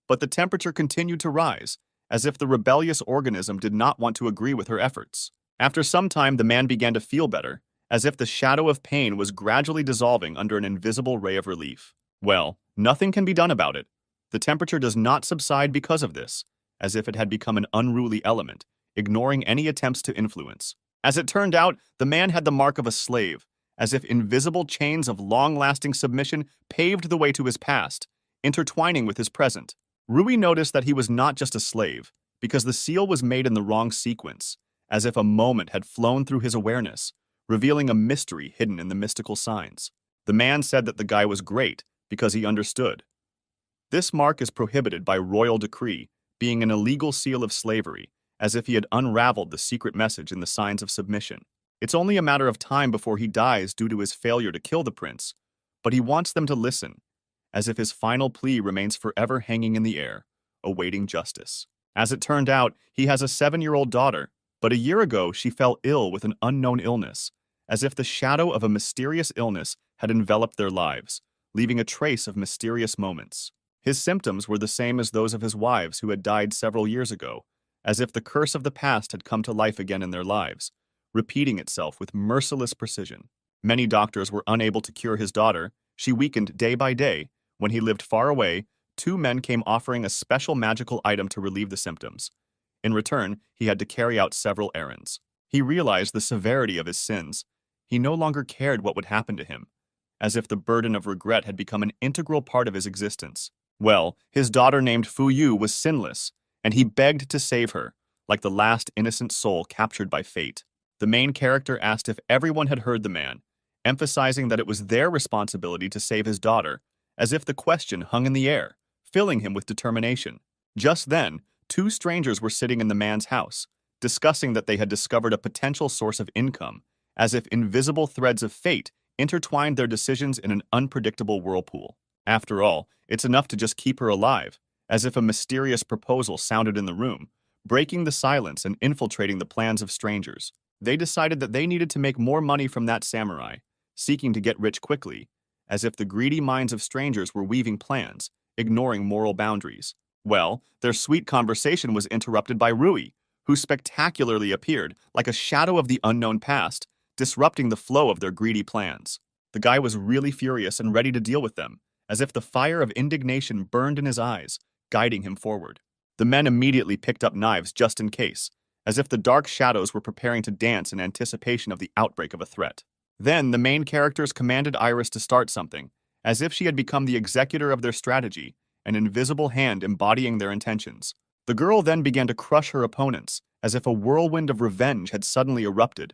But the temperature continued to rise, as if the rebellious organism did not want to agree with her efforts. After some time, the man began to feel better, as if the shadow of pain was gradually dissolving under an invisible ray of relief. Well, nothing can be done about it. The temperature does not subside because of this, as if it had become an unruly element, ignoring any attempts to influence. As it turned out, the man had the mark of a slave, as if invisible chains of long-lasting submission paved the way to his past, intertwining with his present. Rui noticed that he was not just a slave, because the seal was made in the wrong sequence, as if a moment had flown through his awareness, revealing a mystery hidden in the mystical signs. The man said that the guy was great because he understood. This mark is prohibited by royal decree, being an illegal seal of slavery, as if he had unraveled the secret message in the signs of submission. It's only a matter of time before he dies due to his failure to kill the prince, but he wants them to listen, as if his final plea remains forever hanging in the air, awaiting justice. As it turned out, he has a 7-year-old daughter, but a year ago she fell ill with an unknown illness, as if the shadow of a mysterious illness had enveloped their lives, leaving a trace of mysterious moments. His symptoms were the same as those of his wives who had died several years ago, as if the curse of the past had come to life again in their lives, repeating itself with merciless precision. Many doctors were unable to cure his daughter. She weakened day by day. When he lived far away, 2 men came offering a special magical item to relieve the symptoms. In return, he had to carry out several errands. He realized the severity of his sins. He no longer cared what would happen to him, as if the burden of regret had become an integral part of his existence. Well, his daughter named Fu Yu was sinless, and he begged to save her, like the last innocent soul captured by fate. The main character asked if everyone had heard the man, emphasizing that it was their responsibility to save his daughter, as if the question hung in the air, filling him with determination. Just then, 2 strangers were sitting in the man's house, discussing that they had discovered a potential source of income, as if invisible threads of fate intertwined their decisions in an unpredictable whirlpool. After all, it's enough to just keep her alive, as if a mysterious proposal sounded in the room, breaking the silence and infiltrating the plans of strangers. They decided that they needed to make more money from that samurai, seeking to get rich quickly, as if the greedy minds of strangers were weaving plans, ignoring moral boundaries. Well, their sweet conversation was interrupted by Rui, who spectacularly appeared like a shadow of the unknown past, disrupting the flow of their greedy plans. The guy was really furious and ready to deal with them, as if the fire of indignation burned in his eyes, guiding him forward. The men immediately picked up knives just in case, as if the dark shadows were preparing to dance in anticipation of the outbreak of a threat. Then the main characters commanded Iris to start something, as if she had become the executor of their strategy, an invisible hand embodying their intentions. The girl then began to crush her opponents, as if a whirlwind of revenge had suddenly erupted,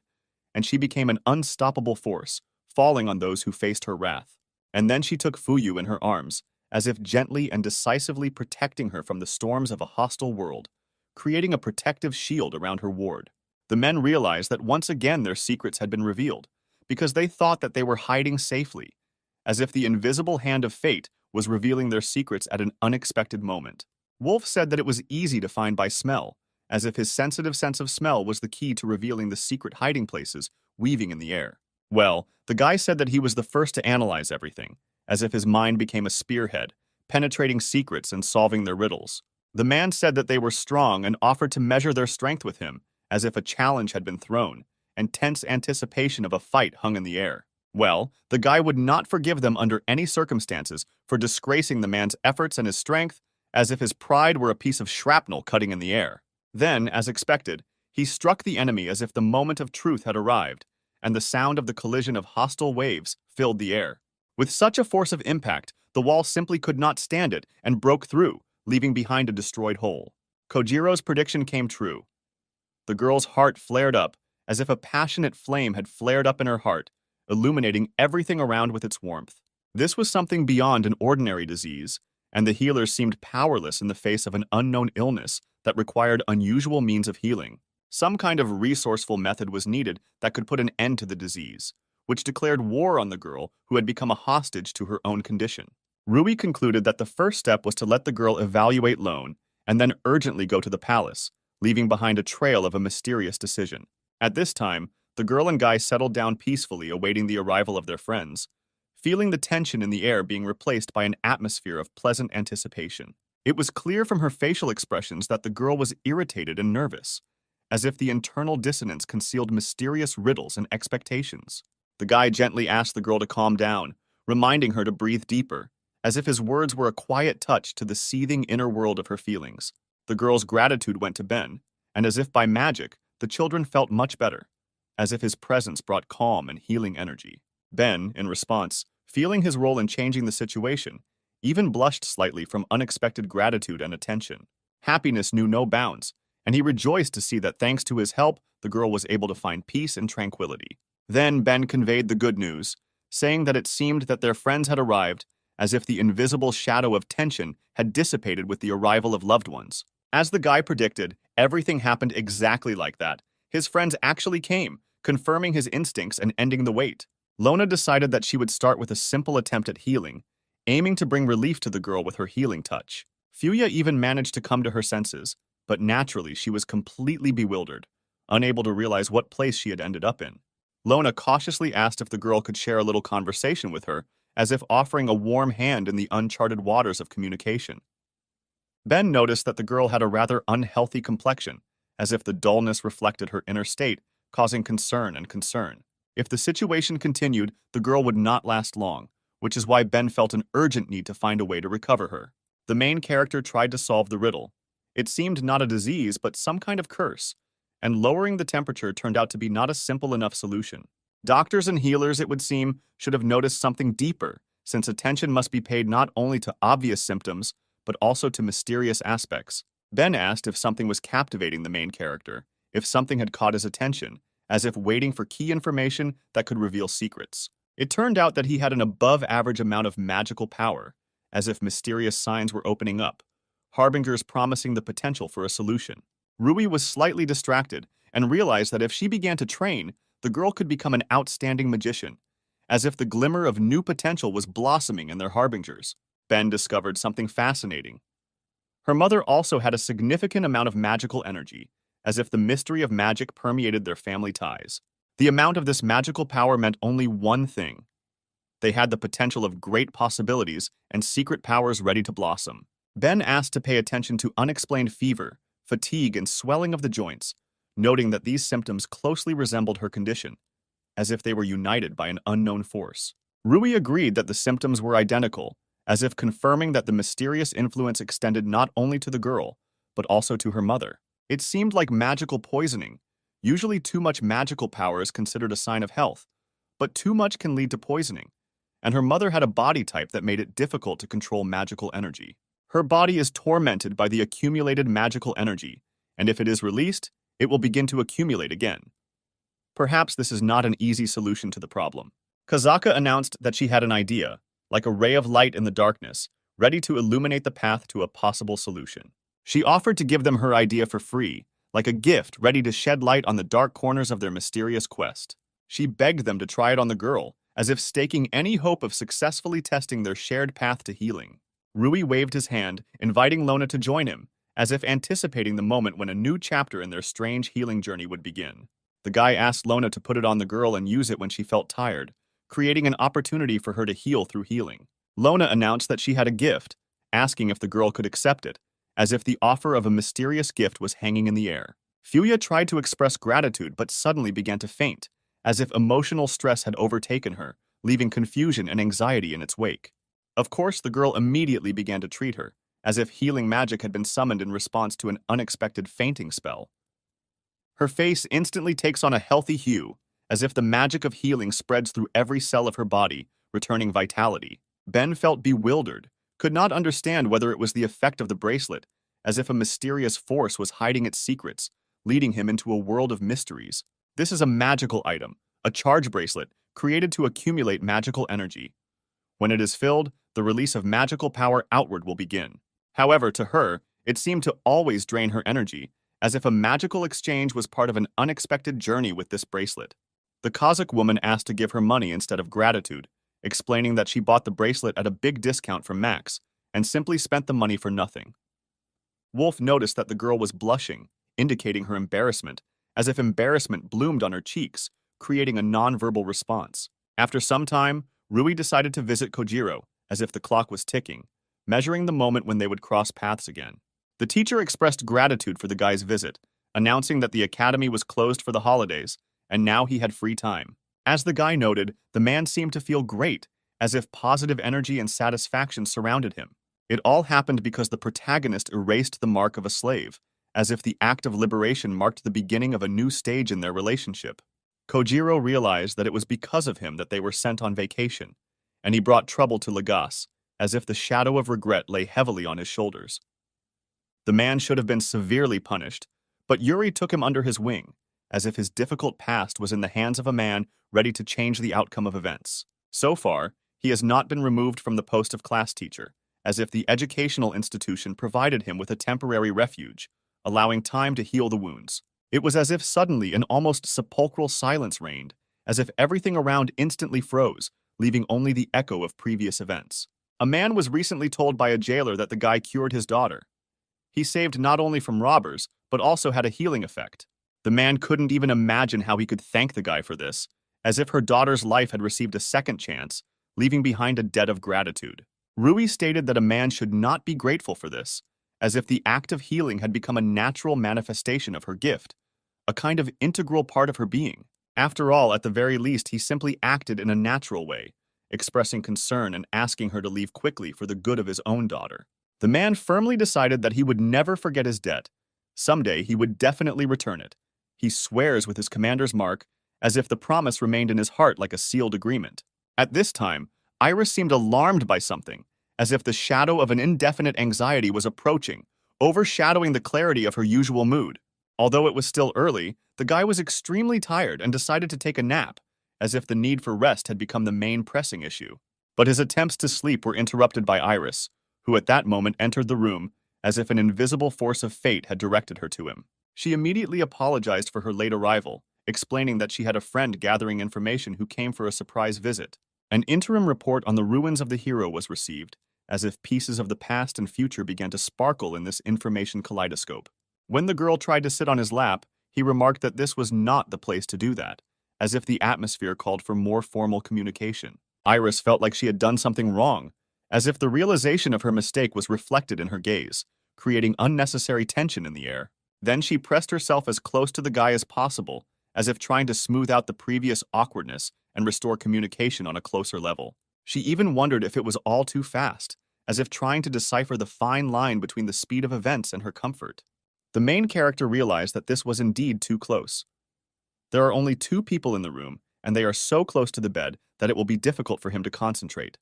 and she became an unstoppable force, falling on those who faced her wrath. And then she took Fuyu in her arms, as if gently and decisively protecting her from the storms of a hostile world, creating a protective shield around her ward. The men realized that once again their secrets had been revealed, because they thought that they were hiding safely, as if the invisible hand of fate was revealing their secrets at an unexpected moment. Wolf said that it was easy to find by smell, as if his sensitive sense of smell was the key to revealing the secret hiding places weaving in the air. Well, the guy said that he was the first to analyze everything, as if his mind became a spearhead, penetrating secrets and solving their riddles. The man said that they were strong and offered to measure their strength with him, as if a challenge had been thrown, and tense anticipation of a fight hung in the air. Well, the guy would not forgive them under any circumstances for disgracing the man's efforts and his strength, as if his pride were a piece of shrapnel cutting in the air. Then, as expected, he struck the enemy as if the moment of truth had arrived, and the sound of the collision of hostile waves filled the air. With such a force of impact, the wall simply could not stand it and broke through, leaving behind a destroyed hole. Kojiro's prediction came true. The girl's heart flared up, as if a passionate flame had flared up in her heart, illuminating everything around with its warmth. This was something beyond an ordinary disease, and the healer seemed powerless in the face of an unknown illness that required unusual means of healing. Some kind of resourceful method was needed that could put an end to the disease, which declared war on the girl who had become a hostage to her own condition. Rui concluded that the first step was to let the girl evaluate Lone and then urgently go to the palace, leaving behind a trail of a mysterious decision. At this time, the girl and guy settled down peacefully, awaiting the arrival of their friends, feeling the tension in the air being replaced by an atmosphere of pleasant anticipation. It was clear from her facial expressions that the girl was irritated and nervous, as if the internal dissonance concealed mysterious riddles and expectations. The guy gently asked the girl to calm down, reminding her to breathe deeper, as if his words were a quiet touch to the seething inner world of her feelings. The girl's gratitude went to Ben, and as if by magic, the children felt much better, as if his presence brought calm and healing energy. Ben, in response, feeling his role in changing the situation, even blushed slightly from unexpected gratitude and attention. Happiness knew no bounds, and he rejoiced to see that thanks to his help, the girl was able to find peace and tranquility. Then Ben conveyed the good news, saying that it seemed that their friends had arrived, as if the invisible shadow of tension had dissipated with the arrival of loved ones. As the guy predicted, everything happened exactly like that. His friends actually came, confirming his instincts and ending the wait. Lona decided that she would start with a simple attempt at healing, aiming to bring relief to the girl with her healing touch. Fuya even managed to come to her senses, but naturally she was completely bewildered, unable to realize what place she had ended up in. Lona cautiously asked if the girl could share a little conversation with her, as if offering a warm hand in the uncharted waters of communication. Ben noticed that the girl had a rather unhealthy complexion, as if the dullness reflected her inner state, causing concern. If the situation continued, the girl would not last long, which is why Ben felt an urgent need to find a way to recover her. The main character tried to solve the riddle. It seemed not a disease, but some kind of curse, and lowering the temperature turned out to be not a simple enough solution. Doctors and healers, it would seem, should have noticed something deeper, since attention must be paid not only to obvious symptoms, but also to mysterious aspects. Ben asked if something was captivating the main character, if something had caught his attention, as if waiting for key information that could reveal secrets. It turned out that he had an above-average amount of magical power, as if mysterious signs were opening up, harbingers promising the potential for a solution. Rui was slightly distracted and realized that if she began to train, the girl could become an outstanding magician, as if the glimmer of new potential was blossoming in their harbingers. Ben discovered something fascinating. Her mother also had a significant amount of magical energy, as if the mystery of magic permeated their family ties. The amount of this magical power meant only one thing. They had the potential of great possibilities and secret powers ready to blossom. Ben asked to pay attention to unexplained fever, fatigue, and swelling of the joints, noting that these symptoms closely resembled her condition, as if they were united by an unknown force. Rui agreed that the symptoms were identical, as if confirming that the mysterious influence extended not only to the girl, but also to her mother. It seemed like magical poisoning. Usually too much magical power is considered a sign of health, but too much can lead to poisoning, and her mother had a body type that made it difficult to control magical energy. Her body is tormented by the accumulated magical energy, and if it is released, it will begin to accumulate again. Perhaps this is not an easy solution to the problem. Kazaka announced that she had an idea, like a ray of light in the darkness, ready to illuminate the path to a possible solution. She offered to give them her idea for free, like a gift ready to shed light on the dark corners of their mysterious quest. She begged them to try it on the girl, as if staking any hope of successfully testing their shared path to healing. Rui waved his hand, inviting Lona to join him, as if anticipating the moment when a new chapter in their strange healing journey would begin. The guy asked Lona to put it on the girl and use it when she felt tired, creating an opportunity for her to heal through healing. Lona announced that she had a gift, asking if the girl could accept it, as if the offer of a mysterious gift was hanging in the air. Fuya tried to express gratitude but suddenly began to faint, as if emotional stress had overtaken her, leaving confusion and anxiety in its wake. Of course, the girl immediately began to treat her, as if healing magic had been summoned in response to an unexpected fainting spell. Her face instantly takes on a healthy hue, as if the magic of healing spreads through every cell of her body, returning vitality. Ben felt bewildered, could not understand whether it was the effect of the bracelet, as if a mysterious force was hiding its secrets, leading him into a world of mysteries. This is a magical item, a charge bracelet, created to accumulate magical energy. When it is filled, the release of magical power outward will begin. However, to her, it seemed to always drain her energy, as if a magical exchange was part of an unexpected journey with this bracelet. The Kazakh woman asked to give her money instead of gratitude, explaining that she bought the bracelet at a big discount from Max and simply spent the money for nothing. Wolf noticed that the girl was blushing, indicating her embarrassment, as if embarrassment bloomed on her cheeks, creating a non-verbal response. After some time, Rui decided to visit Kojiro, as if the clock was ticking, measuring the moment when they would cross paths again. The teacher expressed gratitude for the guy's visit, announcing that the academy was closed for the holidays, and now he had free time. As the guy noted, the man seemed to feel great, as if positive energy and satisfaction surrounded him. It all happened because the protagonist erased the mark of a slave, as if the act of liberation marked the beginning of a new stage in their relationship. Kojiro realized that it was because of him that they were sent on vacation, and he brought trouble to Lagasse, as if the shadow of regret lay heavily on his shoulders. The man should have been severely punished, but Yuri took him under his wing, as if his difficult past was in the hands of a man ready to change the outcome of events. So far, he has not been removed from the post of class teacher, as if the educational institution provided him with a temporary refuge, allowing time to heal the wounds. It was as if suddenly an almost sepulchral silence reigned, as if everything around instantly froze, leaving only the echo of previous events. A man was recently told by a jailer that the guy cured his daughter. He saved not only from robbers, but also had a healing effect. The man couldn't even imagine how he could thank the guy for this, as if her daughter's life had received a second chance, leaving behind a debt of gratitude. Rui stated that a man should not be grateful for this, as if the act of healing had become a natural manifestation of her gift, a kind of integral part of her being. After all, at the very least, he simply acted in a natural way, expressing concern and asking her to leave quickly for the good of his own daughter. The man firmly decided that he would never forget his debt. Someday he would definitely return it. He swears with his commander's mark, as if the promise remained in his heart like a sealed agreement. At this time, Iris seemed alarmed by something, as if the shadow of an indefinite anxiety was approaching, overshadowing the clarity of her usual mood. Although it was still early, the guy was extremely tired and decided to take a nap, as if the need for rest had become the main pressing issue. But his attempts to sleep were interrupted by Iris, who at that moment entered the room, as if an invisible force of fate had directed her to him. She immediately apologized for her late arrival, explaining that she had a friend gathering information who came for a surprise visit. An interim report on the ruins of the hero was received, as if pieces of the past and future began to sparkle in this information kaleidoscope. When the girl tried to sit on his lap, he remarked that this was not the place to do that, as if the atmosphere called for more formal communication. Iris felt like she had done something wrong, as if the realization of her mistake was reflected in her gaze, creating unnecessary tension in the air. Then she pressed herself as close to the guy as possible, as if trying to smooth out the previous awkwardness and restore communication on a closer level. She even wondered if it was all too fast, as if trying to decipher the fine line between the speed of events and her comfort. The main character realized that this was indeed too close. There are only two people in the room, and they are so close to the bed that it will be difficult for him to concentrate.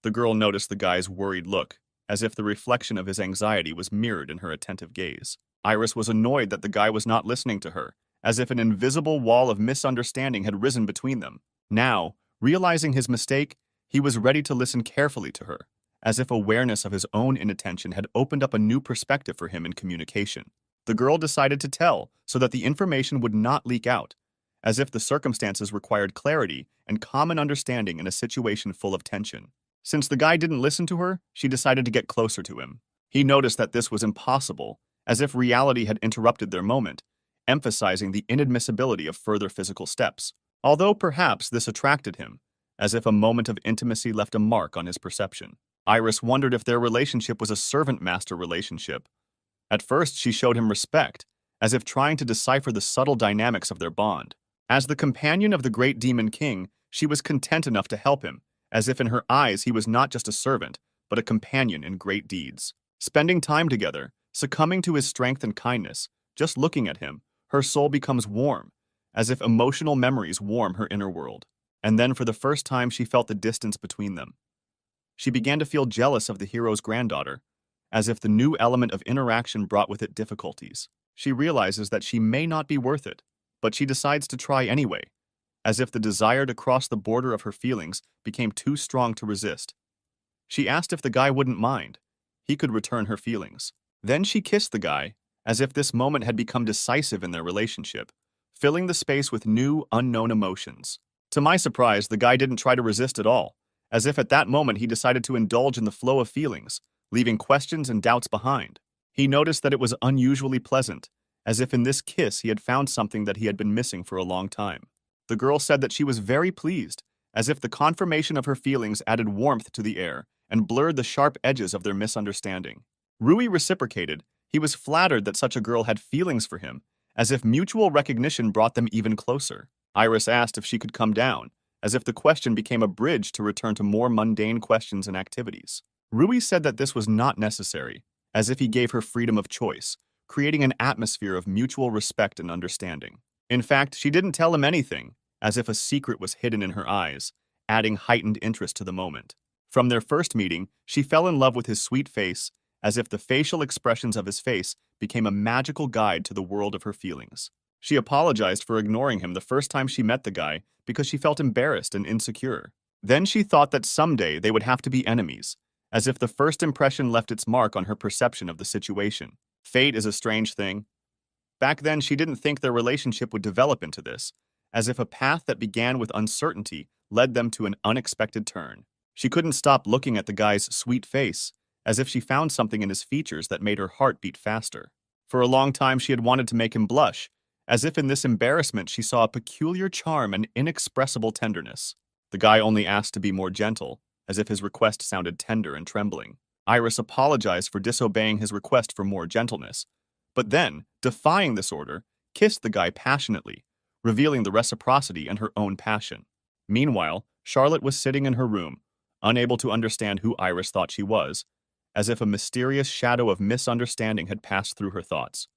The girl noticed the guy's worried look, as if the reflection of his anxiety was mirrored in her attentive gaze. Iris was annoyed that the guy was not listening to her, as if an invisible wall of misunderstanding had risen between them. Now, realizing his mistake, he was ready to listen carefully to her, as if awareness of his own inattention had opened up a new perspective for him in communication. The girl decided to tell so that the information would not leak out, as if the circumstances required clarity and common understanding in a situation full of tension. Since the guy didn't listen to her, she decided to get closer to him. He noticed that this was impossible, as if reality had interrupted their moment, emphasizing the inadmissibility of further physical steps. Although perhaps this attracted him, as if a moment of intimacy left a mark on his perception. Iris wondered if their relationship was a servant-master relationship. At first, she showed him respect, as if trying to decipher the subtle dynamics of their bond. As the companion of the great demon king, she was content enough to help him, as if in her eyes he was not just a servant, but a companion in great deeds. Spending time together, succumbing to his strength and kindness, just looking at him, her soul becomes warm, as if emotional memories warm her inner world. And then for the first time she felt the distance between them. She began to feel jealous of the hero's granddaughter, as if the new element of interaction brought with it difficulties. She realizes that she may not be worth it, but she decides to try anyway, as if the desire to cross the border of her feelings became too strong to resist. She asked if the guy wouldn't mind. He could return her feelings. Then she kissed the guy, as if this moment had become decisive in their relationship, filling the space with new, unknown emotions. To my surprise, the guy didn't try to resist at all, as if at that moment he decided to indulge in the flow of feelings, leaving questions and doubts behind. He noticed that it was unusually pleasant, as if in this kiss he had found something that he had been missing for a long time. The girl said that she was very pleased, as if the confirmation of her feelings added warmth to the air and blurred the sharp edges of their misunderstanding. Rui reciprocated. He was flattered that such a girl had feelings for him, as if mutual recognition brought them even closer. Iris asked if she could come down, as if the question became a bridge to return to more mundane questions and activities. Rui said that this was not necessary, as if he gave her freedom of choice, creating an atmosphere of mutual respect and understanding. In fact, she didn't tell him anything, as if a secret was hidden in her eyes, adding heightened interest to the moment. From their first meeting, she fell in love with his sweet face, as if the facial expressions of his face became a magical guide to the world of her feelings. She apologized for ignoring him the first time she met the guy because she felt embarrassed and insecure. Then she thought that someday they would have to be enemies, as if the first impression left its mark on her perception of the situation. Fate is a strange thing. Back then, she didn't think their relationship would develop into this, as if a path that began with uncertainty led them to an unexpected turn. She couldn't stop looking at the guy's sweet face, as if she found something in his features that made her heart beat faster. For a long time, she had wanted to make him blush, as if in this embarrassment she saw a peculiar charm and inexpressible tenderness. The guy only asked to be more gentle, as if his request sounded tender and trembling. Iris apologized for disobeying his request for more gentleness, but then, defying this order, kissed the guy passionately, revealing the reciprocity and her own passion. Meanwhile, Charlotte was sitting in her room, unable to understand who Iris thought she was, as if a mysterious shadow of misunderstanding had passed through her thoughts.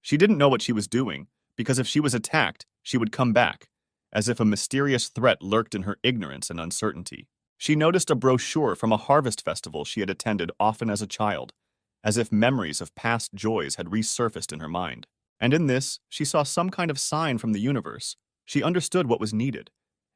She didn't know what she was doing, because if she was attacked, she would come back, as if a mysterious threat lurked in her ignorance and uncertainty. She noticed a brochure from a harvest festival she had attended often as a child, as if memories of past joys had resurfaced in her mind. And in this, she saw some kind of sign from the universe. She understood what was needed,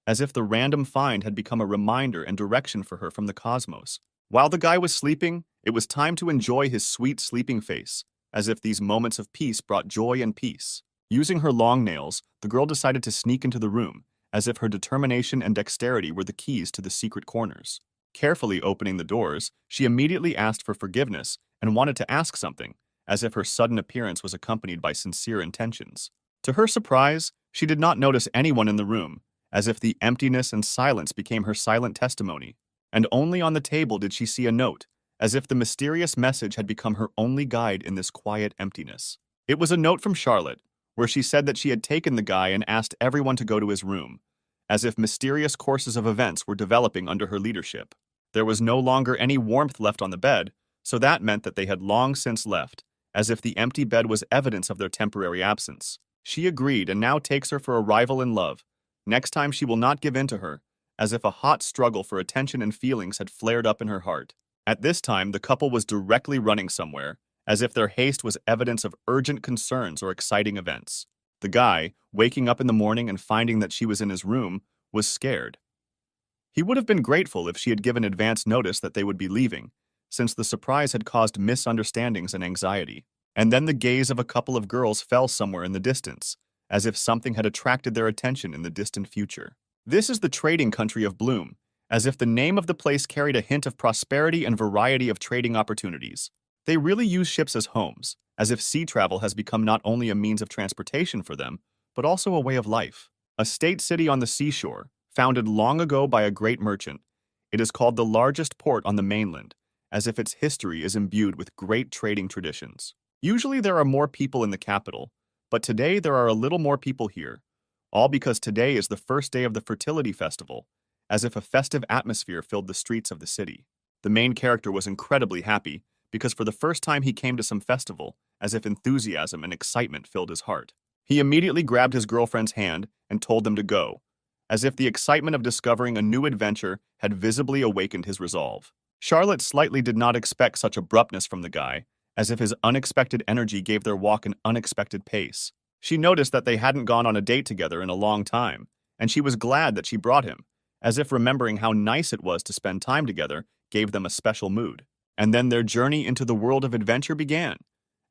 as if the random find had become a reminder and direction for her from the cosmos. While the guy was sleeping, it was time to enjoy his sweet sleeping face, as if these moments of peace brought joy and peace. Using her long nails, the girl decided to sneak into the room, as if her determination and dexterity were the keys to the secret corners. Carefully opening the doors, she immediately asked for forgiveness and wanted to ask something, as if her sudden appearance was accompanied by sincere intentions. To her surprise, she did not notice anyone in the room, as if the emptiness and silence became her silent testimony. And only on the table did she see a note, as if the mysterious message had become her only guide in this quiet emptiness. It was a note from Charlotte, where she said that she had taken the guy and asked everyone to go to his room, as if mysterious courses of events were developing under her leadership. There was no longer any warmth left on the bed, so that meant that they had long since left, as if the empty bed was evidence of their temporary absence. She agreed and now takes her for a rival in love. Next time she will not give in to her, as if a hot struggle for attention and feelings had flared up in her heart. At this time, the couple was directly running somewhere, as if their haste was evidence of urgent concerns or exciting events. The guy, waking up in the morning and finding that she was in his room, was scared. He would have been grateful if she had given advance notice that they would be leaving, since the surprise had caused misunderstandings and anxiety. And then the gaze of a couple of girls fell somewhere in the distance, as if something had attracted their attention in the distant future. This is the trading country of Bloom, as if the name of the place carried a hint of prosperity and variety of trading opportunities. They really use ships as homes, as if sea travel has become not only a means of transportation for them, but also a way of life. A state city on the seashore, founded long ago by a great merchant, it is called the largest port on the mainland, as if its history is imbued with great trading traditions. Usually there are more people in the capital, but today there are a little more people here, all because today is the first day of the fertility festival, as if a festive atmosphere filled the streets of the city. The main character was incredibly happy, because for the first time he came to some festival, as if enthusiasm and excitement filled his heart. He immediately grabbed his girlfriend's hand and told them to go, as if the excitement of discovering a new adventure had visibly awakened his resolve. Charlotte slightly did not expect such abruptness from the guy, as if his unexpected energy gave their walk an unexpected pace. She noticed that they hadn't gone on a date together in a long time, and she was glad that she brought him, as if remembering how nice it was to spend time together gave them a special mood. And then their journey into the world of adventure began,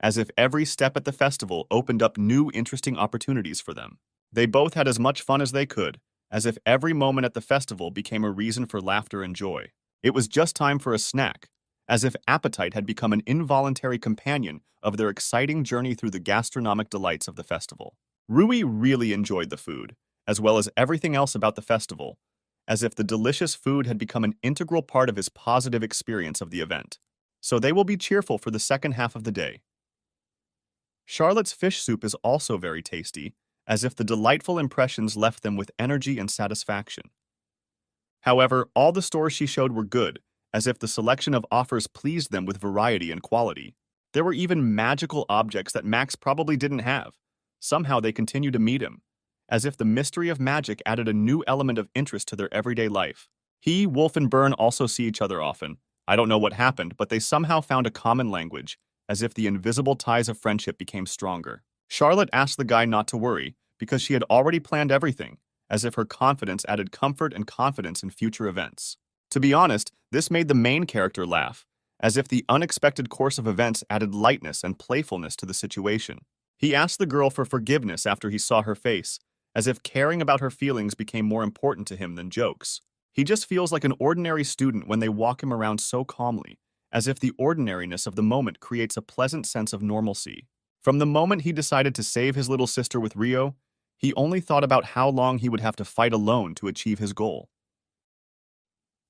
as if every step at the festival opened up new interesting opportunities for them. They both had as much fun as they could, as if every moment at the festival became a reason for laughter and joy. It was just time for a snack, as if appetite had become an involuntary companion of their exciting journey through the gastronomic delights of the festival. Rui really enjoyed the food, as well as everything else about the festival, as if the delicious food had become an integral part of his positive experience of the event. So they will be cheerful for the second half of the day. Charlotte's fish soup is also very tasty, as if the delightful impressions left them with energy and satisfaction. However, all the stores she showed were good, as if the selection of offers pleased them with variety and quality. There were even magical objects that Max probably didn't have. Somehow they continued to meet him, as if the mystery of magic added a new element of interest to their everyday life. He, Wolf, and Byrne also see each other often. I don't know what happened, but they somehow found a common language, as if the invisible ties of friendship became stronger. Charlotte asked the guy not to worry, because she had already planned everything, as if her confidence added comfort and confidence in future events. To be honest, this made the main character laugh, as if the unexpected course of events added lightness and playfulness to the situation. He asked the girl for forgiveness after he saw her face, as if caring about her feelings became more important to him than jokes. He just feels like an ordinary student when they walk him around so calmly, as if the ordinariness of the moment creates a pleasant sense of normalcy. From the moment he decided to save his little sister with Rio, he only thought about how long he would have to fight alone to achieve his goal.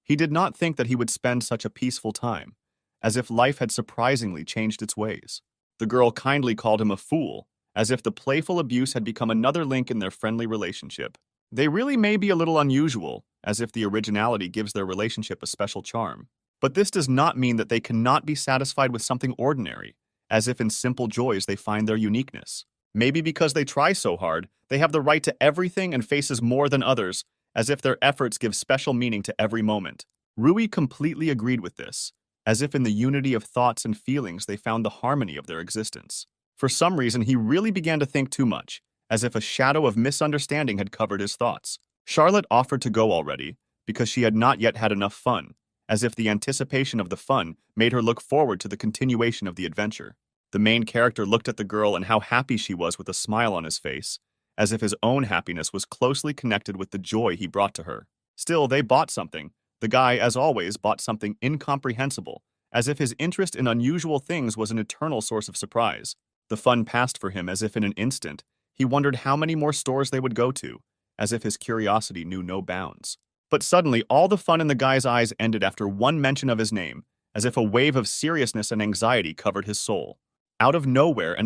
He did not think that he would spend such a peaceful time, as if life had surprisingly changed its ways. The girl kindly called him a fool, as if the playful abuse had become another link in their friendly relationship. They really may be a little unusual, as if the originality gives their relationship a special charm. But this does not mean that they cannot be satisfied with something ordinary, as if in simple joys they find their uniqueness. Maybe because they try so hard, they have the right to everything and faces more than others, as if their efforts give special meaning to every moment. Rui completely agreed with this, as if in the unity of thoughts and feelings they found the harmony of their existence. For some reason, he really began to think too much, as if a shadow of misunderstanding had covered his thoughts. Charlotte offered to go already, because she had not yet had enough fun, as if the anticipation of the fun made her look forward to the continuation of the adventure. The main character looked at the girl and how happy she was with a smile on his face, as if his own happiness was closely connected with the joy he brought to her. Still, they bought something. The guy, as always, bought something incomprehensible, as if his interest in unusual things was an eternal source of surprise. The fun passed for him as if in an instant. He wondered how many more stores they would go to, as if his curiosity knew no bounds. But suddenly, all the fun in the guy's eyes ended after one mention of his name, as if a wave of seriousness and anxiety covered his soul. Out of nowhere,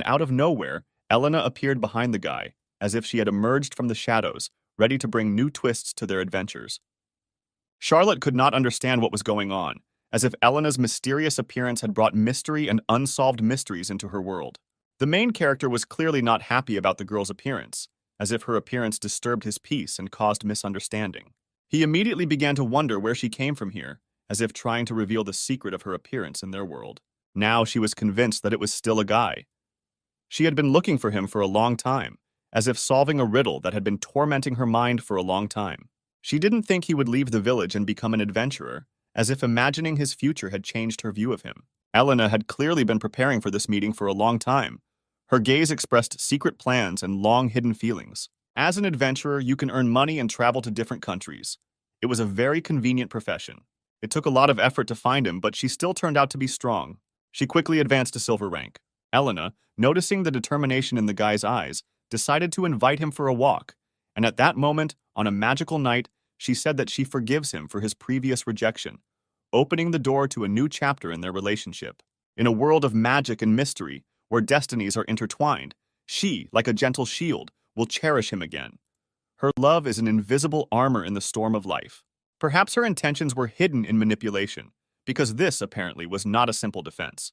Elena appeared behind the guy, as if she had emerged from the shadows, ready to bring new twists to their adventures. Charlotte could not understand what was going on, as if Elena's mysterious appearance had brought mystery and unsolved mysteries into her world. The main character was clearly not happy about the girl's appearance, as if her appearance disturbed his peace and caused misunderstanding. He immediately began to wonder where she came from here, as if trying to reveal the secret of her appearance in their world. Now she was convinced that it was still a guy. She had been looking for him for a long time, as if solving a riddle that had been tormenting her mind for a long time. She didn't think he would leave the village and become an adventurer, as if imagining his future had changed her view of him. Elena had clearly been preparing for this meeting for a long time. Her gaze expressed secret plans and long-hidden feelings. As an adventurer, you can earn money and travel to different countries. It was a very convenient profession. It took a lot of effort to find him, but she still turned out to be strong. She quickly advanced to silver rank. Elena, noticing the determination in the guy's eyes, decided to invite him for a walk, and at that moment, on a magical night, she said that she forgives him for his previous rejection, opening the door to a new chapter in their relationship. In a world of magic and mystery, where destinies are intertwined, she, like a gentle shield, will cherish him again. Her love is an invisible armor in the storm of life. Perhaps her intentions were hidden in manipulation, because this, apparently, was not a simple defense.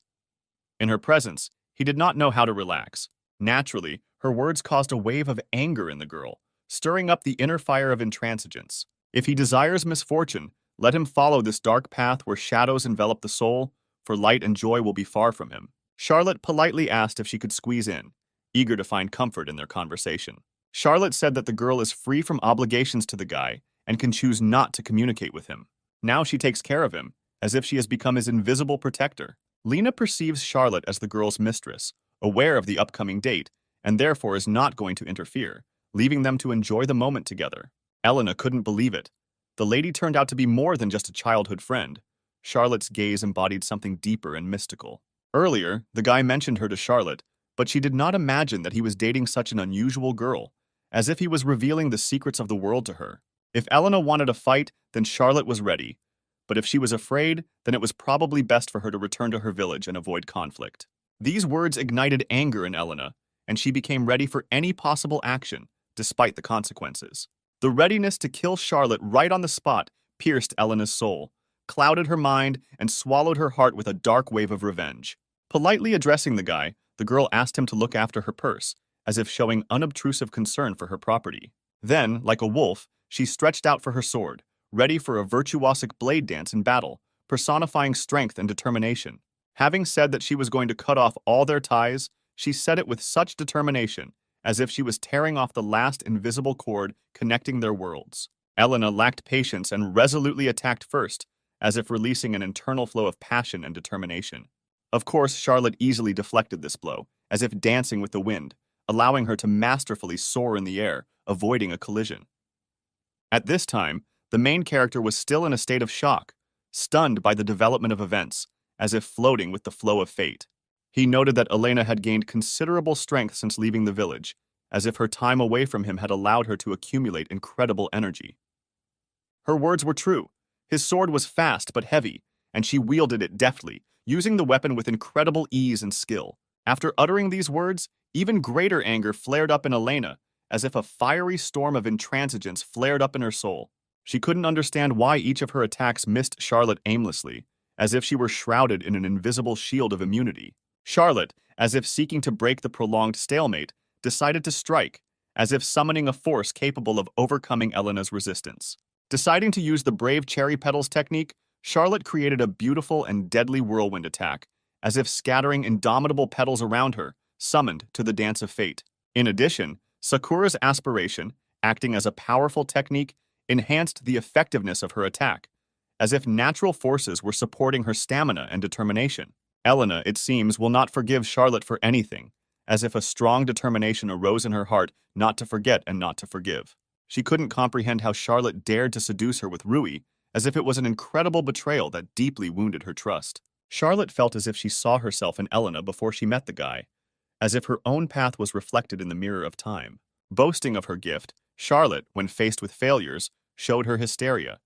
In her presence, he did not know how to relax. Naturally, her words caused a wave of anger in the girl, stirring up the inner fire of intransigence. If he desires misfortune, let him follow this dark path where shadows envelop the soul, for light and joy will be far from him. Charlotte politely asked if she could squeeze in, eager to find comfort in their conversation. Charlotte said that the girl is free from obligations to the guy and can choose not to communicate with him. Now she takes care of him, as if she has become his invisible protector. Lena perceives Charlotte as the girl's mistress, aware of the upcoming date, and therefore is not going to interfere, leaving them to enjoy the moment together. Elena couldn't believe it. The lady turned out to be more than just a childhood friend. Charlotte's gaze embodied something deeper and mystical. Earlier, the guy mentioned her to Charlotte, but she did not imagine that he was dating such an unusual girl, as if he was revealing the secrets of the world to her. If Elena wanted a fight, then Charlotte was ready, but if she was afraid, then it was probably best for her to return to her village and avoid conflict. These words ignited anger in Elena, and she became ready for any possible action, despite the consequences. The readiness to kill Charlotte right on the spot pierced Elena's soul, clouded her mind, and swallowed her heart with a dark wave of revenge. Politely addressing the guy, the girl asked him to look after her purse, as if showing unobtrusive concern for her property. Then, like a wolf, she stretched out for her sword, ready for a virtuosic blade dance in battle, personifying strength and determination. Having said that she was going to cut off all their ties, she said it with such determination, as if she was tearing off the last invisible cord connecting their worlds. Elena lacked patience and resolutely attacked first, as if releasing an internal flow of passion and determination. Of course, Charlotte easily deflected this blow, as if dancing with the wind, allowing her to masterfully soar in the air, avoiding a collision. At this time, the main character was still in a state of shock, stunned by the development of events, as if floating with the flow of fate. He noted that Elena had gained considerable strength since leaving the village, as if her time away from him had allowed her to accumulate incredible energy. Her words were true. His sword was fast but heavy, and she wielded it deftly, using the weapon with incredible ease and skill. After uttering these words, even greater anger flared up in Elena, as if a fiery storm of intransigence flared up in her soul. She couldn't understand why each of her attacks missed Charlotte aimlessly, as if she were shrouded in an invisible shield of immunity. Charlotte, as if seeking to break the prolonged stalemate, decided to strike, as if summoning a force capable of overcoming Elena's resistance. Deciding to use the brave cherry petals technique, Charlotte created a beautiful and deadly whirlwind attack, as if scattering indomitable petals around her, summoned to the dance of fate. In addition, Sakura's aspiration, acting as a powerful technique, enhanced the effectiveness of her attack, as if natural forces were supporting her stamina and determination. Elena, it seems, will not forgive Charlotte for anything, as if a strong determination arose in her heart not to forget and not to forgive. She couldn't comprehend how Charlotte dared to seduce her with Rui, as if it was an incredible betrayal that deeply wounded her trust. Charlotte felt as if she saw herself in Elena before she met the guy, as if her own path was reflected in the mirror of time. Boasting of her gift, Charlotte, when faced with failures, showed her hysteria,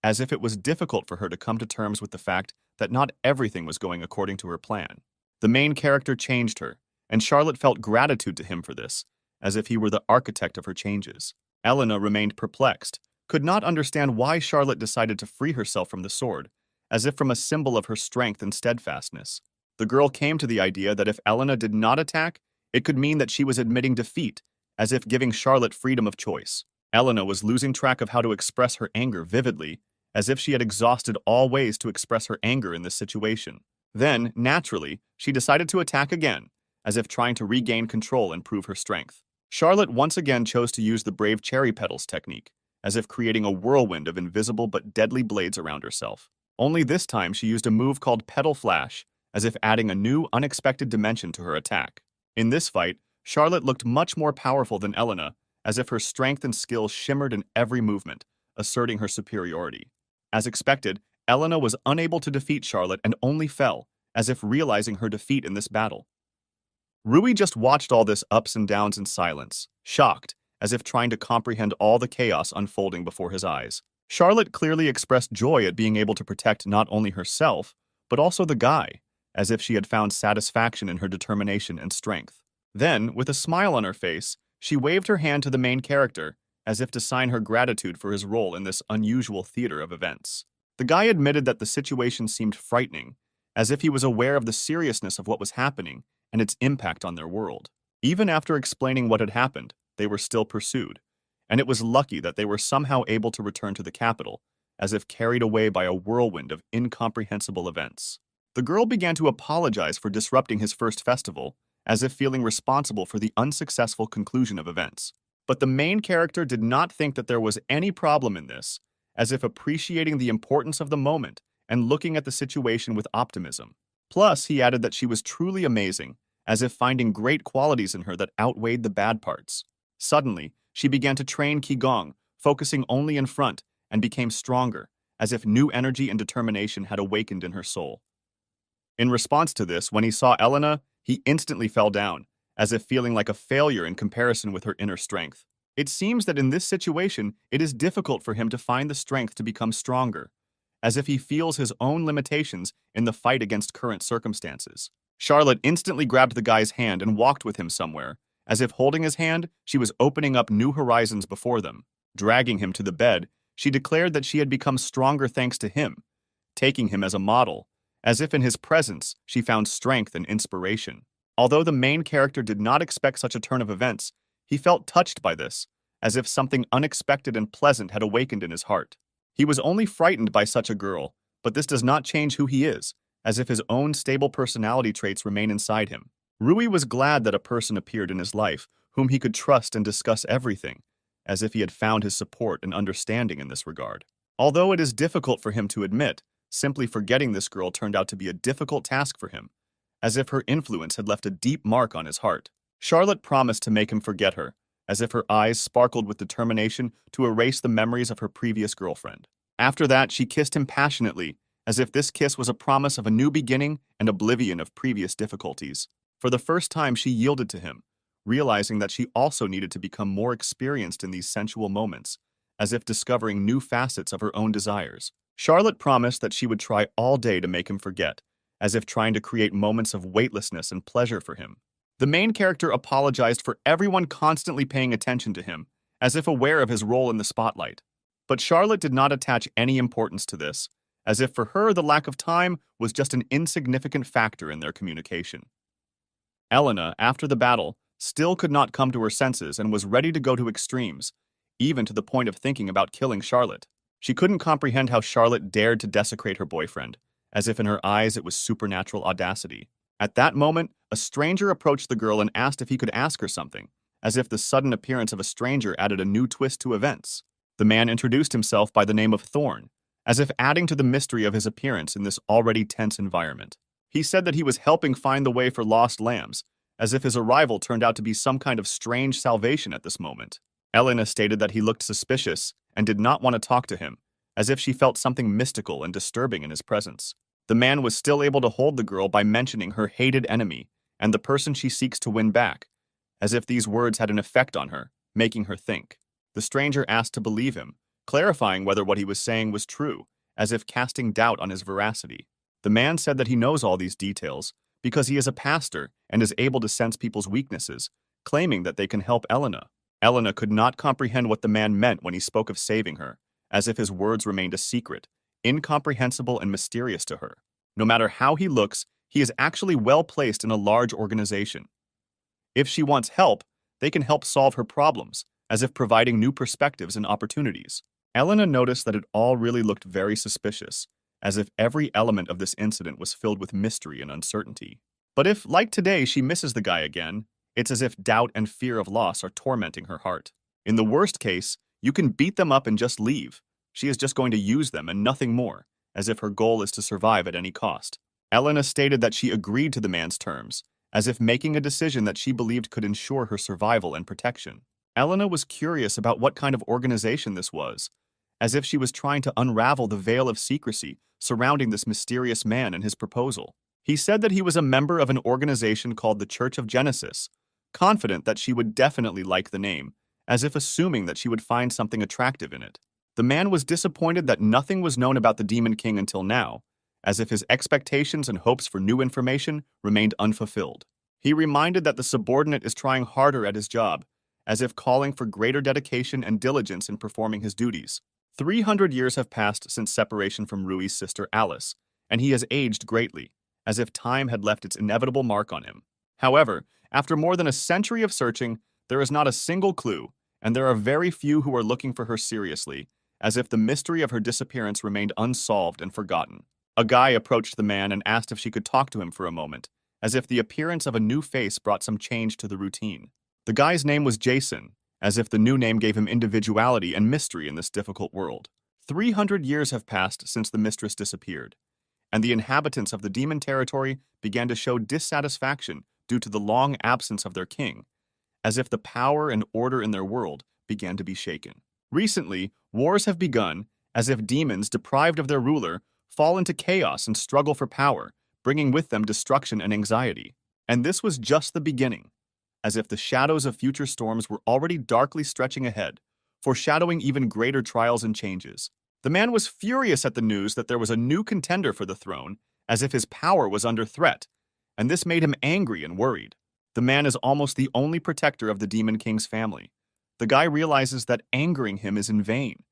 as if it was difficult for her to come to terms with the fact that not everything was going according to her plan. The main character changed her, and Charlotte felt gratitude to him for this, as if he were the architect of her changes. Elena remained perplexed, could not understand why Charlotte decided to free herself from the sword, as if from a symbol of her strength and steadfastness. The girl came to the idea that if Elena did not attack, it could mean that she was admitting defeat, as if giving Charlotte freedom of choice. Elena was losing track of how to express her anger vividly, as if she had exhausted all ways to express her anger in this situation. Then, naturally, she decided to attack again, as if trying to regain control and prove her strength. Charlotte once again chose to use the brave cherry petals technique, as if creating a whirlwind of invisible but deadly blades around herself. Only this time she used a move called Petal Flash, as if adding a new, unexpected dimension to her attack. In this fight, Charlotte looked much more powerful than Elena, as if her strength and skill shimmered in every movement, asserting her superiority. As expected, Elena was unable to defeat Charlotte and only fell, as if realizing her defeat in this battle. Rui just watched all this ups and downs in silence, shocked, as if trying to comprehend all the chaos unfolding before his eyes. Charlotte clearly expressed joy at being able to protect not only herself, but also the guy, as if she had found satisfaction in her determination and strength. Then, with a smile on her face, she waved her hand to the main character, as if to sign her gratitude for his role in this unusual theater of events. The guy admitted that the situation seemed frightening, as if he was aware of the seriousness of what was happening and its impact on their world. Even after explaining what had happened, they were still pursued, and it was lucky that they were somehow able to return to the capital, as if carried away by a whirlwind of incomprehensible events. The girl began to apologize for disrupting his first festival, as if feeling responsible for the unsuccessful conclusion of events. But the main character did not think that there was any problem in this, as if appreciating the importance of the moment and looking at the situation with optimism. Plus, he added that she was truly amazing, as if finding great qualities in her that outweighed the bad parts. Suddenly, she began to train Qigong, focusing only in front, and became stronger, as if new energy and determination had awakened in her soul. In response to this, when he saw Elena, he instantly fell down, as if feeling like a failure in comparison with her inner strength. It seems that in this situation, it is difficult for him to find the strength to become stronger, as if he feels his own limitations in the fight against current circumstances. Charlotte instantly grabbed the guy's hand and walked with him somewhere, as if holding his hand, she was opening up new horizons before them. Dragging him to the bed, she declared that she had become stronger thanks to him, taking him as a model, as if in his presence she found strength and inspiration. Although the main character did not expect such a turn of events, he felt touched by this, as if something unexpected and pleasant had awakened in his heart. He was only frightened by such a girl, but this does not change who he is, as if his own stable personality traits remain inside him. Rui was glad that a person appeared in his life whom he could trust and discuss everything, as if he had found his support and understanding in this regard. Although it is difficult for him to admit, simply forgetting this girl turned out to be a difficult task for him, as if her influence had left a deep mark on his heart. Charlotte promised to make him forget her, as if her eyes sparkled with determination to erase the memories of her previous girlfriend. After that, she kissed him passionately, as if this kiss was a promise of a new beginning and oblivion of previous difficulties. For the first time, she yielded to him, realizing that she also needed to become more experienced in these sensual moments, as if discovering new facets of her own desires. Charlotte promised that she would try all day to make him forget, as if trying to create moments of weightlessness and pleasure for him. The main character apologized for everyone constantly paying attention to him, as if aware of his role in the spotlight. But Charlotte did not attach any importance to this, as if for her the lack of time was just an insignificant factor in their communication. Elena, after the battle, still could not come to her senses and was ready to go to extremes, even to the point of thinking about killing Charlotte. She couldn't comprehend how Charlotte dared to desecrate her boyfriend, as if in her eyes it was supernatural audacity. At that moment, a stranger approached the girl and asked if he could ask her something, as if the sudden appearance of a stranger added a new twist to events. The man introduced himself by the name of Thorn, as if adding to the mystery of his appearance in this already tense environment. He said that he was helping find the way for lost lambs, as if his arrival turned out to be some kind of strange salvation at this moment. Elena stated that he looked suspicious and did not want to talk to him, as if she felt something mystical and disturbing in his presence. The man was still able to hold the girl by mentioning her hated enemy and the person she seeks to win back, as if these words had an effect on her, making her think. The stranger asked to believe him, clarifying whether what he was saying was true, as if casting doubt on his veracity. The man said that he knows all these details because he is a pastor and is able to sense people's weaknesses, claiming that they can help Elena. Elena could not comprehend what the man meant when he spoke of saving her, as if his words remained a secret, incomprehensible and mysterious to her. No matter how he looks, he is actually well placed in a large organization. If she wants help, they can help solve her problems, as if providing new perspectives and opportunities. Elena noticed that it all really looked very suspicious, as if every element of this incident was filled with mystery and uncertainty. But if, like today, she misses the guy again, it's as if doubt and fear of loss are tormenting her heart. In the worst case, you can beat them up and just leave. She is just going to use them and nothing more, as if her goal is to survive at any cost. Elena stated that she agreed to the man's terms, as if making a decision that she believed could ensure her survival and protection. Elena was curious about what kind of organization this was, as if she was trying to unravel the veil of secrecy surrounding this mysterious man and his proposal. He said that he was a member of an organization called the Church of Genesis, confident that she would definitely like the name, as if assuming that she would find something attractive in it. The man was disappointed that nothing was known about the Demon King until now, as if his expectations and hopes for new information remained unfulfilled. He reminded that the subordinate is trying harder at his job, as if calling for greater dedication and diligence in performing his duties. 300 years have passed since separation from Rui's sister Alice, and he has aged greatly, as if time had left its inevitable mark on him. However, after more than a century of searching, there is not a single clue, and there are very few who are looking for her seriously, as if the mystery of her disappearance remained unsolved and forgotten. A guy approached the man and asked if she could talk to him for a moment, as if the appearance of a new face brought some change to the routine. The guy's name was Jason, as if the new name gave him individuality and mystery in this difficult world. 300 years have passed since the mistress disappeared, and the inhabitants of the demon territory began to show dissatisfaction due to the long absence of their king, as if the power and order in their world began to be shaken. Recently, wars have begun, as if demons deprived of their ruler fall into chaos and struggle for power, bringing with them destruction and anxiety. And this was just the beginning, as if the shadows of future storms were already darkly stretching ahead, foreshadowing even greater trials and changes. The man was furious at the news that there was a new contender for the throne, as if his power was under threat, and this made him angry and worried. The man is almost the only protector of the Demon King's family. The guy realizes that angering him is in vain,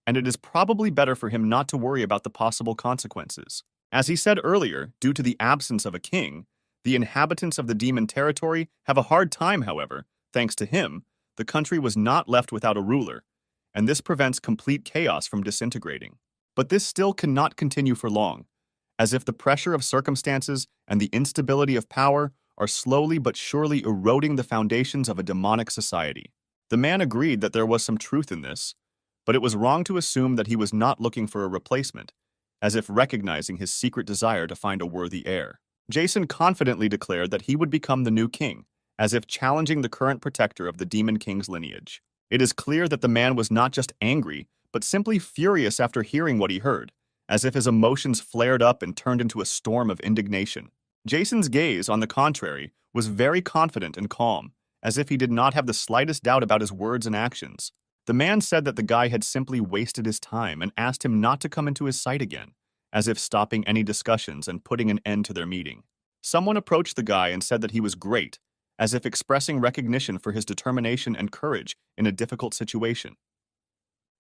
and it is probably better for him not to worry about the possible consequences. As he said earlier, due to the absence of a king, the inhabitants of the demon territory have a hard time, however. Thanks to him, the country was not left without a ruler, and this prevents complete chaos from disintegrating. But this still cannot continue for long, as if the pressure of circumstances and the instability of power are slowly but surely eroding the foundations of a demonic society. The man agreed that there was some truth in this, but it was wrong to assume that he was not looking for a replacement, as if recognizing his secret desire to find a worthy heir. Jason confidently declared that he would become the new king, as if challenging the current protector of the Demon King's lineage. It is clear that the man was not just angry, but simply furious after hearing what he heard, as if his emotions flared up and turned into a storm of indignation. Jason's gaze, on the contrary, was very confident and calm, as if he did not have the slightest doubt about his words and actions. The man said that the guy had simply wasted his time and asked him not to come into his sight again, as if stopping any discussions and putting an end to their meeting. Someone approached the guy and said that he was great, as if expressing recognition for his determination and courage in a difficult situation.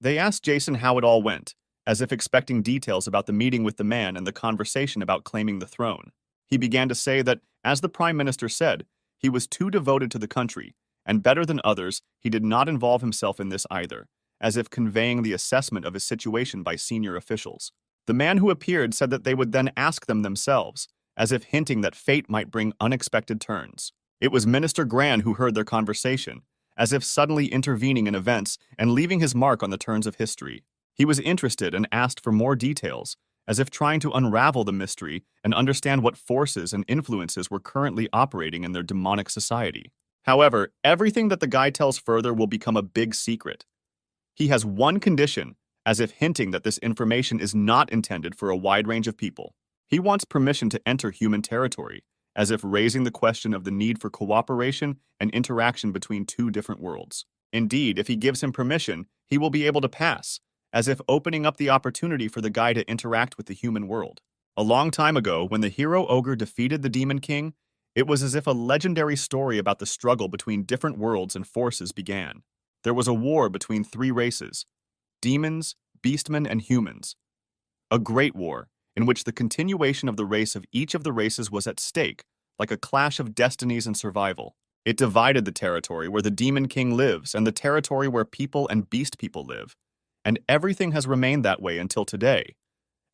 They asked Jason how it all went, as if expecting details about the meeting with the man and the conversation about claiming the throne. He began to say that, as the Prime Minister said, he was too devoted to the country, and better than others, he did not involve himself in this either, as if conveying the assessment of his situation by senior officials. The man who appeared said that they would then ask them themselves, as if hinting that fate might bring unexpected turns. It was Minister Gran who heard their conversation, as if suddenly intervening in events and leaving his mark on the turns of history. He was interested and asked for more details, as if trying to unravel the mystery and understand what forces and influences were currently operating in their demonic society. However, everything that the guy tells further will become a big secret. He has one condition, as if hinting that this information is not intended for a wide range of people. He wants permission to enter human territory, as if raising the question of the need for cooperation and interaction between two different worlds. Indeed, if he gives him permission, he will be able to pass, as if opening up the opportunity for the guy to interact with the human world. A long time ago, when the hero ogre defeated the Demon King, it was as if a legendary story about the struggle between different worlds and forces began. There was a war between three races: demons, beastmen, and humans. A great war, in which the continuation of the race of each of the races was at stake, like a clash of destinies and survival. It divided the territory where the Demon King lives and the territory where people and beast people live, and everything has remained that way until today,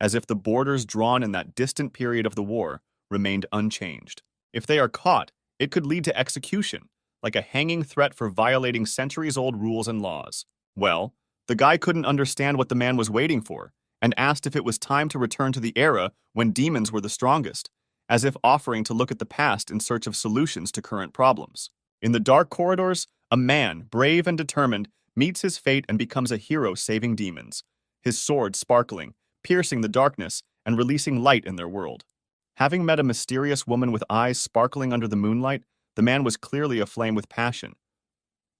as if the borders drawn in that distant period of the war remained unchanged. If they are caught, it could lead to execution, like a hanging threat for violating centuries-old rules and laws. Well, the guy couldn't understand what the man was waiting for, and asked if it was time to return to the era when demons were the strongest, as if offering to look at the past in search of solutions to current problems. In the dark corridors, a man, brave and determined, meets his fate and becomes a hero saving demons, his sword sparkling, piercing the darkness and releasing light in their world. Having met a mysterious woman with eyes sparkling under the moonlight, the man was clearly aflame with passion.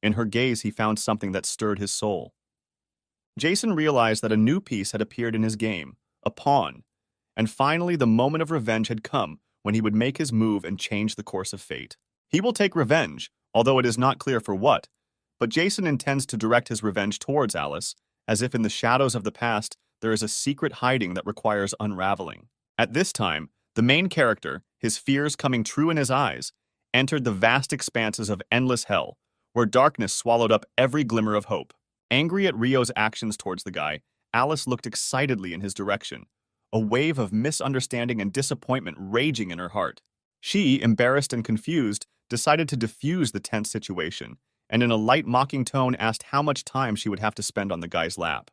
In her gaze, he found something that stirred his soul. Jason realized that a new piece had appeared in his game, a pawn, and finally the moment of revenge had come when he would make his move and change the course of fate. He will take revenge, although it is not clear for what, but Jason intends to direct his revenge towards Alice, as if in the shadows of the past there is a secret hiding that requires unraveling. At this time, the main character, his fears coming true in his eyes, entered the vast expanses of endless hell, where darkness swallowed up every glimmer of hope. Angry at Rio's actions towards the guy, Alice looked excitedly in his direction, a wave of misunderstanding and disappointment raging in her heart. She, embarrassed and confused, decided to defuse the tense situation and in a light mocking tone asked how much time she would have to spend on the guy's lap.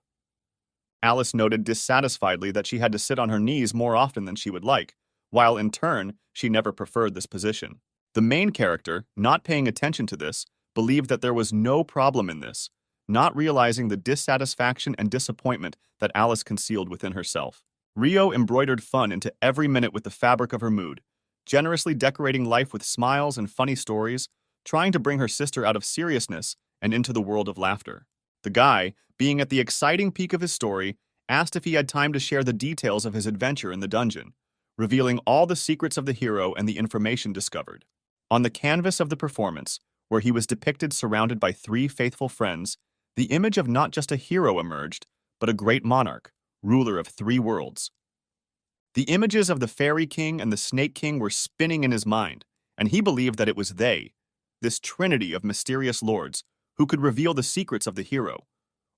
Alice noted dissatisfiedly that she had to sit on her knees more often than she would like, while in turn, she never preferred this position. The main character, not paying attention to this, believed that there was no problem in this, not realizing the dissatisfaction and disappointment that Alice concealed within herself. Rio embroidered fun into every minute with the fabric of her mood, generously decorating life with smiles and funny stories, trying to bring her sister out of seriousness and into the world of laughter. The guy, being at the exciting peak of his story, asked if he had time to share the details of his adventure in the dungeon, revealing all the secrets of the hero and the information discovered. On the canvas of the performance, where he was depicted surrounded by 3 faithful friends, the image of not just a hero emerged, but a great monarch, ruler of 3 worlds. The images of the Fairy King and the Snake King were spinning in his mind, and he believed that it was they, this trinity of mysterious lords, who could reveal the secrets of the hero,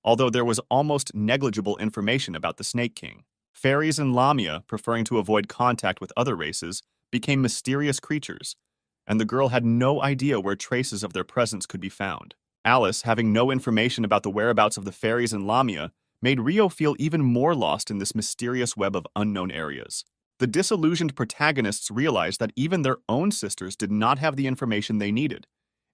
although there was almost negligible information about the Snake King. Fairies and Lamia, preferring to avoid contact with other races, became mysterious creatures, and the girl had no idea where traces of their presence could be found. Alice, having no information about the whereabouts of the fairies and Lamia, made Rio feel even more lost in this mysterious web of unknown areas. The disillusioned protagonists realized that even their own sisters did not have the information they needed,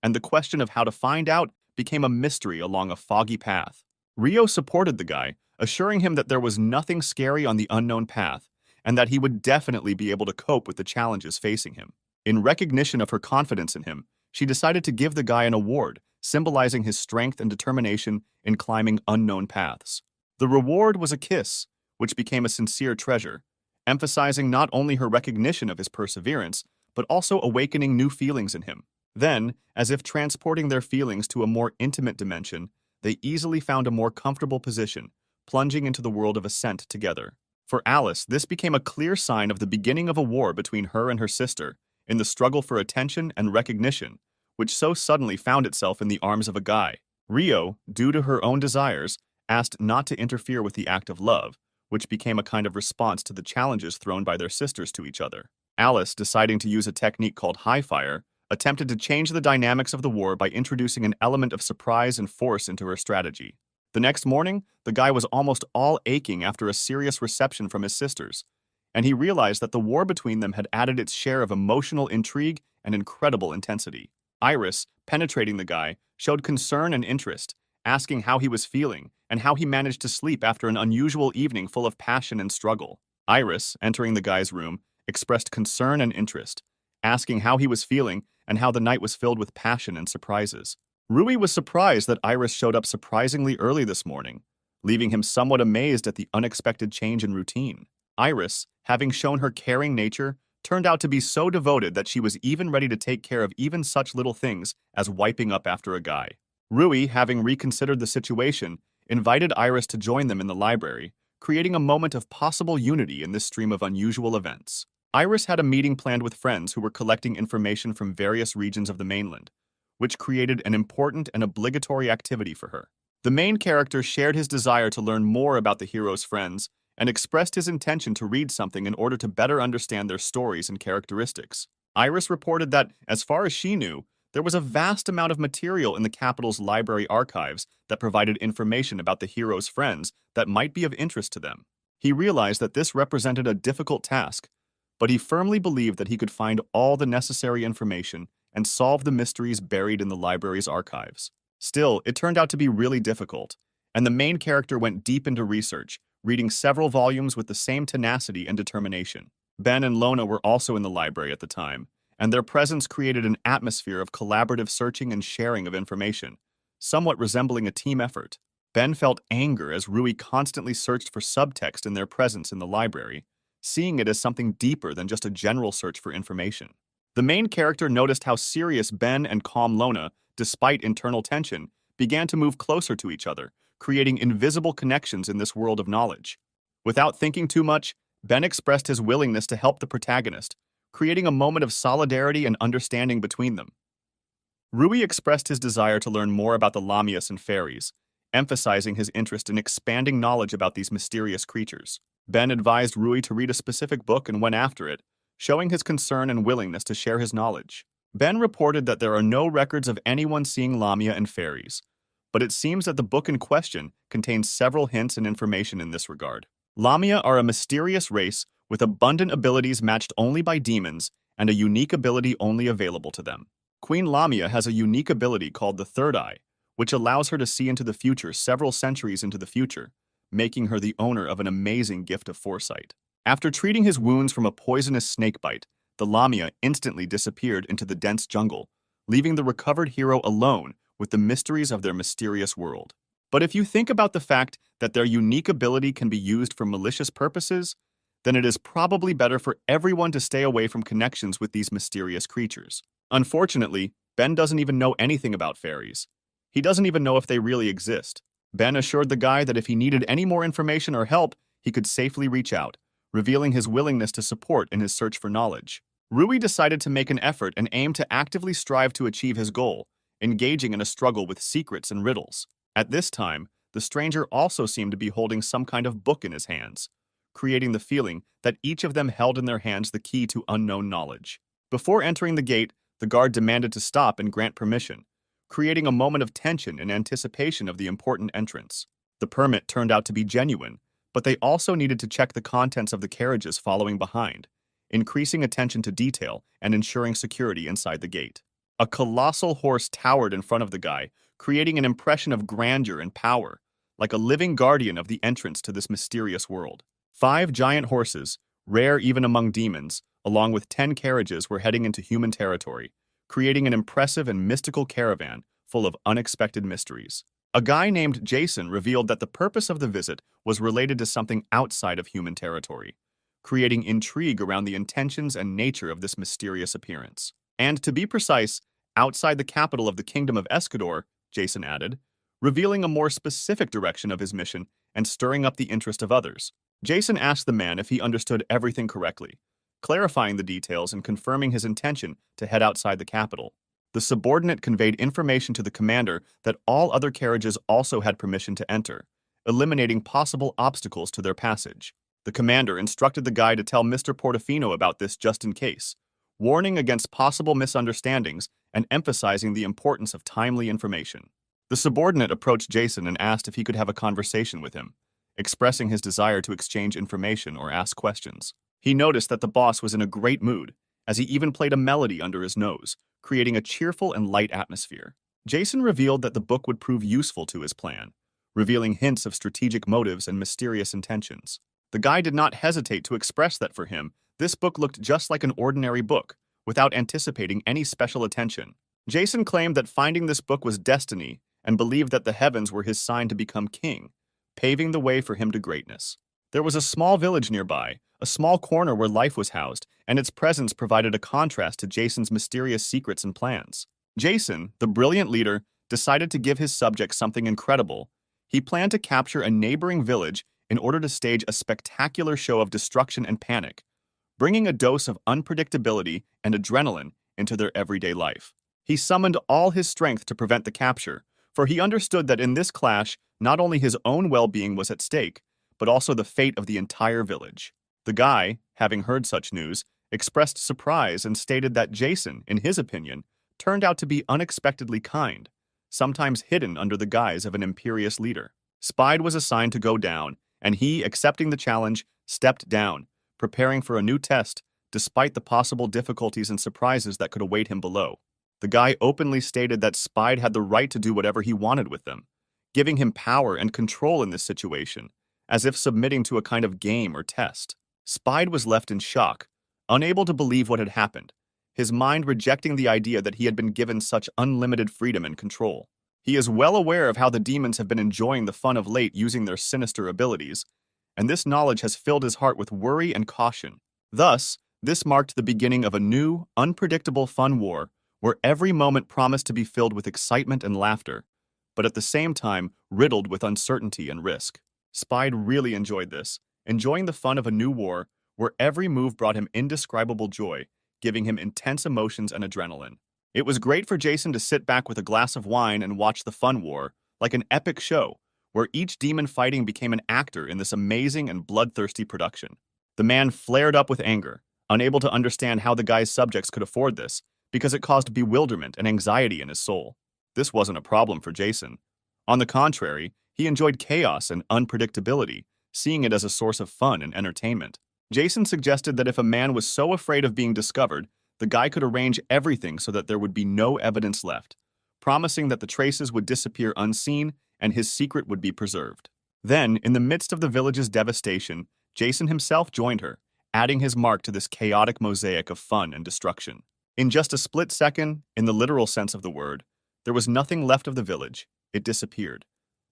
and the question of how to find out became a mystery along a foggy path. Rio supported the guy, assuring him that there was nothing scary on the unknown path, and that he would definitely be able to cope with the challenges facing him. In recognition of her confidence in him, she decided to give the guy an award, symbolizing his strength and determination in climbing unknown paths. The reward was a kiss, which became a sincere treasure, emphasizing not only her recognition of his perseverance, but also awakening new feelings in him. Then, as if transporting their feelings to a more intimate dimension, they easily found a more comfortable position, plunging into the world of ascent together. For Alice, this became a clear sign of the beginning of a war between her and her sister, in the struggle for attention and recognition, which so suddenly found itself in the arms of a guy. Rio, due to her own desires, asked not to interfere with the act of love, which became a kind of response to the challenges thrown by their sisters to each other. Alice, deciding to use a technique called high fire, attempted to change the dynamics of the war by introducing an element of surprise and force into her strategy. The next morning, the guy was almost all aching after a serious reception from his sisters, and he realized that the war between them had added its share of emotional intrigue and incredible intensity. Iris, penetrating the guy, showed concern and interest, asking how he was feeling and how he managed to sleep after an unusual evening full of passion and struggle. Iris, entering the guy's room, expressed concern and interest, asking how he was feeling and how the night was filled with passion and surprises. Rui was surprised that Iris showed up surprisingly early this morning, leaving him somewhat amazed at the unexpected change in routine. Iris, having shown her caring nature, turned out to be so devoted that she was even ready to take care of even such little things as wiping up after a guy. Rui, having reconsidered the situation, invited Iris to join them in the library, creating a moment of possible unity in this stream of unusual events. Iris had a meeting planned with friends who were collecting information from various regions of the mainland, which created an important and obligatory activity for her. The main character shared his desire to learn more about the hero's friends and expressed his intention to read something in order to better understand their stories and characteristics. Iris reported that, as far as she knew, there was a vast amount of material in the capital's library archives that provided information about the hero's friends that might be of interest to them. He realized that this represented a difficult task, but he firmly believed that he could find all the necessary information and solve the mysteries buried in the library's archives. Still, it turned out to be really difficult, and the main character went deep into research, reading several volumes with the same tenacity and determination. Ben and Lona were also in the library at the time, and their presence created an atmosphere of collaborative searching and sharing of information, somewhat resembling a team effort. Ben felt anger as Rui constantly searched for subtext in their presence in the library, seeing it as something deeper than just a general search for information. The main character noticed how serious Ben and calm Lona, despite internal tension, began to move closer to each other, creating invisible connections in this world of knowledge. Without thinking too much, Ben expressed his willingness to help the protagonist, creating a moment of solidarity and understanding between them. Rui expressed his desire to learn more about the Lamias and fairies, emphasizing his interest in expanding knowledge about these mysterious creatures. Ben advised Rui to read a specific book and went after it, showing his concern and willingness to share his knowledge. Ben reported that there are no records of anyone seeing Lamia and fairies, but it seems that the book in question contains several hints and information in this regard. Lamia are a mysterious race with abundant abilities matched only by demons and a unique ability only available to them. Queen Lamia has a unique ability called the Third Eye, which allows her to see into the future several centuries into the future, making her the owner of an amazing gift of foresight. After treating his wounds from a poisonous snake bite, the Lamia instantly disappeared into the dense jungle, leaving the recovered hero alone with the mysteries of their mysterious world. But if you think about the fact that their unique ability can be used for malicious purposes, then it is probably better for everyone to stay away from connections with these mysterious creatures. Unfortunately, Ben doesn't even know anything about fairies. He doesn't even know if they really exist. Ben assured the guy that if he needed any more information or help, he could safely reach out, revealing his willingness to support in his search for knowledge. Rui decided to make an effort and aim to actively strive to achieve his goal, engaging in a struggle with secrets and riddles. At this time, the stranger also seemed to be holding some kind of book in his hands, creating the feeling that each of them held in their hands the key to unknown knowledge. Before entering the gate, the guard demanded to stop and grant permission, creating a moment of tension in anticipation of the important entrance. The permit turned out to be genuine, but they also needed to check the contents of the carriages following behind, increasing attention to detail and ensuring security inside the gate. A colossal horse towered in front of the guy, creating an impression of grandeur and power, like a living guardian of the entrance to this mysterious world. 5 giant horses, rare even among demons, along with 10 carriages were heading into human territory, creating an impressive and mystical caravan full of unexpected mysteries. A guy named Jason revealed that the purpose of the visit was related to something outside of human territory, creating intrigue around the intentions and nature of this mysterious appearance. And to be precise, outside the capital of the Kingdom of Escador, Jason added, revealing a more specific direction of his mission and stirring up the interest of others. Jason asked the man if he understood everything correctly, clarifying the details and confirming his intention to head outside the capital. The subordinate conveyed information to the commander that all other carriages also had permission to enter, eliminating possible obstacles to their passage. The commander instructed the guy to tell Mr. Portofino about this just in case, warning against possible misunderstandings and emphasizing the importance of timely information. The subordinate approached Jason and asked if he could have a conversation with him, expressing his desire to exchange information or ask questions. He noticed that the boss was in a great mood, as he even played a melody under his nose, creating a cheerful and light atmosphere. Jason revealed that the book would prove useful to his plan, revealing hints of strategic motives and mysterious intentions. The guy did not hesitate to express that for him, this book looked just like an ordinary book, without anticipating any special attention. Jason claimed that finding this book was destiny and believed that the heavens were his sign to become king, paving the way for him to greatness. There was a small village nearby, a small corner where life was housed, and its presence provided a contrast to Jason's mysterious secrets and plans. Jason, the brilliant leader, decided to give his subjects something incredible. He planned to capture a neighboring village in order to stage a spectacular show of destruction and panic, bringing a dose of unpredictability and adrenaline into their everyday life. He summoned all his strength to prevent the capture, for he understood that in this clash, not only his own well-being was at stake, but also the fate of the entire village. The guy, having heard such news, expressed surprise and stated that Jason, in his opinion, turned out to be unexpectedly kind, sometimes hidden under the guise of an imperious leader. Spide was assigned to go down, and he, accepting the challenge, stepped down, preparing for a new test, despite the possible difficulties and surprises that could await him below. The guy openly stated that Spide had the right to do whatever he wanted with them, giving him power and control in this situation, as if submitting to a kind of game or test. Spide was left in shock, unable to believe what had happened, his mind rejecting the idea that he had been given such unlimited freedom and control. He is well aware of how the demons have been enjoying the fun of late using their sinister abilities, and this knowledge has filled his heart with worry and caution. Thus, this marked the beginning of a new, unpredictable fun war, where every moment promised to be filled with excitement and laughter, but at the same time riddled with uncertainty and risk. Spide really enjoyed this, enjoying the fun of a new war, where every move brought him indescribable joy, giving him intense emotions and adrenaline. It was great for Jason to sit back with a glass of wine and watch the fun war, like an epic show, where each demon fighting became an actor in this amazing and bloodthirsty production. The man flared up with anger, unable to understand how the guy's subjects could afford this, because it caused bewilderment and anxiety in his soul. This wasn't a problem for Jason. On the contrary, he enjoyed chaos and unpredictability, seeing it as a source of fun and entertainment. Jason suggested that if a man was so afraid of being discovered, the guy could arrange everything so that there would be no evidence left, promising that the traces would disappear unseen and his secret would be preserved. Then, in the midst of the village's devastation, Jason himself joined her, adding his mark to this chaotic mosaic of fun and destruction. In just a split second, in the literal sense of the word, there was nothing left of the village. It disappeared,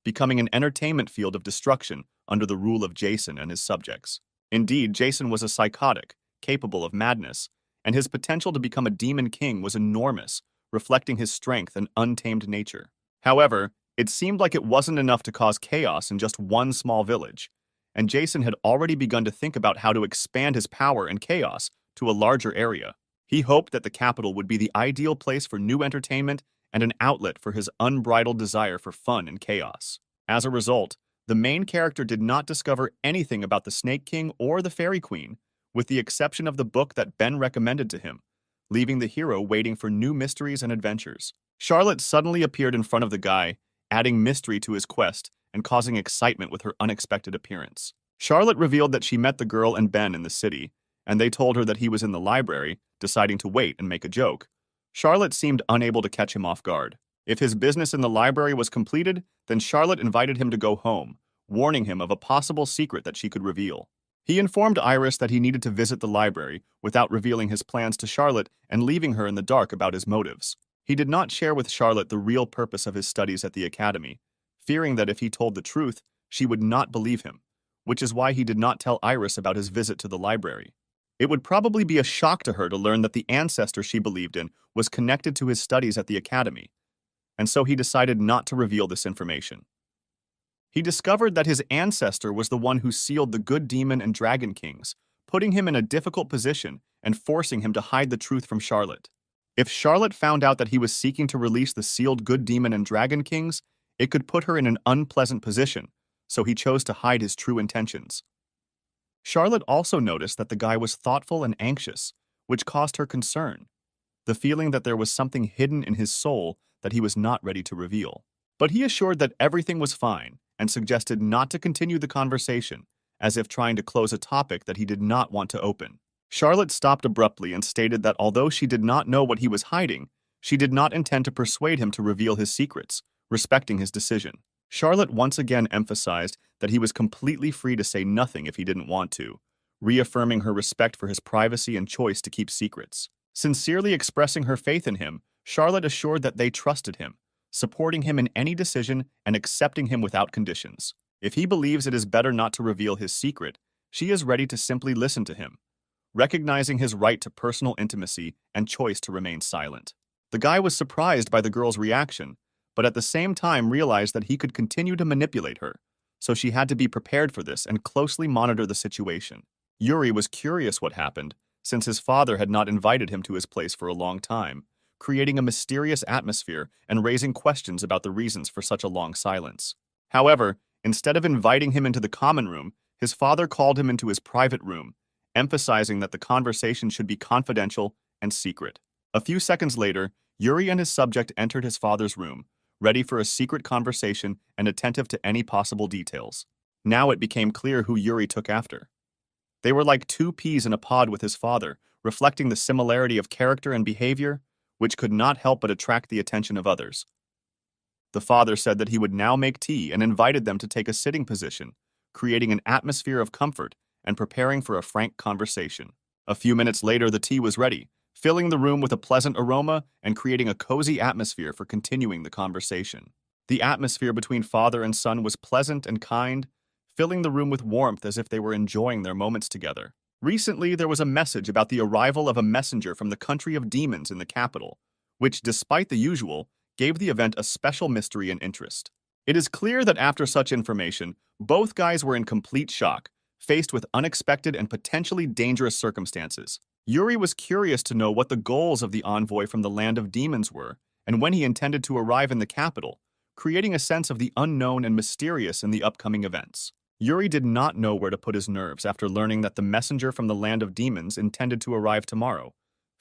becoming an entertainment field of destruction under the rule of Jason and his subjects. Indeed, Jason was a psychotic, capable of madness, and his potential to become a demon king was enormous, reflecting his strength and untamed nature. However, it seemed like it wasn't enough to cause chaos in just one small village, and Jason had already begun to think about how to expand his power and chaos to a larger area. He hoped that the capital would be the ideal place for new entertainment and an outlet for his unbridled desire for fun and chaos. As a result, the main character did not discover anything about the Snake King or the Fairy Queen, with the exception of the book that Ben recommended to him, leaving the hero waiting for new mysteries and adventures. Charlotte suddenly appeared in front of the guy, adding mystery to his quest and causing excitement with her unexpected appearance. Charlotte revealed that she met the girl and Ben in the city, and they told her that he was in the library, deciding to wait and make a joke. Charlotte seemed unable to catch him off guard. If his business in the library was completed, then Charlotte invited him to go home, warning him of a possible secret that she could reveal. He informed Iris that he needed to visit the library without revealing his plans to Charlotte and leaving her in the dark about his motives. He did not share with Charlotte the real purpose of his studies at the academy, fearing that if he told the truth, she would not believe him, which is why he did not tell Iris about his visit to the library. It would probably be a shock to her to learn that the ancestor she believed in was connected to his studies at the academy, and so he decided not to reveal this information. He discovered that his ancestor was the one who sealed the good demon and dragon kings, putting him in a difficult position and forcing him to hide the truth from Charlotte. If Charlotte found out that he was seeking to release the sealed good demon and dragon kings, it could put her in an unpleasant position, so he chose to hide his true intentions. Charlotte also noticed that the guy was thoughtful and anxious, which caused her concern, the feeling that there was something hidden in his soul that he was not ready to reveal. But he assured that everything was fine and suggested not to continue the conversation, as if trying to close a topic that he did not want to open. Charlotte stopped abruptly and stated that although she did not know what he was hiding, she did not intend to persuade him to reveal his secrets, respecting his decision. Charlotte once again emphasized that he was completely free to say nothing if he didn't want to, reaffirming her respect for his privacy and choice to keep secrets. Sincerely expressing her faith in him, Charlotte assured that they trusted him, supporting him in any decision and accepting him without conditions. If he believes it is better not to reveal his secret, she is ready to simply listen to him, recognizing his right to personal intimacy and choice to remain silent. The guy was surprised by the girl's reaction, but at the same time realized that he could continue to manipulate her, so she had to be prepared for this and closely monitor the situation. Yuri was curious what happened, since his father had not invited him to his place for a long time, creating a mysterious atmosphere and raising questions about the reasons for such a long silence. However, instead of inviting him into the common room, his father called him into his private room, emphasizing that the conversation should be confidential and secret. A few seconds later, Yuri and his subject entered his father's room, ready for a secret conversation and attentive to any possible details. Now it became clear who Yuri took after. They were like two peas in a pod with his father, reflecting the similarity of character and behavior, which could not help but attract the attention of others. The father said that he would now make tea and invited them to take a sitting position, creating an atmosphere of comfort and preparing for a frank conversation. A few minutes later, the tea was ready, filling the room with a pleasant aroma and creating a cozy atmosphere for continuing the conversation. The atmosphere between father and son was pleasant and kind, filling the room with warmth as if they were enjoying their moments together. Recently, there was a message about the arrival of a messenger from the country of demons in the capital, which, despite the usual, gave the event a special mystery and interest. It is clear that after such information, both guys were in complete shock, faced with unexpected and potentially dangerous circumstances. Yuri was curious to know what the goals of the envoy from the land of demons were, and when he intended to arrive in the capital, creating a sense of the unknown and mysterious in the upcoming events. Yuri did not know where to put his nerves after learning that the messenger from the land of demons intended to arrive tomorrow,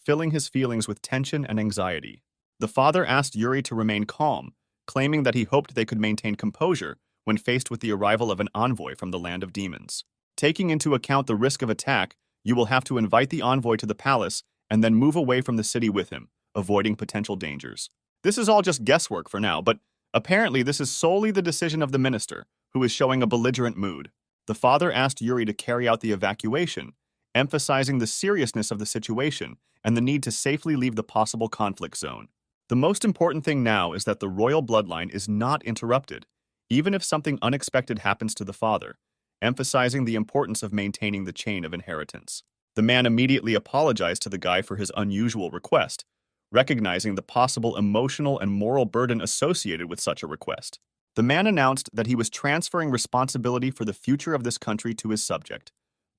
filling his feelings with tension and anxiety. The father asked Yuri to remain calm, claiming that he hoped they could maintain composure when faced with the arrival of an envoy from the land of demons. Taking into account the risk of attack, you will have to invite the envoy to the palace and then move away from the city with him, avoiding potential dangers. This is all just guesswork for now, but apparently this is solely the decision of the minister, who is showing a belligerent mood. The father asked Yuri to carry out the evacuation, emphasizing the seriousness of the situation and the need to safely leave the possible conflict zone. The most important thing now is that the royal bloodline is not interrupted, even if something unexpected happens to the father, emphasizing the importance of maintaining the chain of inheritance. The man immediately apologized to the guy for his unusual request, recognizing the possible emotional and moral burden associated with such a request. The man announced that he was transferring responsibility for the future of this country to his subject,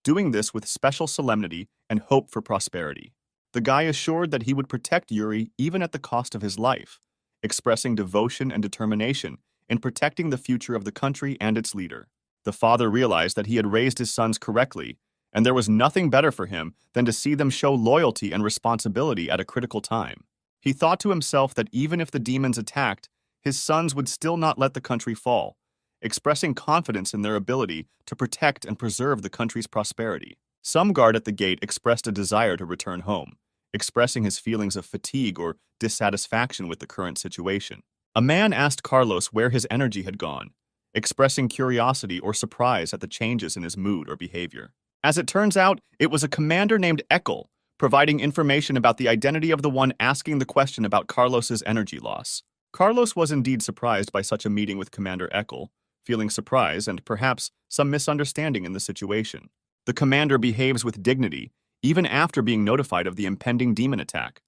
doing this with special solemnity and hope for prosperity. The guy assured that he would protect Yuri even at the cost of his life, expressing devotion and determination in protecting the future of the country and its leader. The father realized that he had raised his sons correctly, and there was nothing better for him than to see them show loyalty and responsibility at a critical time. He thought to himself that even if the demons attacked, his sons would still not let the country fall, expressing confidence in their ability to protect and preserve the country's prosperity. Some guard at the gate expressed a desire to return home, expressing his feelings of fatigue or dissatisfaction with the current situation. A man asked Carlos where his energy had gone, expressing curiosity or surprise at the changes in his mood or behavior. As it turns out, it was a commander named Eckel, providing information about the identity of the one asking the question about Carlos's energy loss. Carlos was indeed surprised by such a meeting with Commander Eckel, feeling surprise and perhaps some misunderstanding in the situation. The commander behaves with dignity, even after being notified of the impending demon attack,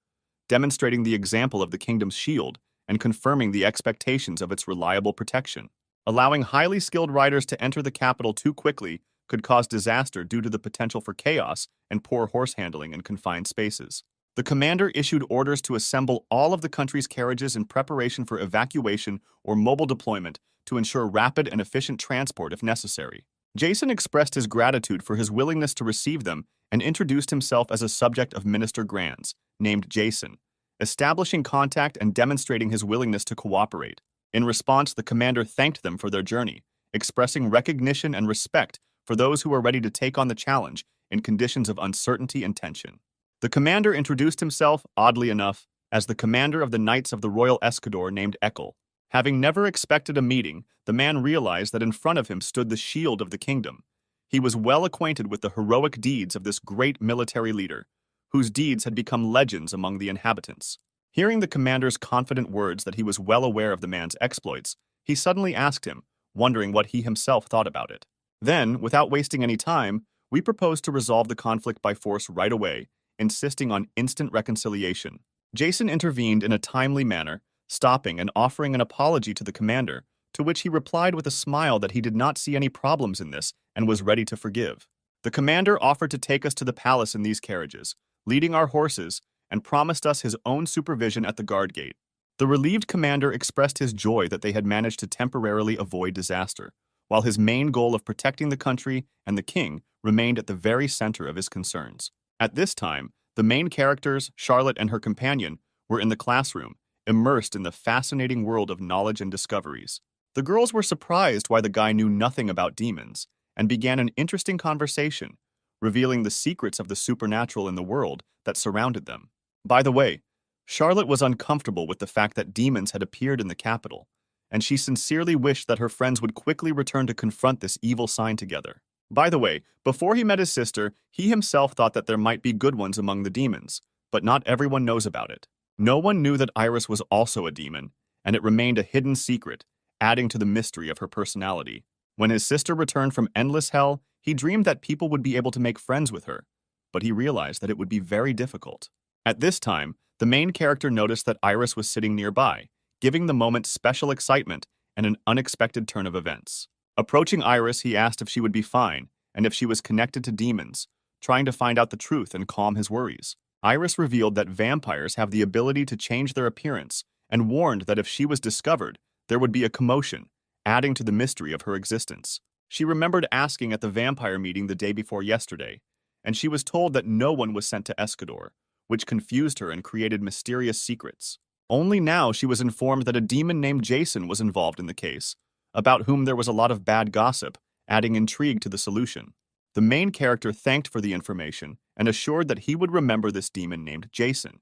demonstrating the example of the kingdom's shield and confirming the expectations of its reliable protection. Allowing highly skilled riders to enter the capital too quickly could cause disaster due to the potential for chaos and poor horse handling in confined spaces. The commander issued orders to assemble all of the country's carriages in preparation for evacuation or mobile deployment to ensure rapid and efficient transport if necessary. Jason expressed his gratitude for his willingness to receive them and introduced himself as a subject of Minister Grands, named Jason, establishing contact and demonstrating his willingness to cooperate. In response, the commander thanked them for their journey, expressing recognition and respect for those who were ready to take on the challenge in conditions of uncertainty and tension. The commander introduced himself, oddly enough, as the commander of the Knights of the Royal Escador named Eckel. Having never expected a meeting, the man realized that in front of him stood the shield of the kingdom. He was well acquainted with the heroic deeds of this great military leader, whose deeds had become legends among the inhabitants. Hearing the commander's confident words that he was well aware of the man's exploits, he suddenly asked him, wondering what he himself thought about it. Then, without wasting any time, we proposed to resolve the conflict by force right away, insisting on instant reconciliation. Jason intervened in a timely manner, stopping and offering an apology to the commander, to which he replied with a smile that he did not see any problems in this and was ready to forgive. The commander offered to take us to the palace in these carriages, leading our horses, and promised us his own supervision at the guard gate. The relieved commander expressed his joy that they had managed to temporarily avoid disaster, while his main goal of protecting the country and the king remained at the very center of his concerns. At this time, the main characters, Charlotte and her companion, were in the classroom, immersed in the fascinating world of knowledge and discoveries. The girls were surprised why the guy knew nothing about demons, and began an interesting conversation, revealing the secrets of the supernatural in the world that surrounded them. By the way, Charlotte was uncomfortable with the fact that demons had appeared in the capital, and she sincerely wished that her friends would quickly return to confront this evil sign together. By the way, before he met his sister, he himself thought that there might be good ones among the demons, but not everyone knows about it. No one knew that Iris was also a demon, and it remained a hidden secret, adding to the mystery of her personality. When his sister returned from endless hell, he dreamed that people would be able to make friends with her, but he realized that it would be very difficult. At this time, the main character noticed that Iris was sitting nearby, giving the moment special excitement and an unexpected turn of events. Approaching Iris, he asked if she would be fine and if she was connected to demons, trying to find out the truth and calm his worries. Iris revealed that vampires have the ability to change their appearance and warned that if she was discovered, there would be a commotion, adding to the mystery of her existence. She remembered asking at the vampire meeting the day before yesterday, and she was told that no one was sent to Escador, which confused her and created mysterious secrets. Only now she was informed that a demon named Jason was involved in the case, about whom there was a lot of bad gossip, adding intrigue to the solution. The main character thanked for the information and assured that he would remember this demon named Jason,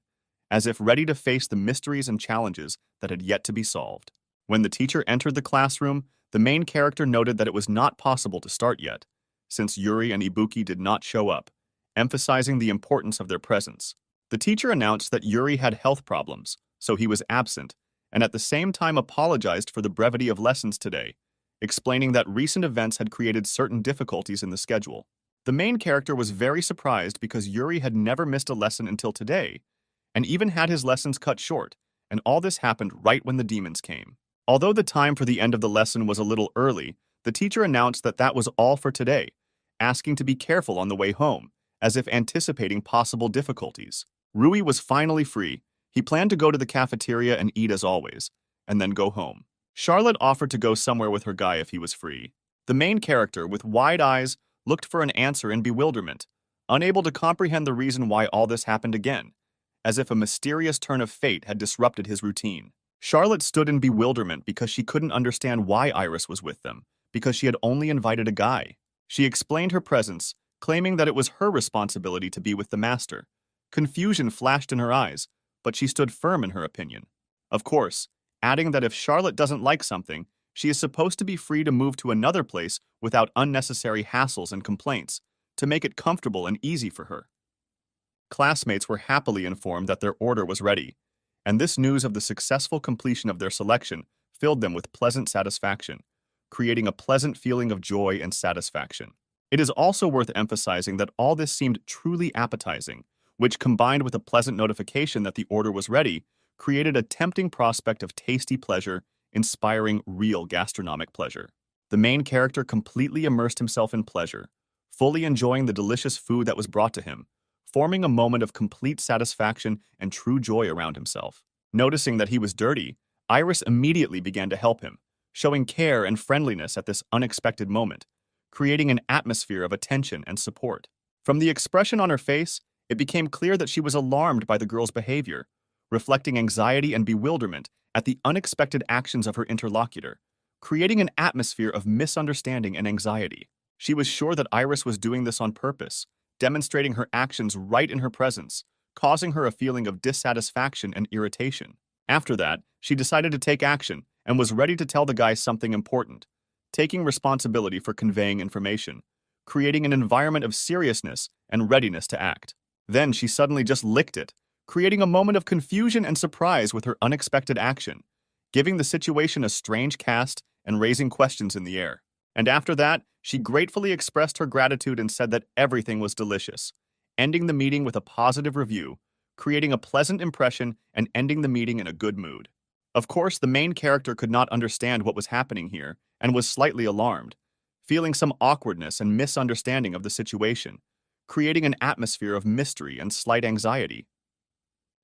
as if ready to face the mysteries and challenges that had yet to be solved. When the teacher entered the classroom, the main character noted that it was not possible to start yet, since Yuri and Ibuki did not show up, emphasizing the importance of their presence. The teacher announced that Yuri had health problems, so he was absent, and at the same time apologized for the brevity of lessons today, explaining that recent events had created certain difficulties in the schedule. The main character was very surprised because Yuri had never missed a lesson until today, and even had his lessons cut short, and all this happened right when the demons came. Although the time for the end of the lesson was a little early, the teacher announced that that was all for today, asking to be careful on the way home, as if anticipating possible difficulties. Rui was finally free. He planned to go to the cafeteria and eat as always, and then go home. Charlotte offered to go somewhere with her guy if he was free. The main character, with wide eyes, looked for an answer in bewilderment, unable to comprehend the reason why all this happened again, as if a mysterious turn of fate had disrupted his routine. Charlotte stood in bewilderment because she couldn't understand why Iris was with them, because she had only invited a guy. She explained her presence, claiming that it was her responsibility to be with the master. Confusion flashed in her eyes, but she stood firm in her opinion. Of course, adding that if Charlotte doesn't like something, she is supposed to be free to move to another place without unnecessary hassles and complaints, to make it comfortable and easy for her. Classmates were happily informed that their order was ready, and this news of the successful completion of their selection filled them with pleasant satisfaction, creating a pleasant feeling of joy and satisfaction. It is also worth emphasizing that all this seemed truly appetizing, which, combined with a pleasant notification that the order was ready, created a tempting prospect of tasty pleasure, inspiring real gastronomic pleasure. The main character completely immersed himself in pleasure, fully enjoying the delicious food that was brought to him, forming a moment of complete satisfaction and true joy around himself. Noticing that he was dirty, Iris immediately began to help him, showing care and friendliness at this unexpected moment, creating an atmosphere of attention and support. From the expression on her face, it became clear that she was alarmed by the girl's behavior, reflecting anxiety and bewilderment at the unexpected actions of her interlocutor, creating an atmosphere of misunderstanding and anxiety. She was sure that Iris was doing this on purpose, demonstrating her actions right in her presence, causing her a feeling of dissatisfaction and irritation. After that, she decided to take action and was ready to tell the guy something important, taking responsibility for conveying information, creating an environment of seriousness and readiness to act. Then she suddenly just licked it, creating a moment of confusion and surprise with her unexpected action, giving the situation a strange cast and raising questions in the air. And after that, she gratefully expressed her gratitude and said that everything was delicious, ending the meeting with a positive review, creating a pleasant impression and ending the meeting in a good mood. Of course, the main character could not understand what was happening here and was slightly alarmed, feeling some awkwardness and misunderstanding of the situation, creating an atmosphere of mystery and slight anxiety.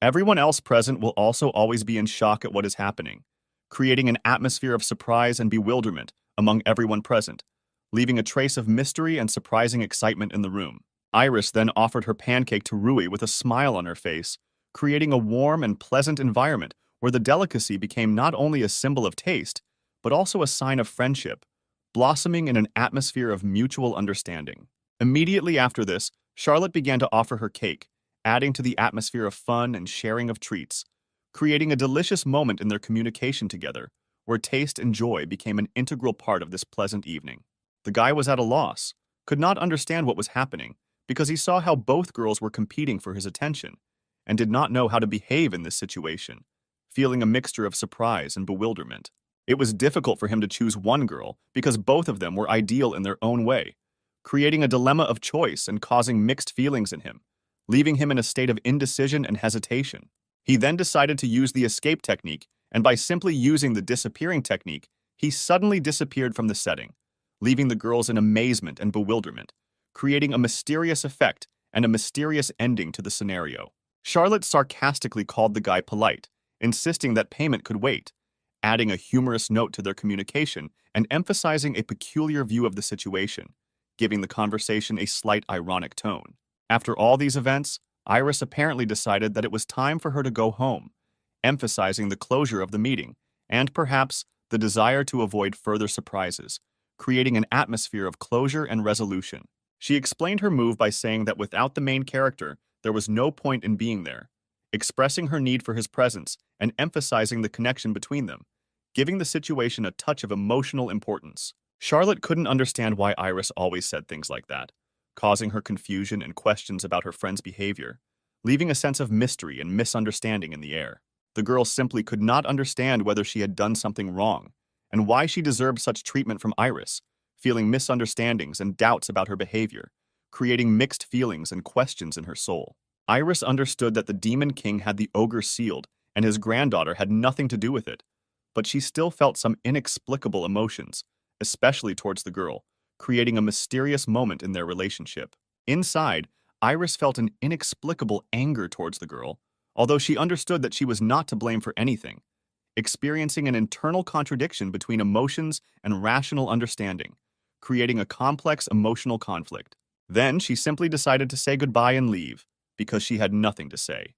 Everyone else present will also always be in shock at what is happening, creating an atmosphere of surprise and bewilderment among everyone present, leaving a trace of mystery and surprising excitement in the room. Iris then offered her pancake to Rui with a smile on her face, creating a warm and pleasant environment where the delicacy became not only a symbol of taste, but also a sign of friendship, blossoming in an atmosphere of mutual understanding. Immediately after this, Charlotte began to offer her cake, adding to the atmosphere of fun and sharing of treats, creating a delicious moment in their communication together, where taste and joy became an integral part of this pleasant evening. The guy was at a loss, could not understand what was happening, because he saw how both girls were competing for his attention, and did not know how to behave in this situation, feeling a mixture of surprise and bewilderment. It was difficult for him to choose one girl because both of them were ideal in their own way, creating a dilemma of choice and causing mixed feelings in him, leaving him in a state of indecision and hesitation. He then decided to use the escape technique, and by simply using the disappearing technique, he suddenly disappeared from the setting, leaving the girls in amazement and bewilderment, creating a mysterious effect and a mysterious ending to the scenario. Charlotte sarcastically called the guy polite, insisting that payment could wait, adding a humorous note to their communication and emphasizing a peculiar view of the situation, giving the conversation a slight ironic tone. After all these events, Iris apparently decided that it was time for her to go home, emphasizing the closure of the meeting and perhaps the desire to avoid further surprises, creating an atmosphere of closure and resolution. She explained her move by saying that without the main character, there was no point in being there, expressing her need for his presence and emphasizing the connection between them, giving the situation a touch of emotional importance. Charlotte couldn't understand why Iris always said things like that, causing her confusion and questions about her friend's behavior, leaving a sense of mystery and misunderstanding in the air. The girl simply could not understand whether she had done something wrong, and why she deserved such treatment from Iris, feeling misunderstandings and doubts about her behavior, creating mixed feelings and questions in her soul. Iris understood that the Demon King had the ogre sealed, and his granddaughter had nothing to do with it, but she still felt some inexplicable emotions, especially towards the girl, creating a mysterious moment in their relationship. Inside, Iris felt an inexplicable anger towards the girl, although she understood that she was not to blame for anything, experiencing an internal contradiction between emotions and rational understanding, creating a complex emotional conflict. Then she simply decided to say goodbye and leave, because she had nothing to say,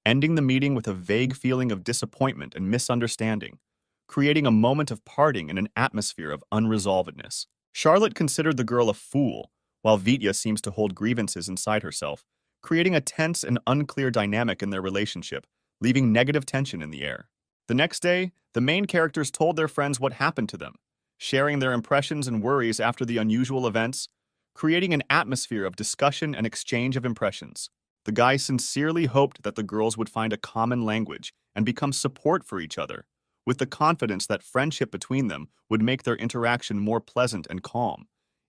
ending the meeting with a vague feeling of disappointment and misunderstanding, creating a moment of parting in an atmosphere of unresolvedness. Charlotte considered the girl a fool, while Vitya seems to hold grievances inside herself, creating a tense and unclear dynamic in their relationship, leaving negative tension in the air. The next day, the main characters told their friends what happened to them, sharing their impressions and worries after the unusual events, creating an atmosphere of discussion and exchange of impressions. The guy sincerely hoped that the girls would find a common language and become support for each other, with the confidence that friendship between them would make their interaction more pleasant and calm,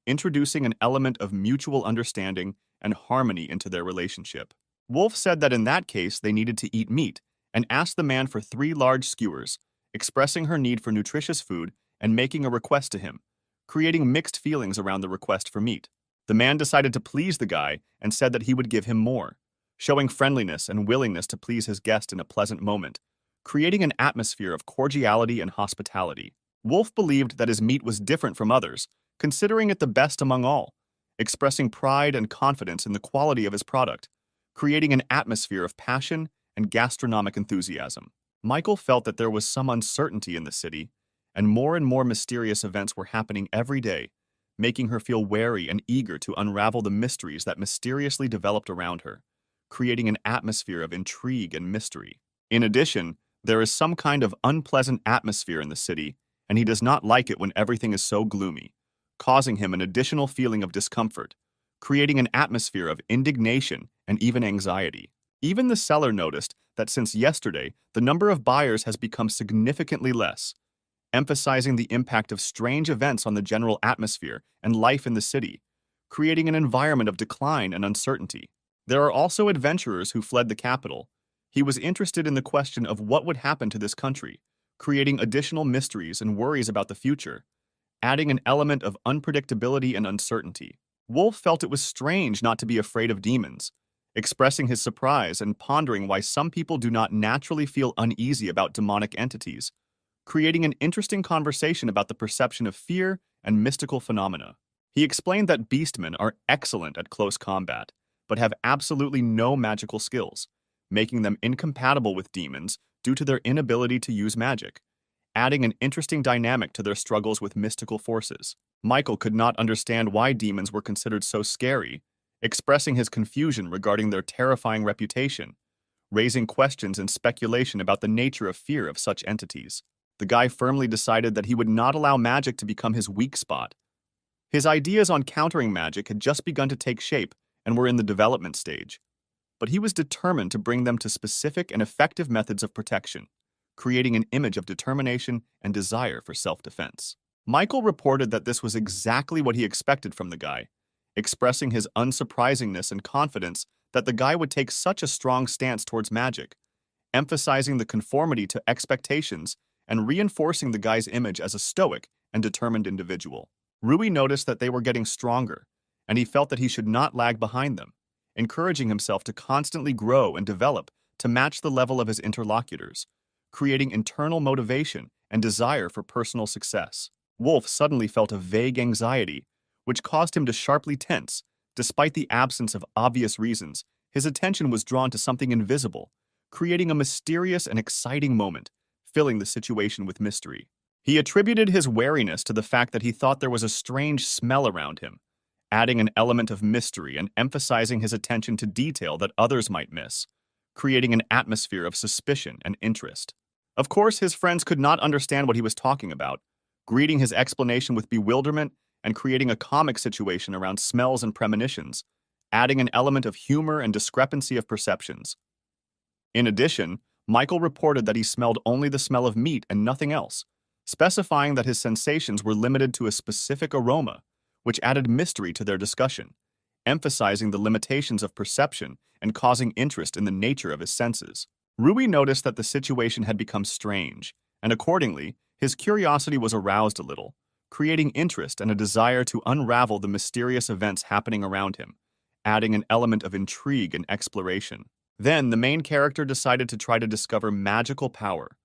introducing an element of mutual understanding and harmony into their relationship. Wolf said that in that case they needed to eat meat and asked the man for 3 large skewers, expressing her need for nutritious food and making a request to him, creating mixed feelings around the request for meat. The man decided to please the guy and said that he would give him more, showing friendliness and willingness to please his guest in a pleasant moment, creating an atmosphere of cordiality and hospitality. Wolf believed that his meat was different from others, considering it the best among all, expressing pride and confidence in the quality of his product, creating an atmosphere of passion and gastronomic enthusiasm. Michael felt that there was some uncertainty in the city, and more mysterious events were happening every day, making her feel wary and eager to unravel the mysteries that mysteriously developed around her, creating an atmosphere of intrigue and mystery. In addition, there is some kind of unpleasant atmosphere in the city, and he does not like it when everything is so gloomy, causing him an additional feeling of discomfort, creating an atmosphere of indignation and even anxiety. Even the seller noticed that since yesterday, the number of buyers has become significantly less, emphasizing the impact of strange events on the general atmosphere and life in the city, creating an environment of decline and uncertainty. There are also adventurers who fled the capital. He was interested in the question of what would happen to this country, creating additional mysteries and worries about the future, adding an element of unpredictability and uncertainty. Wolf felt it was strange not to be afraid of demons, expressing his surprise and pondering why some people do not naturally feel uneasy about demonic entities, creating an interesting conversation about the perception of fear and mystical phenomena. He explained that beastmen are excellent at close combat, but have absolutely no magical skills, making them incompatible with demons due to their inability to use magic, adding an interesting dynamic to their struggles with mystical forces. Michael could not understand why demons were considered so scary, expressing his confusion regarding their terrifying reputation, raising questions and speculation about the nature of fear of such entities. The guy firmly decided that he would not allow magic to become his weak spot. His ideas on countering magic had just begun to take shape and were in the development stage, but he was determined to bring them to specific and effective methods of protection, creating an image of determination and desire for self-defense. Michael reported that this was exactly what he expected from the guy, expressing his unsurprisingness and confidence that the guy would take such a strong stance towards magic, emphasizing the conformity to expectations and reinforcing the guy's image as a stoic and determined individual. Rui noticed that they were getting stronger, and he felt that he should not lag behind them, encouraging himself to constantly grow and develop to match the level of his interlocutors, creating internal motivation and desire for personal success. Wolf suddenly felt a vague anxiety, which caused him to sharply tense, despite the absence of obvious reasons, his attention was drawn to something invisible, creating a mysterious and exciting moment, filling the situation with mystery. He attributed his wariness to the fact that he thought there was a strange smell around him, adding an element of mystery and emphasizing his attention to detail that others might miss, creating an atmosphere of suspicion and interest. Of course, his friends could not understand what he was talking about, greeting his explanation with bewilderment and creating a comic situation around smells and premonitions, adding an element of humor and discrepancy of perceptions. In addition, Michael reported that he smelled only the smell of meat and nothing else, specifying that his sensations were limited to a specific aroma, which added mystery to their discussion, emphasizing the limitations of perception and causing interest in the nature of his senses. Rui noticed that the situation had become strange, and accordingly, his curiosity was aroused a little, creating interest and a desire to unravel the mysterious events happening around him, adding an element of intrigue and exploration. Then, the main character decided to try to discover magical power,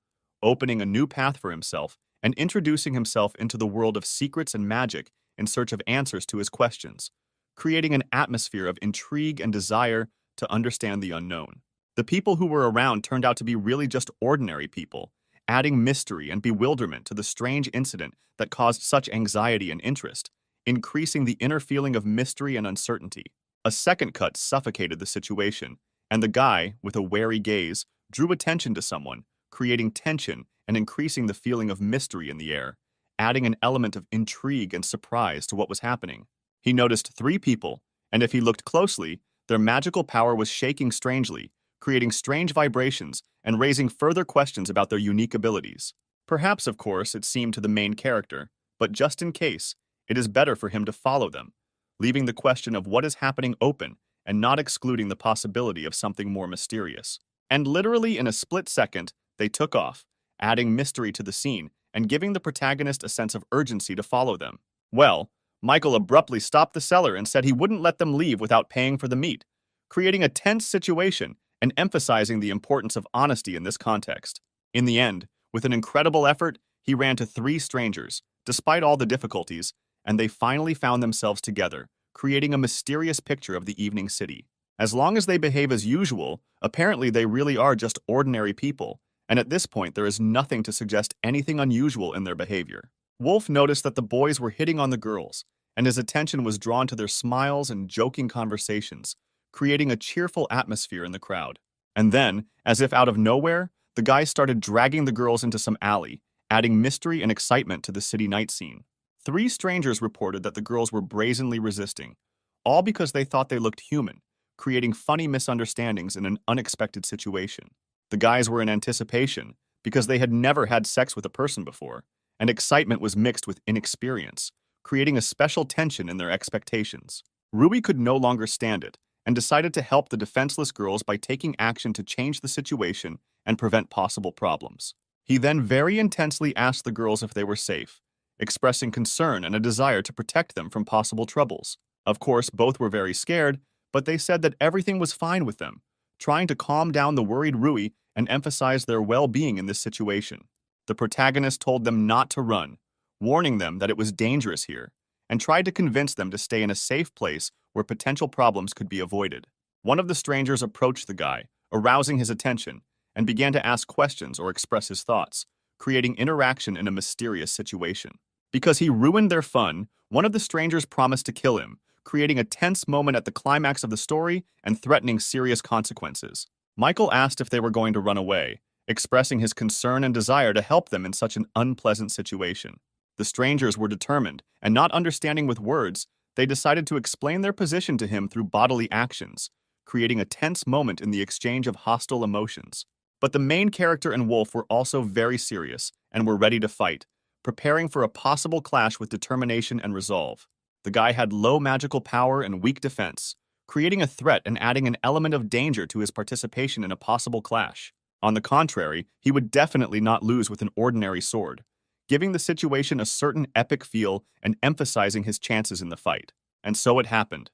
opening a new path for himself and introducing himself into the world of secrets and magic in search of answers to his questions, creating an atmosphere of intrigue and desire to understand the unknown. The people who were around turned out to be really just ordinary people, adding mystery and bewilderment to the strange incident that caused such anxiety and interest, increasing the inner feeling of mystery and uncertainty. A second cut suffocated the situation, and the guy, with a wary gaze, drew attention to someone, creating tension and increasing the feeling of mystery in the air, adding an element of intrigue and surprise to what was happening. He noticed three people, and if he looked closely, their magical power was shaking strangely, creating strange vibrations and raising further questions about their unique abilities. Perhaps, of course, it seemed to the main character, but just in case, it is better for him to follow them, leaving the question of what is happening open and not excluding the possibility of something more mysterious. And literally in a split second, they took off, adding mystery to the scene and giving the protagonist a sense of urgency to follow them. Well, Michael abruptly stopped the seller and said he wouldn't let them leave without paying for the meat, creating a tense situation and emphasizing the importance of honesty in this context. In the end, with an incredible effort, he ran to three strangers, despite all the difficulties, and they finally found themselves together, creating a mysterious picture of the evening city. As long as they behave as usual, apparently they really are just ordinary people, and at this point there is nothing to suggest anything unusual in their behavior. Wolf noticed that the boys were hitting on the girls, and his attention was drawn to their smiles and joking conversations, creating a cheerful atmosphere in the crowd. And then, as if out of nowhere, the guys started dragging the girls into some alley, adding mystery and excitement to the city night scene. Three strangers reported that the girls were brazenly resisting, all because they thought they looked human, creating funny misunderstandings in an unexpected situation. The guys were in anticipation because they had never had sex with a person before, and excitement was mixed with inexperience, creating a special tension in their expectations. Rui could no longer stand it and decided to help the defenseless girls by taking action to change the situation and prevent possible problems. He then very intensely asked the girls if they were safe, expressing concern and a desire to protect them from possible troubles. Of course, both were very scared, but they said that everything was fine with them, trying to calm down the worried Rui and emphasize their well-being in this situation. The protagonist told them not to run, warning them that it was dangerous here, and tried to convince them to stay in a safe place where potential problems could be avoided. One of the strangers approached the guy, arousing his attention, and began to ask questions or express his thoughts, creating interaction in a mysterious situation. Because he ruined their fun, one of the strangers promised to kill him, creating a tense moment at the climax of the story and threatening serious consequences. Michael asked if they were going to run away, expressing his concern and desire to help them in such an unpleasant situation. The strangers were determined, and not understanding with words, they decided to explain their position to him through bodily actions, creating a tense moment in the exchange of hostile emotions. But the main character and Wolf were also very serious and were ready to fight, preparing for a possible clash with determination and resolve. The guy had low magical power and weak defense, creating a threat and adding an element of danger to his participation in a possible clash. On the contrary, he would definitely not lose with an ordinary sword, giving the situation a certain epic feel and emphasizing his chances in the fight. And so it happened.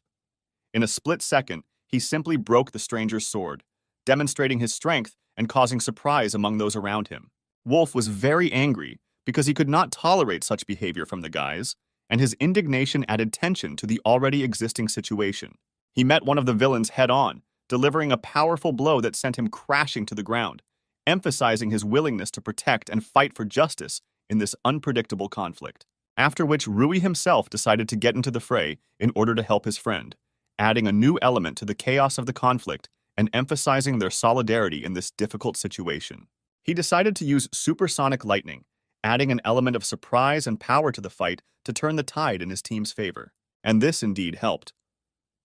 In a split second, he simply broke the stranger's sword, demonstrating his strength and causing surprise among those around him. Wolf was very angry because he could not tolerate such behavior from the guys, and his indignation added tension to the already existing situation. He met one of the villains head-on, delivering a powerful blow that sent him crashing to the ground, emphasizing his willingness to protect and fight for justice in this unpredictable conflict. After which, Rui himself decided to get into the fray in order to help his friend, adding a new element to the chaos of the conflict and emphasizing their solidarity in this difficult situation. He decided to use supersonic lightning, adding an element of surprise and power to the fight to turn the tide in his team's favor. And this indeed helped.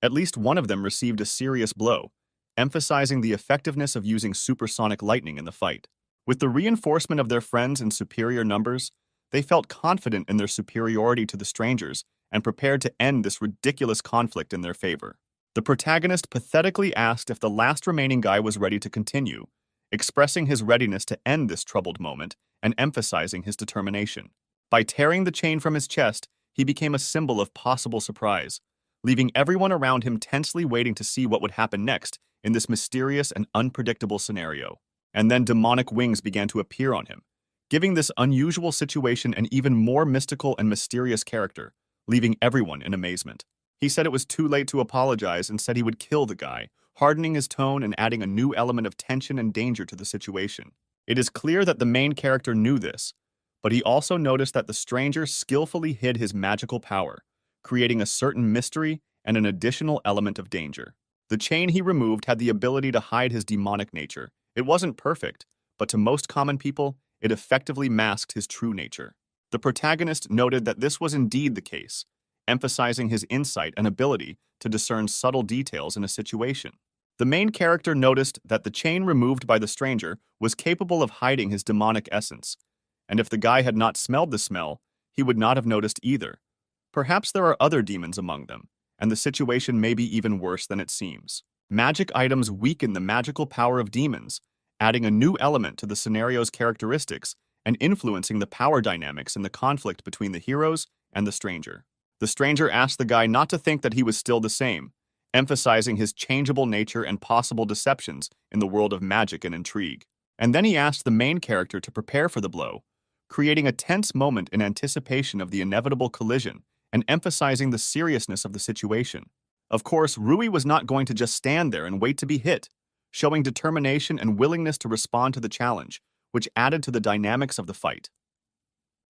At least one of them received a serious blow, emphasizing the effectiveness of using supersonic lightning in the fight. With the reinforcement of their friends in superior numbers, they felt confident in their superiority to the strangers and prepared to end this ridiculous conflict in their favor. The protagonist pathetically asked if the last remaining guy was ready to continue, expressing his readiness to end this troubled moment and emphasizing his determination. By tearing the chain from his chest, he became a symbol of possible surprise, leaving everyone around him tensely waiting to see what would happen next in this mysterious and unpredictable scenario. And then demonic wings began to appear on him, giving this unusual situation an even more mystical and mysterious character, leaving everyone in amazement. He said it was too late to apologize and said he would kill the guy, hardening his tone and adding a new element of tension and danger to the situation. It is clear that the main character knew this, but he also noticed that the stranger skillfully hid his magical power, creating a certain mystery and an additional element of danger. The chain he removed had the ability to hide his demonic nature. It wasn't perfect, but to most common people, it effectively masked his true nature. The protagonist noted that this was indeed the case, emphasizing his insight and ability to discern subtle details in a situation. The main character noticed that the chain removed by the stranger was capable of hiding his demonic essence, and if the guy had not smelled the smell, he would not have noticed either. Perhaps there are other demons among them, and the situation may be even worse than it seems. Magic items weaken the magical power of demons, adding a new element to the scenario's characteristics and influencing the power dynamics in the conflict between the heroes and the stranger. The stranger asked the guy not to think that he was still the same, emphasizing his changeable nature and possible deceptions in the world of magic and intrigue. And then he asked the main character to prepare for the blow, creating a tense moment in anticipation of the inevitable collision and emphasizing the seriousness of the situation. Of course, Rui was not going to just stand there and wait to be hit, showing determination and willingness to respond to the challenge, which added to the dynamics of the fight.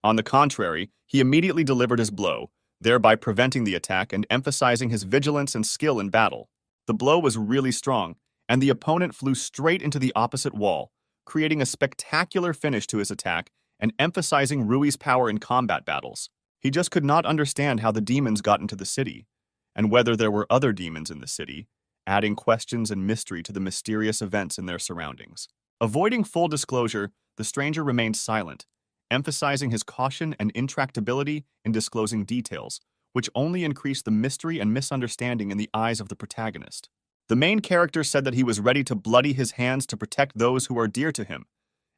On the contrary, he immediately delivered his blow, thereby preventing the attack and emphasizing his vigilance and skill in battle. The blow was really strong, and the opponent flew straight into the opposite wall, creating a spectacular finish to his attack and emphasizing Rui's power in combat battles. He just could not understand how the demons got into the city, and whether there were other demons in the city, adding questions and mystery to the mysterious events in their surroundings. Avoiding full disclosure, the stranger remained silent, emphasizing his caution and intractability in disclosing details, which only increased the mystery and misunderstanding in the eyes of the protagonist. The main character said that he was ready to bloody his hands to protect those who are dear to him,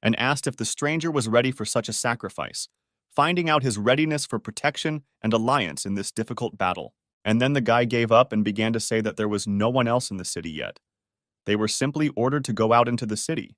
and asked if the stranger was ready for such a sacrifice, finding out his readiness for protection and alliance in this difficult battle. And then the guy gave up and began to say that there was no one else in the city yet. They were simply ordered to go out into the city,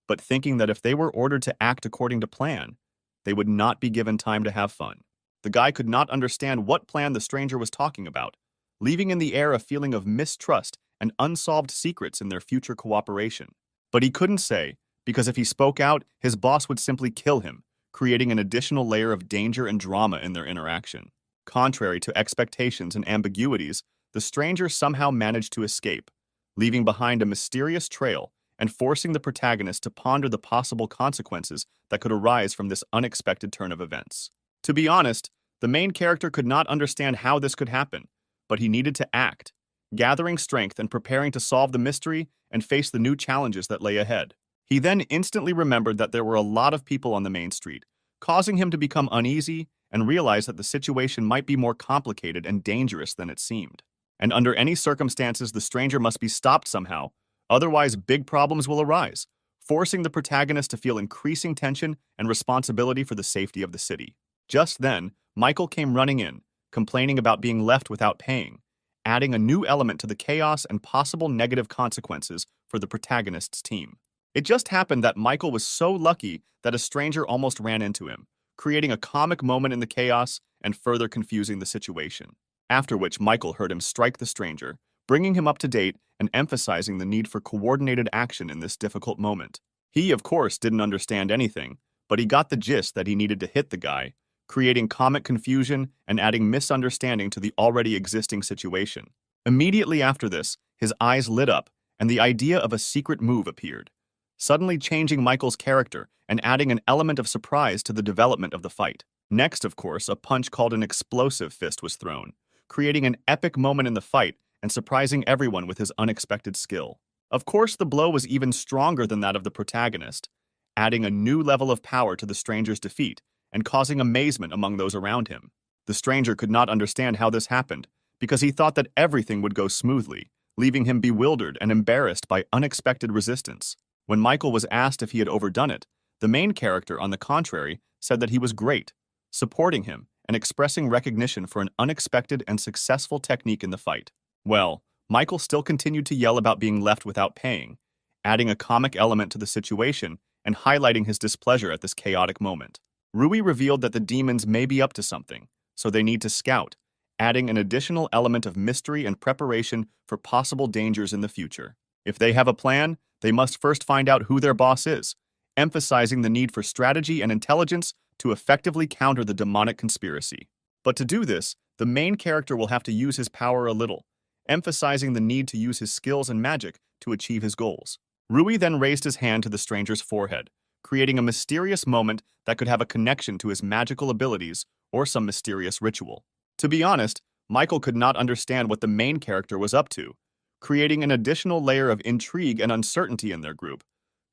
but thinking that if they were ordered to act according to plan, they would not be given time to have fun. The guy could not understand what plan the stranger was talking about, leaving in the air a feeling of mistrust and unsolved secrets in their future cooperation. But he couldn't say, because if he spoke out, his boss would simply kill him, creating an additional layer of danger and drama in their interaction. Contrary to expectations and ambiguities, the stranger somehow managed to escape, leaving behind a mysterious trail and forcing the protagonist to ponder the possible consequences that could arise from this unexpected turn of events. To be honest, the main character could not understand how this could happen, but he needed to act, gathering strength and preparing to solve the mystery and face the new challenges that lay ahead. He then instantly remembered that there were a lot of people on the main street, causing him to become uneasy and realize that the situation might be more complicated and dangerous than it seemed. And under any circumstances, the stranger must be stopped somehow, otherwise big problems will arise, forcing the protagonist to feel increasing tension and responsibility for the safety of the city. Just then, Michael came running in, complaining about being left without paying, adding a new element to the chaos and possible negative consequences for the protagonist's team. It just happened that Michael was so lucky that a stranger almost ran into him, creating a comic moment in the chaos and further confusing the situation. After which, Michael heard him strike the stranger, bringing him up to date and emphasizing the need for coordinated action in this difficult moment. He, of course, didn't understand anything, but he got the gist that he needed to hit the guy, creating comic confusion and adding misunderstanding to the already existing situation. Immediately after this, his eyes lit up, and the idea of a secret move appeared, suddenly changing Michael's character and adding an element of surprise to the development of the fight. Next, of course, a punch called an explosive fist was thrown, creating an epic moment in the fight and surprising everyone with his unexpected skill. Of course, the blow was even stronger than that of the protagonist, adding a new level of power to the stranger's defeat and causing amazement among those around him. The stranger could not understand how this happened because he thought that everything would go smoothly, leaving him bewildered and embarrassed by unexpected resistance. When Michael was asked if he had overdone it, the main character, on the contrary, said that he was great, supporting him and expressing recognition for an unexpected and successful technique in the fight. Well, Michael still continued to yell about being left without paying, adding a comic element to the situation and highlighting his displeasure at this chaotic moment. Rui revealed that the demons may be up to something, so they need to scout, adding an additional element of mystery and preparation for possible dangers in the future. If they have a plan, they must first find out who their boss is, emphasizing the need for strategy and intelligence to effectively counter the demonic conspiracy. But to do this, the main character will have to use his power a little, emphasizing the need to use his skills and magic to achieve his goals. Rui then raised his hand to the stranger's forehead, creating a mysterious moment that could have a connection to his magical abilities or some mysterious ritual. To be honest, Michael could not understand what the main character was up to, creating an additional layer of intrigue and uncertainty in their group,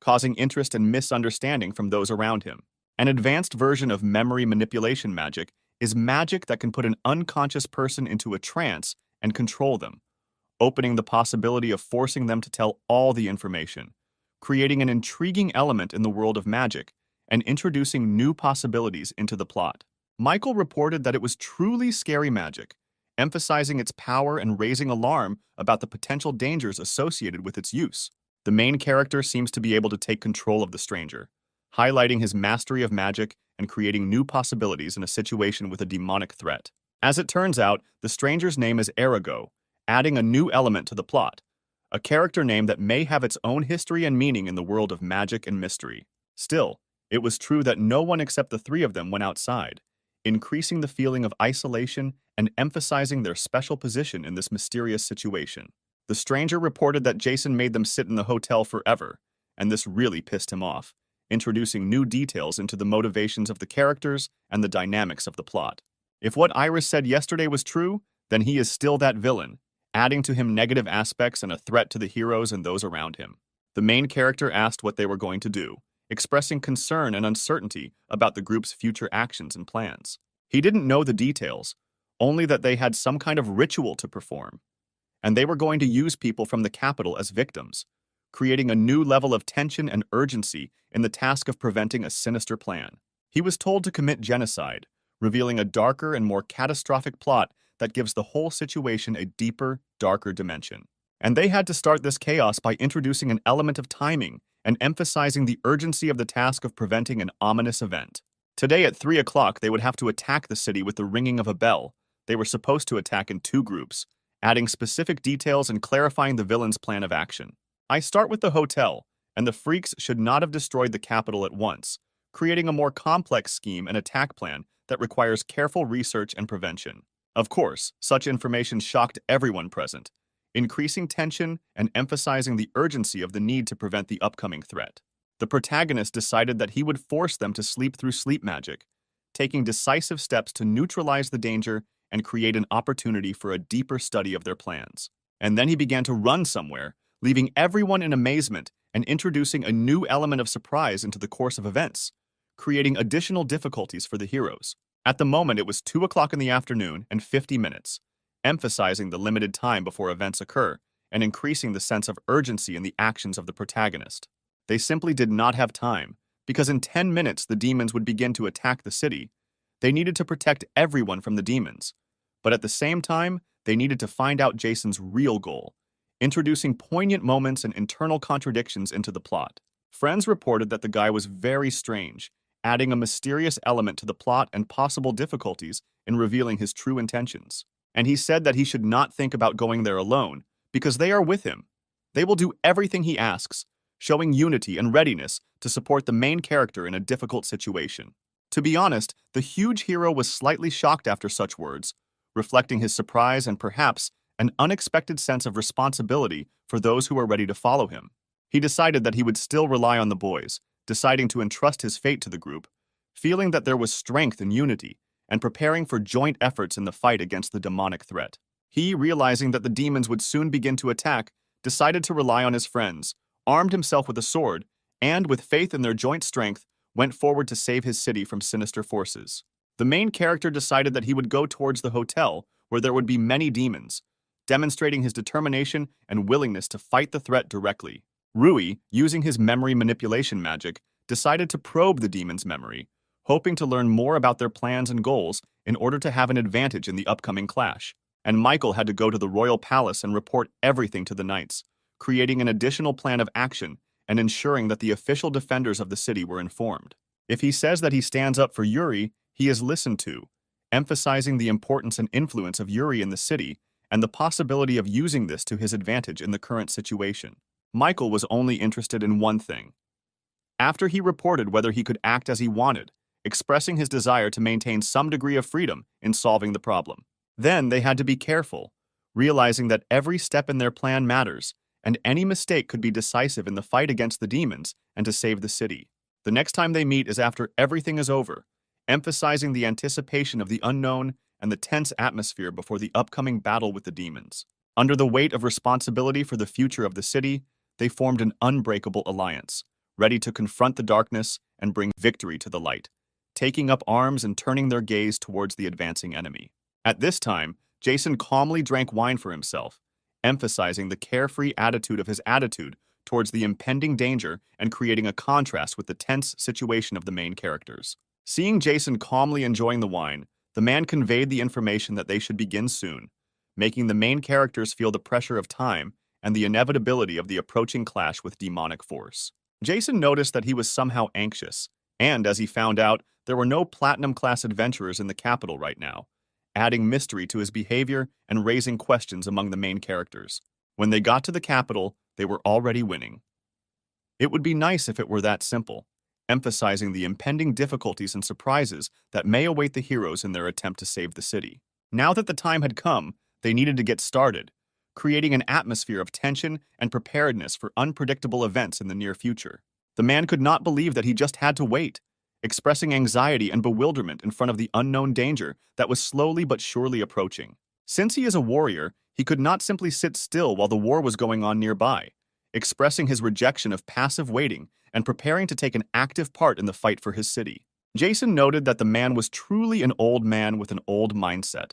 causing interest and misunderstanding from those around him. An advanced version of memory manipulation magic is magic that can put an unconscious person into a trance and control them, opening the possibility of forcing them to tell all the information, creating an intriguing element in the world of magic and introducing new possibilities into the plot. Michael reported that it was truly scary magic, emphasizing its power and raising alarm about the potential dangers associated with its use. The main character seems to be able to take control of the stranger, highlighting his mastery of magic and creating new possibilities in a situation with a demonic threat. As it turns out, the stranger's name is Arago, adding a new element to the plot, a character name that may have its own history and meaning in the world of magic and mystery. Still, it was true that no one except the three of them went outside, increasing the feeling of isolation and emphasizing their special position in this mysterious situation. The stranger reported that Jason made them sit in the hotel forever, and this really pissed him off, introducing new details into the motivations of the characters and the dynamics of the plot. If what Iris said yesterday was true, then he is still that villain, adding to him negative aspects and a threat to the heroes and those around him. The main character asked what they were going to do, expressing concern and uncertainty about the group's future actions and plans. He didn't know the details, only that they had some kind of ritual to perform, and they were going to use people from the capital as victims, creating a new level of tension and urgency in the task of preventing a sinister plan. He was told to commit genocide, revealing a darker and more catastrophic plot that gives the whole situation a deeper, darker dimension. And they had to start this chaos by introducing an element of timing and emphasizing the urgency of the task of preventing an ominous event. Today at 3 o'clock, they would have to attack the city with the ringing of a bell. They were supposed to attack in 2 groups, adding specific details and clarifying the villain's plan of action. I start with the hotel, and the freaks should not have destroyed the capital at once, creating a more complex scheme and attack plan that requires careful research and prevention. Of course, such information shocked everyone present, increasing tension and emphasizing the urgency of the need to prevent the upcoming threat. The protagonist decided that he would force them to sleep through sleep magic, taking decisive steps to neutralize the danger and create an opportunity for a deeper study of their plans. And then he began to run somewhere, leaving everyone in amazement and introducing a new element of surprise into the course of events, creating additional difficulties for the heroes. At the moment, it was 2 o'clock in the afternoon and 50 minutes, emphasizing the limited time before events occur and increasing the sense of urgency in the actions of the protagonist. They simply did not have time, because in 10 minutes the demons would begin to attack the city. They needed to protect everyone from the demons, but at the same time, they needed to find out Jason's real goal, introducing poignant moments and internal contradictions into the plot. Friends reported that the guy was very strange, adding a mysterious element to the plot and possible difficulties in revealing his true intentions. And he said that he should not think about going there alone, because they are with him. They will do everything he asks, showing unity and readiness to support the main character in a difficult situation. To be honest, the huge hero was slightly shocked after such words, reflecting his surprise and perhaps an unexpected sense of responsibility for those who are ready to follow him. He decided that he would still rely on the boys, deciding to entrust his fate to the group, feeling that there was strength in unity, and preparing for joint efforts in the fight against the demonic threat. He, realizing that the demons would soon begin to attack, decided to rely on his friends, armed himself with a sword, and, with faith in their joint strength, went forward to save his city from sinister forces. The main character decided that he would go towards the hotel, where there would be many demons, demonstrating his determination and willingness to fight the threat directly. Rui, using his memory manipulation magic, decided to probe the demon's memory, hoping to learn more about their plans and goals in order to have an advantage in the upcoming clash. And Michael had to go to the royal palace and report everything to the knights, creating an additional plan of action and ensuring that the official defenders of the city were informed. If he says that he stands up for Yuri, he is listened to, emphasizing the importance and influence of Yuri in the city and the possibility of using this to his advantage in the current situation. Michael was only interested in one thing. After he reported whether he could act as he wanted, expressing his desire to maintain some degree of freedom in solving the problem. Then they had to be careful, realizing that every step in their plan matters, and any mistake could be decisive in the fight against the demons and to save the city. The next time they meet is after everything is over, emphasizing the anticipation of the unknown and the tense atmosphere before the upcoming battle with the demons. Under the weight of responsibility for the future of the city, they formed an unbreakable alliance, ready to confront the darkness and bring victory to the light, taking up arms and turning their gaze towards the advancing enemy. At this time, Jason calmly drank wine for himself, emphasizing the carefree attitude of his attitude towards the impending danger and creating a contrast with the tense situation of the main characters. Seeing Jason calmly enjoying the wine, the man conveyed the information that they should begin soon, making the main characters feel the pressure of time and the inevitability of the approaching clash with demonic force. Jason noticed that he was somehow anxious, and as he found out, there were no platinum-class adventurers in the capital right now, adding mystery to his behavior and raising questions among the main characters. When they got to the capital, they were already winning. It would be nice if it were that simple, emphasizing the impending difficulties and surprises that may await the heroes in their attempt to save the city. Now that the time had come, they needed to get started, creating an atmosphere of tension and preparedness for unpredictable events in the near future. The man could not believe that he just had to wait, expressing anxiety and bewilderment in front of the unknown danger that was slowly but surely approaching. Since he is a warrior, he could not simply sit still while the war was going on nearby, expressing his rejection of passive waiting and preparing to take an active part in the fight for his city. Jason noted that the man was truly an old man with an old mindset,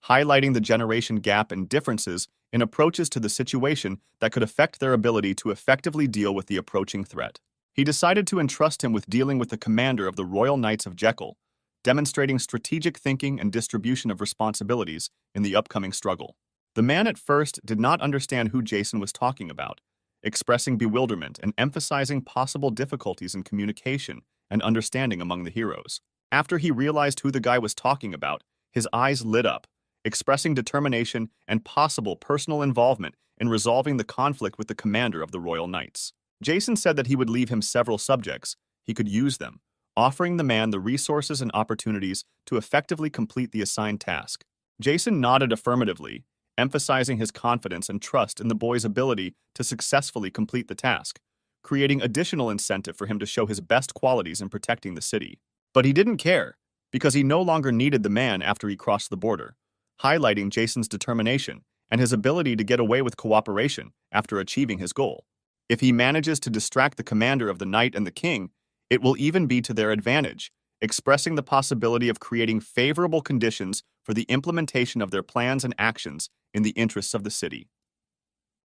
highlighting the generation gap and differences in approaches to the situation that could affect their ability to effectively deal with the approaching threat. He decided to entrust him with dealing with the commander of the Royal Knights of Jekyll, demonstrating strategic thinking and distribution of responsibilities in the upcoming struggle. The man at first did not understand who Jason was talking about, expressing bewilderment and emphasizing possible difficulties in communication and understanding among the heroes. After he realized who the guy was talking about, his eyes lit up, expressing determination and possible personal involvement in resolving the conflict with the commander of the Royal Knights. Jason said that he would leave him several subjects. He could use them, offering the man the resources and opportunities to effectively complete the assigned task. Jason nodded affirmatively, emphasizing his confidence and trust in the boy's ability to successfully complete the task, creating additional incentive for him to show his best qualities in protecting the city. But he didn't care, because he no longer needed the man after he crossed the border, highlighting Jason's determination and his ability to get away with cooperation after achieving his goal. If he manages to distract the commander of the knight and the king, it will even be to their advantage, expressing the possibility of creating favorable conditions for the implementation of their plans and actions in the interests of the city.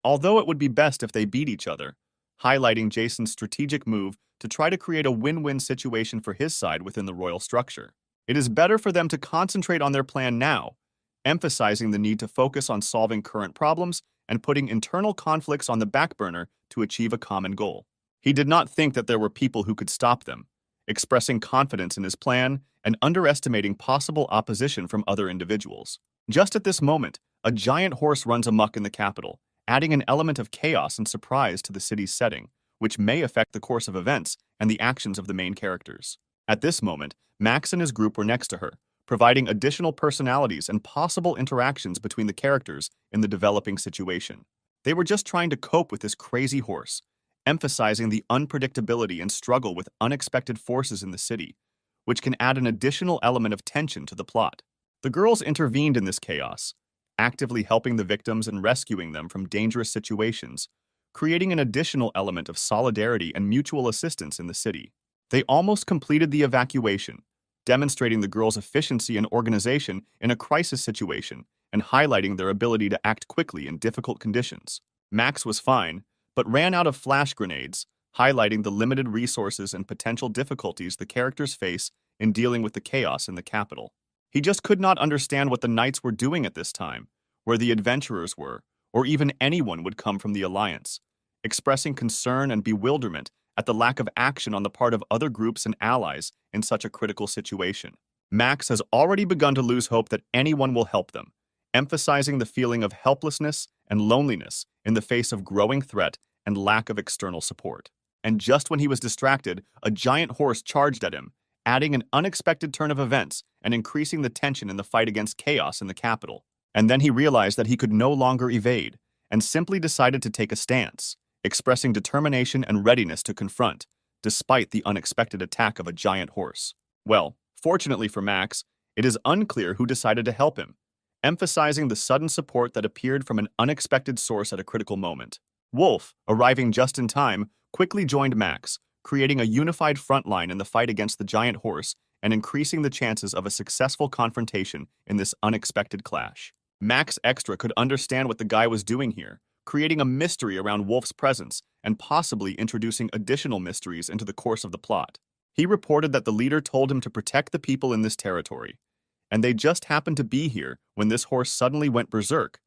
Although it would be best if they beat each other, highlighting Jason's strategic move to try to create a win-win situation for his side within the royal structure. It is better for them to concentrate on their plan now, emphasizing the need to focus on solving current problems and putting internal conflicts on the back burner to achieve a common goal. He did not think that there were people who could stop them, expressing confidence in his plan and underestimating possible opposition from other individuals. Just at this moment, a giant horse runs amok in the capital, adding an element of chaos and surprise to the city's setting, which may affect the course of events and the actions of the main characters. At this moment, Max and his group were next to her, providing additional personalities and possible interactions between the characters in the developing situation. They were just trying to cope with this crazy horse, emphasizing the unpredictability and struggle with unexpected forces in the city, which can add an additional element of tension to the plot. The girls intervened in this chaos, actively helping the victims and rescuing them from dangerous situations, creating an additional element of solidarity and mutual assistance in the city. They almost completed the evacuation, demonstrating the girls' efficiency and organization in a crisis situation and highlighting their ability to act quickly in difficult conditions. Max was fine, but ran out of flash grenades, highlighting the limited resources and potential difficulties the characters face in dealing with the chaos in the capital. He just could not understand what the knights were doing at this time, where the adventurers were, or even anyone would come from the Alliance, expressing concern and bewilderment at the lack of action on the part of other groups and allies in such a critical situation. Max has already begun to lose hope that anyone will help them, emphasizing the feeling of helplessness and loneliness in the face of growing threat and lack of external support. And just when he was distracted, a giant horse charged at him, adding an unexpected turn of events and increasing the tension in the fight against chaos in the capital. And then he realized that he could no longer evade, and simply decided to take a stance, expressing determination and readiness to confront, despite the unexpected attack of a giant horse. Well, fortunately for Max, it is unclear who decided to help him, emphasizing the sudden support that appeared from an unexpected source at a critical moment. Wolf, arriving just in time, quickly joined Max, creating a unified front line in the fight against the giant horse and increasing the chances of a successful confrontation in this unexpected clash. Max Extra could understand what the guy was doing here, creating a mystery around Wolf's presence and possibly introducing additional mysteries into the course of the plot. He reported that the leader told him to protect the people in this territory, and they just happened to be here when this horse suddenly went berserk,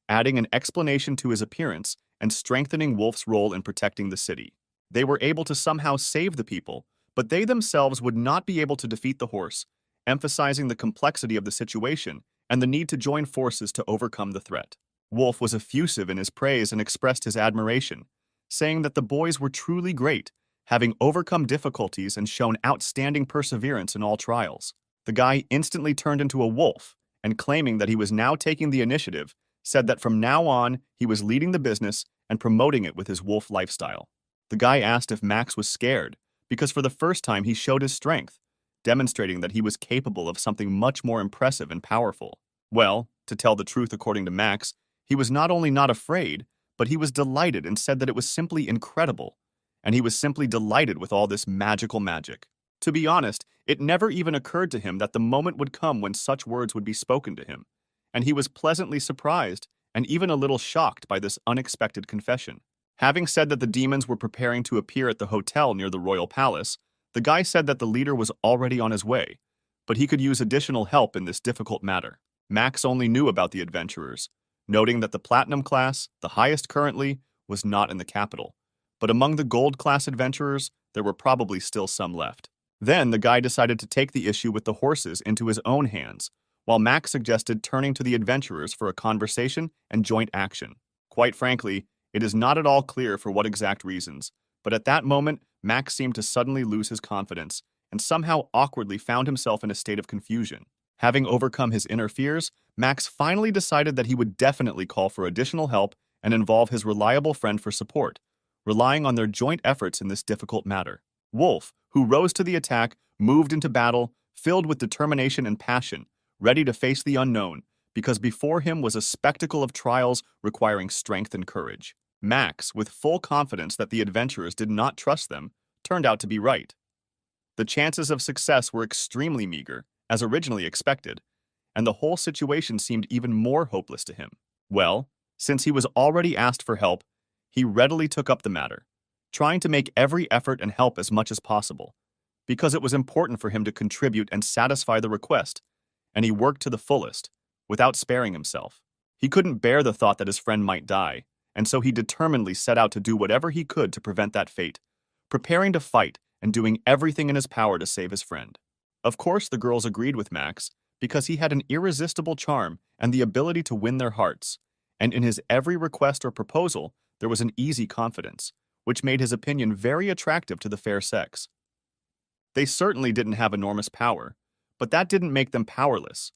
adding an explanation to his appearance and strengthening Wolf's role in protecting the city. They were able to somehow save the people, but they themselves would not be able to defeat the horse, emphasizing the complexity of the situation and the need to join forces to overcome the threat. Wolf was effusive in his praise and expressed his admiration, saying that the boys were truly great, having overcome difficulties and shown outstanding perseverance in all trials. The guy instantly turned into a wolf, and claiming that he was now taking the initiative, said that from now on he was leading the business and promoting it with his wolf lifestyle. The guy asked if Max was scared, because for the first time he showed his strength, demonstrating that he was capable of something much more impressive and powerful. Well, to tell the truth according to Max, he was not only not afraid, but he was delighted and said that it was simply incredible, and he was simply delighted with all this magical magic. To be honest, it never even occurred to him that the moment would come when such words would be spoken to him, and he was pleasantly surprised and even a little shocked by this unexpected confession. Having said that the demons were preparing to appear at the hotel near the royal palace, the guy said that the leader was already on his way, but he could use additional help in this difficult matter. Max only knew about the adventurers, noting that the platinum class, the highest currently, was not in the capital, but among the gold class adventurers, there were probably still some left. Then the guy decided to take the issue with the horses into his own hands, while Max suggested turning to the adventurers for a conversation and joint action. Quite frankly, it is not at all clear for what exact reasons, but at that moment, Max seemed to suddenly lose his confidence and somehow awkwardly found himself in a state of confusion. Having overcome his inner fears, Max finally decided that he would definitely call for additional help and involve his reliable friend for support, relying on their joint efforts in this difficult matter. Wolf, who rose to the attack, moved into battle, filled with determination and passion, ready to face the unknown, because before him was a spectacle of trials requiring strength and courage. Max, with full confidence that the adventurers did not trust them, turned out to be right. The chances of success were extremely meager, as originally expected, and the whole situation seemed even more hopeless to him. Well, since he was already asked for help, he readily took up the matter, trying to make every effort and help as much as possible, because it was important for him to contribute and satisfy the request, and he worked to the fullest, without sparing himself. He couldn't bear the thought that his friend might die, and so he determinedly set out to do whatever he could to prevent that fate, preparing to fight and doing everything in his power to save his friend. Of course, the girls agreed with Max, because he had an irresistible charm and the ability to win their hearts, and in his every request or proposal, there was an easy confidence, which made his opinion very attractive to the fair sex. They certainly didn't have enormous power, but that didn't make them powerless.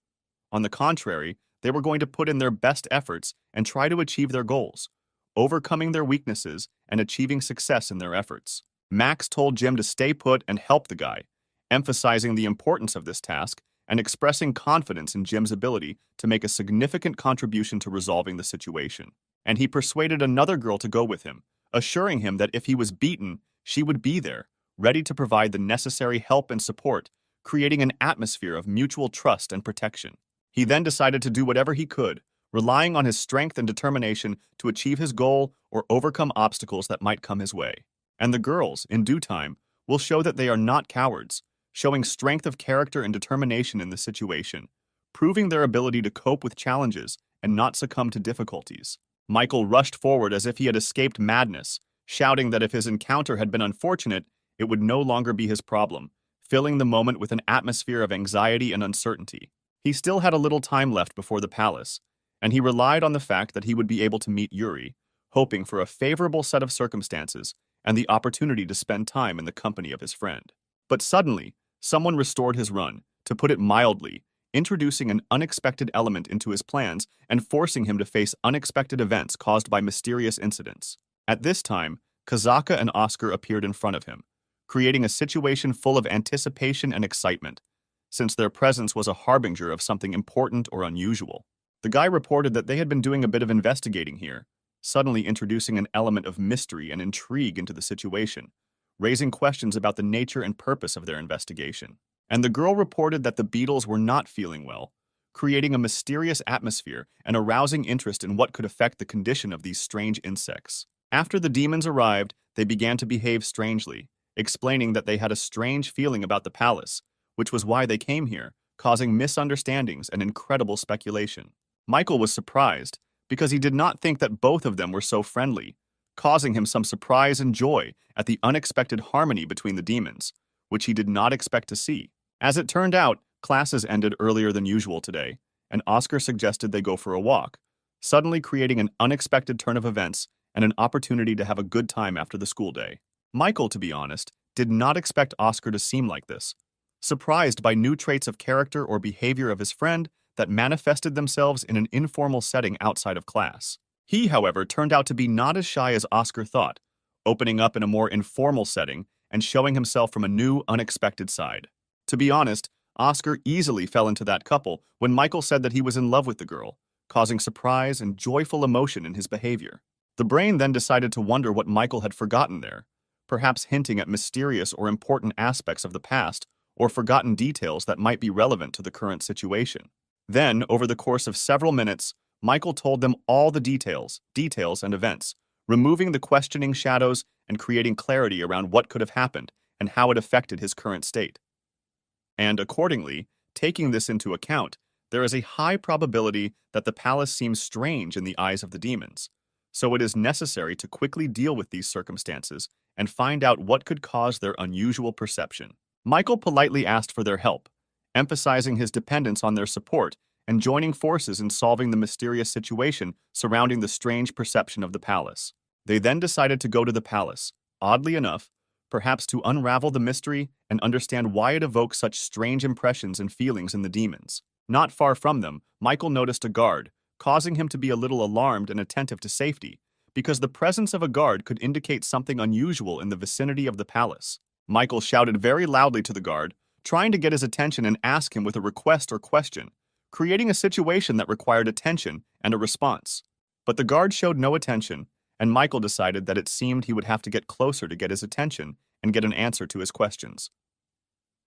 On the contrary, they were going to put in their best efforts and try to achieve their goals, overcoming their weaknesses and achieving success in their efforts. Max told Jim to stay put and help the guy, emphasizing the importance of this task and expressing confidence in Jim's ability to make a significant contribution to resolving the situation. And he persuaded another girl to go with him, assuring him that if he was beaten, she would be there, ready to provide the necessary help and support, creating an atmosphere of mutual trust and protection. He then decided to do whatever he could, relying on his strength and determination to achieve his goal or overcome obstacles that might come his way. And the girls, in due time, will show that they are not cowards, showing strength of character and determination in the situation, proving their ability to cope with challenges and not succumb to difficulties. Michael rushed forward as if he had escaped madness, shouting that if his encounter had been unfortunate, it would no longer be his problem, filling the moment with an atmosphere of anxiety and uncertainty. He still had a little time left before the palace, and he relied on the fact that he would be able to meet Yuri, hoping for a favorable set of circumstances and the opportunity to spend time in the company of his friend. But suddenly, someone restored his run, to put it mildly, introducing an unexpected element into his plans and forcing him to face unexpected events caused by mysterious incidents. At this time, Kazaka and Oscar appeared in front of him, creating a situation full of anticipation and excitement, since their presence was a harbinger of something important or unusual. The guy reported that they had been doing a bit of investigating here, suddenly introducing an element of mystery and intrigue into the situation, raising questions about the nature and purpose of their investigation. And the girl reported that the beetles were not feeling well, creating a mysterious atmosphere and arousing interest in what could affect the condition of these strange insects. After the demons arrived, they began to behave strangely, explaining that they had a strange feeling about the palace, which was why they came here, causing misunderstandings and incredible speculation. Michael was surprised, because he did not think that both of them were so friendly, causing him some surprise and joy at the unexpected harmony between the demons, which he did not expect to see. As it turned out, classes ended earlier than usual today, and Oscar suggested they go for a walk, suddenly creating an unexpected turn of events and an opportunity to have a good time after the school day. Michael, to be honest, did not expect Oscar to seem like this, surprised by new traits of character or behavior of his friend that manifested themselves in an informal setting outside of class. He, however, turned out to be not as shy as Oscar thought, opening up in a more informal setting and showing himself from a new, unexpected side. To be honest, Oscar easily fell into that couple when Michael said that he was in love with the girl, causing surprise and joyful emotion in his behavior. The brain then decided to wonder what Michael had forgotten there, perhaps hinting at mysterious or important aspects of the past or forgotten details that might be relevant to the current situation. Then, over the course of several minutes, Michael told them all the details and events, removing the questioning shadows and creating clarity around what could have happened and how it affected his current state. And accordingly, taking this into account, there is a high probability that the palace seems strange in the eyes of the demons, so it is necessary to quickly deal with these circumstances and find out what could cause their unusual perception. Michael politely asked for their help, emphasizing his dependence on their support and joining forces in solving the mysterious situation surrounding the strange perception of the palace. They then decided to go to the palace, oddly enough, perhaps to unravel the mystery and understand why it evokes such strange impressions and feelings in the demons. Not far from them, Michael noticed a guard, causing him to be a little alarmed and attentive to safety, because the presence of a guard could indicate something unusual in the vicinity of the palace. Michael shouted very loudly to the guard, trying to get his attention and ask him with a request or question, creating a situation that required attention and a response. But the guard showed no attention, and Michael decided that it seemed he would have to get closer to get his attention and get an answer to his questions.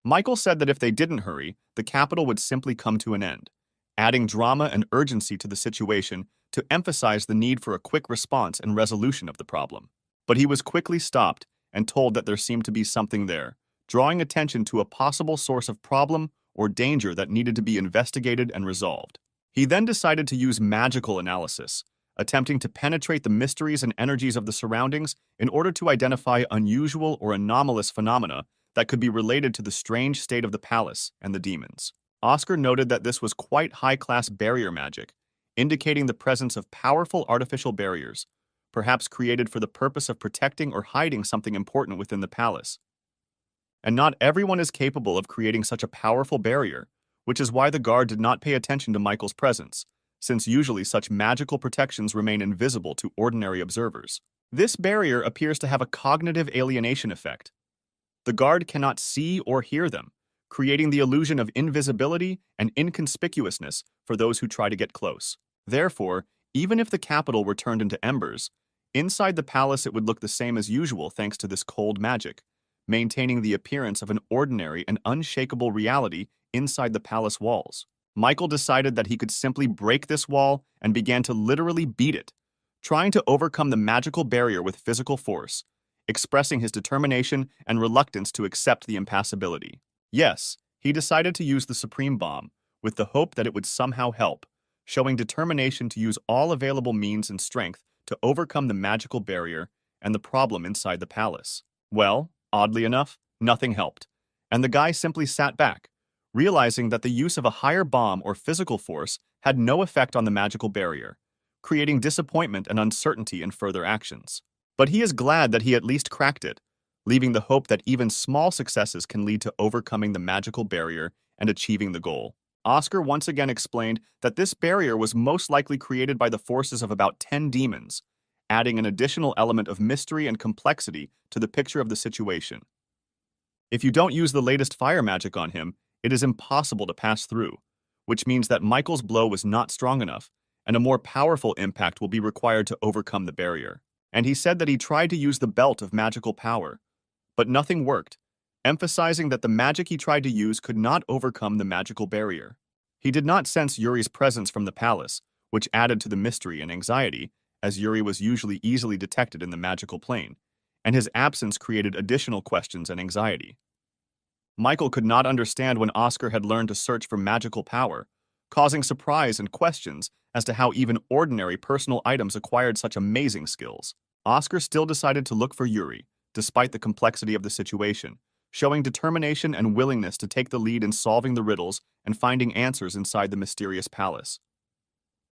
Michael said that if they didn't hurry, the capital would simply come to an end, adding drama and urgency to the situation to emphasize the need for a quick response and resolution of the problem. But he was quickly stopped and told that there seemed to be something there, drawing attention to a possible source of problem or danger that needed to be investigated and resolved. He then decided to use magical analysis, attempting to penetrate the mysteries and energies of the surroundings in order to identify unusual or anomalous phenomena that could be related to the strange state of the palace and the demons. Oscar noted that this was quite high-class barrier magic, indicating the presence of powerful artificial barriers, perhaps created for the purpose of protecting or hiding something important within the palace. And not everyone is capable of creating such a powerful barrier, which is why the guard did not pay attention to Michael's presence, since usually such magical protections remain invisible to ordinary observers. This barrier appears to have a cognitive alienation effect. The guard cannot see or hear them, creating the illusion of invisibility and inconspicuousness for those who try to get close. Therefore, even if the capital were turned into embers, inside the palace it would look the same as usual thanks to this cold magic, maintaining the appearance of an ordinary and unshakable reality inside the palace walls. Michael decided that he could simply break this wall and began to literally beat it, trying to overcome the magical barrier with physical force, expressing his determination and reluctance to accept the impassibility. Yes, he decided to use the Supreme Bomb, with the hope that it would somehow help, showing determination to use all available means and strength to overcome the magical barrier and the problem inside the palace. Well, oddly enough, nothing helped, and the guy simply sat back, realizing that the use of a higher bomb or physical force had no effect on the magical barrier, creating disappointment and uncertainty in further actions. But he is glad that he at least cracked it, leaving the hope that even small successes can lead to overcoming the magical barrier and achieving the goal. Oscar once again explained that this barrier was most likely created by the forces of about 10 demons, adding an additional element of mystery and complexity to the picture of the situation. If you don't use the latest fire magic on him, it is impossible to pass through, which means that Michael's blow was not strong enough, and a more powerful impact will be required to overcome the barrier. And he said that he tried to use the belt of magical power, but nothing worked, emphasizing that the magic he tried to use could not overcome the magical barrier. He did not sense Yuri's presence from the palace, which added to the mystery and anxiety, as Yuri was usually easily detected in the magical plane, and his absence created additional questions and anxiety. Michael could not understand when Oscar had learned to search for magical power, causing surprise and questions as to how even ordinary personal items acquired such amazing skills. Oscar still decided to look for Yuri, despite the complexity of the situation, showing determination and willingness to take the lead in solving the riddles and finding answers inside the mysterious palace.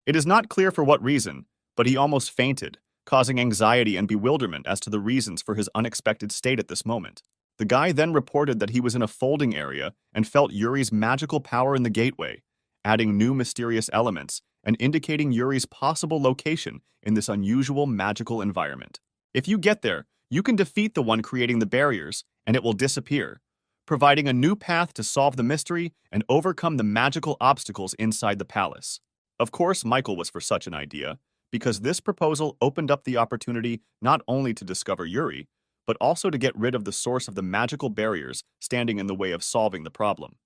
It is not clear for what reason, but he almost fainted, causing anxiety and bewilderment as to the reasons for his unexpected state at this moment. The guy then reported that he was in a folding area and felt Yuri's magical power in the gateway, adding new mysterious elements and indicating Yuri's possible location in this unusual magical environment. If you get there, you can defeat the one creating the barriers, and it will disappear, providing a new path to solve the mystery and overcome the magical obstacles inside the palace. Of course, Michael was for such an idea, because this proposal opened up the opportunity not only to discover Yuri, but also to get rid of the source of the magical barriers standing in the way of solving the problem.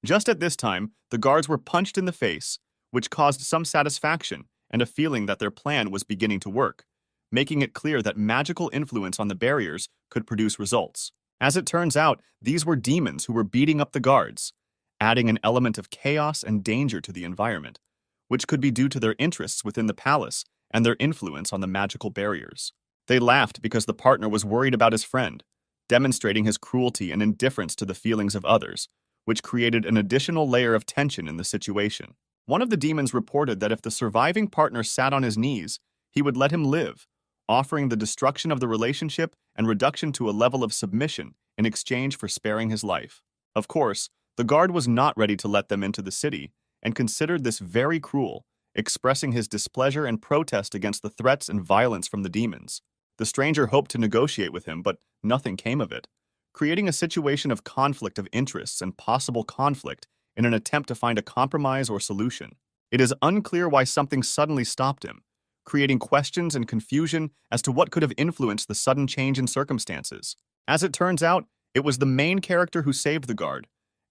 Just at this time, the guards were punched in the face, which caused some satisfaction and a feeling that their plan was beginning to work, making it clear that magical influence on the barriers could produce results. As it turns out, these were demons who were beating up the guards, adding an element of chaos and danger to the environment, which could be due to their interests within the palace and their influence on the magical barriers. They laughed because the partner was worried about his friend, demonstrating his cruelty and indifference to the feelings of others, which created an additional layer of tension in the situation. One of the demons reported that if the surviving partner sat on his knees, he would let him live, offering the destruction of the relationship and reduction to a level of submission in exchange for sparing his life. Of course, the guard was not ready to let them into the city and considered this very cruel, expressing his displeasure and protest against the threats and violence from the demons. The stranger hoped to negotiate with him, but nothing came of it, creating a situation of conflict of interests and possible conflict in an attempt to find a compromise or solution. It is unclear why something suddenly stopped him, creating questions and confusion as to what could have influenced the sudden change in circumstances. As it turns out, it was the main character who saved the guard,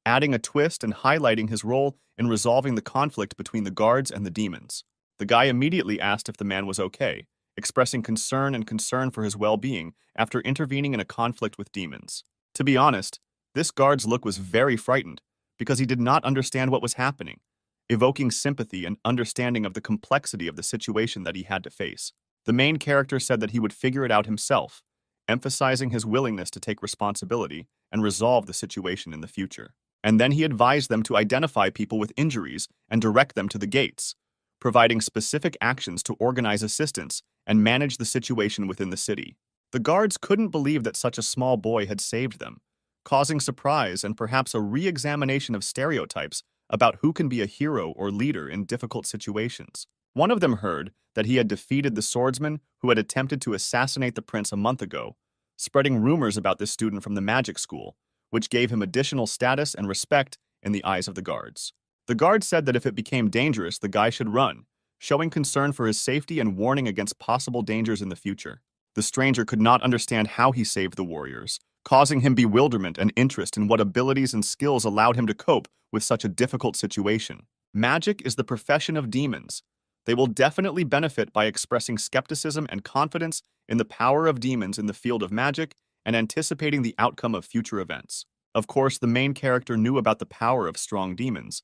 adding a twist and highlighting his role in resolving the conflict between the guards and the demons. The guy immediately asked if the man was okay, expressing concern for his well-being after intervening in a conflict with demons. To be honest, this guard's look was very frightened because he did not understand what was happening, evoking sympathy and understanding of the complexity of the situation that he had to face. The main character said that he would figure it out himself, emphasizing his willingness to take responsibility and resolve the situation in the future. And then he advised them to identify people with injuries and direct them to the gates, providing specific actions to organize assistance and manage the situation within the city. The guards couldn't believe that such a small boy had saved them, causing surprise and perhaps a re-examination of stereotypes about who can be a hero or leader in difficult situations. One of them heard that he had defeated the swordsman who had attempted to assassinate the prince a month ago, spreading rumors about this student from the magic school, which gave him additional status and respect in the eyes of the guards. The guards said that if it became dangerous, the guy should run, showing concern for his safety and warning against possible dangers in the future. The stranger could not understand how he saved the warriors, causing him bewilderment and interest in what abilities and skills allowed him to cope with such a difficult situation. Magic is the profession of demons. They will definitely benefit by expressing skepticism and confidence in the power of demons in the field of magic and anticipating the outcome of future events. Of course, the main character knew about the power of strong demons,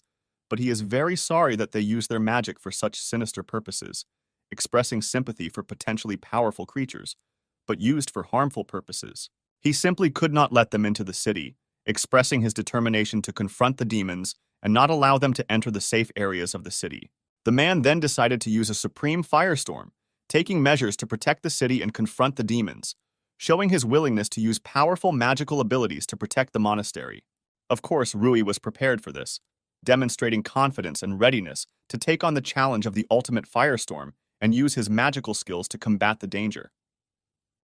but he is very sorry that they use their magic for such sinister purposes, expressing sympathy for potentially powerful creatures, but used for harmful purposes. He simply could not let them into the city, expressing his determination to confront the demons and not allow them to enter the safe areas of the city. The man then decided to use a supreme firestorm, taking measures to protect the city and confront the demons, showing his willingness to use powerful magical abilities to protect the monastery. Of course, Rui was prepared for this, demonstrating confidence and readiness to take on the challenge of the ultimate firestorm and use his magical skills to combat the danger.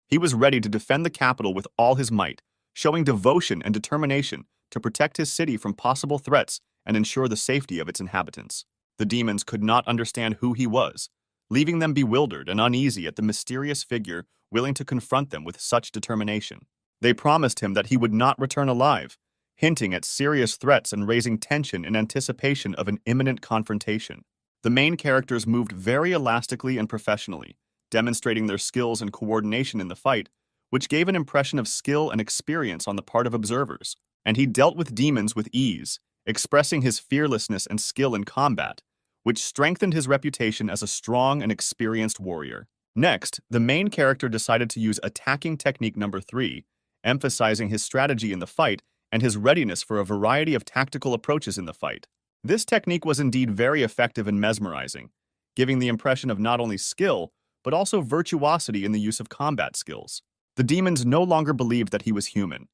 He was ready to defend the capital with all his might, showing devotion and determination to protect his city from possible threats and ensure the safety of its inhabitants. The demons could not understand who he was, leaving them bewildered and uneasy at the mysterious figure willing to confront them with such determination. They promised him that he would not return alive, hinting at serious threats and raising tension in anticipation of an imminent confrontation. The main characters moved very elastically and professionally, demonstrating their skills and coordination in the fight, which gave an impression of skill and experience on the part of observers. And he dealt with demons with ease, expressing his fearlessness and skill in combat, which strengthened his reputation as a strong and experienced warrior. Next, the main character decided to use attacking technique number 3, emphasizing his strategy in the fight and his readiness for a variety of tactical approaches in the fight. This technique was indeed very effective and mesmerizing, giving the impression of not only skill, but also virtuosity in the use of combat skills. The demons no longer believed that he was human,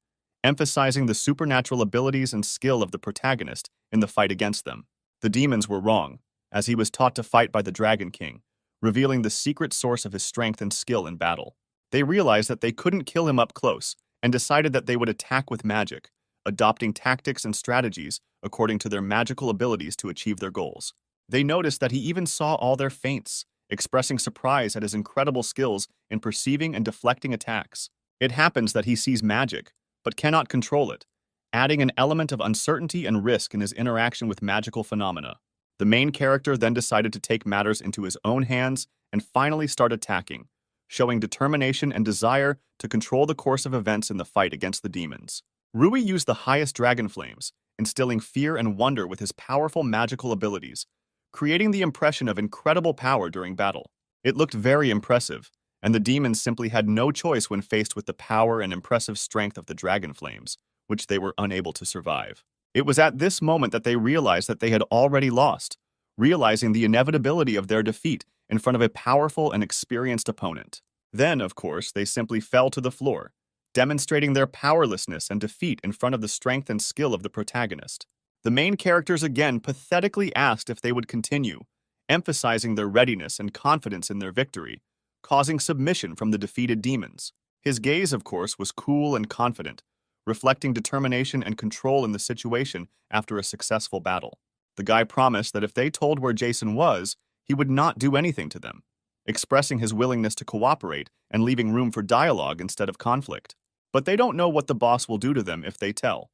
emphasizing the supernatural abilities and skill of the protagonist in the fight against them. The demons were wrong, as he was taught to fight by the Dragon King, revealing the secret source of his strength and skill in battle. They realized that they couldn't kill him up close and decided that they would attack with magic, adopting tactics and strategies according to their magical abilities to achieve their goals. They noticed that he even saw all their feints, expressing surprise at his incredible skills in perceiving and deflecting attacks. It happens that he sees magic, but cannot control it, adding an element of uncertainty and risk in his interaction with magical phenomena. The main character then decided to take matters into his own hands and finally start attacking, showing determination and desire to control the course of events in the fight against the demons. Rui used the highest dragon flames, instilling fear and wonder with his powerful magical abilities, creating the impression of incredible power during battle. It looked very impressive, and the demons simply had no choice when faced with the power and impressive strength of the dragon flames, which they were unable to survive. It was at this moment that they realized that they had already lost, realizing the inevitability of their defeat in front of a powerful and experienced opponent. Then, of course, they simply fell to the floor, demonstrating their powerlessness and defeat in front of the strength and skill of the protagonist. The main characters again pathetically asked if they would continue, emphasizing their readiness and confidence in their victory, causing submission from the defeated demons. His gaze, of course, was cool and confident, reflecting determination and control in the situation after a successful battle. The guy promised that if they told where Jason was, he would not do anything to them, expressing his willingness to cooperate and leaving room for dialogue instead of conflict. But they don't know what the boss will do to them if they tell,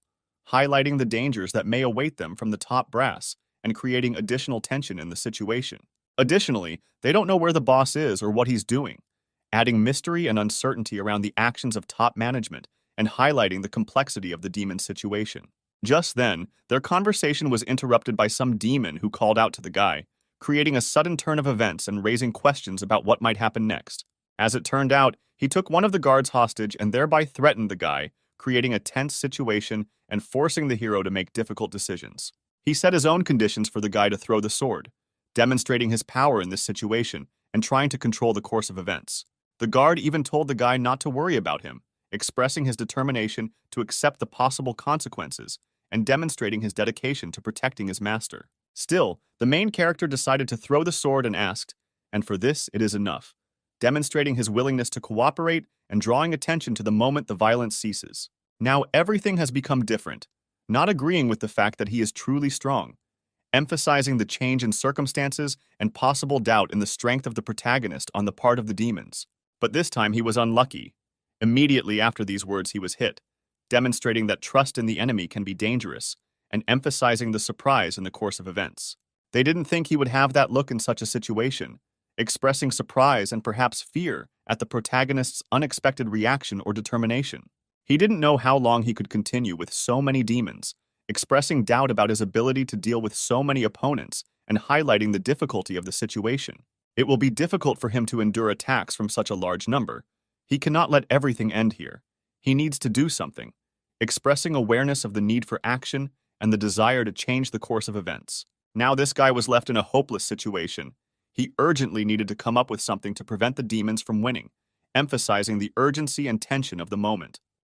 highlighting the dangers that may await them from the top brass and creating additional tension in the situation. Additionally, they don't know where the boss is or what he's doing, adding mystery and uncertainty around the actions of top management and highlighting the complexity of the demon situation. Just then, their conversation was interrupted by some demon who called out to the guy, creating a sudden turn of events and raising questions about what might happen next. As it turned out, he took one of the guards hostage and thereby threatened the guy, creating a tense situation and forcing the hero to make difficult decisions. He set his own conditions for the guy to throw the sword, demonstrating his power in this situation and trying to control the course of events. The guard even told the guy not to worry about him, expressing his determination to accept the possible consequences and demonstrating his dedication to protecting his master. Still, the main character decided to throw the sword and asked, "And for this it is enough," demonstrating his willingness to cooperate and drawing attention to the moment the violence ceases. Now everything has become different, not agreeing with the fact that he is truly strong, emphasizing the change in circumstances and possible doubt in the strength of the protagonist on the part of the demons. But this time he was unlucky. Immediately after these words he was hit, demonstrating that trust in the enemy can be dangerous and emphasizing the surprise in the course of events. They didn't think he would have that look in such a situation, expressing surprise and perhaps fear at the protagonist's unexpected reaction or determination. He didn't know how long he could continue with so many demons, expressing doubt about his ability to deal with so many opponents and highlighting the difficulty of the situation. It will be difficult for him to endure attacks from such a large number. He cannot let everything end here. He needs to do something, expressing awareness of the need for action and the desire to change the course of events. Now this guy was left in a hopeless situation. He urgently needed to come up with something to prevent the demons from winning, emphasizing the urgency and tension of the moment.